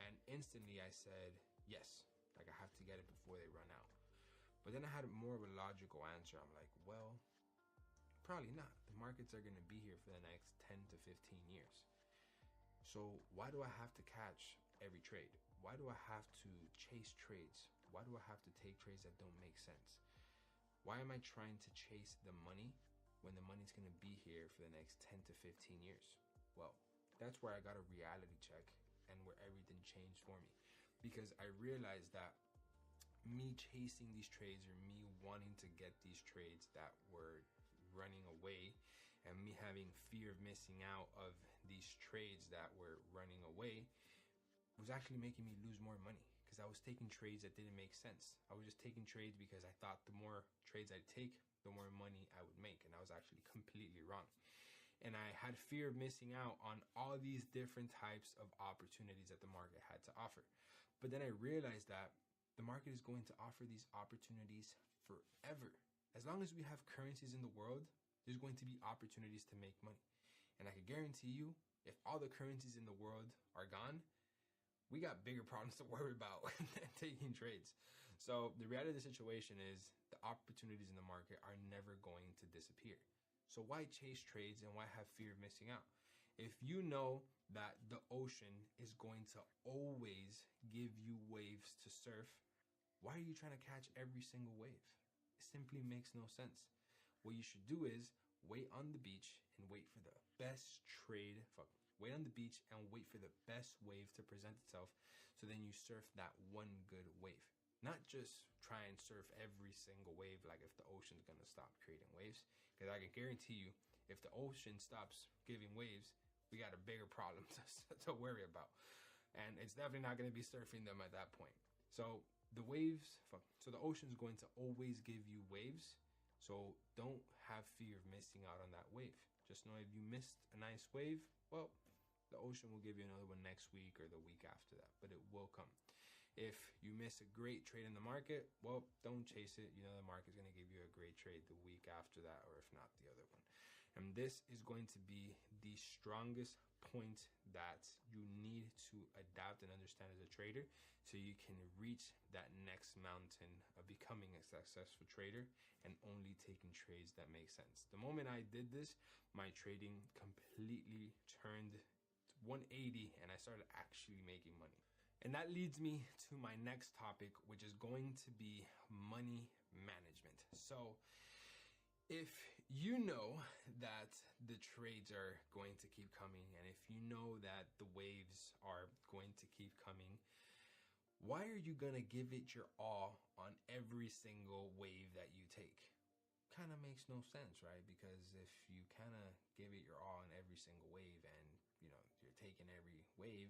And instantly I said, yes, like I have to get it before they run out. But then I had more of a logical answer. I'm like, well, probably not. The markets are going to be here for the next 10 to 15 years. So why do I have to catch every trade? Why do I have to chase trades? Why do I have to take trades that don't make sense? Why am I trying to chase the money when the money's going to be here for the next 10 to 15 years? Well, that's where I got a reality check and where everything changed for me, because I realized that me chasing these trades, or me wanting to get these trades that were running away, and me having fear of missing out of these trades that were running away, was actually making me lose more money, because I was taking trades that didn't make sense. I was just taking trades because I thought the more trades I'd take, the more money I would make, and I was actually completely wrong. And I had fear of missing out on all these different types of opportunities that the market had to offer. But then I realized that the market is going to offer these opportunities forever. As long as we have currencies in the world, there's going to be opportunities to make money. And I can guarantee you, if all the currencies in the world are gone, we got bigger problems to worry about than taking trades. So the reality of the situation is the opportunities in the market are never going to disappear. So why chase trades and why have fear of missing out? If you know that the ocean is going to always give you waves to surf, why are you trying to catch every single wave? It simply makes no sense. What you should do is wait on the beach and wait for the best trade. Wait on the beach and wait for the best wave to present itself, so then you surf that one good wave. Not just try and surf every single wave like if the ocean's going to stop creating waves. Because I can guarantee you, if the ocean stops giving waves, we got a bigger problem to worry about. And it's definitely not going to be surfing them at that point. So the ocean's going to always give you waves. So don't have fear of missing out on that wave. Just know if you missed a nice wave, well, the ocean will give you another one next week or the week after that, but it will come. If you miss a great trade in the market, well, don't chase it. The market's going to give you a great trade the week after that, or if not, the other one. And this is going to be the strongest point that you need to adapt and understand as a trader so you can reach that next mountain of becoming a successful trader and only taking trades that make sense. The moment I did this, my trading completely turned 180 and I started actually making money. And that leads me to my next topic, which is going to be money management. So if you know that the trades are going to keep coming, and if you know that the waves are going to keep coming, why are you going to give it your all on every single wave that you take? Kind of makes no sense, right? Because if you kind of give it your all on every single wave and, you know, you're taking every wave,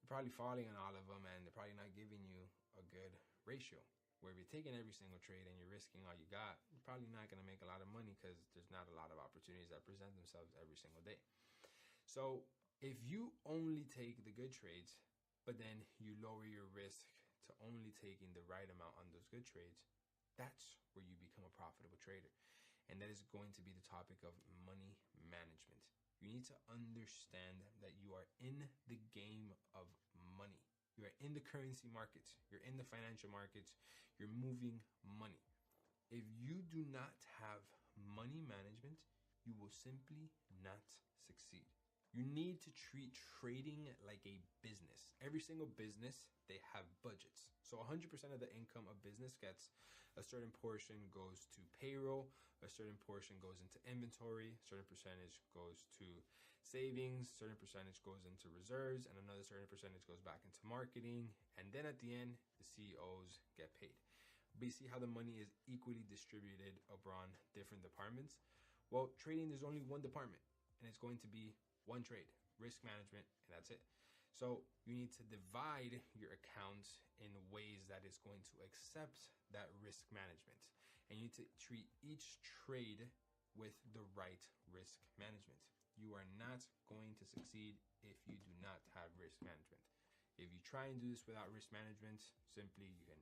you're probably falling on all of them and they're probably not giving you a good ratio. Where if you're taking every single trade and you're risking all you got, you're probably not going to make a lot of money because there's not a lot of opportunities that present themselves every single day. So if you only take the good trades, but then you lower your risk to only taking the right amount on those good trades, that's where you become a profitable trader. And that is going to be the topic of money management. You need to understand that you are in the game of money. You are in the currency markets. You're in the financial markets. You're moving money. If you do not have money management, you will simply not succeed. You need to treat trading like a business. Every single business, they have budgets. So 100% of the income a business gets, a certain portion goes to payroll, a certain portion goes into inventory, a certain percentage goes to savings, certain percentage goes into reserves, and another certain percentage goes back into marketing. And then at the end, the CEOs get paid. But you see how the money is equally distributed around different departments? Well, trading, there's only one department, and it's going to be one trade, risk management, and that's it. So you need to divide your accounts in ways that is going to accept that risk management. And you need to treat each trade with the right risk management. You are not going to succeed if you do not have risk management. If you try and do this without risk management, simply you can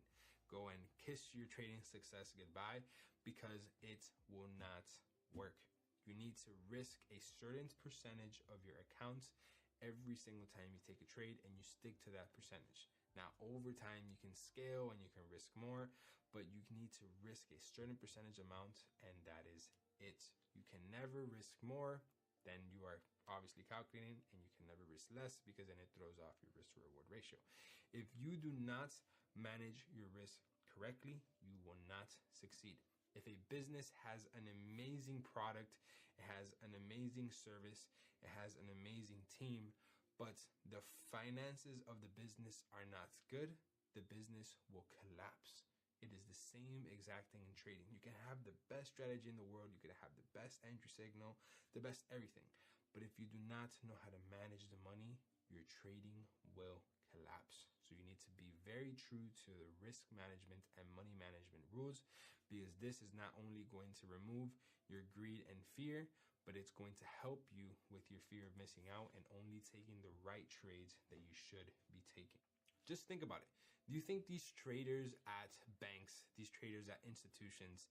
go and kiss your trading success goodbye because it will not work. You need to risk a certain percentage of your accounts every single time you take a trade, and you stick to that percentage. Now, over time, you can scale and you can risk more, but you need to risk a certain percentage amount, and that is it. You can never risk more than you are obviously calculating, and you can never risk less because then it throws off your risk to reward ratio. If you do not manage your risk correctly, you will not succeed. If a business has an amazing product, it has an amazing service, it has an amazing team, but the finances of the business are not good, the business will collapse. It is the same exact thing in trading. You can have the best strategy in the world, you can have the best entry signal, the best everything. But if you do not know how to manage the money, your trading will collapse. So you need to be very true to the risk management and money management rules, because this is not only going to remove your greed and fear, but it's going to help you with your fear of missing out and only taking the right trades that you should be taking. Just think about it. Do you think these traders at banks, these traders at institutions,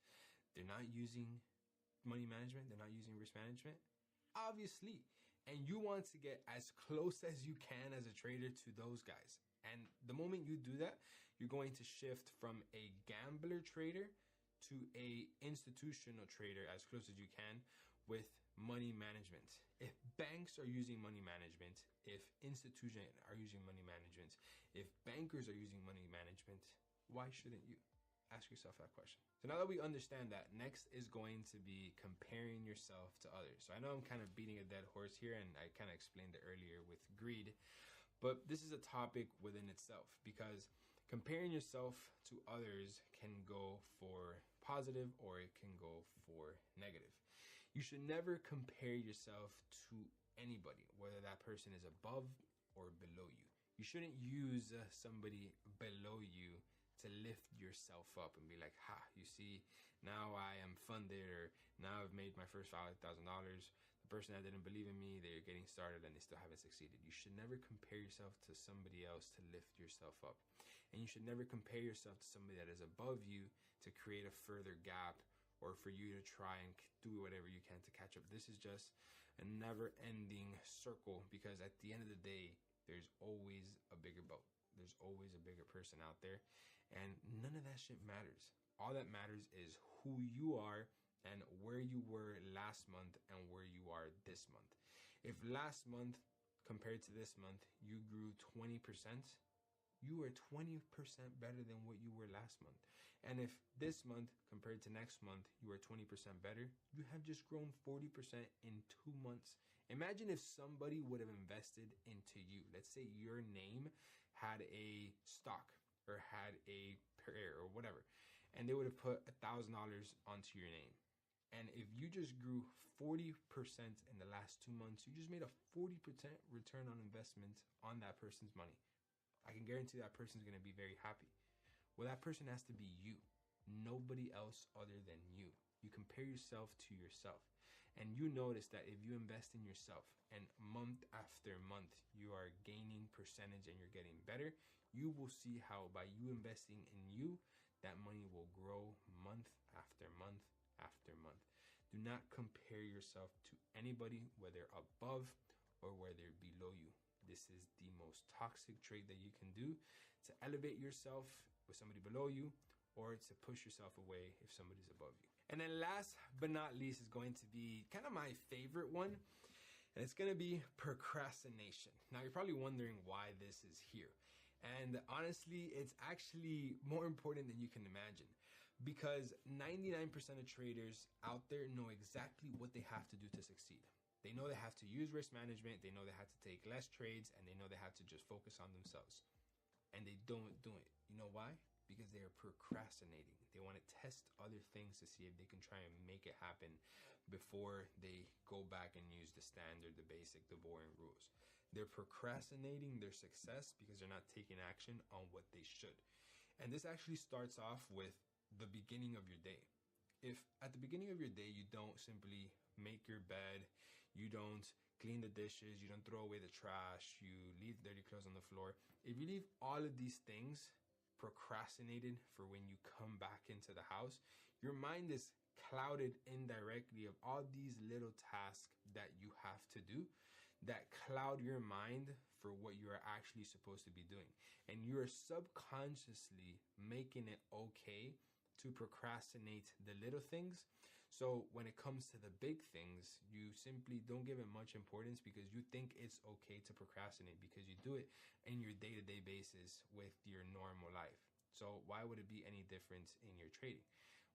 they're not using money management? They're not using risk management? Obviously. And you want to get as close as you can as a trader to those guys. And the moment you do that, you're going to shift from a gambler trader to a institutional trader as close as you can with money management. If banks are using money management, if institutions are using money management, if bankers are using money management, why shouldn't you? Ask yourself that question. So now that we understand that, next is going to be comparing yourself to others. So I know I'm kind of beating a dead horse here, and I kind of explained it earlier with greed, but this is a topic within itself, because comparing yourself to others can go for positive or it can go for negative. You should never compare yourself to anybody, whether that person is above or below you. You shouldn't use somebody below you to lift yourself up and be like, ha, you see, now I am funded, or now I've made my first $5,000. The person that didn't believe in me, they're getting started and they still haven't succeeded. You should never compare yourself to somebody else to lift yourself up. And you should never compare yourself to somebody that is above you to create a further gap or for you to try and do whatever you can to catch up. This is just a never-ending circle, because at the end of the day, there's always a bigger boat. There's always a bigger person out there, and none of that shit matters. All that matters is who you are and where you were last month and where you are this month. If last month compared to this month, you grew 20%, you are 20% better than what you were last month. And if this month compared to next month, you are 20% better, you have just grown 40% in 2 months. Imagine if somebody would have invested into you. Let's say your name had a stock or had a pair or whatever, and they would have put $1,000 onto your name. And if you just grew 40% in the last 2 months, you just made a 40% return on investment on that person's money. I can guarantee that person's going to be very happy. Well, that person has to be you, nobody else other than you. You compare yourself to yourself, and you notice that if you invest in yourself and month after month you are gaining percentage and you're getting better, you will see how by you investing in you, that money will grow month after month after month. Do not compare yourself to anybody, whether above or whether below you. This is the most toxic trait that you can do to elevate yourself with somebody below you, or to push yourself away if somebody's above you. And then last but not least is going to be kind of my favorite one, and it's going to be procrastination. Now you're probably wondering why this is here. And honestly, it's actually more important than you can imagine, because 99% of traders out there know exactly what they have to do to succeed. They know they have to use risk management, they know they have to take less trades, and they know they have to just focus on themselves. And they don't do it. You know why? Because they are procrastinating. They want to test other things to see if they can try and make it happen before they go back and use the standard, the basic, the boring rules. They're procrastinating their success because they're not taking action on what they should. And this actually starts off with the beginning of your day. If at the beginning of your day you don't simply make your bed, you don't clean the dishes, you don't throw away the trash, you leave dirty clothes on the floor, if you leave all of these things procrastinated for when you come back into the house, your mind is clouded indirectly of all these little tasks that you have to do that cloud your mind for what you are actually supposed to be doing. And you are subconsciously making it okay to procrastinate the little things. So when it comes to the big things, you simply don't give it much importance because you think it's okay to procrastinate because you do it in your day-to-day basis with your normal life. So why would it be any difference in your trading?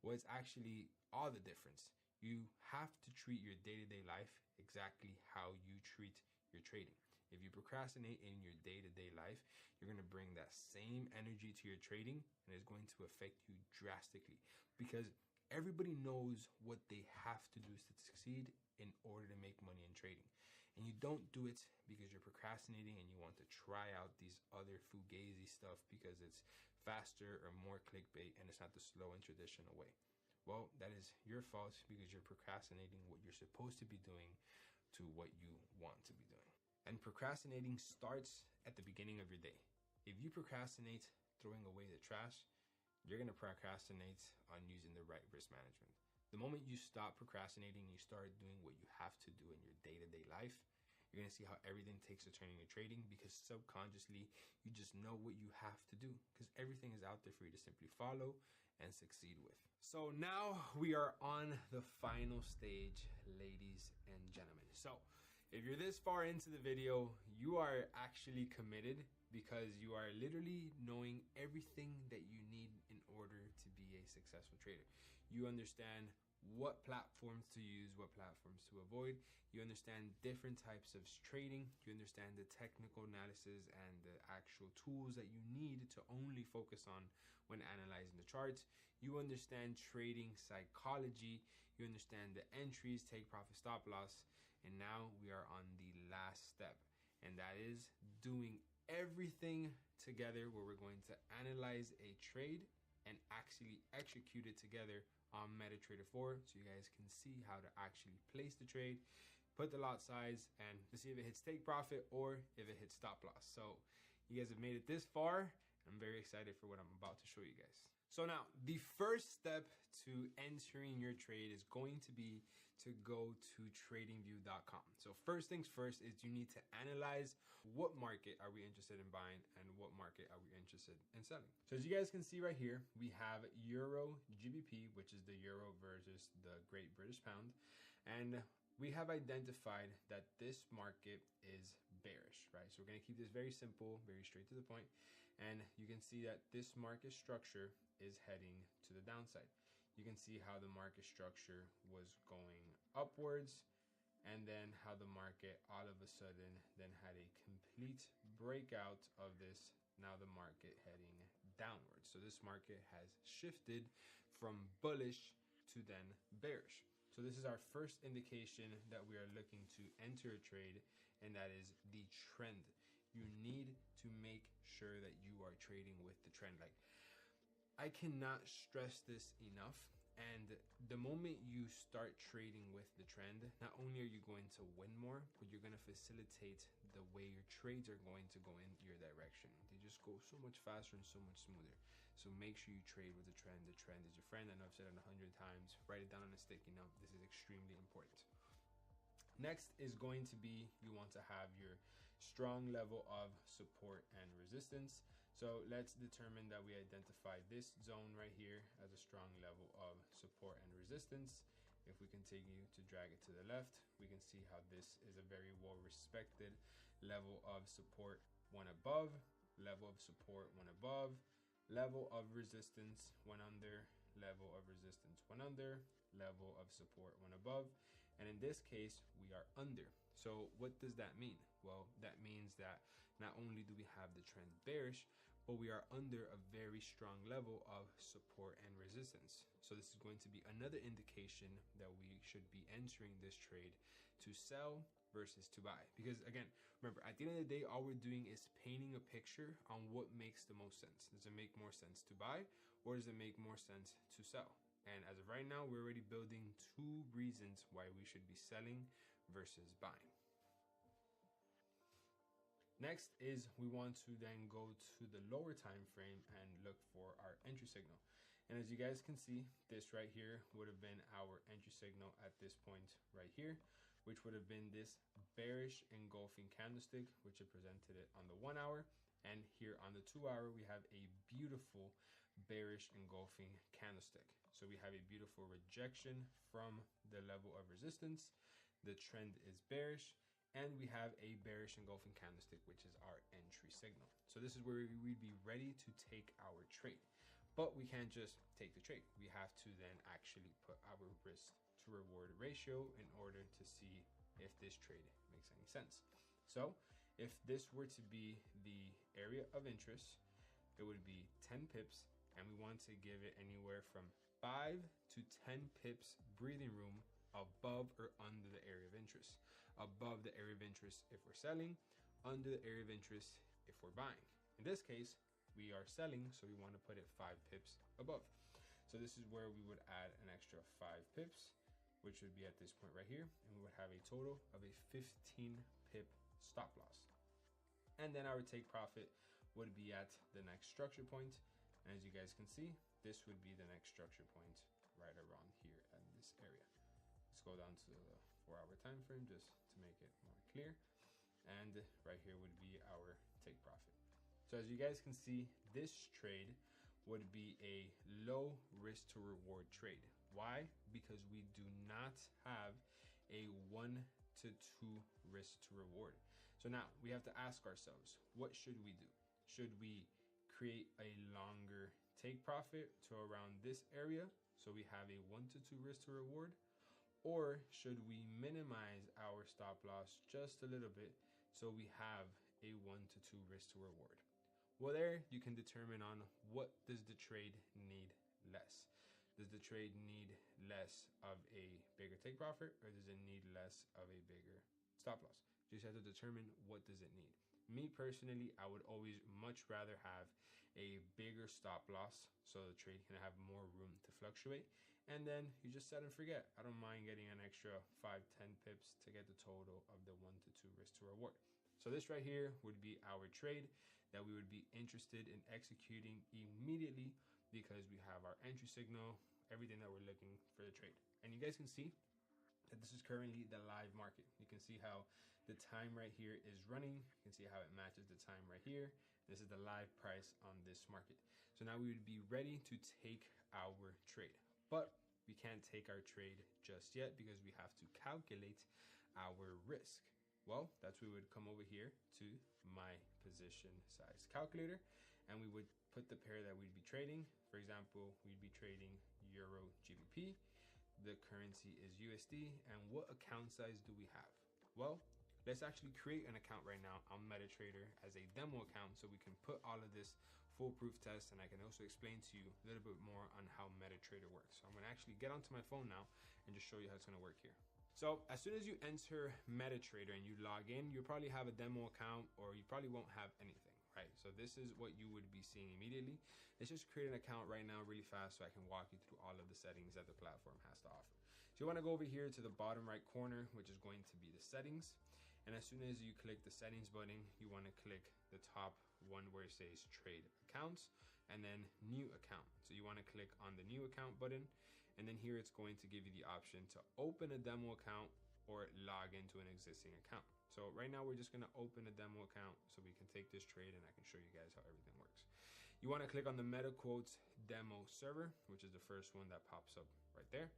Well, it's actually all the difference. You have to treat your day-to-day life exactly how you treat your trading. If you procrastinate in your day-to-day life, you're going to bring that same energy to your trading, and it's going to affect you drastically because everybody knows what they have to do to succeed in order to make money in trading. And you don't do it because you're procrastinating and you want to try out these other fugazi stuff because it's faster or more clickbait and it's not the slow and traditional way. Well, that is your fault because you're procrastinating what you're supposed to be doing to what you want to be doing. And procrastinating starts at the beginning of your day. If you procrastinate throwing away the trash, you're going to procrastinate on using the right risk management. The moment you stop procrastinating and you start doing what you have to do in your day-to-day life, you're going to see how everything takes a turn in your trading because subconsciously you just know what you have to do because everything is out there for you to simply follow and succeed with. So now we are on the final stage, ladies and gentlemen. So if you're this far into the video, you are actually committed because you are literally knowing everything that you need in order to be a successful trader. You understand what platforms to use, what platforms to avoid. You understand different types of trading. You understand the technical analysis and the actual tools that you need to only focus on when analyzing the charts. You understand trading psychology. You understand the entries, take profit, stop loss. And now we are on the last step, and that is doing everything together where we're going to analyze a trade and actually execute it together on MetaTrader 4 so you guys can see how to actually place the trade, put the lot size, and to see if it hits take profit or if it hits stop loss. So you guys have made it this far. I'm very excited for what I'm about to show you guys. So now the first step to entering your trade is going to be to go to tradingview.com. So first things first is you need to analyze what market are we interested in buying and what market are we interested in selling. So as you guys can see right here, we have Euro GBP, which is the euro versus the Great British Pound. And we have identified that this market is bearish, right? So we're gonna keep this very simple, very straight to the point. And you can see that this market structure is heading to the downside. You can see how the market structure was going upwards, and then how the market all of a sudden then had a complete breakout of this. Now the market heading downwards. So this market has shifted from bullish to then bearish. So this is our first indication that we are looking to enter a trade, and that is the trend. You need to make sure that you are trading with the trend. Like, I cannot stress this enough. And the moment you start trading with the trend, not only are you going to win more, but you're going to facilitate the way your trades are going to go in your direction. They just go so much faster and so much smoother. So make sure you trade with the trend. The trend is your friend. I know I've said it 100 times. Write it down on a sticky note. This is extremely important. Next is going to be, you want to have your strong level of support and resistance. So let's determine that we identify this zone right here as a strong level of support and resistance. If we continue to drag it to the left, we can see how this is a very well respected level of support, one above, level of support, one above, level of resistance, one under, level of resistance, one under, level of support, one above. And in this case, we are under. So what does that mean? Well, that means that not only do we have the trend bearish, but we are under a very strong level of support and resistance. So this is going to be another indication that we should be entering this trade to sell versus to buy. Because again, remember, at the end of the day, all we're doing is painting a picture on what makes the most sense. Does it make more sense to buy, or does it make more sense to sell? And as of right now, we're already building two reasons why we should be selling versus buying. Next is we want to then go to the lower time frame and look for our entry signal. And as you guys can see, this right here would have been our entry signal at this point right here, which would have been this bearish engulfing candlestick, which it presented it on the 1 hour. And here on the 2 hour, we have a beautiful bearish engulfing candlestick. So we have a beautiful rejection from the level of resistance. The trend is bearish, and we have a bearish engulfing candlestick, which is our entry signal. So this is where we'd be ready to take our trade. But we can't just take the trade. We have to then actually put our risk to reward ratio in order to see if this trade makes any sense. So if this were to be the area of interest, it would be 10 pips, and we want to give it anywhere from 5 to 10 pips breathing room above or under the area of interest. Above the area of interest if we're selling, under the area of interest if we're buying. In this case, we are selling, so we want to put it 5 pips above. So this is where we would add an extra 5 pips, which would be at this point right here, and we would have a total of a 15 pip stop loss. And then our take profit would be at the next structure point. And as you guys can see, this would be the next structure point right around here in this area. Let's go down to the 4-hour time frame just to make it more clear. And right here would be our take profit. So as you guys can see, this trade would be a low risk to reward trade. Why? Because we do not have a 1 to 2 risk to reward. So now we have to ask ourselves, what should we do? Should we create a longer take profit to around this area so we have a 1 to 2 risk to reward? Or should we minimize our stop loss just a little bit so we have a 1 to 2 risk to reward? Well, there you can determine on what does the trade need less. Does the trade need less of a bigger take profit, or does it need less of a bigger stop loss? You just have to determine what does it need. Me personally, I would always much rather have a bigger stop loss so the trade can have more room to fluctuate. And then you just set and forget. I don't mind getting an extra 5-10 pips to get the total of the 1 to 2 risk to reward. So this right here would be our trade that we would be interested in executing immediately because we have our entry signal, everything that we're looking for the trade. And you guys can see that this is currently the live market. You can see how the time right here is running. You can see how it matches the time right here. This is the live price on this market. So now we would be ready to take our trade, but we can't take our trade just yet because we have to calculate our risk. Well, that's where we would come over here to my position size calculator, and we would put the pair that we'd be trading. For example, we'd be trading Euro GBP. The currency is USD, and what account size do we have? Well, let's actually create an account right now on MetaTrader as a demo account so we can put all of this foolproof test, and I can also explain to you a little bit more on how MetaTrader works. So I'm gonna actually get onto my phone now and just show you how it's gonna work here. So as soon as you enter MetaTrader and you log in, you'll probably have a demo account, or you probably won't have anything, right? So this is what you would be seeing immediately. Let's just create an account right now really fast so I can walk you through all of the settings that the platform has to offer. So you wanna go over here to the bottom right corner, which is going to be the settings. And as soon as you click the settings button, you wanna click the top one where it says trade accounts and then new account. So you wanna click on the new account button, and then here it's going to give you the option to open a demo account or log into an existing account. So right now we're just gonna open a demo account so we can take this trade and I can show you guys how everything works. You wanna click on the MetaQuotes demo server, which is the first one that pops up right there.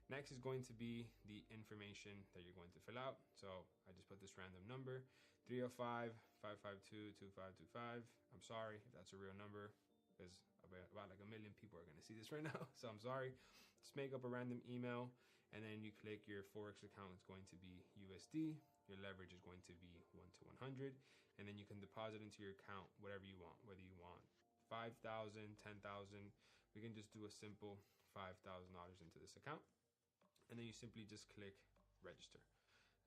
Next is going to be the information that you're going to fill out. So I just put this random number, 305-552-2525. I'm sorry if that's a real number, because about like 1 million people are gonna see this right now, so I'm sorry. Just make up a random email, and then you click your Forex account. It's going to be USD. Your leverage is going to be 1 to 100, and then you can deposit into your account whatever you want, whether you want 5,000, 10,000. We can just do a simple $5,000 into this account, and then you simply just click register.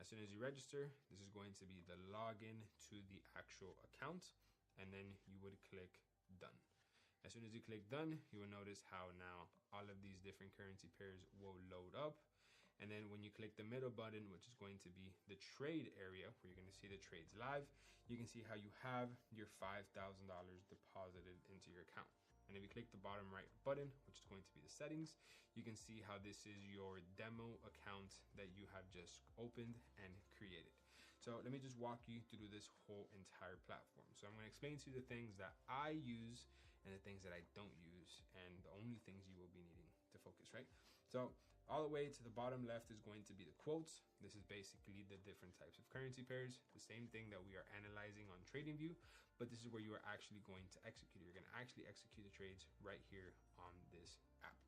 As soon as you register, this is going to be the login to the actual account, and then you would click done. As soon as you click done, you will notice how now all of these different currency pairs will load up. And then when you click the middle button, which is going to be the trade area, where you're going to see the trades live, you can see how you have your $5,000 deposited into your account. And if you click the bottom right button, which is going to be the settings, you can see how this is your demo account that you have just opened and created. So let me just walk you through this whole entire platform. So I'm going to explain to you the things that I use and the things that I don't use, and the only things you will be needing to focus, right? So all the way to the bottom left is going to be the quotes. This is basically the different types of currency pairs, the same thing that we are analyzing on TradingView, but this is where you are actually going to execute. You're going to actually execute the trades right here on this app.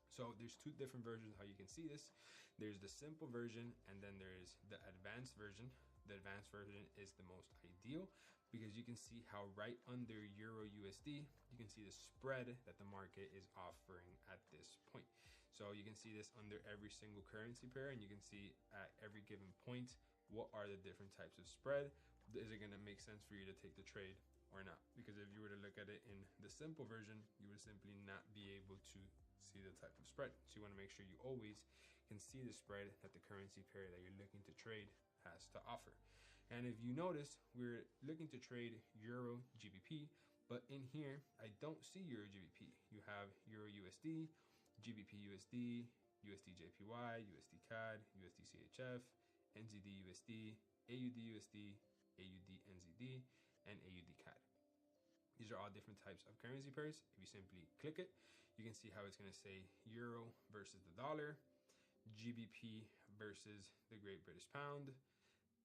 So there's two different versions how you can see this. There's the simple version, and then there's the advanced version. The advanced version is the most ideal because you can see how right under Euro USD, you can see the spread that the market is offering at this point. So you can see this under every single currency pair, and you can see at every given point, what are the different types of spread? Is it gonna make sense for you to take the trade or not? Because if you were to look at it in the simple version, you would simply not be able to see the type of spread. So you wanna make sure you always can see the spread that the currency pair that you're looking to trade has to offer. And if you notice, we're looking to trade Euro GBP, but in here, I don't see Euro GBP. You have Euro USD, GBP USD, USD JPY, USD CAD, USD CHF, NZD USD, AUD USD, AUD NZD, and AUD CAD. These are all different types of currency pairs. If you simply click it, you can see how it's going to say Euro versus the dollar, GBP versus the Great British Pound,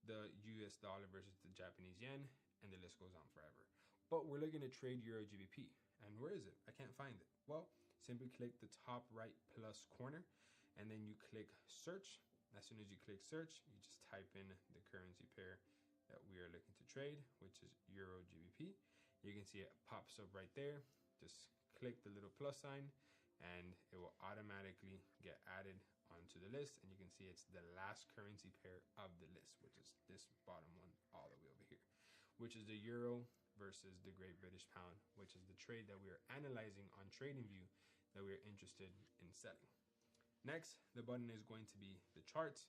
the US dollar versus the Japanese yen, and the list goes on forever. But we're looking to trade Euro GBP, and where is it? I can't find it. Well, simply click the top right plus corner, and then you click search. As soon as you click search, you just type in the currency pair that we are looking to trade, which is Euro GBP. You can see it pops up right there. Just click the little plus sign, and it will automatically get added onto the list, and you can see it's the last currency pair of the list, which is this bottom one all the way over here, which is the Euro versus the Great British Pound, which is the trade that we are analyzing on TradingView that we are interested in selling. Next, the button is going to be the charts,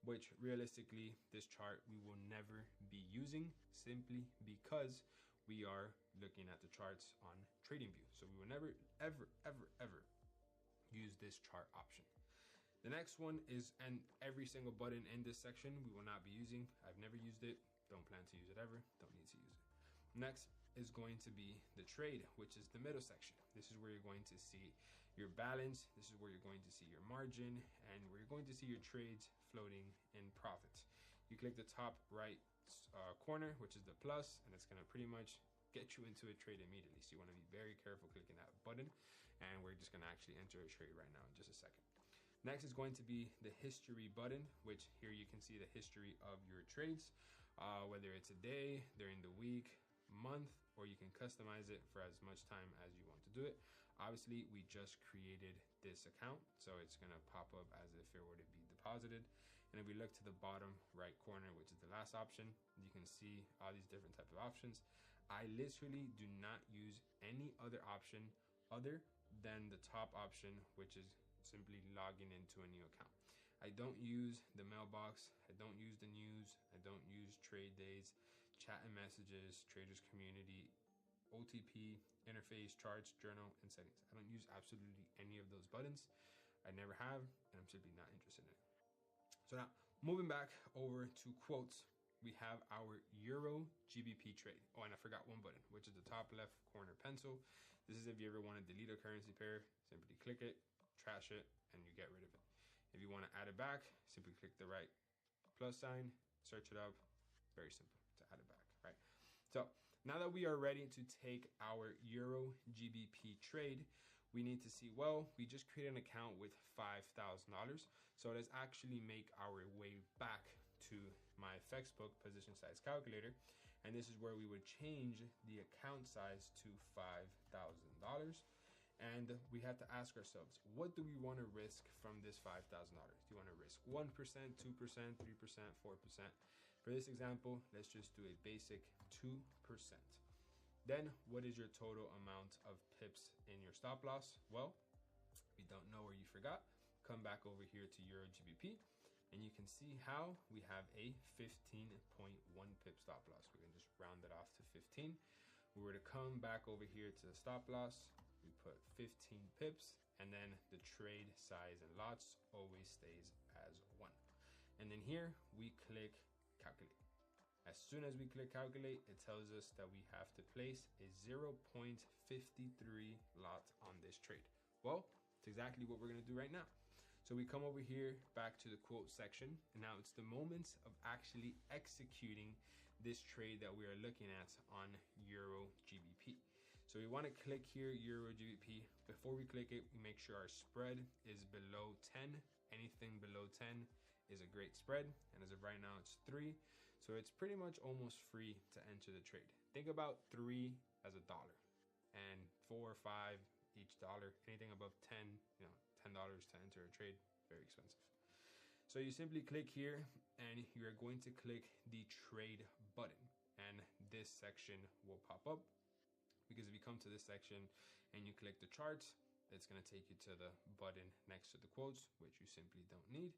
which realistically, this chart we will never be using simply because we are looking at the charts on TradingView. So we will never, ever, ever, ever use this chart option. The next one is, and every single button in this section we will not be using. I've never used it, don't plan to use it ever, don't need to use it. Next is going to be the trade, which is the middle section. This is where you're going to see your balance, this is where you're going to see your margin, and where you're going to see your trades floating in profits. You click the top right corner, which is the plus, and it's going to pretty much get you into a trade immediately. So you want to be very careful clicking that button, and we're just going to actually enter a trade right now in just a second. Next is going to be the history button, which here you can see the history of your trades, whether it's a day, during the week, month, or you can customize it for as much time as you want to do it. Obviously, we just created this account, so it's going to pop up as if it were to be deposited. And if we look to the bottom right corner, which is the last option, you can see all these different types of options. I literally do not use any other option other than the top option, which is simply logging into a new account. I don't use the mailbox, I don't use the news, I don't use trade days, chat and messages, traders community, OTP, interface, charts, journal, and settings. I don't use absolutely any of those buttons. I never have, and I'm simply not interested in it. So now, moving back over to quotes, we have our Euro GBP trade. Oh, and I forgot one button, which is the top left corner pencil. This is if you ever want to delete a currency pair, simply click it, trash it, and you get rid of it. If you want to add it back, simply click the right plus sign, search it up. Very simple to add it back, right? So now that we are ready to take our Euro GBP trade, we need to see, well, we just created an account with $5,000. So let's actually make our way back to my FXBook position size calculator. And this is where we would change the account size to $5,000. And we have to ask ourselves, what do we want to risk from this $5,000? Do you want to risk 1%, 2%, 3%, 4%? For this example, let's just do a basic 2%. Then what is your total amount of pips in your stop loss? Well, if you don't know or you forgot, come back over here to Euro GBP and you can see how we have a 15.1 pip stop loss. We can just round it off to 15. We were to come back over here to the stop loss, we put 15 pips, and then the trade size and lots always stays as 1. And then here we click calculate. As soon as we click calculate, it tells us that we have to place a 0.53 lot on this trade. Well, it's exactly what we're going to do right now. So we come over here back to the quote section, and now it's the moments of actually executing this trade that we are looking at on Euro GBP. So we want to click here, Euro GBP. Before we click it, we make sure our spread is below 10. Anything below 10 is a great spread. And as of right now, it's 3. So it's pretty much almost free to enter the trade. Think about 3 as $1 and 4 or 5 each dollar. Anything above 10, $10 to enter a trade, very expensive. So you simply click here and you're going to click the trade button, and this section will pop up. Because if you come to this section and you click the charts, it's going to take you to the button next to the quotes, which you simply don't need.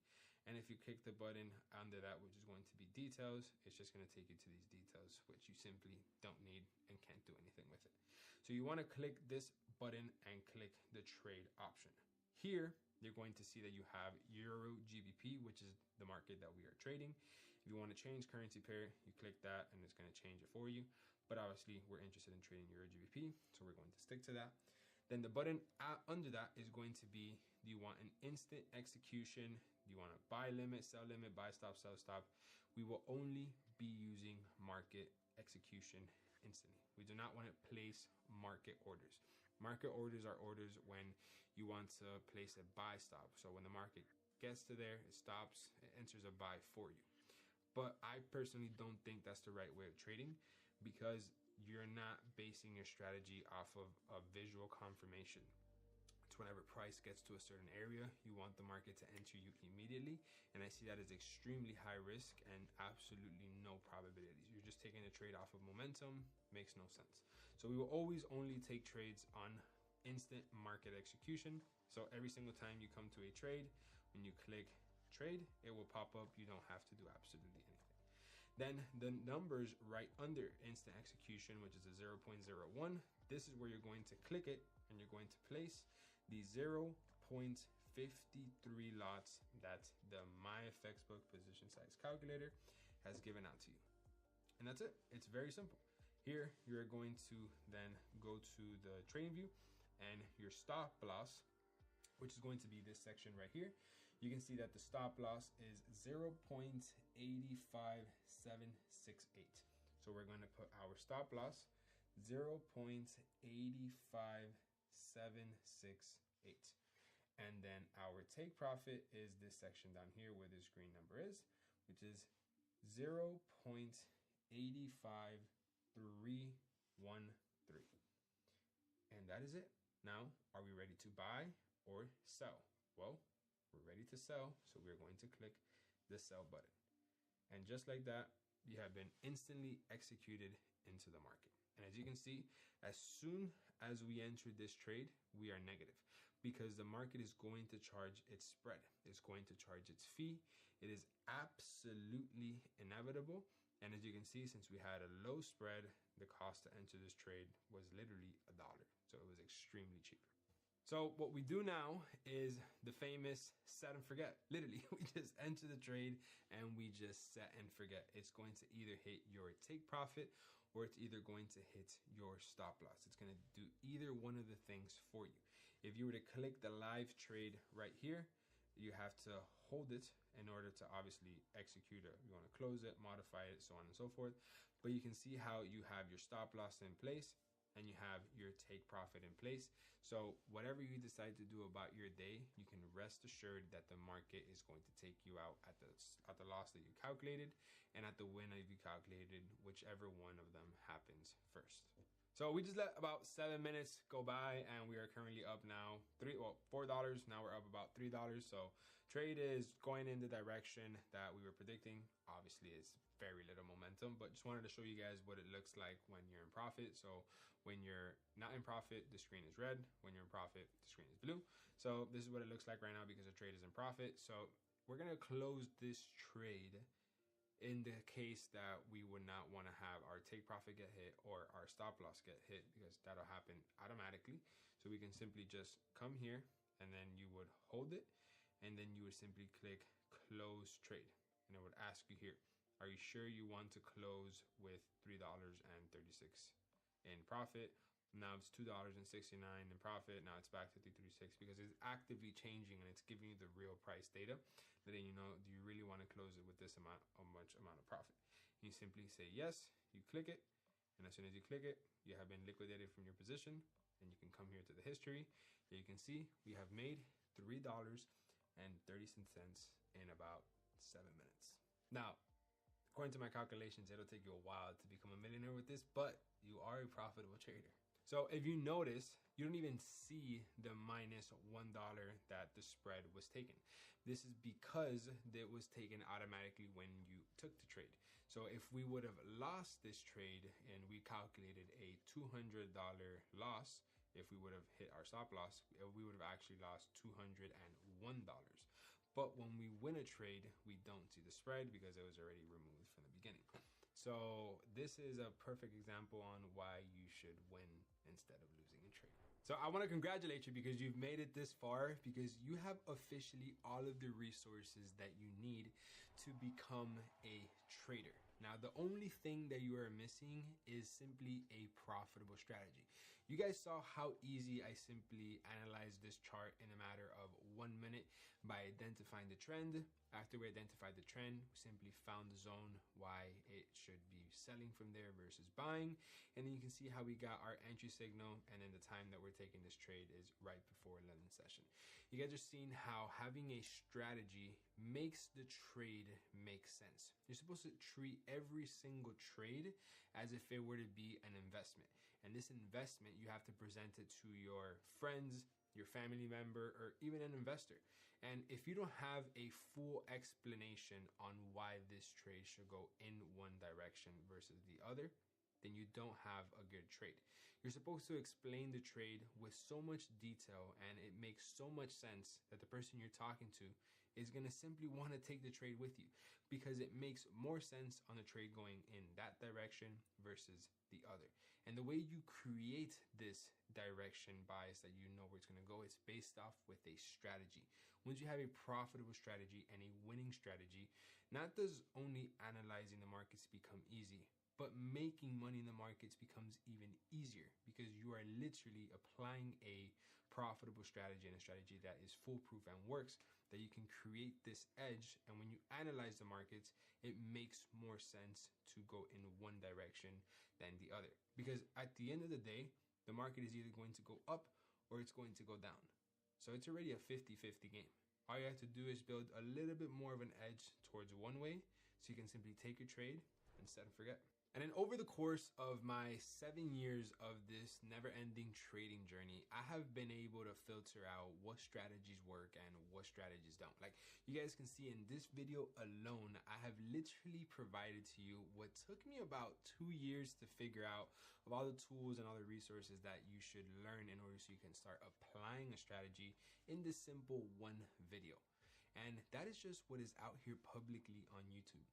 And if you click the button under that, which is going to be details, it's just going to take you to these details, which you simply don't need and can't do anything with it. So you want to click this button and click the trade option. Here, you're going to see that you have Euro GBP, which is the market that we are trading. If you want to change currency pair, you click that and it's going to change it for you. But obviously, we're interested in trading Euro GBP, so we're going to stick to that. Then the button under that is going to be, do you want an instant execution? Do you want to buy limit, buy stop, sell stop? We will only be using market execution instantly. We do not want to place market orders. Market orders are orders when you want to place a buy stop. So when the market gets to there, it stops, it enters a buy for you. But I personally don't think that's the right way of trading, because you're not basing your strategy off of a visual confirmation. It's whenever price gets to a certain area, you want the market to enter you immediately. And I see that as extremely high risk and absolutely no probabilities. You're just taking a trade off of momentum, makes no sense. So we will always only take trades on instant market execution. So every single time you come to a trade, when you click trade, it will pop up. You don't have to do absolutely anything. Then the numbers right under instant execution, which is a 0.01, this is where you're going to click it and you're going to place the 0.53 lots that the MyFXBook position size calculator has given out to you. And that's it. It's very simple. Here, you're going to then go to the trading view and your stop loss, which is going to be this section right here. You can see that the stop loss is 0.85768. So we're going to put our stop loss 0.85768. And then our take profit is this section down here where this green number is, which is 0.85313. And that is it. Now, are we ready to buy or sell? Well, we're ready to sell, so we're going to click the sell button. And just like that, you have been instantly executed into the market. And as you can see, as soon as we enter this trade, we are negative because the market is going to charge its spread. It's going to charge its fee. It is absolutely inevitable. And as you can see, since we had a low spread, the cost to enter this trade was literally $1. So it was extremely cheap. So what we do now is the famous set and forget. Literally, we just enter the trade and we just set and forget. It's going to either hit your take profit or it's either going to hit your stop loss. It's going to do either one of the things for you. If you were to click the live trade right here, you have to hold it in order to obviously execute it. You want to close it, modify it, so on and so forth. But you can see how you have your stop loss in place and you have your take profit in place. So whatever you decide to do about your day, you can rest assured that the market is going to take you out at the loss that you calculated and at the win that you calculated, whichever one of them happens first. So we just let about 7 minutes go by and we are currently up now $4. Now we're up about $3. So trade is going in the direction that we were predicting. Obviously it's very little momentum, but just wanted to show you guys what it looks like when you're in profit. So when you're not in profit, the screen is red. When you're in profit, the screen is blue. So this is what it looks like right now because the trade is in profit. So we're gonna close this trade in the case that we would not want to have our take profit get hit or our stop loss get hit, because that'll happen automatically. So we can simply just come here and then you would hold it and then you would simply click close trade and it would ask you here, are you sure you want to close with $3.36 in profit? Now it's $2.69 in profit. Now it's back to $3.36 because it's actively changing and it's giving you the real price data, letting you know, do you really want to close it with this amount of profit? You simply say yes, you click it, and as soon as you click it, you have been liquidated from your position, and you can come here to the history. Here you can see we have made $3.30 in about 7 minutes. Now, according to my calculations, it'll take you a while to become a millionaire with this, but you are a profitable trader. So if you notice, you don't even see the minus $1 that the spread was taken. This is because it was taken automatically when you took the trade. So if we would have lost this trade and we calculated a $200 loss, if we would have hit our stop loss, we would have actually lost $201. But when we win a trade, we don't see the spread because it was already removed from the beginning. So this is a perfect example on why you should win instead of losing a trade. So I want to congratulate you because you've made it this far, because you have officially all of the resources that you need to become a trader. Now, the only thing that you are missing is simply a profitable strategy. You guys saw how easy I simply analyzed this chart in a matter of 1 minute by identifying the trend. After we identified the trend, we simply found the zone, why it should be selling from there versus buying. And then you can see how we got our entry signal, and then the time that we're taking this trade is right before London session. You guys are seeing how having a strategy makes the trade make sense. You're supposed to treat every single trade as if it were to be an investment. And this investment, you have to present it to your friends, your family member, or even an investor. And if you don't have a full explanation on why this trade should go in one direction versus the other, then you don't have a good trade. You're supposed to explain the trade with so much detail, and it makes so much sense that the person you're talking to is going to simply want to take the trade with you because it makes more sense on the trade going in that direction versus the other. And the way you create this direction bias that you know where it's going to go, it's based off with a strategy. Once you have a profitable strategy and a winning strategy, not does only analyzing the markets become easy, but making money in the markets becomes even easier because you are literally applying a profitable strategy and a strategy that is foolproof and works, that you can create this edge. And when you analyze the markets, it makes more sense to go in one direction than the other. Because at the end of the day, the market is either going to go up or it's going to go down. So it's already a 50-50 game. All you have to do is build a little bit more of an edge towards one way so you can simply take a trade and set and forget. And then over the course of my 7 years of this never-ending trading journey, I have been able to filter out what strategies work and what strategies don't. Like you guys can see in this video alone, I have literally provided to you what took me about 2 years to figure out of all the tools and all the resources that you should learn in order so you can start applying a strategy in this simple one video. And that is just what is out here publicly on YouTube.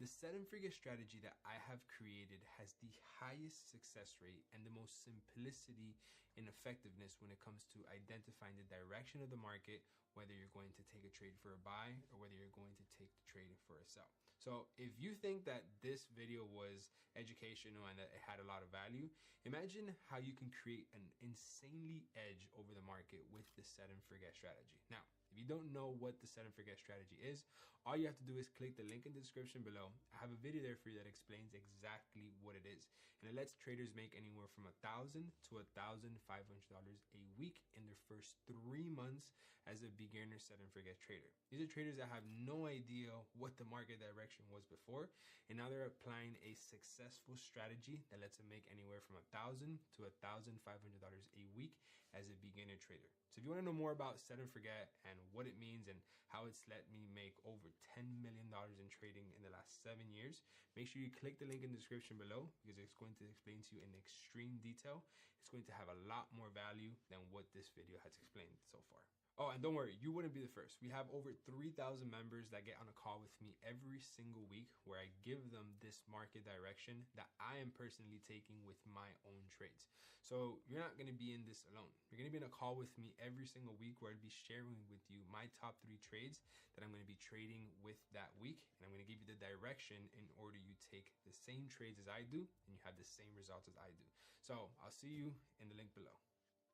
The set and forget strategy that I have created has the highest success rate and the most simplicity and effectiveness when it comes to identifying the direction of the market, whether you're going to take a trade for a buy or whether you're going to take the trade for a sell. So if you think that this video was educational and that it had a lot of value, imagine how you can create an insanely edge over the market with the set and forget strategy. Now, if you don't know what the set and forget strategy is, all you have to do is click the link in the description below. I have a video there for you that explains exactly what it is. And it lets traders make anywhere from $1,000 to $1,500 a week in their first 3 months as a beginner set and forget trader. These are traders that have no idea what the market direction was before, and now they're applying a successful strategy that lets them make anywhere from $1,000 to $1,500 a week as a beginner trader. So if you want to know more about set and forget and what it means and how it's let me make over $10 million in trading in the last 7 years, make sure you click the link in the description below because it's going to explain to you in extreme detail. It's going to have a lot more value than what this video has explained so far. Oh, and don't worry, you wouldn't be the first. We have over 3,000 members that get on a call with me every single week where I give them this market direction that I am personally taking with my own trades. So you're not going to be in this alone. You're going to be in a call with me every single week where I'd be sharing with you my top 3 trades that I'm going to be trading with that week. And I'm going to give you the direction in order you take the same trades as I do and you have the same results as I do. So I'll see you in the link below.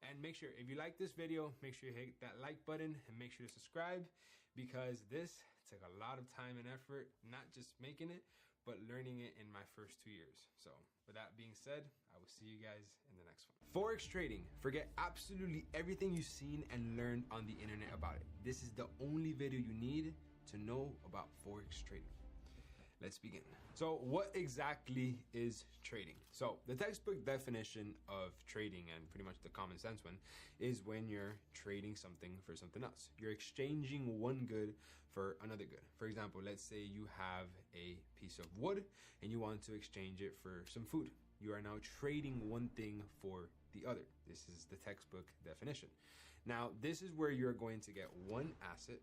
And make sure, if you like this video, make sure you hit that like button and make sure to subscribe because this took a lot of time and effort, not just making it, but learning it in my first 2 years. So with that being said, I will see you guys in the next one. Forex trading. Forget absolutely everything you've seen and learned on the internet about it. This is the only video you need to know about Forex trading. Let's begin. So what exactly is trading? So the textbook definition of trading, and pretty much the common sense one, is when you're trading something for something else. You're exchanging one good for another good. For example, let's say you have a piece of wood and you want to exchange it for some food. You are now trading one thing for the other. This is the textbook definition. Now, this is where you're going to get one asset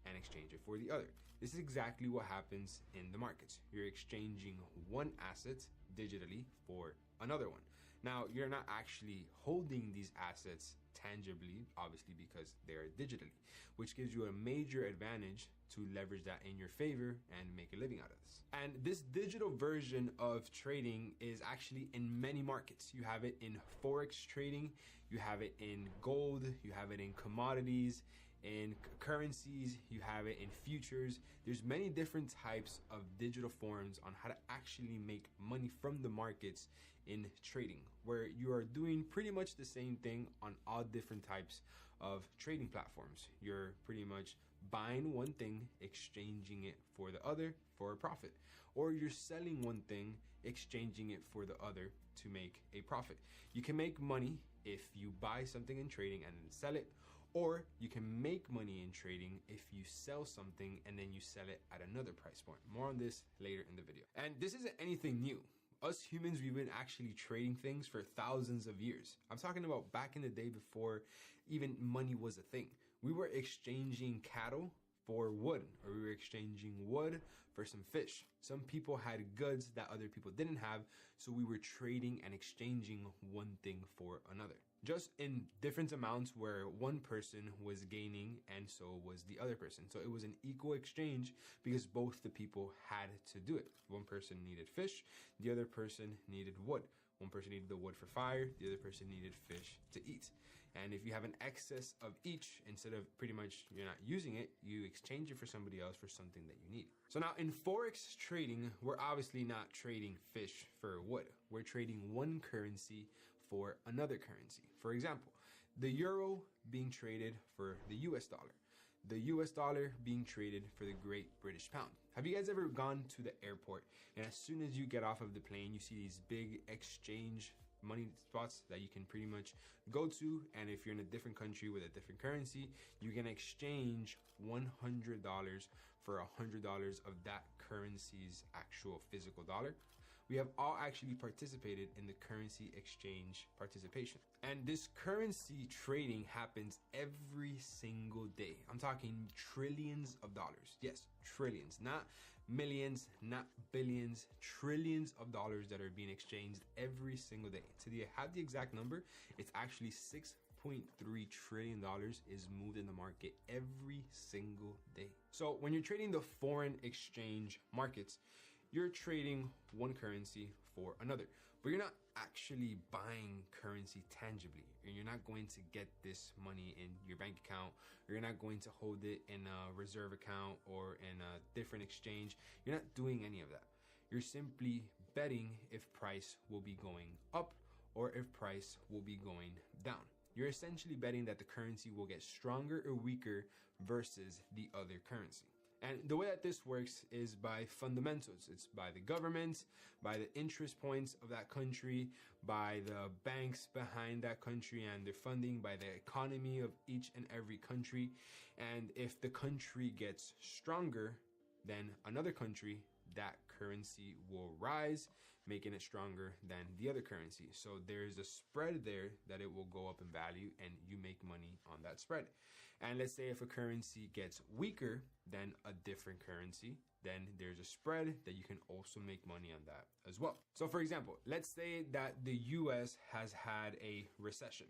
and exchange it for the other. This is exactly what happens in the markets. You're exchanging one asset digitally for another one. Now, you're not actually holding these assets tangibly, obviously, because they are digitally, which gives you a major advantage to leverage that in your favor and make a living out of this. And this digital version of trading is actually in many markets. You have it in Forex trading, you have it in gold, you have it in commodities, in currencies, you have it in futures. There's many different types of digital forms on how to actually make money from the markets in trading, where you are doing pretty much the same thing on all different types of trading platforms. You're pretty much buying one thing, exchanging it for the other for a profit, or you're selling one thing, exchanging it for the other to make a profit. You can make money if you buy something in trading and then sell it, or you can make money in trading if you sell something and then you sell it at another price point. More on this later in the video. And this isn't anything new. Us humans, we've been actually trading things for thousands of years. I'm talking about back in the day before even money was a thing. We were exchanging cattle for wood, or we were exchanging wood for some fish. Some people had goods that other people didn't have, so we were trading and exchanging one thing for another. Just in different amounts where one person was gaining and so was the other person. So it was an equal exchange because both the people had to do it. One person needed fish, the other person needed wood. One person needed the wood for fire, the other person needed fish to eat. And if you have an excess of each, instead of pretty much you're not using it, you exchange it for somebody else for something that you need. So now in Forex trading, we're obviously not trading fish for wood. We're trading one currency for another currency. For example, the euro being traded for the US dollar. The US dollar being traded for the Great British Pound. Have you guys ever gone to the airport and as soon as you get off of the plane, you see these big exchange money spots that you can pretty much go to, and if you're in a different country with a different currency, you can exchange $100 for $100 of that currency's actual physical dollar? We have all actually participated in the currency exchange participation. And this currency trading happens every single day. I'm talking trillions of dollars. Yes, trillions, not millions, not billions, trillions of dollars that are being exchanged every single day. To have the exact number, it's actually $6.3 trillion is moved in the market every single day. So when you're trading the foreign exchange markets, you're trading one currency for another, but you're not actually buying currency tangibly. You're not going to get this money in your bank account, or you're not going to hold it in a reserve account or in a different exchange. You're not doing any of that. You're simply betting if price will be going up or if price will be going down. You're essentially betting that the currency will get stronger or weaker versus the other currency. And the way that this works is by fundamentals. It's by the government, by the interest points of that country, by the banks behind that country and their funding, by the economy of each and every country. And if the country gets stronger than another country, that currency will rise, making it stronger than the other currency. So there's a spread there that it will go up in value and you make money on that spread. And let's say if a currency gets weaker than a different currency, then there's a spread that you can also make money on that as well. So for example, let's say that the US has had a recession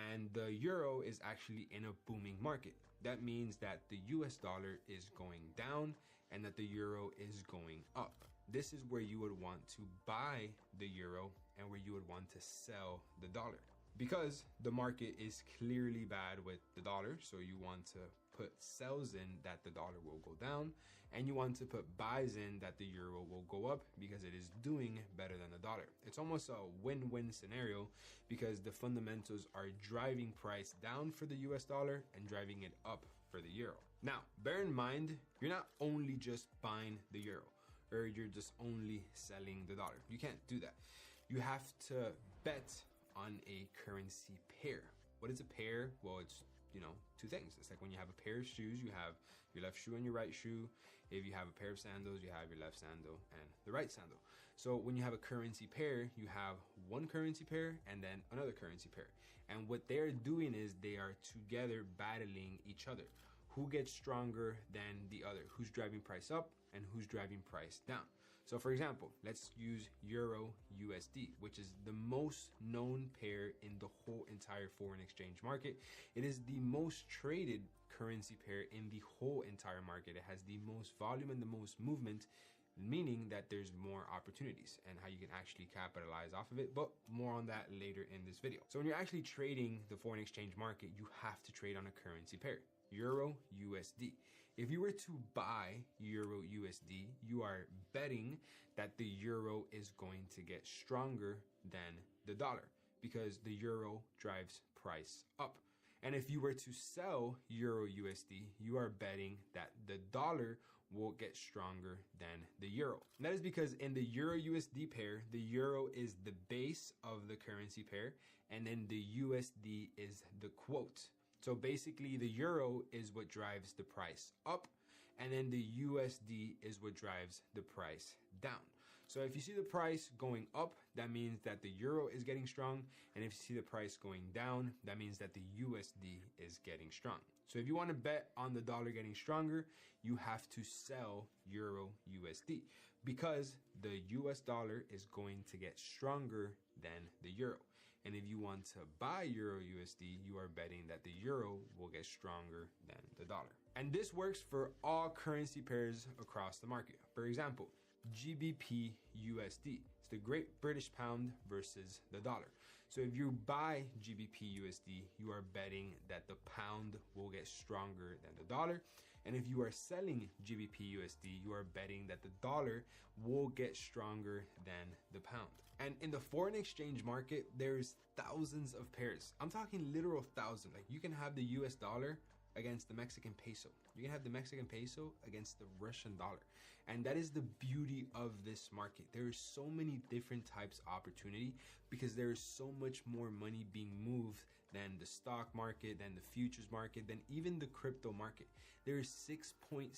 and the euro is actually in a booming market. That means that the US dollar is going down and that the euro is going up. This is where you would want to buy the euro and where you would want to sell the dollar. Because the market is clearly bad with the dollar, so you want to put sells in that the dollar will go down, and you want to put buys in that the euro will go up because it is doing better than the dollar. It's almost a win-win scenario because the fundamentals are driving price down for the US dollar and driving it up for the euro. Now, bear in mind, you're not only just buying the euro or you're just only selling the dollar. You can't do that. You have to bet on a currency pair. What is a pair? Well, it's, two things. It's like when you have a pair of shoes, you have your left shoe and your right shoe. If you have a pair of sandals, you have your left sandal and the right sandal. So when you have a currency pair, you have one currency pair and then another currency pair. And what they're doing is they are together battling each other. Who gets stronger than the other? Who's driving price up and who's driving price down? So for example, let's use Euro USD, which is the most known pair in the whole entire foreign exchange market. It is the most traded currency pair in the whole entire market. It has the most volume and the most movement, meaning that there's more opportunities and how you can actually capitalize off of it, but more on that later in this video. So when you're actually trading the foreign exchange market, you have to trade on a currency pair, Euro USD. If you were to buy Euro USD, you are betting that the euro is going to get stronger than the dollar because the euro drives price up. And if you were to sell Euro USD, you are betting that the dollar will get stronger than the euro. And that is because in the Euro USD pair, the euro is the base of the currency pair, and then the USD is the quote. So basically the euro is what drives the price up, and then the USD is what drives the price down. So if you see the price going up, that means that the euro is getting strong. And if you see the price going down, that means that the USD is getting strong. So if you want to bet on the dollar getting stronger, you have to sell Euro USD because the US dollar is going to get stronger than the euro. And if you want to buy Euro USD, you are betting that the euro will get stronger than the dollar. And this works for all currency pairs across the market. For example, GBP USD. It's the Great British Pound versus the dollar. So if you buy GBP USD, you are betting that the pound will get stronger than the dollar. And if you are selling GBP USD, you are betting that the dollar will get stronger than the pound. And in the foreign exchange market, there's thousands of pairs. I'm talking literal thousands. Like you can have the US dollar against the Mexican peso. You can have the Mexican peso against the Russian dollar. And that is the beauty of this market. There are so many different types of opportunity because there is so much more money being moved than the stock market, than the futures market, than even the crypto market. There is $6.6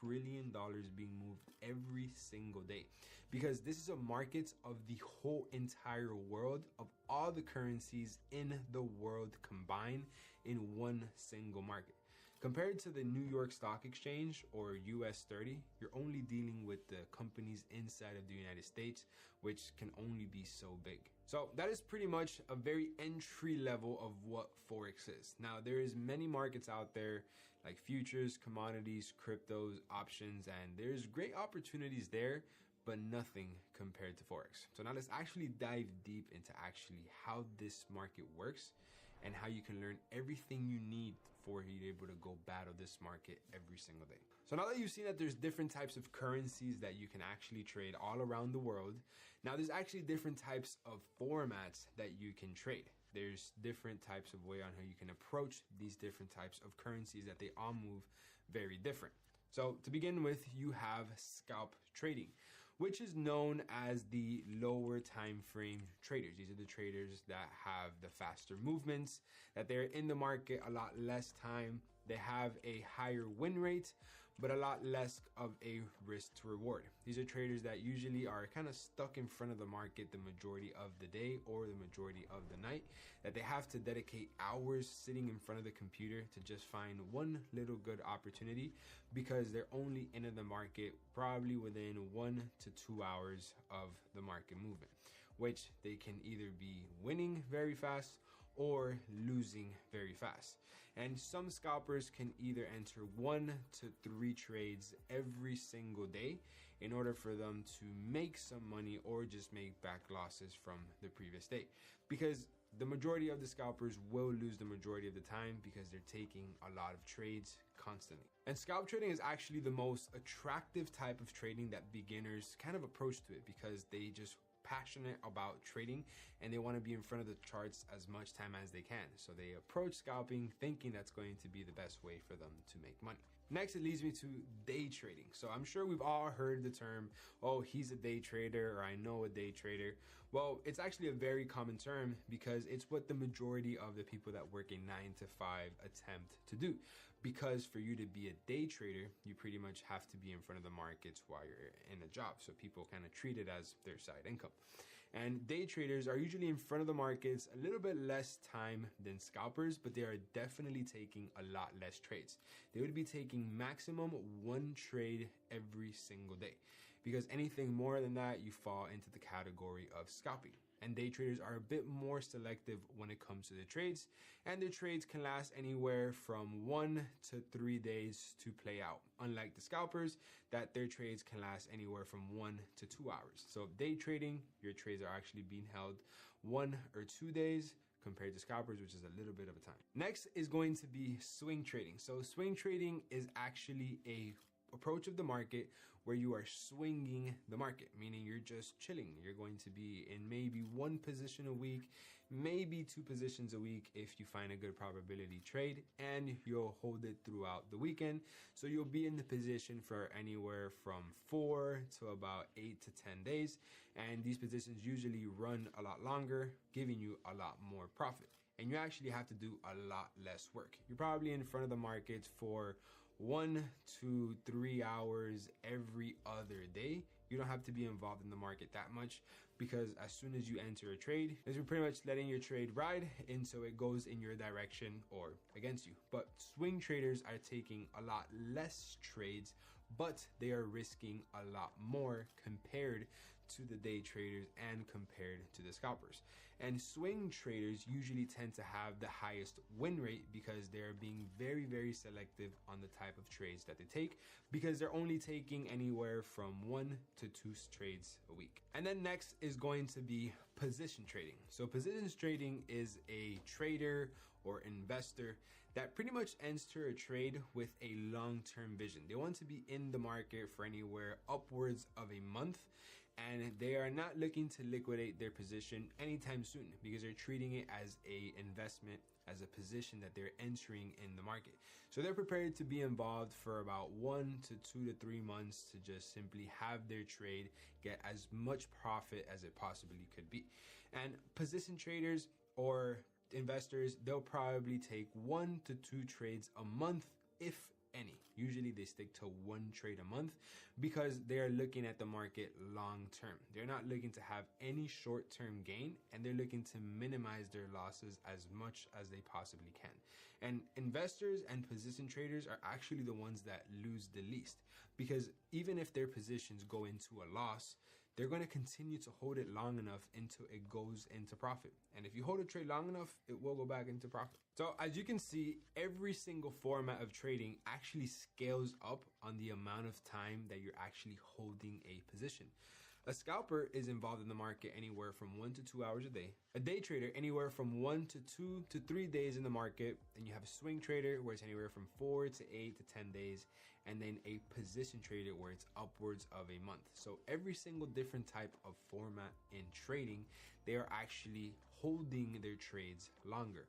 trillion being moved every single day because this is a market of the whole entire world, of all the currencies in the world combined in one single market. Compared to the New York Stock Exchange or US 30, you're only dealing with the companies inside of the United States, which can only be so big. So that is pretty much a very entry level of what Forex is. Now, there is many markets out there like futures, commodities, cryptos, options, and there's great opportunities there, but nothing compared to Forex. So now let's actually dive deep into actually how this market works and how you can learn everything you need for you to be able to go battle this market every single day. So now that you've seen that there's different types of currencies that you can actually trade all around the world, now there's actually different types of formats that you can trade. There's different types of way on how you can approach these different types of currencies that they all move very different. So to begin with, you have scalp trading, which is known as the lower time frame traders. These are the traders that have the faster movements, that they're in the market a lot less time. They have a higher win rate, but a lot less of a risk to reward. These are traders that usually are kind of stuck in front of the market the majority of the day or the majority of the night, that they have to dedicate hours sitting in front of the computer to just find one little good opportunity because they're only in the market probably within 1 to 2 hours of the market movement, which they can either be winning very fast or losing very fast. And some scalpers can either enter 1 to 3 trades every single day in order for them to make some money or just make back losses from the previous day. Because the majority of the scalpers will lose the majority of the time because they're taking a lot of trades constantly. And scalp trading is actually the most attractive type of trading that beginners kind of approach to it because they just passionate about trading and they want to be in front of the charts as much time as they can. So they approach scalping thinking that's going to be the best way for them to make money. Next, it leads me to day trading. So I'm sure we've all heard the term, oh, he's a day trader, or I know a day trader. Well, it's actually a very common term because it's what the majority of the people that work a 9 to 5 attempt to do. Because for you to be a day trader, you pretty much have to be in front of the markets while you're in a job. So people kind of treat it as their side income. And day traders are usually in front of the markets a little bit less time than scalpers, but they are definitely taking a lot less trades. They would be taking maximum 1 trade every single day, because anything more than that, you fall into the category of scalping. And day traders are a bit more selective when it comes to the trades, and their trades can last anywhere from 1 to 3 days to play out. Unlike the scalpers, that their trades can last anywhere from 1 to 2 hours. So day trading, your trades are actually being held 1 or 2 days compared to scalpers, which is a little bit of a time. Next is going to be swing trading. So swing trading is actually a approach of the market where you are swinging the market, meaning you're just chilling. You're going to be in maybe 1 position a week, maybe 2 positions a week if you find a good probability trade, and you'll hold it throughout the weekend. So you'll be in the position for anywhere from 4 to about 8 to 10 days. And these positions usually run a lot longer, giving you a lot more profit. And you actually have to do a lot less work. You're probably in front of the markets for 1 to 3 hours every other day. You don't have to be involved in the market that much, because as soon as you enter a trade, you're pretty much letting your trade ride until it goes in your direction or against you. But swing traders are taking a lot less trades, but they are risking a lot more compared to the day traders and compared to the scalpers. And swing traders usually tend to have the highest win rate because they're being very, very selective on the type of trades that they take, because they're only taking anywhere from 1 to 2 trades a week. And then next is going to be position trading. So positions trading is a trader or investor that pretty much enter a trade with a long-term vision. They want to be in the market for anywhere upwards of a month, and they are not looking to liquidate their position anytime soon, because they're treating it as a investment, as a position that they're entering in the market. So they're prepared to be involved for about 1 to 2 to 3 months to just simply have their trade get as much profit as it possibly could be. And position traders or investors, they'll probably take 1 to 2 trades a month, if any. Usually they stick to 1 trade a month because they're looking at the market long term. They're not looking to have any short-term gain, and they're looking to minimize their losses as much as they possibly can. And investors and position traders are actually the ones that lose the least, because even if their positions go into a loss, they're going to continue to hold it long enough until it goes into profit. And if you hold a trade long enough, it will go back into profit. So as you can see, every single format of trading actually scales up on the amount of time that you're actually holding a position. A scalper is involved in the market anywhere from 1 to 2 hours a day. A day trader anywhere from 1 to 2 to 3 days in the market. And you have a swing trader where it's anywhere from 4 to 8 to 10 days. And then a position trader where it's upwards of a month. So every single different type of format in trading, they are actually holding their trades longer,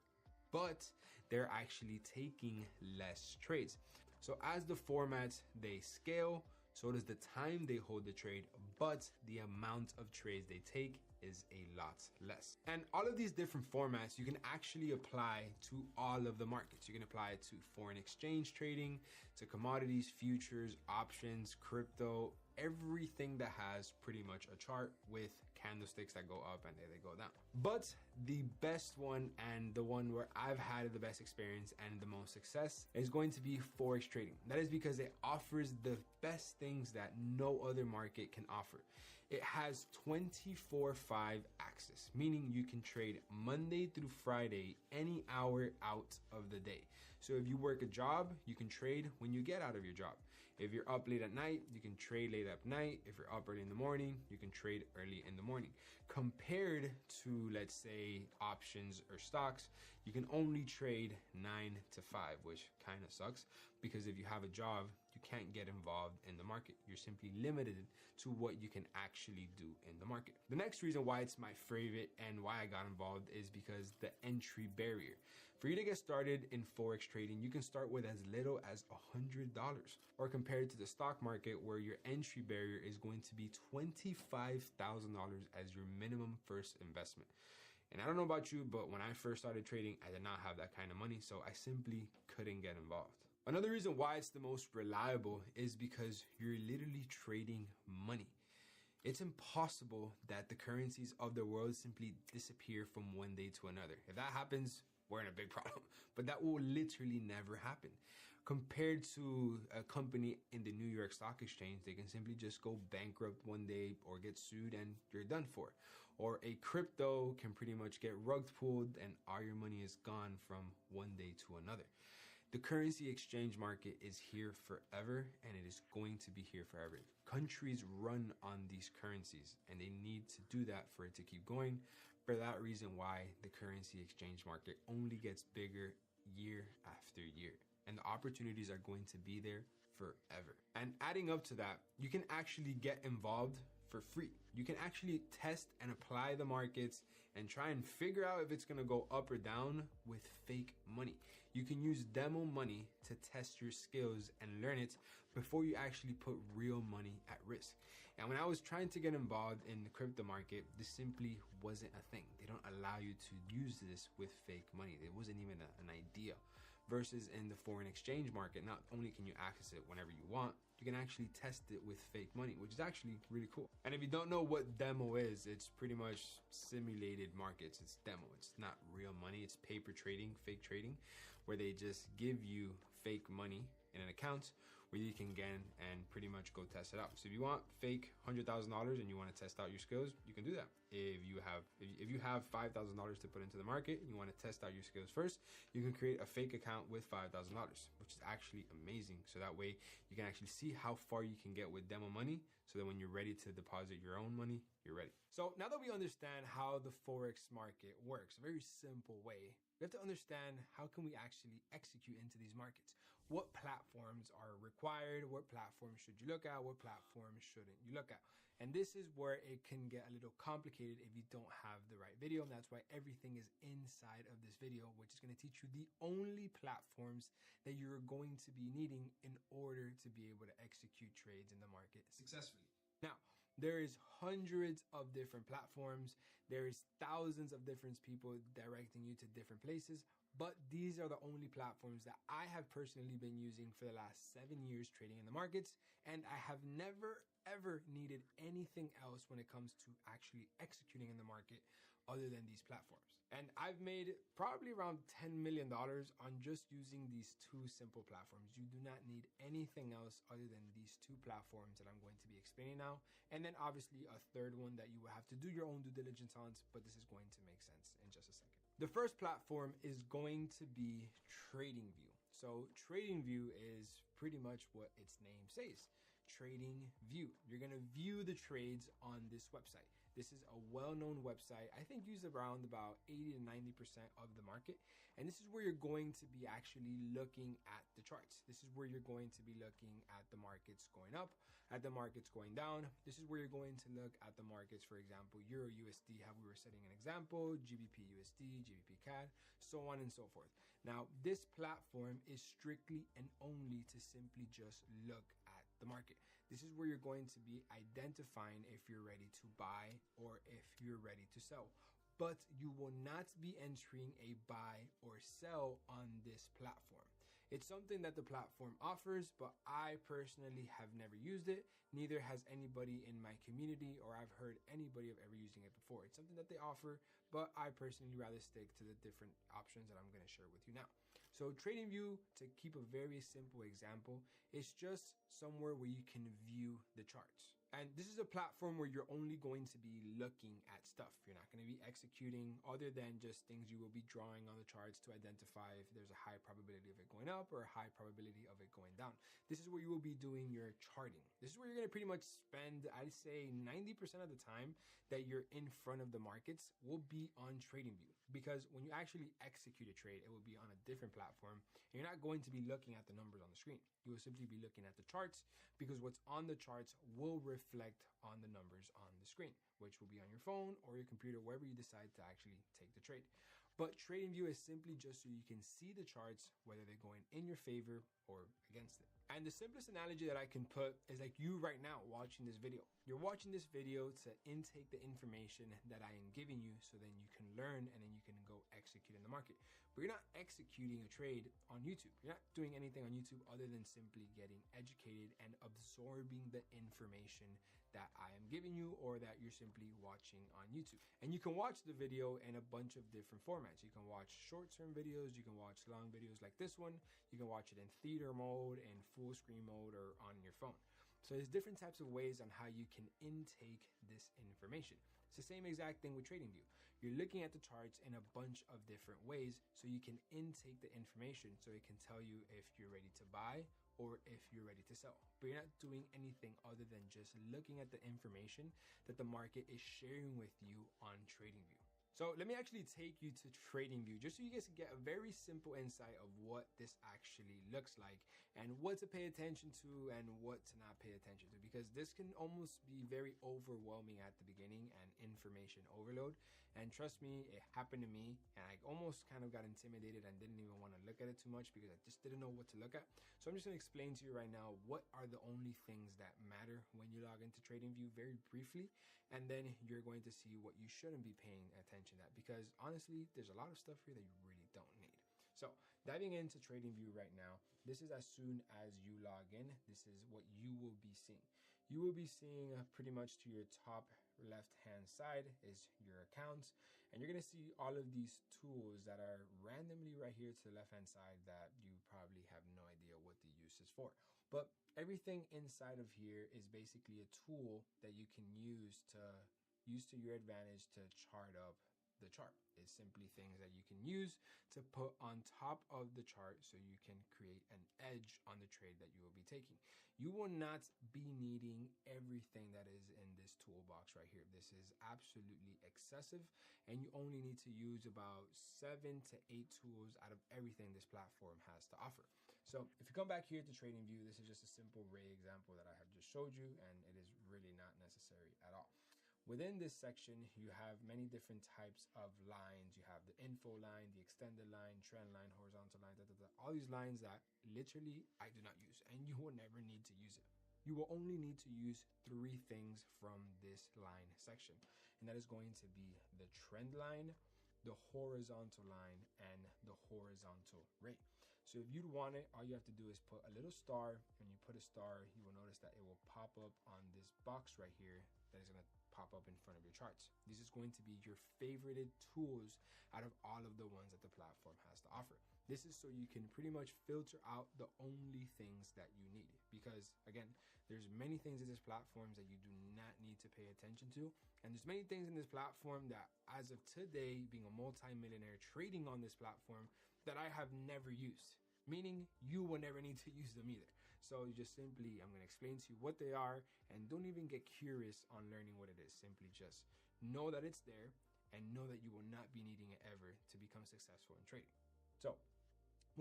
but they're actually taking less trades. So as the formats, they scale, so does the time they hold the trade, but the amount of trades they take is a lot less. And all of these different formats you can actually apply to all of the markets. You can apply it to foreign exchange trading, to commodities, futures, options, crypto, everything that has pretty much a chart with candlesticks that go up and they go down. But the best one, and the one where I've had the best experience and the most success, is going to be forex trading. That is because it offers the best things that no other market can offer. It has 24/5 access, meaning you can trade Monday through Friday, any hour out of the day. So if you work a job, you can trade when you get out of your job. If you're up late at night, you can trade late at night. If you're up early in the morning, you can trade early in the morning. Compared to, let's say, options or stocks, you can only trade 9 to 5, which kind of sucks, because if you have a job, you can't get involved in the market. You're simply limited to what you can actually do in the market. The next reason why it's my favorite and why I got involved is because the entry barrier. For you to get started in forex trading, you can start with as little as $100, or compared to the stock market where your entry barrier is going to be $25,000 as your minimum first investment. And I don't know about you, but when I first started trading, I did not have that kind of money, so I simply couldn't get involved. Another reason why it's the most reliable is because you're literally trading money. It's impossible that the currencies of the world simply disappear from one day to another. If that happens, we're in a big problem, but that will literally never happen. Compared to a company in the New York Stock Exchange, they can simply just go bankrupt one day or get sued and you're done for. Or a crypto can pretty much get rug pulled and all your money is gone from one day to another. The currency exchange market is here forever, and it is going to be here forever. Countries run on these currencies, and they need to do that for it to keep going. For that reason why the currency exchange market only gets bigger year after year, and the opportunities are going to be there forever. And adding up to that, you can actually get involved for free. You can actually test and apply the markets and try and figure out if it's going to go up or down with fake money. You can use demo money to test your skills and learn it before you actually put real money at risk. And when I was trying to get involved in the crypto market, this simply wasn't a thing. They don't allow you to use this with fake money. It wasn't even an idea. Versus in the foreign exchange market, not only can you access it whenever you want, you can actually test it with fake money, which is actually really cool. And if you don't know what demo is, it's pretty much simulated markets. It's demo. It's not real money. It's paper trading, fake trading, where they just give you fake money in an account where you can get and pretty much go test it out. So if you want fake $100,000 and you want to test out your skills, you can do that. If you have $5,000 to put into the market and you want to test out your skills first, you can create a fake account with $5,000, which is actually amazing. So that way you can actually see how far you can get with demo money, so that when you're ready to deposit your own money, you're ready. So now that we understand how the Forex market works, a very simple way, we have to understand how can we actually execute into these markets. What platforms are required? What platforms should you look at? What platforms shouldn't you look at? And this is where it can get a little complicated if you don't have the right video. And that's why everything is inside of this video, which is going to teach you the only platforms that you're going to be needing in order to be able to execute trades in the market successfully. Now, there is hundreds of different platforms. There is thousands of different people directing you to different places, but these are the only platforms that I have personally been using for the last 7 years trading in the markets, and I have never ever needed anything else when it comes to actually executing in the market other than these platforms. And I've made probably around $10 million on just using these two simple platforms. You do not need anything else other than these two platforms that I'm going to be explaining now. And then obviously a third one that you will have to do your own due diligence on, but this is going to make sense in just a second. The first platform is going to be TradingView. So TradingView is pretty much what its name says. TradingView. You're going to view the trades on this website. This is a well-known website, I think used around about 80 to 90% of the market. And this is where you're going to be actually looking at the charts. This is where you're going to be looking at the markets going up, at the markets going down. This is where you're going to look at the markets, for example, Euro USD, how we were setting an example, GBP USD, GBP CAD, so on and so forth. Now, this platform is strictly and only to simply just look at the market. This is where you're going to be identifying if you're ready to buy or if you're ready to sell. But you will not be entering a buy or sell on this platform. It's something that the platform offers, but I personally have never used it. Neither has anybody in my community, or I've heard anybody of ever using it before. It's something that they offer, but I personally rather stick to the different options that I'm going to share with you now. So TradingView, to keep a very simple example, is just somewhere where you can view the charts. And this is a platform where you're only going to be looking at stuff. You're not going to be executing other than just things you will be drawing on the charts to identify if there's a high probability of it going up or a high probability of it going down. This is where you will be doing your charting. This is where you're going to pretty much spend, I'd say 90% of the time that you're in front of the markets will be on TradingView. Because when you actually execute a trade, it will be on a different platform. And you're not going to be looking at the numbers on the screen. You will simply be looking at the charts, because what's on the charts will reflect on the numbers on the screen, which will be on your phone or your computer, wherever you decide to actually take the trade. But TradingView is simply just so you can see the charts, whether they're going in your favor or against it. And the simplest analogy that I can put is like you right now watching this video. You're watching this video to intake the information that I am giving you, so then you can learn and then you can go execute in the market. But you're not executing a trade on YouTube. You're not doing anything on YouTube other than simply getting educated and absorbing the information that I am giving you, or that you're simply watching on YouTube. And you can watch the video in a bunch of different formats. You can watch short-term videos, you can watch long videos like this one, you can watch it in theater mode, in full screen mode, or on your phone. So there's different types of ways on how you can intake this information. It's the same exact thing with TradingView. You're looking at the charts in a bunch of different ways so you can intake the information, so it can tell you if you're ready to buy or if you're ready to sell. But you're not doing anything other than just looking at the information that the market is sharing with you on TradingView. So let me actually take you to TradingView just so you guys can get a very simple insight of what this actually looks like and what to pay attention to and what to not pay attention to, because this can almost be very overwhelming at the beginning and information overload. And trust me, it happened to me, and I almost kind of got intimidated and didn't even want to look at it too much because I just didn't know what to look at. So I'm just going to explain to you right now what are the only things that matter when you log into TradingView very briefly, and then you're going to see what you shouldn't be paying attention at, because honestly, there's a lot of stuff here that you really don't need. So diving into TradingView right now, this is as soon as you log in, this is what you will be seeing. You will be seeing pretty much to your top left-hand side is your accounts, and you're gonna see all of these tools that are randomly right here to the left-hand side that you probably have no idea what the use is for. But everything inside of here is basically a tool that you can use to your advantage to chart up the chart. It's simply things that you can use to put on top of the chart so you can create an edge on the trade that you will be taking. You will not be needing everything that is in this toolbox right here. This is absolutely excessive, and you only need to use about 7 to 8 tools out of everything this platform has to offer. So if you come back here to TradingView, this is just a simple Ray example that I have just showed you, and it is really not necessary at all. Within this section, you have many different types of lines. You have the info line, the extended line, trend line, horizontal line, all these lines that literally I do not use, and you will never need to use it. You will only need to use 3 things from this line section, and that is going to be the trend line, the horizontal line, and the horizontal rate. So if you'd want it, all you have to do is put a little star. When you put a star, you will notice that it will pop up on this box right here that is going to pop up in front of your charts. This is going to be your favorited tools out of all of the ones that the platform has to offer. This is so you can pretty much filter out the only things that you need, because again, there's many things in this platform that you do not need to pay attention to, and there's many things in this platform that, as of today, being a multi-millionaire trading on this platform, that I have never used, meaning you will never need to use them either. So you just simply, I'm going to explain to you what they are, and don't even get curious on learning what it is. Simply just know that it's there and know that you will not be needing it ever to become successful in trading. So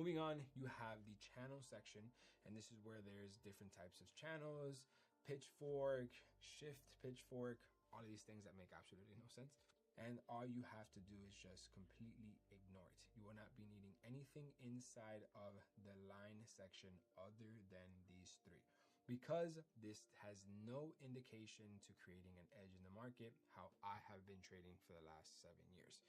moving on, you have the channel section, and this is where there's different types of channels, pitchfork, shift pitchfork, all of these things that make absolutely no sense. And all you have to do is just completely ignore it. You will not be needing anything inside of the line section other than these 3, because this has no indication to creating an edge in the market, how I have been trading for the last 7 years.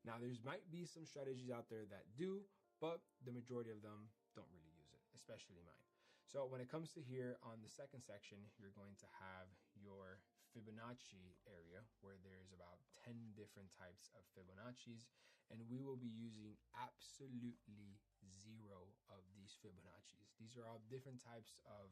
Now, there's might be some strategies out there that do, but the majority of them don't really use it, especially mine. So when it comes to here on the second section, you're going to have your Fibonacci area where there's about 10 different types of Fibonacci's, and we will be using absolutely 0 of these Fibonacci's. These are all different types of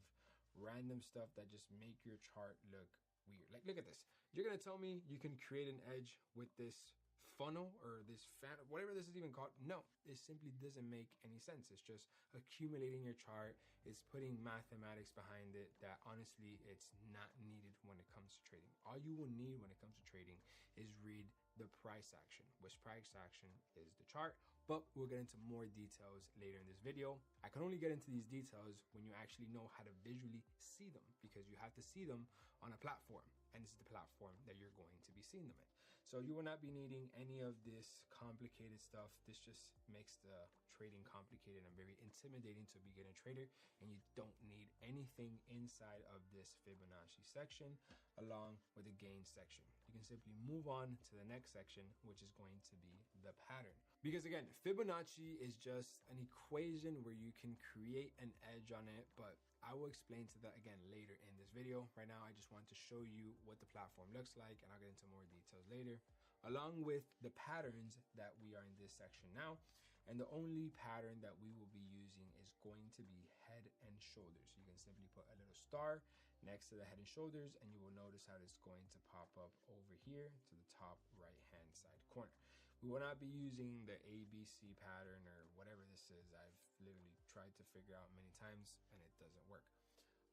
random stuff that just make your chart look weird. Like, look at this. You're going to tell me you can create an edge with this funnel or this fan, whatever this is even called? No, it simply doesn't make any sense. It's just accumulating your chart. It's putting mathematics behind it that honestly it's not needed when it comes to trading. All you will need when it comes to trading is read the price action, which price action is the chart, but we'll get into more details later in this video. I can only get into these details when you actually know how to visually see them, because you have to see them on a platform, and this is the platform that you're going to be seeing them in. So you will not be needing any of this complicated stuff. This just makes the trading complicated and very intimidating to a beginner trader, and you don't need anything inside of this Fibonacci section along with the gain section. You can simply move on to the next section, which is going to be the pattern. Because again, Fibonacci is just an equation where you can create an edge on it, but I will explain to that again later in this video. Right now, I just want to show you what the platform looks like, and I'll get into more details later, along with the patterns that we are in this section now. And the only pattern that we will be using is going to be head and shoulders. You can simply put a little star next to the head and shoulders, and you will notice how it's going to pop up over here to the top right hand side corner. We will not be using the ABC pattern or whatever this is. I've literally tried to figure out many times and it doesn't work.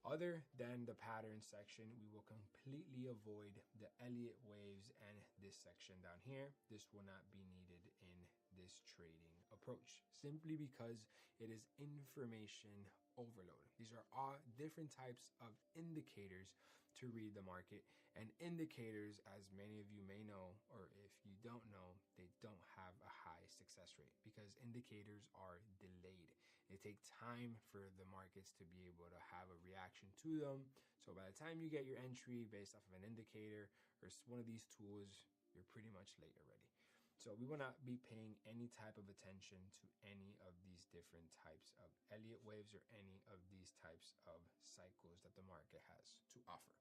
Other than the pattern section, we will completely avoid the Elliott waves and this section down here. This will not be needed in this trading approach, simply because it is information overload. These are all different types of indicators to read the market, and indicators, as many of you may know, or if you don't know, they don't have a high success rate because indicators are delayed. They take time for the markets to be able to have a reaction to them. So by the time you get your entry based off of an indicator or one of these tools, you're pretty much late already. So So we will not be paying any type of attention to any of these different types of Elliott waves or any of these types of cycles that the market has to offer.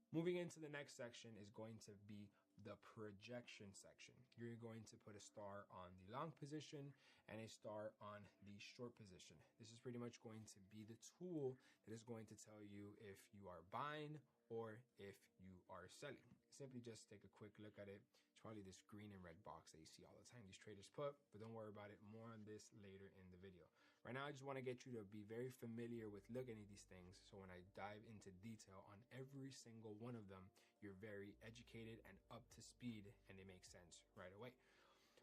Moving into the next section is going to be the projection section. You're going to put a star on the long position and a star on the short position. This is pretty much going to be the tool that is going to tell you if you are buying or if you are selling. Simply just take a quick look at it. It's probably this green and red box that you see all the time these traders put, but don't worry about it. More on this later in the video. Right now, I just want to get you to be very familiar with looking at these things. So when I dive into detail on every single one of them, you're very educated and up to speed and it makes sense right away.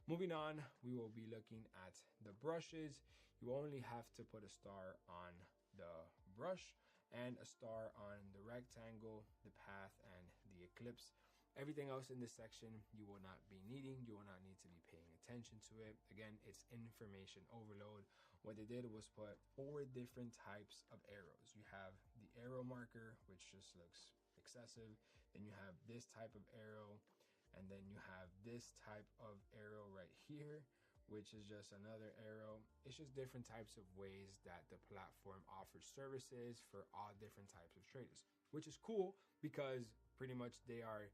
Moving on, we will be looking at the brushes. You only have to put a star on the brush and a star on the rectangle, the path, and the eclipse. Everything else in this section you will not be needing. You will not need to be paying attention to it. Again, it's information overload. What they did was put 4 different types of arrows. You have the arrow marker, which just looks excessive. Then you have this type of arrow, and then you have this type of arrow right here, which is just another arrow. It's just different types of ways that the platform offers services for all different types of traders, which is cool because pretty much they are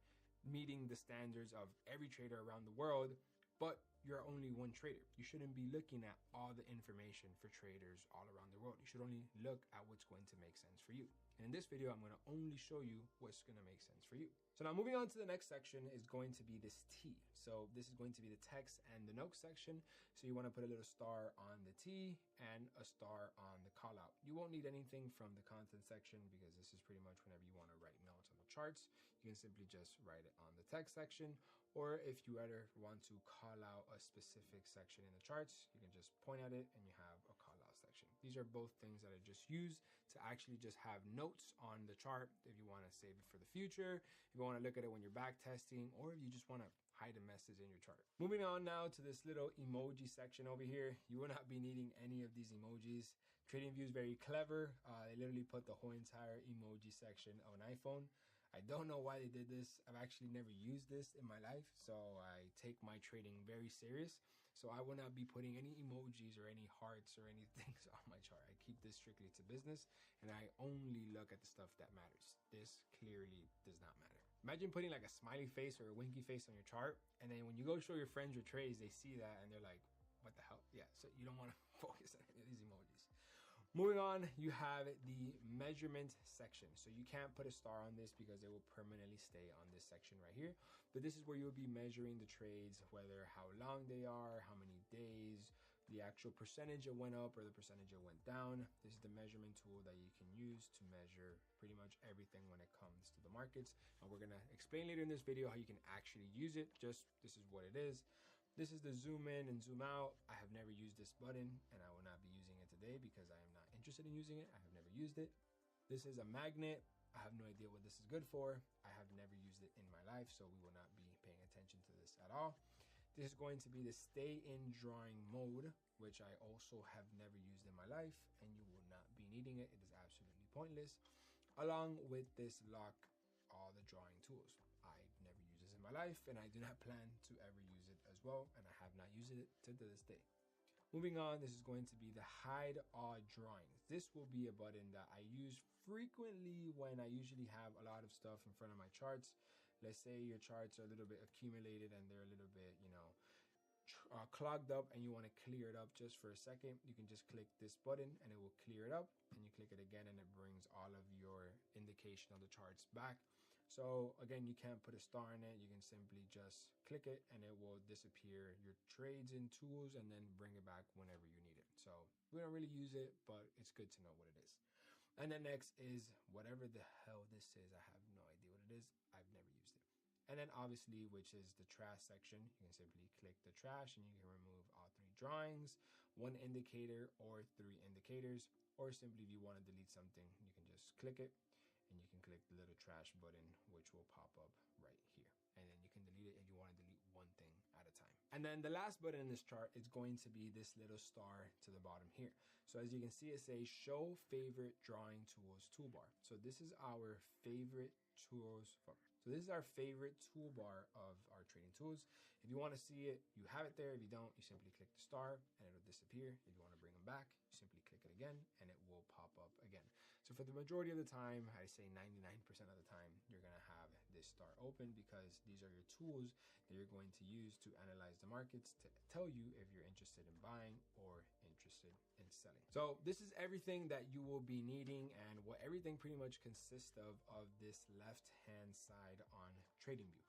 meeting the standards of every trader around the world, but you're only one trader. You shouldn't be looking at all the information for traders all around the world. You should only look at what's going to make sense for you. And in this video, I'm going to only show you what's going to make sense for you. So now moving on to the next section is going to be this T. So this is going to be the text and the notes section. So you want to put a little star on the T and a star on the call out. You won't need anything from the content section because this is pretty much whenever you want to write notes on the charts. You can simply just write it on the text section. Or if you ever want to call out a specific section in the charts, you can just point at it and you have a call out section. These are both things that I just use to actually just have notes on the chart if you want to save it for the future, if you want to look at it when you're back testing, or if you just want to hide a message in your chart. Moving on now to this little emoji section over here. You will not be needing any of these emojis. TradingView is very clever. They literally put the whole entire emoji section of an iPhone. I don't know why they did this. I've actually never used this in my life, so I take my trading very serious. So I will not be putting any emojis or any hearts or any things on my chart. I keep this strictly to business, and I only look at the stuff that matters. This clearly does not matter. Imagine putting like a smiley face or a winky face on your chart, and then when you go show your friends your trades, they see that and they're like, what the hell? Yeah, so you don't want to focus on any of these emojis. Moving on, you have the measurement section. So you can't put a star on this because it will permanently stay on this section right here. But this is where you'll be measuring the trades, whether how long they are, how many days, the actual percentage it went up or the percentage it went down. This is the measurement tool that you can use to measure pretty much everything when it comes to the markets. And we're going to explain later in this video how you can actually use it. Just this is what it is. This is the zoom in and zoom out. I have never used this button and I will not be using it today because I am not interested in using it. I have never used it. This is a magnet. I have no idea what this is good for. I have never used it in my life, so we will not be paying attention to this at all. This is going to be the stay in drawing mode, which I also have never used in my life, and you will not be needing it. It is absolutely pointless. Along with this lock all the drawing tools. I've never used this in my life, and I do not plan to ever use it as well, and I have not used it to this day. Moving on, this is going to be the hide all drawings. This will be a button that I use frequently when I usually have a lot of stuff in front of my charts. Let's say your charts are a little bit accumulated and they're a little bit, clogged up and you want to clear it up just for a second. You can just click this button and it will clear it up, and you click it again and it brings all of your indication of the charts back. So again, you can't put a star in it. You can simply just click it and it will disappear your trades and tools and then bring it back whenever you need it. So we don't really use it, but it's good to know what it is. And then next is whatever the hell this is. I have no idea what it is. I've never used it. And then obviously, which is the trash section, you can simply click the trash and you can remove all 3 drawings, 1 indicator or 3 indicators, or simply if you want to delete something, you can just click it and you can click the little trash button, which will pop up right here. And then you can delete it if you want to delete 1 thing at a time. And then the last button in this chart is going to be this little star to the bottom here. So as you can see, it says show favorite drawing tools toolbar. So this is our favorite tools. So this is our favorite toolbar of our trading tools. If you want to see it, you have it there. If you don't, you simply click the star and it'll disappear. If you want to bring them back, you simply click it again and it will pop up again. So for the majority of the time, I say 99% of the time, you're going to have this star open because these are your tools that you're going to use to analyze the markets to tell you if you're interested in buying or interested in selling. So this is everything that you will be needing and what everything pretty much consists of this left-hand side on TradingView.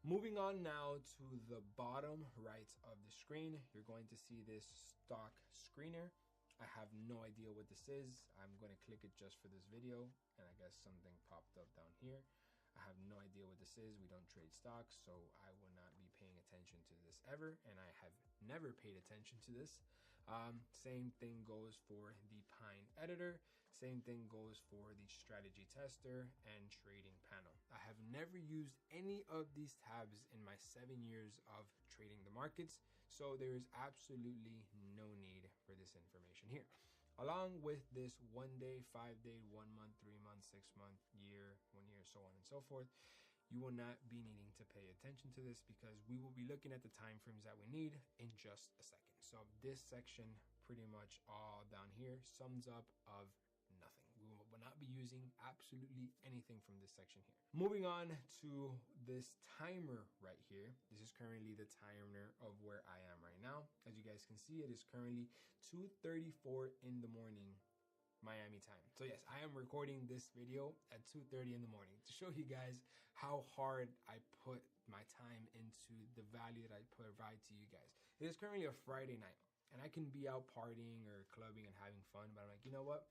Moving on now to the bottom right of the screen, you're going to see this stock screener. I have no idea what this is. I'm going to click it just for this video, and I guess something popped up down here. I have no idea what this is. We don't trade stocks, so I will not be paying attention to this ever, and I have never paid attention to this. Same thing goes for the Pine editor. Same thing goes for the strategy tester and trading panel. I have never used any of these tabs in my 7 years of trading the markets, so there is absolutely no need for this information here. Along with this 1 day, 5 day, 1 month, 3 months, 6 month, year, 1 year, so on and so forth, you will not be needing to pay attention to this because we will be looking at the time frames that we need in just a second. So this section, pretty much all down here, sums up of nothing. We will not be using absolutely anything from this section here. Moving on to this timer right here. This is currently the timer of where I am right now. As you guys can see, it is currently 2:34 in the morning Miami time. So yes, I am recording this video at 2:30 in the morning to show you guys how hard I put my time into the value that I provide to you guys. It is currently a Friday night and I can be out partying or clubbing and having fun, but I'm like, you know what?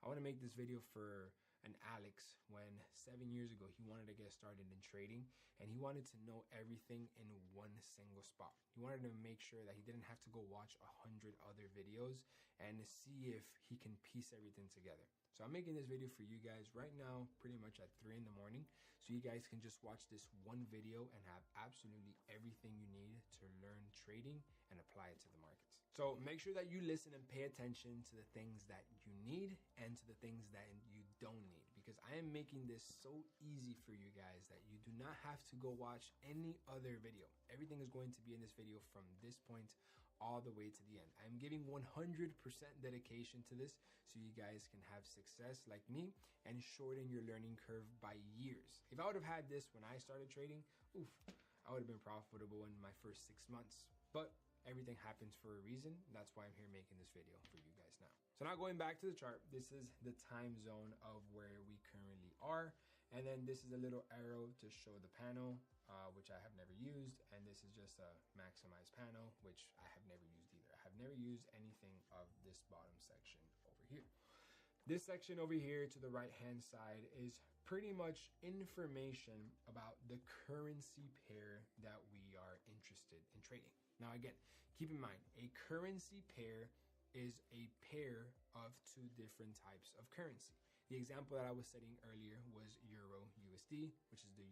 I want to make this video for an Alex when 7 years ago he wanted to get started in trading and he wanted to know everything in one single spot. He wanted to make sure that he didn't have to go watch 100 other videos and see if he can piece everything together. So I'm making this video for you guys right now, pretty much at 3 in the morning, so you guys can just watch this one video and have absolutely everything you need to learn trading and apply it to the markets. So make sure that you listen and pay attention to the things that you need and to the things that you don't need, because I am making this so easy for you guys that you do not have to go watch any other video. Everything is going to be in this video from this point all the way to the end. I'm giving 100% dedication to this so you guys can have success like me and shorten your learning curve by years. If I would have had this when I started trading, oof, I would have been profitable in my first 6 months. But everything happens for a reason. That's why I'm here making this video for you guys now. So now going back to the chart, this is the time zone of where we currently are. And then this is a little arrow to show the panel, which I have never used. And this is just a maximize panel, which I have never used either. I have never used anything of this bottom section over here. This section over here to the right-hand side is pretty much information about the currency pair that we are interested in trading. Now, again, keep in mind, a currency pair is a pair of two different types of currency. The example that I was setting earlier was Euro USD, which is the